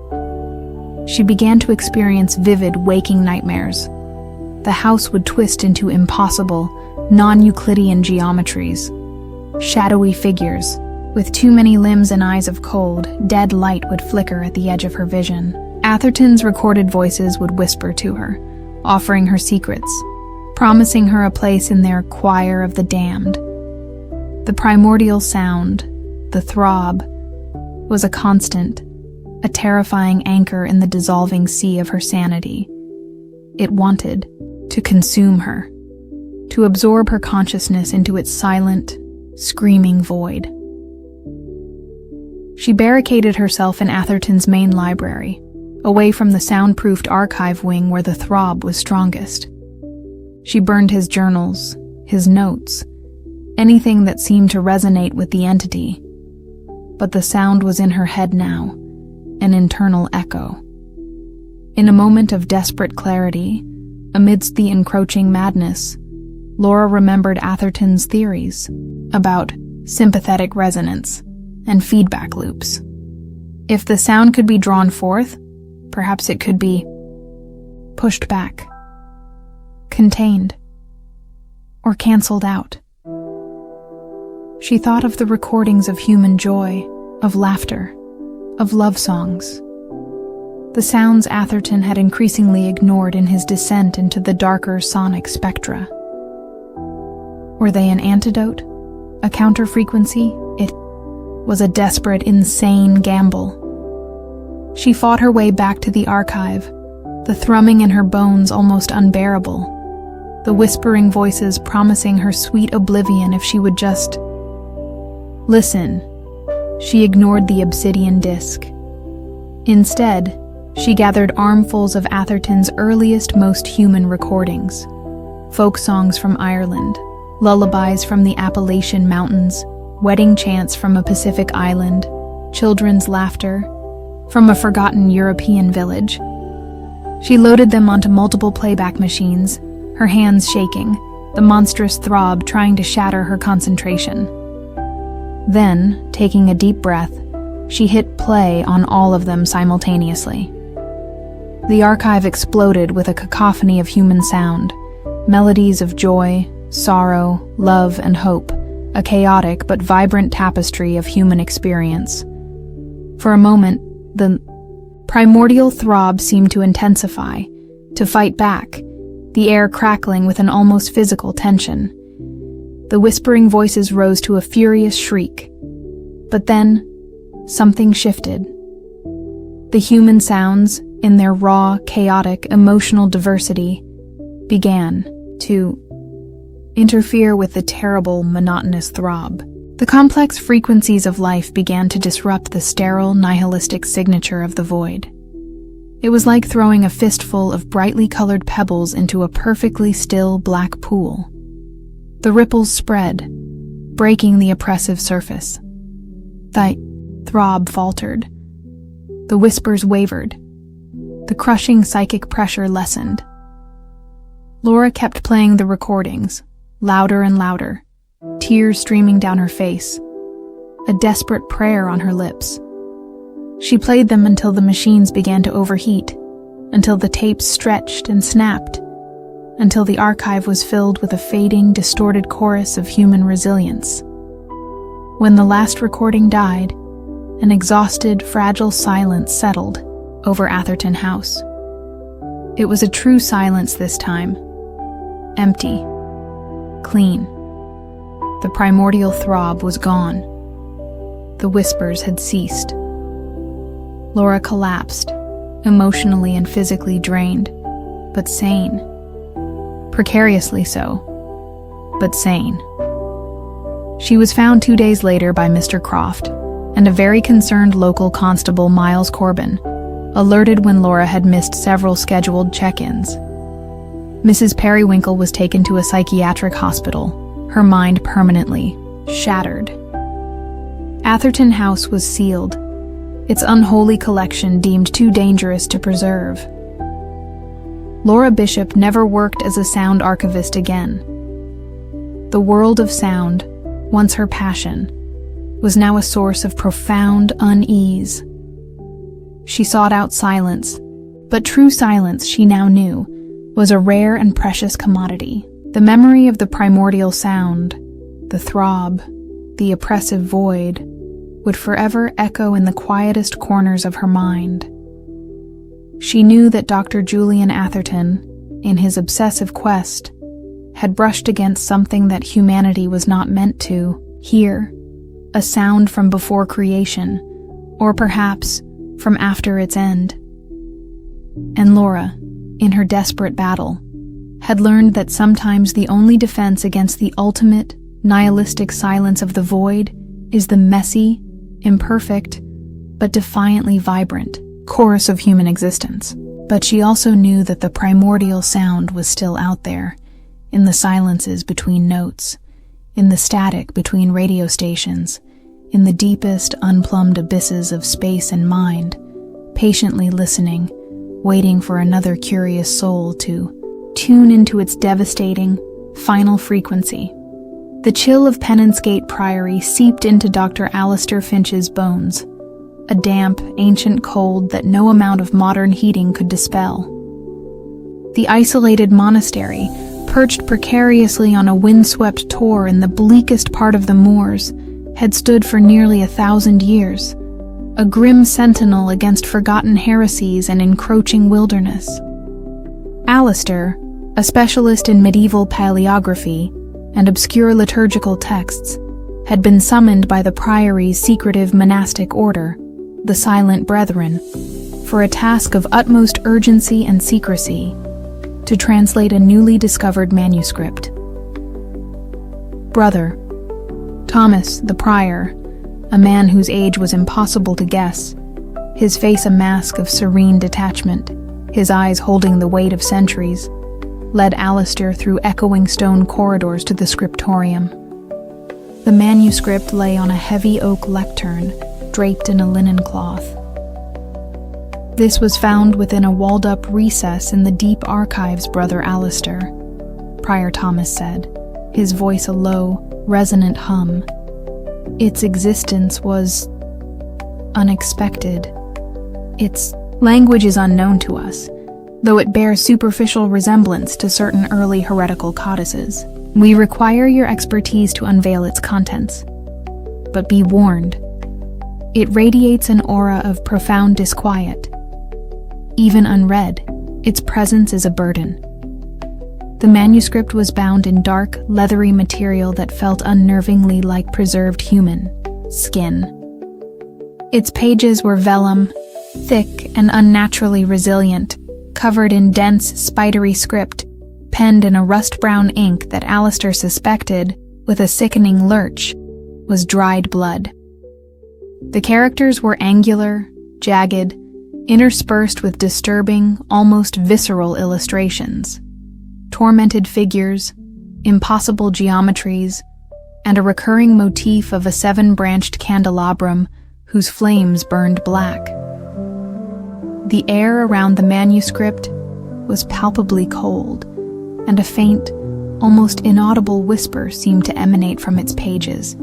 She began to experience vivid waking nightmares. The house would twist into impossible, non-Euclidean geometries. Shadowy figures, with too many limbs and eyes of cold, dead light would flicker at the edge of her vision. Atherton's recorded voices would whisper to her, offering her secrets, promising her a place in their choir of the damned. The primordial sound, the throb, was a constant, a terrifying anchor in the dissolving sea of her sanity. It wanted to consume her, to absorb her consciousness into its silent, screaming void. She barricaded herself in Atherton's main library, away from the soundproofed archive wing where the throb was strongest. She burned his journals, his notes, anything that seemed to resonate with the entity. But the sound was in her head now, an internal echo. In a moment of desperate clarity, amidst the encroaching madness, Laura remembered Atherton's theories about sympathetic resonance and feedback loops. If the sound could be drawn forth, perhaps it could be pushed back, contained, or canceled out. She thought of the recordings of human joy, of laughter, of love songs. The sounds Atherton had increasingly ignored in his descent into the darker sonic spectra. Were they an antidote? A counter-frequency? It was a desperate, insane gamble. She fought her way back to the archive, the thrumming in her bones almost unbearable, the whispering voices promising her sweet oblivion if she would just listen. She ignored the obsidian disc. Instead, she gathered armfuls of Atherton's earliest, most human recordings. Folk songs from Ireland, lullabies from the Appalachian Mountains, wedding chants from a Pacific island, children's laughter from a forgotten European village. She loaded them onto multiple playback machines, her hands shaking, the monstrous throb trying to shatter her concentration. Then, taking a deep breath, she hit play on all of them simultaneously. The archive exploded with a cacophony of human sound, melodies of joy, sorrow, love, and hope, a chaotic but vibrant tapestry of human experience. For a moment, the primordial throb seemed to intensify, to fight back, the air crackling with an almost physical tension. The whispering voices rose to a furious shriek. But then, something shifted. The human sounds, in their raw, chaotic, emotional diversity, began to interfere with the terrible, monotonous throb. The complex frequencies of life began to disrupt the sterile, nihilistic signature of the void. It was like throwing a fistful of brightly colored pebbles into a perfectly still black pool. The ripples spread, breaking the oppressive surface. The throb faltered. The whispers wavered. The crushing psychic pressure lessened. Laura kept playing the recordings, louder and louder, tears streaming down her face, a desperate prayer on her lips. She played them until the machines began to overheat, until the tapes stretched and snapped, until the archive was filled with a fading, distorted chorus of human resilience. When the last recording died, an exhausted, fragile silence settled over Atherton House. It was a true silence this time. Empty. Clean. The primordial throb was gone. The whispers had ceased. Laura collapsed, emotionally and physically drained, but sane. Precariously so, but sane. She was found 2 days later by Mr. Croft, and a very concerned local constable, Miles Corbin, alerted when Laura had missed several scheduled check-ins. Mrs. Periwinkle was taken to a psychiatric hospital, her mind permanently shattered. Atherton House was sealed, its unholy collection deemed too dangerous to preserve. Laura Bishop never worked as a sound archivist again. The world of sound, once her passion, was now a source of profound unease. She sought out silence, but true silence, she now knew, was a rare and precious commodity. The memory of the primordial sound, the throb, the oppressive void, would forever echo in the quietest corners of her mind. She knew that Dr. Julian Atherton, in his obsessive quest, had brushed against something that humanity was not meant to hear, a sound from before creation, or perhaps from after its end. And Laura, in her desperate battle, had learned that sometimes the only defense against the ultimate, nihilistic silence of the void is the messy, imperfect, but defiantly vibrant chorus of human existence. But she also knew that the primordial sound was still out there, in the silences between notes, in the static between radio stations, in the deepest, unplumbed abysses of space and mind, patiently listening, waiting for another curious soul to tune into its devastating, final frequency. The chill of Penance Gate Priory seeped into Dr. Alistair Finch's bones, a damp, ancient cold that no amount of modern heating could dispel. The isolated monastery, perched precariously on a windswept tor in the bleakest part of the moors, had stood for nearly 1,000 years, a grim sentinel against forgotten heresies and encroaching wilderness. Alistair, a specialist in medieval paleography and obscure liturgical texts, had been summoned by the priory's secretive monastic order, the Silent Brethren, for a task of utmost urgency and secrecy, to translate a newly discovered manuscript. Brother Thomas, the prior, a man whose age was impossible to guess, his face a mask of serene detachment, his eyes holding the weight of centuries, led Alistair through echoing stone corridors to the scriptorium. The manuscript lay on a heavy oak lectern, draped in a linen cloth. This was found within a walled-up recess in the deep archives, Brother Alistair, Prior Thomas said, his voice a low, resonant hum. Its existence was unexpected. Its language is unknown to us, though it bears superficial resemblance to certain early heretical codices. We require your expertise to unveil its contents. But be warned, it radiates an aura of profound disquiet. Even unread, its presence is a burden. The manuscript was bound in dark, leathery material that felt unnervingly like preserved human skin. Its pages were vellum, thick and unnaturally resilient, covered in dense, spidery script, penned in a rust-brown ink that Alistair suspected, with a sickening lurch, was dried blood. The characters were angular, jagged, interspersed with disturbing, almost visceral illustrations. Tormented figures, impossible geometries, and a recurring motif of a 7-branched candelabrum whose flames burned black. The air around the manuscript was palpably cold, and a faint, almost inaudible whisper seemed to emanate from its pages,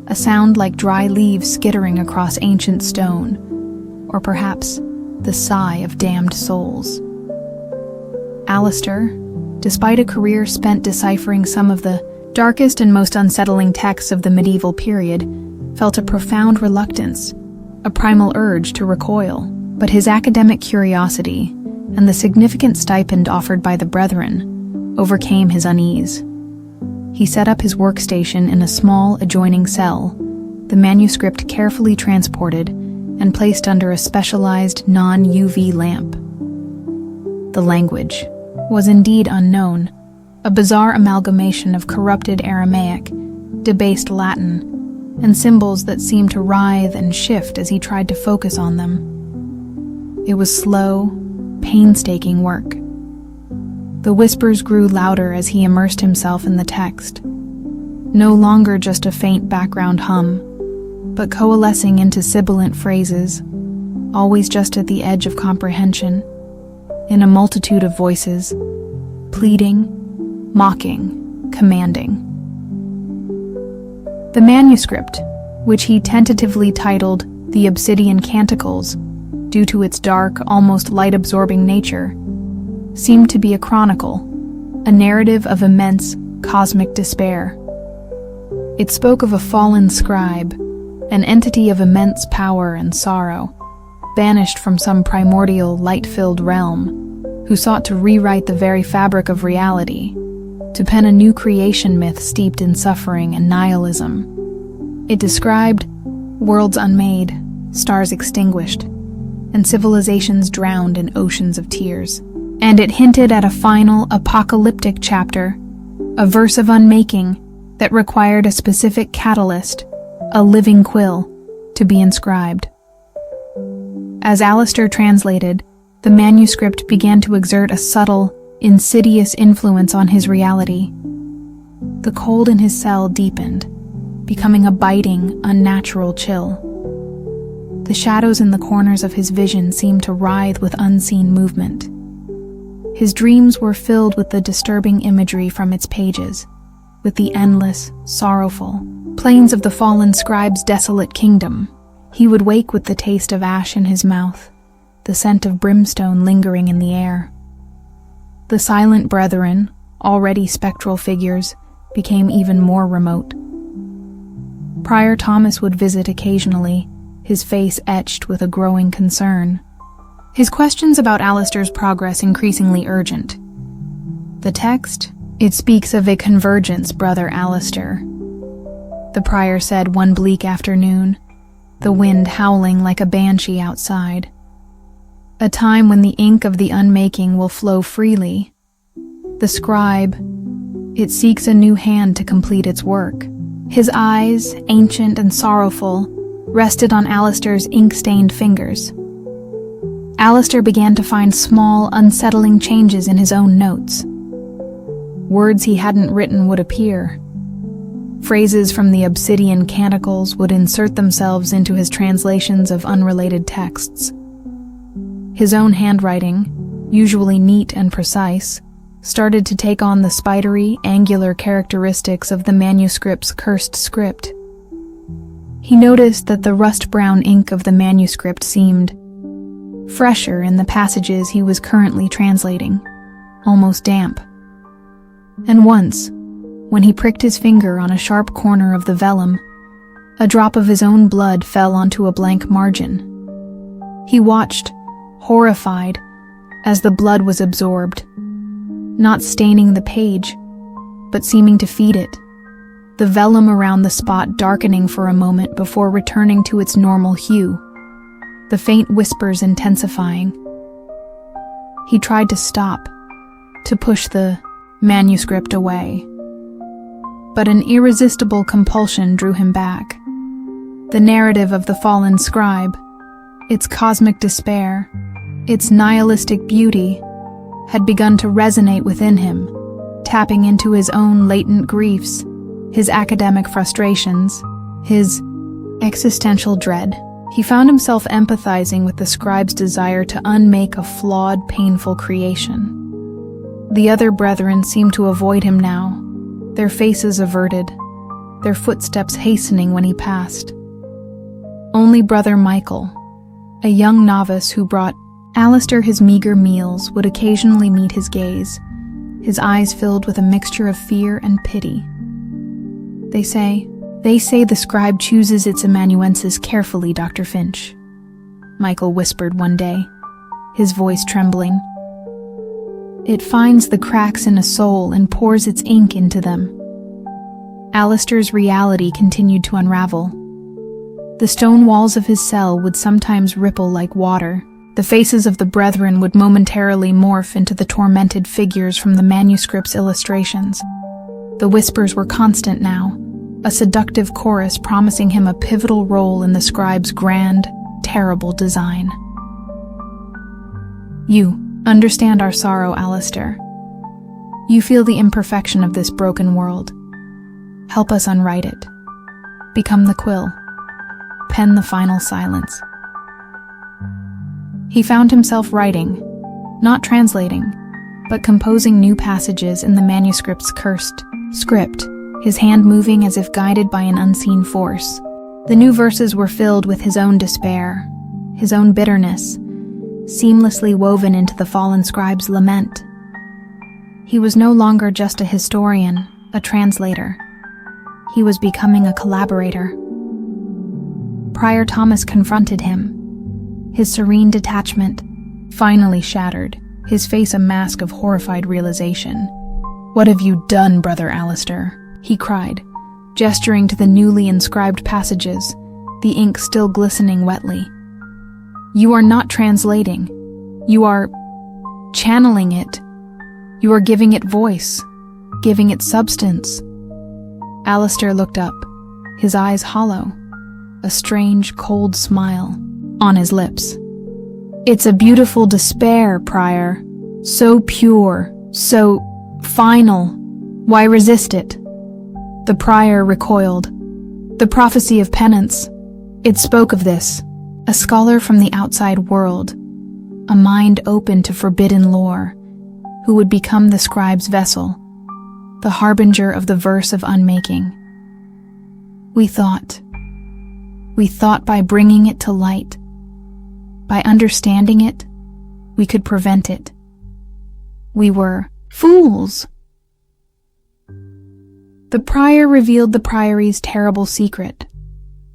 a sound like dry leaves skittering across ancient stone, or perhaps the sigh of damned souls. Alistair, despite a career spent deciphering some of the darkest and most unsettling texts of the medieval period, felt a profound reluctance, a primal urge to recoil. But his academic curiosity and the significant stipend offered by the Brethren overcame his unease. He set up his workstation in a small adjoining cell, the manuscript carefully transported and placed under a specialized non-UV lamp. The language was indeed unknown, a bizarre amalgamation of corrupted Aramaic, debased Latin, and symbols that seemed to writhe and shift as he tried to focus on them. It was slow, painstaking work. The whispers grew louder as he immersed himself in the text, no longer just a faint background hum, but coalescing into sibilant phrases, always just at the edge of comprehension, in a multitude of voices, pleading, mocking, commanding. The manuscript, which he tentatively titled The Obsidian Canticles, due to its dark, almost light-absorbing nature, seemed to be a chronicle, a narrative of immense, cosmic despair. It spoke of a fallen scribe, an entity of immense power and sorrow, banished from some primordial, light-filled realm, who sought to rewrite the very fabric of reality, to pen a new creation myth steeped in suffering and nihilism. It described worlds unmade, stars extinguished, and civilizations drowned in oceans of tears. And it hinted at a final, apocalyptic chapter, a verse of unmaking that required a specific catalyst, a living quill, to be inscribed. As Alistair translated, the manuscript began to exert a subtle, insidious influence on his reality. The cold in his cell deepened, becoming a biting, unnatural chill. The shadows in the corners of his vision seemed to writhe with unseen movement. His dreams were filled with the disturbing imagery from its pages, with the endless, sorrowful plains of the fallen scribe's desolate kingdom. He would wake with the taste of ash in his mouth, the scent of brimstone lingering in the air. The silent brethren, already spectral figures, became even more remote. Prior Thomas would visit occasionally, his face etched with a growing concern. His questions about Alistair's progress increasingly urgent. The text, it speaks of a convergence, Brother Alistair, the prior said one bleak afternoon, the wind howling like a banshee outside. A time when the ink of the unmaking will flow freely. The scribe, it seeks a new hand to complete its work. His eyes, ancient and sorrowful, rested on Alistair's ink-stained fingers. Alistair began to find small, unsettling changes in his own notes. Words he hadn't written would appear. Phrases from the Obsidian Canticles would insert themselves into his translations of unrelated texts. His own handwriting, usually neat and precise, started to take on the spidery, angular characteristics of the manuscript's cursed script. He noticed that the rust-brown ink of the manuscript seemed fresher in the passages he was currently translating, almost damp. And once, when he pricked his finger on a sharp corner of the vellum, a drop of his own blood fell onto a blank margin. He watched, horrified, as the blood was absorbed, not staining the page, but seeming to feed it, the vellum around the spot darkening for a moment before returning to its normal hue, the faint whispers intensifying. He tried to stop, to push the manuscript away. But an irresistible compulsion drew him back. The narrative of the fallen scribe, its cosmic despair, its nihilistic beauty, had begun to resonate within him, tapping into his own latent griefs, his academic frustrations, his existential dread. He found himself empathizing with the scribe's desire to unmake a flawed, painful creation. The other brethren seemed to avoid him now, their faces averted, their footsteps hastening when he passed. Only Brother Michael, a young novice who brought Alistair his meager meals, would occasionally meet his gaze, his eyes filled with a mixture of fear and pity. They say the scribe chooses its amanuenses carefully, Dr. Finch, Michael whispered one day, his voice trembling. It finds the cracks in a soul and pours its ink into them. Alistair's reality continued to unravel. The stone walls of his cell would sometimes ripple like water. The faces of the brethren would momentarily morph into the tormented figures from the manuscript's illustrations. The whispers were constant now, a seductive chorus promising him a pivotal role in the scribe's grand, terrible design. You understand our sorrow, Alistair. You feel the imperfection of this broken world. Help us unwrite it. Become the quill. Pen the final silence. He found himself writing, not translating, but composing new passages in the manuscript's cursed script, his hand moving as if guided by an unseen force. The new verses were filled with his own despair, his own bitterness, seamlessly woven into the fallen scribe's lament. He was no longer just a historian, a translator. He was becoming a collaborator. Prior Thomas confronted him, his serene detachment finally shattered, his face a mask of horrified realization. "What have you done, Brother Alistair?" he cried, gesturing to the newly inscribed passages, the ink still glistening wetly. "You are not translating. You are channeling it. You are giving it voice, giving it substance." Alistair looked up, his eyes hollow, a strange, cold smile on his lips. "It's a beautiful despair, Prior. So pure, so final. Why resist it?" The Prior recoiled. The prophecy of penance. It spoke of this, a scholar from the outside world, a mind open to forbidden lore, who would become the scribe's vessel, the harbinger of the verse of unmaking. We thought by bringing it to light, by understanding it, we could prevent it. We were fools. The Prior revealed the Priory's terrible secret.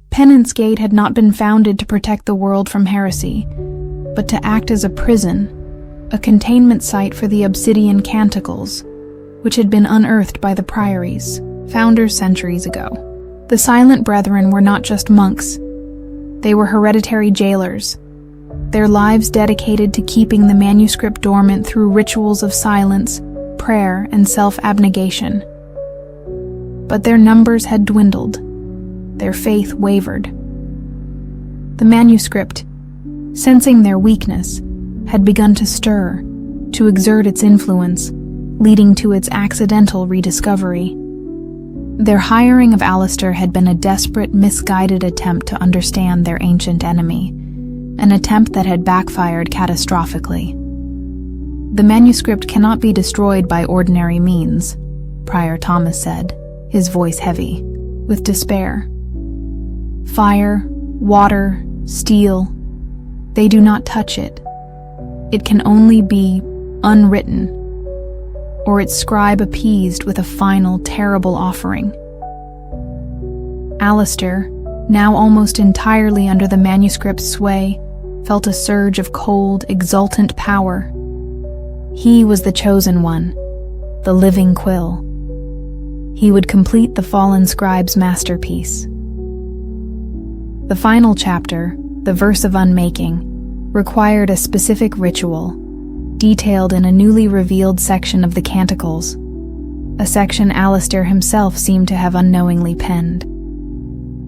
Penance Gate had not been founded to protect the world from heresy, but to act as a prison, a containment site for the obsidian canticles, which had been unearthed by the Priory's founders centuries ago. The Silent Brethren were not just monks. They were hereditary jailers, their lives dedicated to keeping the manuscript dormant through rituals of silence, prayer, and self-abnegation. But their numbers had dwindled. Their faith wavered. The manuscript, sensing their weakness, had begun to stir, to exert its influence, leading to its accidental rediscovery. Their hiring of Alistair had been a desperate, misguided attempt to understand their ancient enemy, an attempt that had backfired catastrophically. "The manuscript cannot be destroyed by ordinary means," Prior Thomas said, his voice heavy with despair. "Fire, water, steel, they do not touch it. It can only be unwritten, or its scribe appeased with a final, terrible offering." Alistair, now almost entirely under the manuscript's sway, felt a surge of cold, exultant power. He was the chosen one, the living quill. He would complete the fallen scribe's masterpiece. The final chapter, the verse of unmaking, required a specific ritual, detailed in a newly revealed section of the Canticles, a section Alistair himself seemed to have unknowingly penned.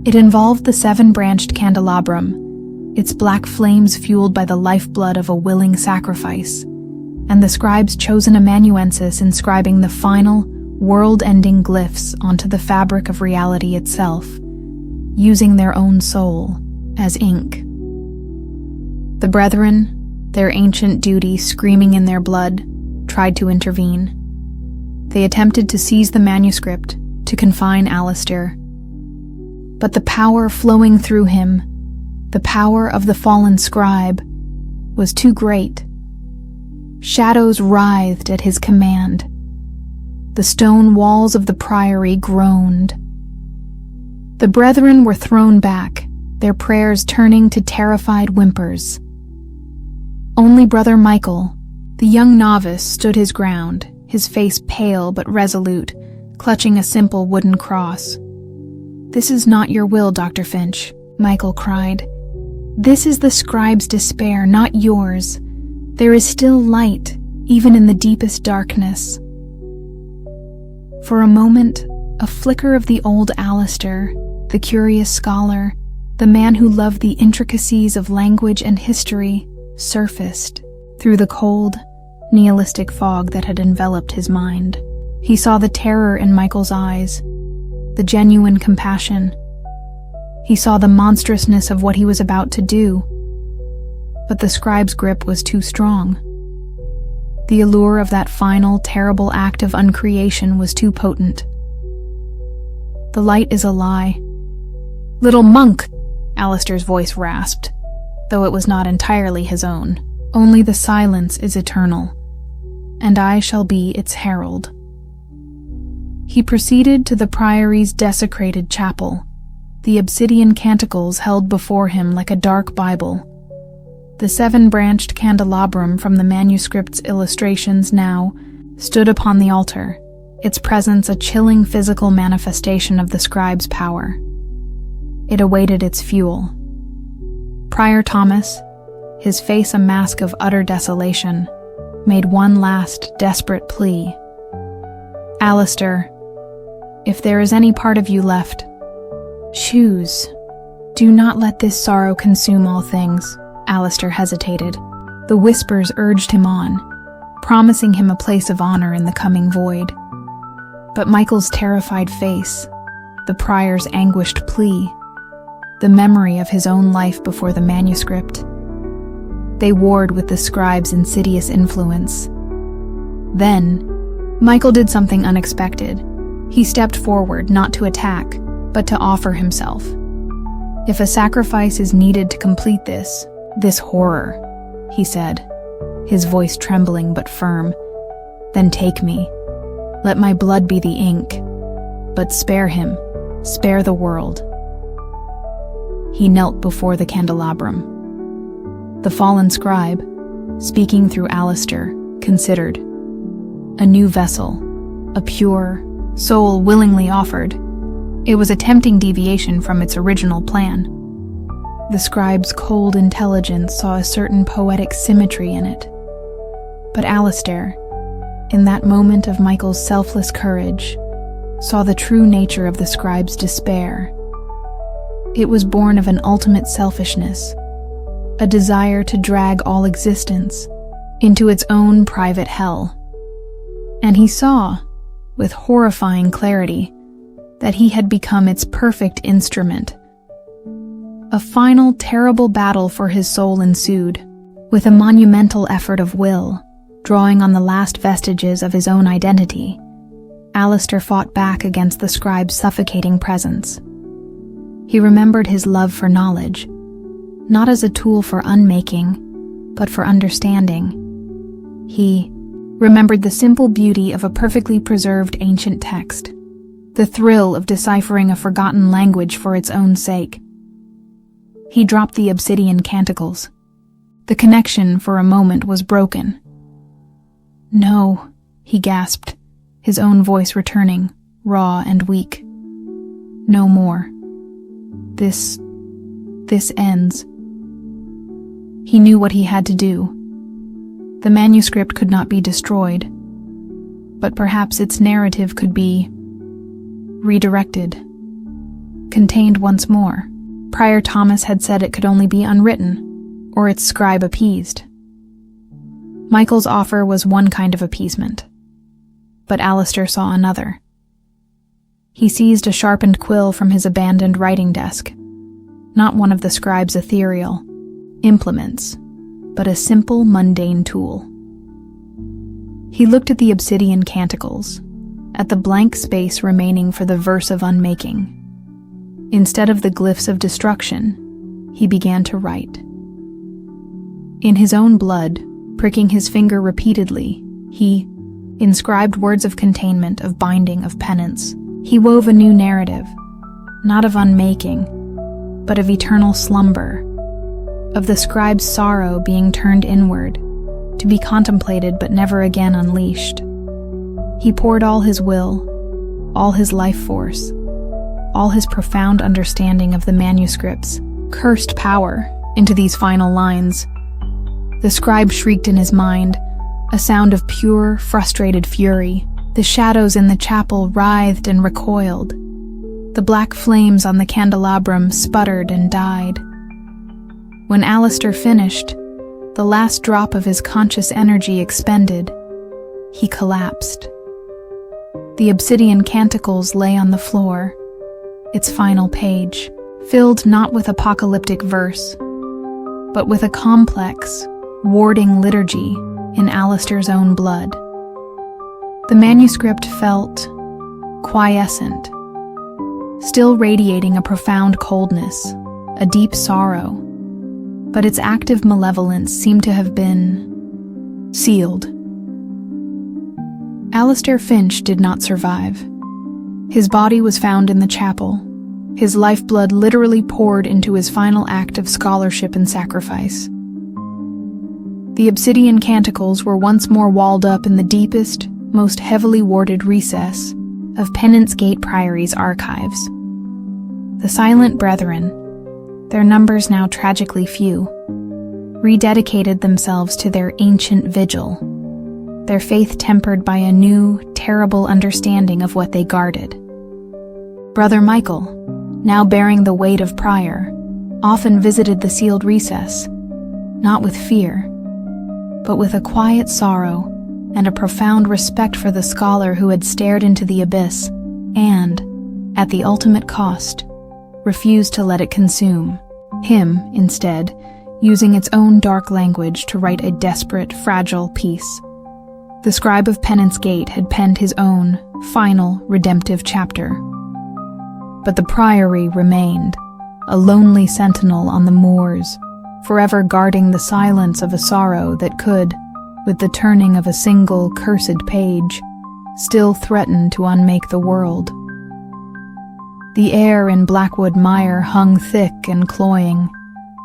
It involved the 7-branched candelabrum, its black flames fueled by the lifeblood of a willing sacrifice, and the scribe's chosen amanuensis inscribing the final, world-ending glyphs onto the fabric of reality itself, using their own soul as ink. The Brethren, their ancient duty screaming in their blood, tried to intervene. They attempted to seize the manuscript, to confine Alistair. But the power flowing through him, the power of the fallen scribe, was too great. Shadows writhed at his command. The stone walls of the priory groaned. The Brethren were thrown back, their prayers turning to terrified whimpers. Only Brother Michael, the young novice, stood his ground, his face pale but resolute, clutching a simple wooden cross. "This is not your will, Dr. Finch," Michael cried. "This is the scribe's despair, not yours. There is still light, even in the deepest darkness." For a moment, a flicker of the old Alistair, the curious scholar, the man who loved the intricacies of language and history, surfaced through the cold, nihilistic fog that had enveloped his mind. He saw the terror in Michael's eyes, the genuine compassion. He saw the monstrousness of what he was about to do. But the scribe's grip was too strong. The allure of that final, terrible act of uncreation was too potent. The light is a lie. "Little monk," Alistair's voice rasped, though it was not entirely his own. "Only the silence is eternal, and I shall be its herald." He proceeded to the priory's desecrated chapel, the obsidian canticles held before him like a dark Bible. The 7-branched candelabrum from the manuscript's illustrations now stood upon the altar, its presence a chilling physical manifestation of the scribe's power. It awaited its fuel. Prior Thomas, his face a mask of utter desolation, made one last desperate plea. "Alistair, if there is any part of you left, choose. Do not let this sorrow consume all things." Alistair hesitated. The whispers urged him on, promising him a place of honor in the coming void. But Michael's terrified face, the prior's anguished plea, the memory of his own life before the manuscript, they warred with the scribe's insidious influence. Then, Michael did something unexpected. He stepped forward, not to attack, but to offer himself. "If a sacrifice is needed to complete this horror," he said, his voice trembling but firm, "then take me. Let my blood be the ink. But spare him, spare the world." He knelt before the candelabrum. The fallen scribe, speaking through Alistair, considered. A new vessel, a pure soul willingly offered. It was a tempting deviation from its original plan. The scribe's cold intelligence saw a certain poetic symmetry in it. But Alistair, in that moment of Michael's selfless courage, saw the true nature of the scribe's despair. It was born of an ultimate selfishness, a desire to drag all existence into its own private hell. And he saw, with horrifying clarity, that he had become its perfect instrument. A final terrible battle for his soul ensued, with a monumental effort of will, drawing on the last vestiges of his own identity. Alistair fought back against the scribe's suffocating presence. He remembered his love for knowledge, not as a tool for unmaking, but for understanding. He remembered the simple beauty of a perfectly preserved ancient text, the thrill of deciphering a forgotten language for its own sake. He dropped the obsidian canticles. The connection for a moment was broken. "No," he gasped, his own voice returning, raw and weak. "No more. This ends." He knew what he had to do. The manuscript could not be destroyed, but perhaps its narrative could be redirected, contained once more. Prior Thomas had said it could only be unwritten, or its scribe appeased. Michael's offer was one kind of appeasement, but Alistair saw another. He seized a sharpened quill from his abandoned writing desk, not one of the scribe's ethereal implements, but a simple, mundane tool. He looked at the obsidian canticles, at the blank space remaining for the verse of unmaking. Instead of the glyphs of destruction, he began to write. In his own blood, pricking his finger repeatedly, he inscribed words of containment, of binding, of penance. He wove a new narrative, not of unmaking, but of eternal slumber, of the scribe's sorrow being turned inward, to be contemplated but never again unleashed. He poured all his will, all his life force, all his profound understanding of the manuscript's cursed power into these final lines. The scribe shrieked in his mind, a sound of pure, frustrated fury. The shadows in the chapel writhed and recoiled. The black flames on the candelabrum sputtered and died. When Alistair finished, the last drop of his conscious energy expended, he collapsed. The obsidian canticles lay on the floor, its final page, filled not with apocalyptic verse, but with a complex, warding liturgy in Alistair's own blood. The manuscript felt quiescent, still radiating a profound coldness, a deep sorrow, but its active malevolence seemed to have been sealed. Alistair Finch did not survive. His body was found in the chapel, his lifeblood literally poured into his final act of scholarship and sacrifice. The obsidian canticles were once more walled up in the deepest, most heavily warded recess of Penance Gate Priory's archives. The Silent Brethren, their numbers now tragically few, rededicated themselves to their ancient vigil, their faith tempered by a new, terrible understanding of what they guarded. Brother Michael, now bearing the weight of prior, often visited the sealed recess, not with fear, but with a quiet sorrow and a profound respect for the scholar who had stared into the abyss and, at the ultimate cost, refused to let it consume him, instead, using its own dark language to write a desperate, fragile piece. The scribe of Penance Gate had penned his own, final, redemptive chapter. But the priory remained, a lonely sentinel on the moors, forever guarding the silence of a sorrow that could, with the turning of a single cursed page, still threaten to unmake the world. The air in Blackwood Mire hung thick and cloying,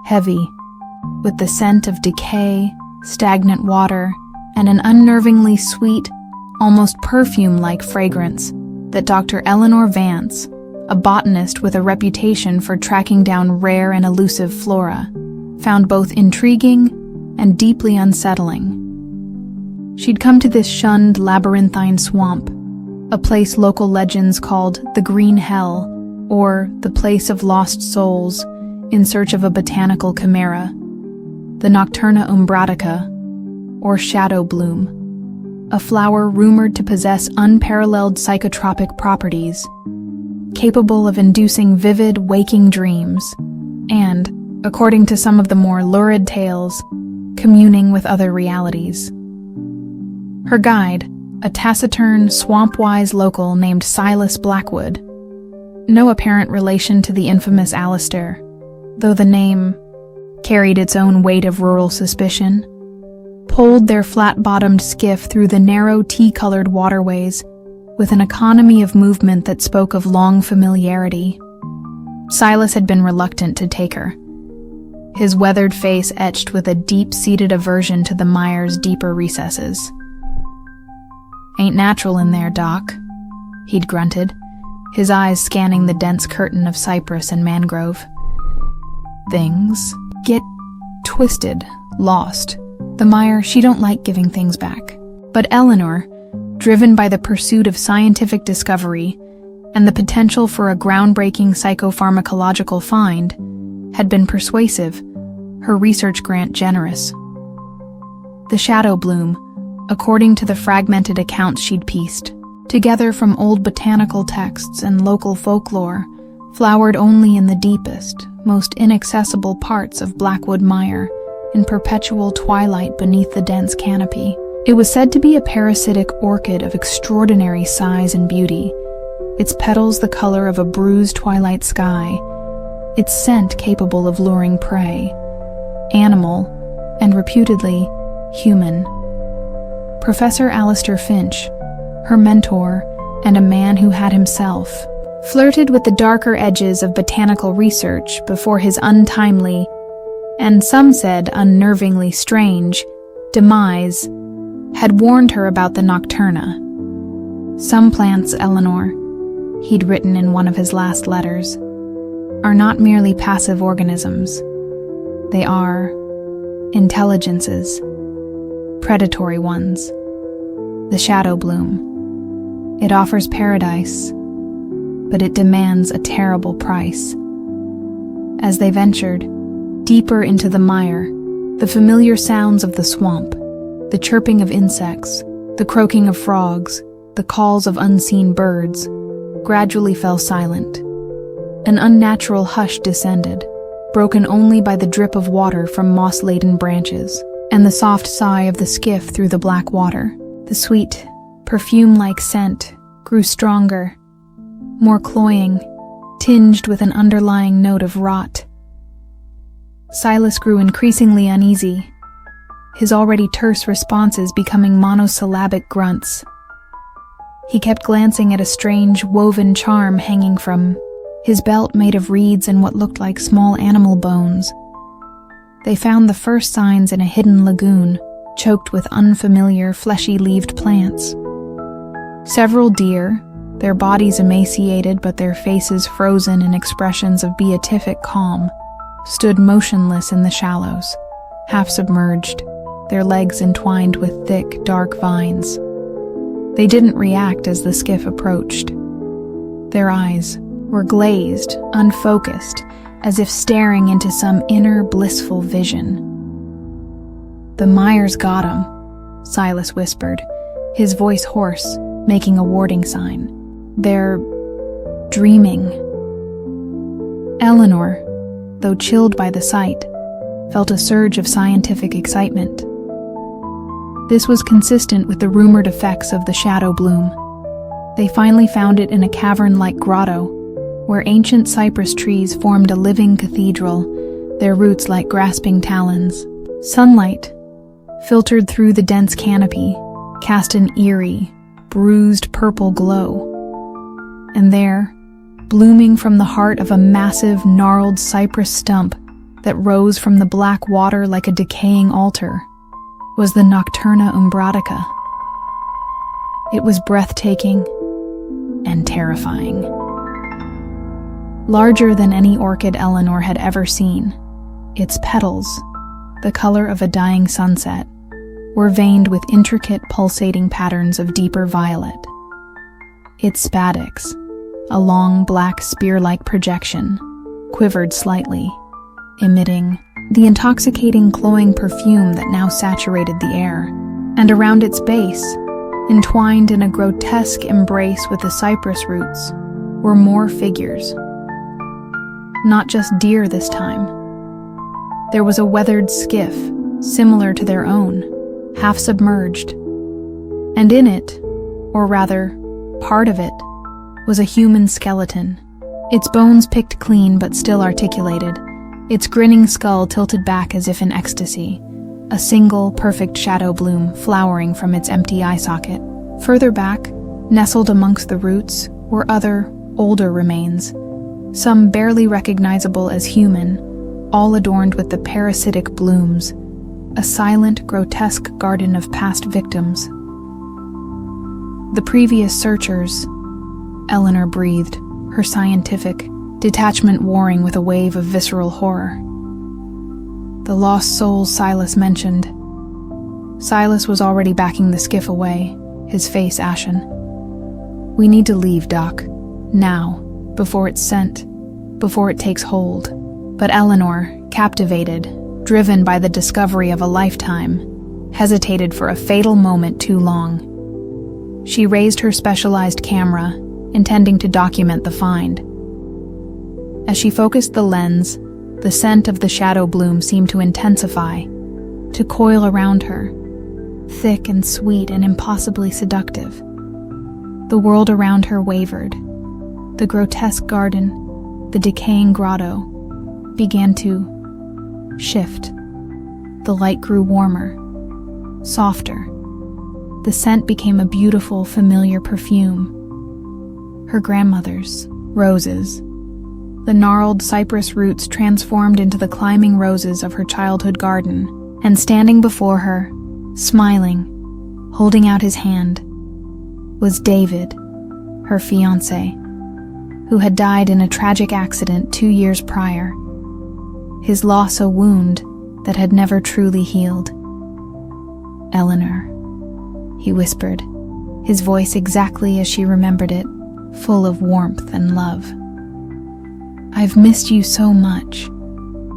heavy, with the scent of decay, stagnant water, and an unnervingly sweet, almost perfume-like fragrance that Dr. Eleanor Vance, a botanist with a reputation for tracking down rare and elusive flora, found both intriguing and deeply unsettling. She'd come to this shunned labyrinthine swamp, a place local legends called the Green Hell, or the Place of Lost Souls, in search of a botanical chimera, the Nocturna umbratica, or shadow bloom, a flower rumored to possess unparalleled psychotropic properties, capable of inducing vivid, waking dreams, and, according to some of the more lurid tales, communing with other realities. Her guide, a taciturn, swamp-wise local named Silas Blackwood, no apparent relation to the infamous Alistair, though the name carried its own weight of rural suspicion, pulled their flat-bottomed skiff through the narrow tea-colored waterways with an economy of movement that spoke of long familiarity. Silas had been reluctant to take her, his weathered face etched with a deep-seated aversion to the mire's deeper recesses. "Ain't natural in there, Doc," he'd grunted, his eyes scanning the dense curtain of cypress and mangrove. "Things get twisted, lost. The mire, she don't like giving things back." But Eleanor, driven by the pursuit of scientific discovery and the potential for a groundbreaking psychopharmacological find, had been persuasive, her research grant generous. The shadow bloom, according to the fragmented accounts she'd pieced, together from old botanical texts and local folklore, flowered only in the deepest, most inaccessible parts of Blackwood Mire, in perpetual twilight beneath the dense canopy. It was said to be a parasitic orchid of extraordinary size and beauty, its petals the color of a bruised twilight sky, its scent capable of luring prey, animal, and reputedly human. Professor Alistair Finch, her mentor, and a man who had himself flirted with the darker edges of botanical research before his untimely, and some said unnervingly strange, demise, had warned her about the Nocturna. "Some plants, Eleanor," he'd written in one of his last letters, "are not merely passive organisms. They are intelligences, predatory ones. The shadow bloom. It offers paradise, but it demands a terrible price." As they ventured deeper into the mire, the familiar sounds of the swamp, the chirping of insects, the croaking of frogs, the calls of unseen birds, gradually fell silent. An unnatural hush descended, broken only by the drip of water from moss-laden branches and the soft sigh of the skiff through the black water. The sweet, perfume-like scent grew stronger, more cloying, tinged with an underlying note of rot. Silas grew increasingly uneasy, his already terse responses becoming monosyllabic grunts. He kept glancing at a strange, woven charm hanging from his belt made of reeds and what looked like small animal bones. They found the first signs in a hidden lagoon, choked with unfamiliar, fleshy-leaved plants. Several deer, their bodies emaciated but their faces frozen in expressions of beatific calm, stood motionless in the shallows, half submerged, their legs entwined with thick, dark vines. They didn't react as the skiff approached. Their eyes were glazed, unfocused, as if staring into some inner, blissful vision. "The Myers got 'em," Silas whispered, his voice hoarse, making a warning sign. "They're dreaming." Eleanor, though chilled by the sight, felt a surge of scientific excitement. This was consistent with the rumored effects of the shadow bloom. They finally found it in a cavern-like grotto, where ancient cypress trees formed a living cathedral, their roots like grasping talons. Sunlight, filtered through the dense canopy, cast an eerie, bruised purple glow. And there, blooming from the heart of a massive, gnarled cypress stump that rose from the black water like a decaying altar, was the Nocturna umbratica. It was breathtaking and terrifying. Larger than any orchid Eleanor had ever seen, its petals, the color of a dying sunset, were veined with intricate pulsating patterns of deeper violet. Its spadix, a long black spear-like projection, quivered slightly, emitting the intoxicating cloying perfume that now saturated the air, and around its base, entwined in a grotesque embrace with the cypress roots, were more figures. Not just deer this time. There was a weathered skiff, similar to their own, half submerged, and in it, or rather, part of it, was a human skeleton, its bones picked clean but still articulated, its grinning skull tilted back as if in ecstasy, a single, perfect shadow bloom flowering from its empty eye socket. Further back, nestled amongst the roots, were other, older remains, some barely recognizable as human, all adorned with the parasitic blooms, a silent, grotesque garden of past victims. The previous searchers, Eleanor breathed, her scientific detachment warring with a wave of visceral horror. The lost souls Silas mentioned. Silas was already backing the skiff away, his face ashen. "We need to leave, Doc. Now, before it's sent, before it takes hold." But Eleanor, captivated, driven by the discovery of a lifetime, hesitated for a fatal moment too long. She raised her specialized camera, intending to document the find. As she focused the lens, the scent of the shadow bloom seemed to intensify, to coil around her, thick and sweet and impossibly seductive. The world around her wavered. The grotesque garden, the decaying grotto, began to shift. The light grew warmer, softer. The scent became a beautiful, familiar perfume. Her grandmother's, roses. The gnarled cypress roots transformed into the climbing roses of her childhood garden, and standing before her, smiling, holding out his hand, was David, her fiancé, who had died in a tragic accident 2 years prior, his loss a wound that had never truly healed. "Eleanor," he whispered, his voice exactly as she remembered it, full of warmth and love. "I've missed you so much.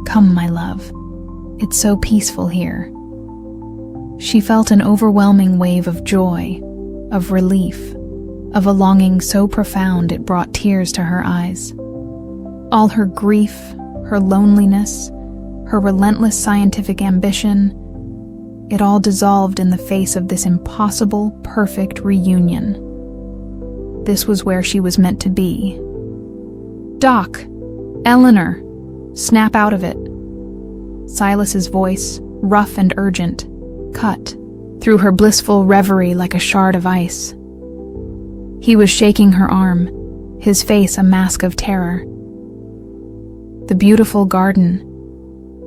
Come, my love. It's so peaceful here." She felt an overwhelming wave of joy, of relief, of a longing so profound it brought tears to her eyes. All her grief, her loneliness, her relentless scientific ambition, it all dissolved in the face of this impossible, perfect reunion. This was where she was meant to be. "Doc! Eleanor! Snap out of it!" Silas's voice, rough and urgent, cut through her blissful reverie like a shard of ice. He was shaking her arm, his face a mask of terror. The beautiful garden,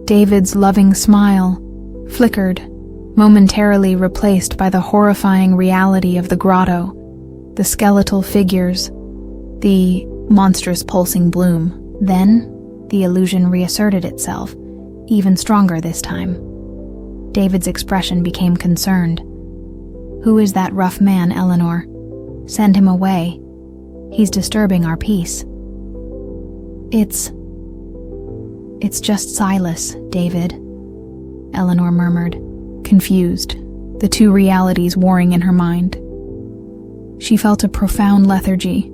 David's loving smile, flickered, momentarily replaced by the horrifying reality of the grotto, the skeletal figures, the monstrous pulsing bloom. Then, the illusion reasserted itself, even stronger this time. David's expression became concerned. "Who is that rough man, Eleanor? Send him away. He's disturbing our peace." It's just Silas, David," Eleanor murmured, confused, the two realities warring in her mind. She felt a profound lethargy,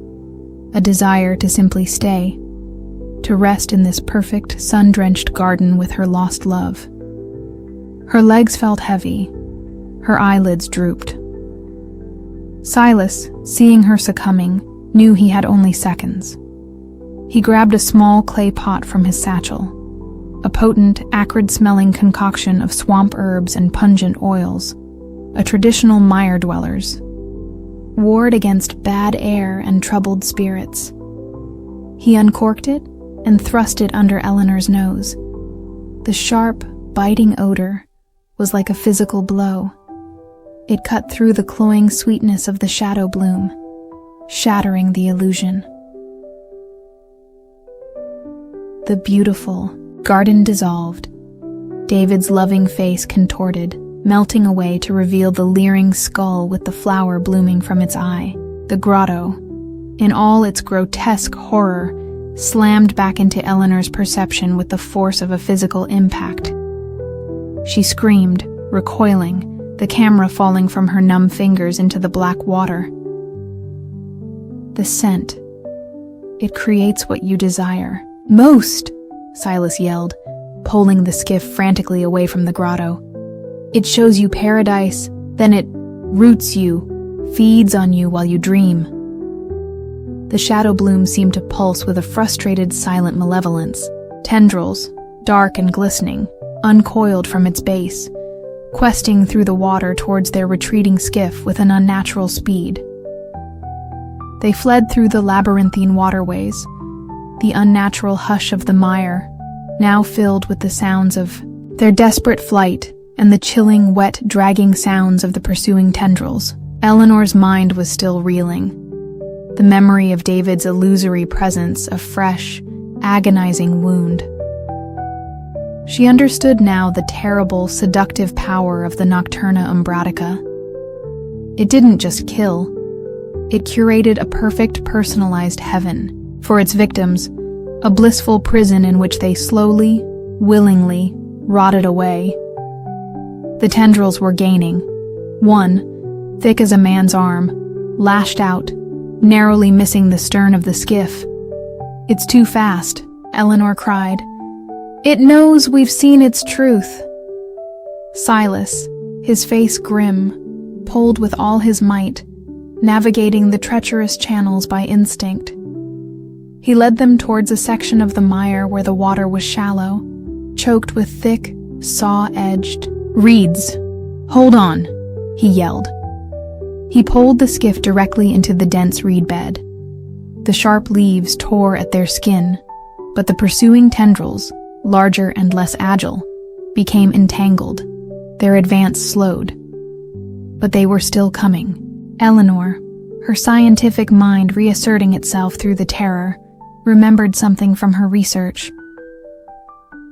a desire to simply stay, to rest in this perfect, sun-drenched garden with her lost love. Her legs felt heavy, her eyelids drooped. Silas, seeing her succumbing, knew he had only seconds. He grabbed a small clay pot from his satchel, a potent, acrid-smelling concoction of swamp herbs and pungent oils, a traditional mire dweller's, ward against bad air and troubled spirits. He uncorked it and thrust it under Eleanor's nose. The sharp, biting odor was like a physical blow. It cut through the cloying sweetness of the shadow bloom, shattering the illusion. The beautiful garden dissolved, David's loving face contorted, melting away to reveal the leering skull with the flower blooming from its eye. The grotto, in all its grotesque horror, slammed back into Eleanor's perception with the force of a physical impact. She screamed, recoiling, the camera falling from her numb fingers into the black water. The scent. It creates what you desire. "Most!" Silas yelled, pulling the skiff frantically away from the grotto. "It shows you paradise, then it roots you, feeds on you while you dream." The shadow bloom seemed to pulse with a frustrated, silent malevolence. Tendrils, dark and glistening, uncoiled from its base, questing through the water towards their retreating skiff with an unnatural speed. They fled through the labyrinthine waterways, the unnatural hush of the mire, now filled with the sounds of their desperate flight and the chilling, wet, dragging sounds of the pursuing tendrils. Eleanor's mind was still reeling. The memory of David's illusory presence, a fresh, agonizing wound. She understood now the terrible, seductive power of the Nocturna Umbratica. It didn't just kill. It curated a perfect, personalized heaven for its victims, a blissful prison in which they slowly, willingly, rotted away. The tendrils were gaining. One, thick as a man's arm, lashed out, narrowly missing the stern of the skiff. "It's too fast," Eleanor cried. "It knows we've seen its truth." Silas, his face grim, pulled with all his might, navigating the treacherous channels by instinct. He led them towards a section of the mire where the water was shallow, choked with thick, saw-edged reeds. "Hold on," he yelled. He pulled the skiff directly into the dense reed bed. The sharp leaves tore at their skin, but the pursuing tendrils, larger and less agile, became entangled. Their advance slowed. But they were still coming. Eleanor, her scientific mind reasserting itself through the terror, remembered something from her research.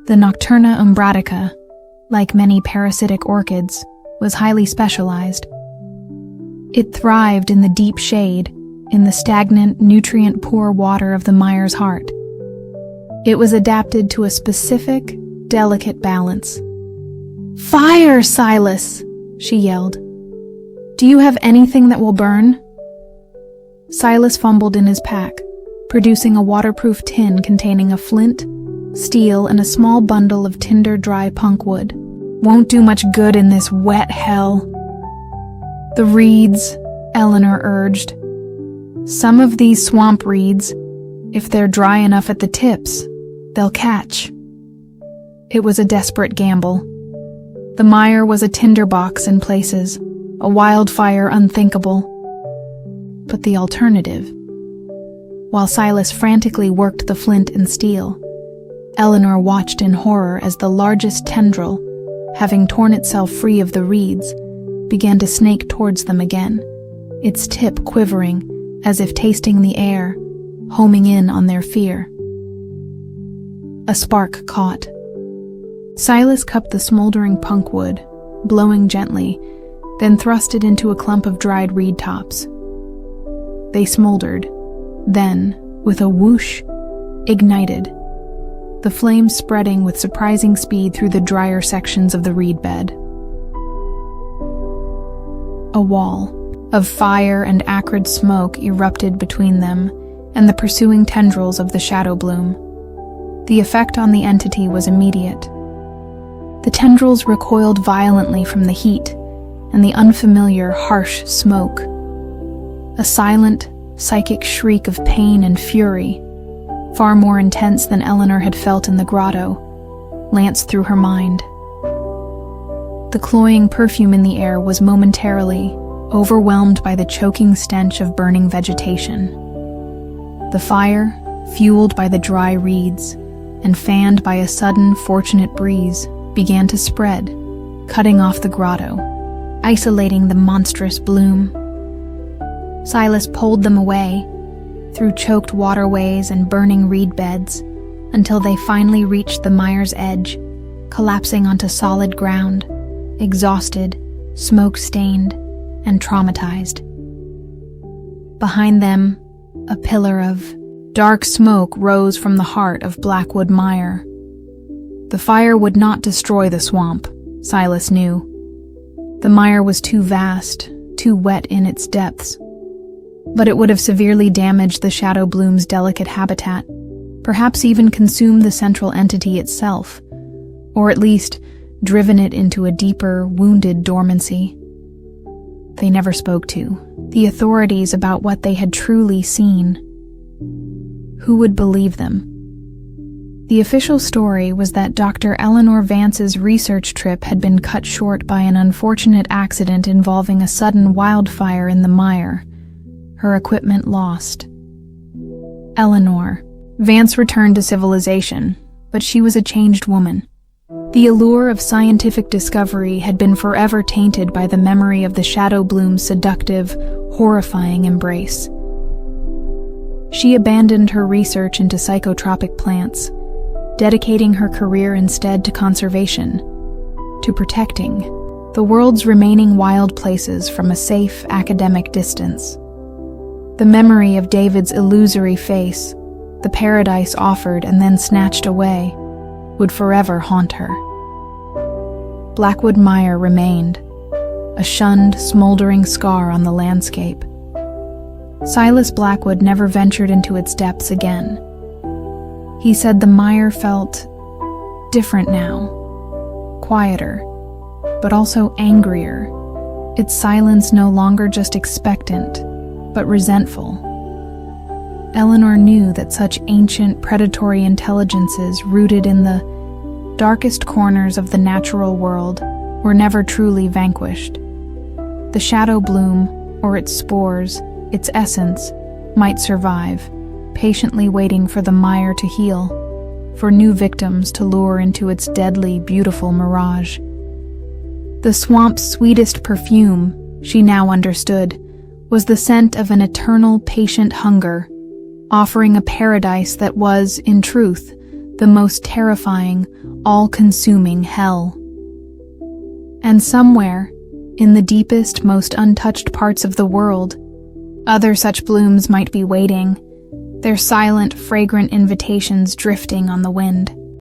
The Nocturna Umbratica, like many parasitic orchids, was highly specialized. It thrived in the deep shade, in the stagnant, nutrient-poor water of the mire's heart. It was adapted to a specific, delicate balance. "Fire, Silas!" she yelled. "Do you have anything that will burn?" Silas fumbled in his pack, producing a waterproof tin containing a flint, steel, and a small bundle of tinder dry punkwood. Won't do much good in this wet hell. The reeds, Eleanor urged. Some of these swamp reeds, if they're dry enough at the tips, they'll catch. It was a desperate gamble. The mire was a tinderbox in places, a wildfire unthinkable. But the alternative? While Silas frantically worked the flint and steel, Eleanor watched in horror as the largest tendril, having torn itself free of the reeds, began to snake towards them again, its tip quivering as if tasting the air, homing in on their fear. A spark caught. Silas cupped the smoldering punkwood, blowing gently, then thrust it into a clump of dried reed tops. They smoldered, then, with a whoosh, ignited, the flames spreading with surprising speed through the drier sections of the reed bed. A wall of fire and acrid smoke erupted between them and the pursuing tendrils of the shadow bloom. The effect on the entity was immediate. The tendrils recoiled violently from the heat and the unfamiliar, harsh smoke. A silent, psychic shriek of pain and fury, far more intense than Eleanor had felt in the grotto, lanced through her mind. The cloying perfume in the air was momentarily overwhelmed by the choking stench of burning vegetation. The fire, fueled by the dry reeds and fanned by a sudden, fortunate breeze, began to spread, cutting off the grotto, isolating the monstrous bloom. Silas pulled them away, through choked waterways and burning reed beds, until they finally reached the mire's edge, collapsing onto solid ground, exhausted, smoke-stained, and traumatized. Behind them, a pillar of dark smoke rose from the heart of Blackwood Mire. The fire would not destroy the swamp, Silas knew. The mire was too vast, too wet in its depths. But it would have severely damaged the shadow bloom's delicate habitat, perhaps even consumed the central entity itself, or at least driven it into a deeper, wounded dormancy. They never spoke to the authorities about what they had truly seen. Who would believe them? The official story was that Dr. Eleanor Vance's research trip had been cut short by an unfortunate accident involving a sudden wildfire in the mire, her equipment lost. Eleanor. Vance returned to civilization, but she was a changed woman. The allure of scientific discovery had been forever tainted by the memory of the shadow bloom's seductive, horrifying embrace. She abandoned her research into psychotropic plants, dedicating her career instead to conservation, to protecting the world's remaining wild places from a safe academic distance. The memory of David's illusory face, the paradise offered and then snatched away, would forever haunt her. Blackwood Mire remained, a shunned, smoldering scar on the landscape. Silas Blackwood never ventured into its depths again. He said the mire felt different now, quieter, but also angrier, its silence no longer just expectant, but resentful. Eleanor knew that such ancient predatory intelligences rooted in the darkest corners of the natural world were never truly vanquished. The shadow bloom, or its spores, its essence, might survive, patiently waiting for the mire to heal, for new victims to lure into its deadly, beautiful mirage. The swamp's sweetest perfume, she now understood, was the scent of an eternal, patient hunger, offering a paradise that was, in truth, the most terrifying, all-consuming hell. And somewhere, in the deepest, most untouched parts of the world, other such blooms might be waiting, their silent, fragrant invitations drifting on the wind.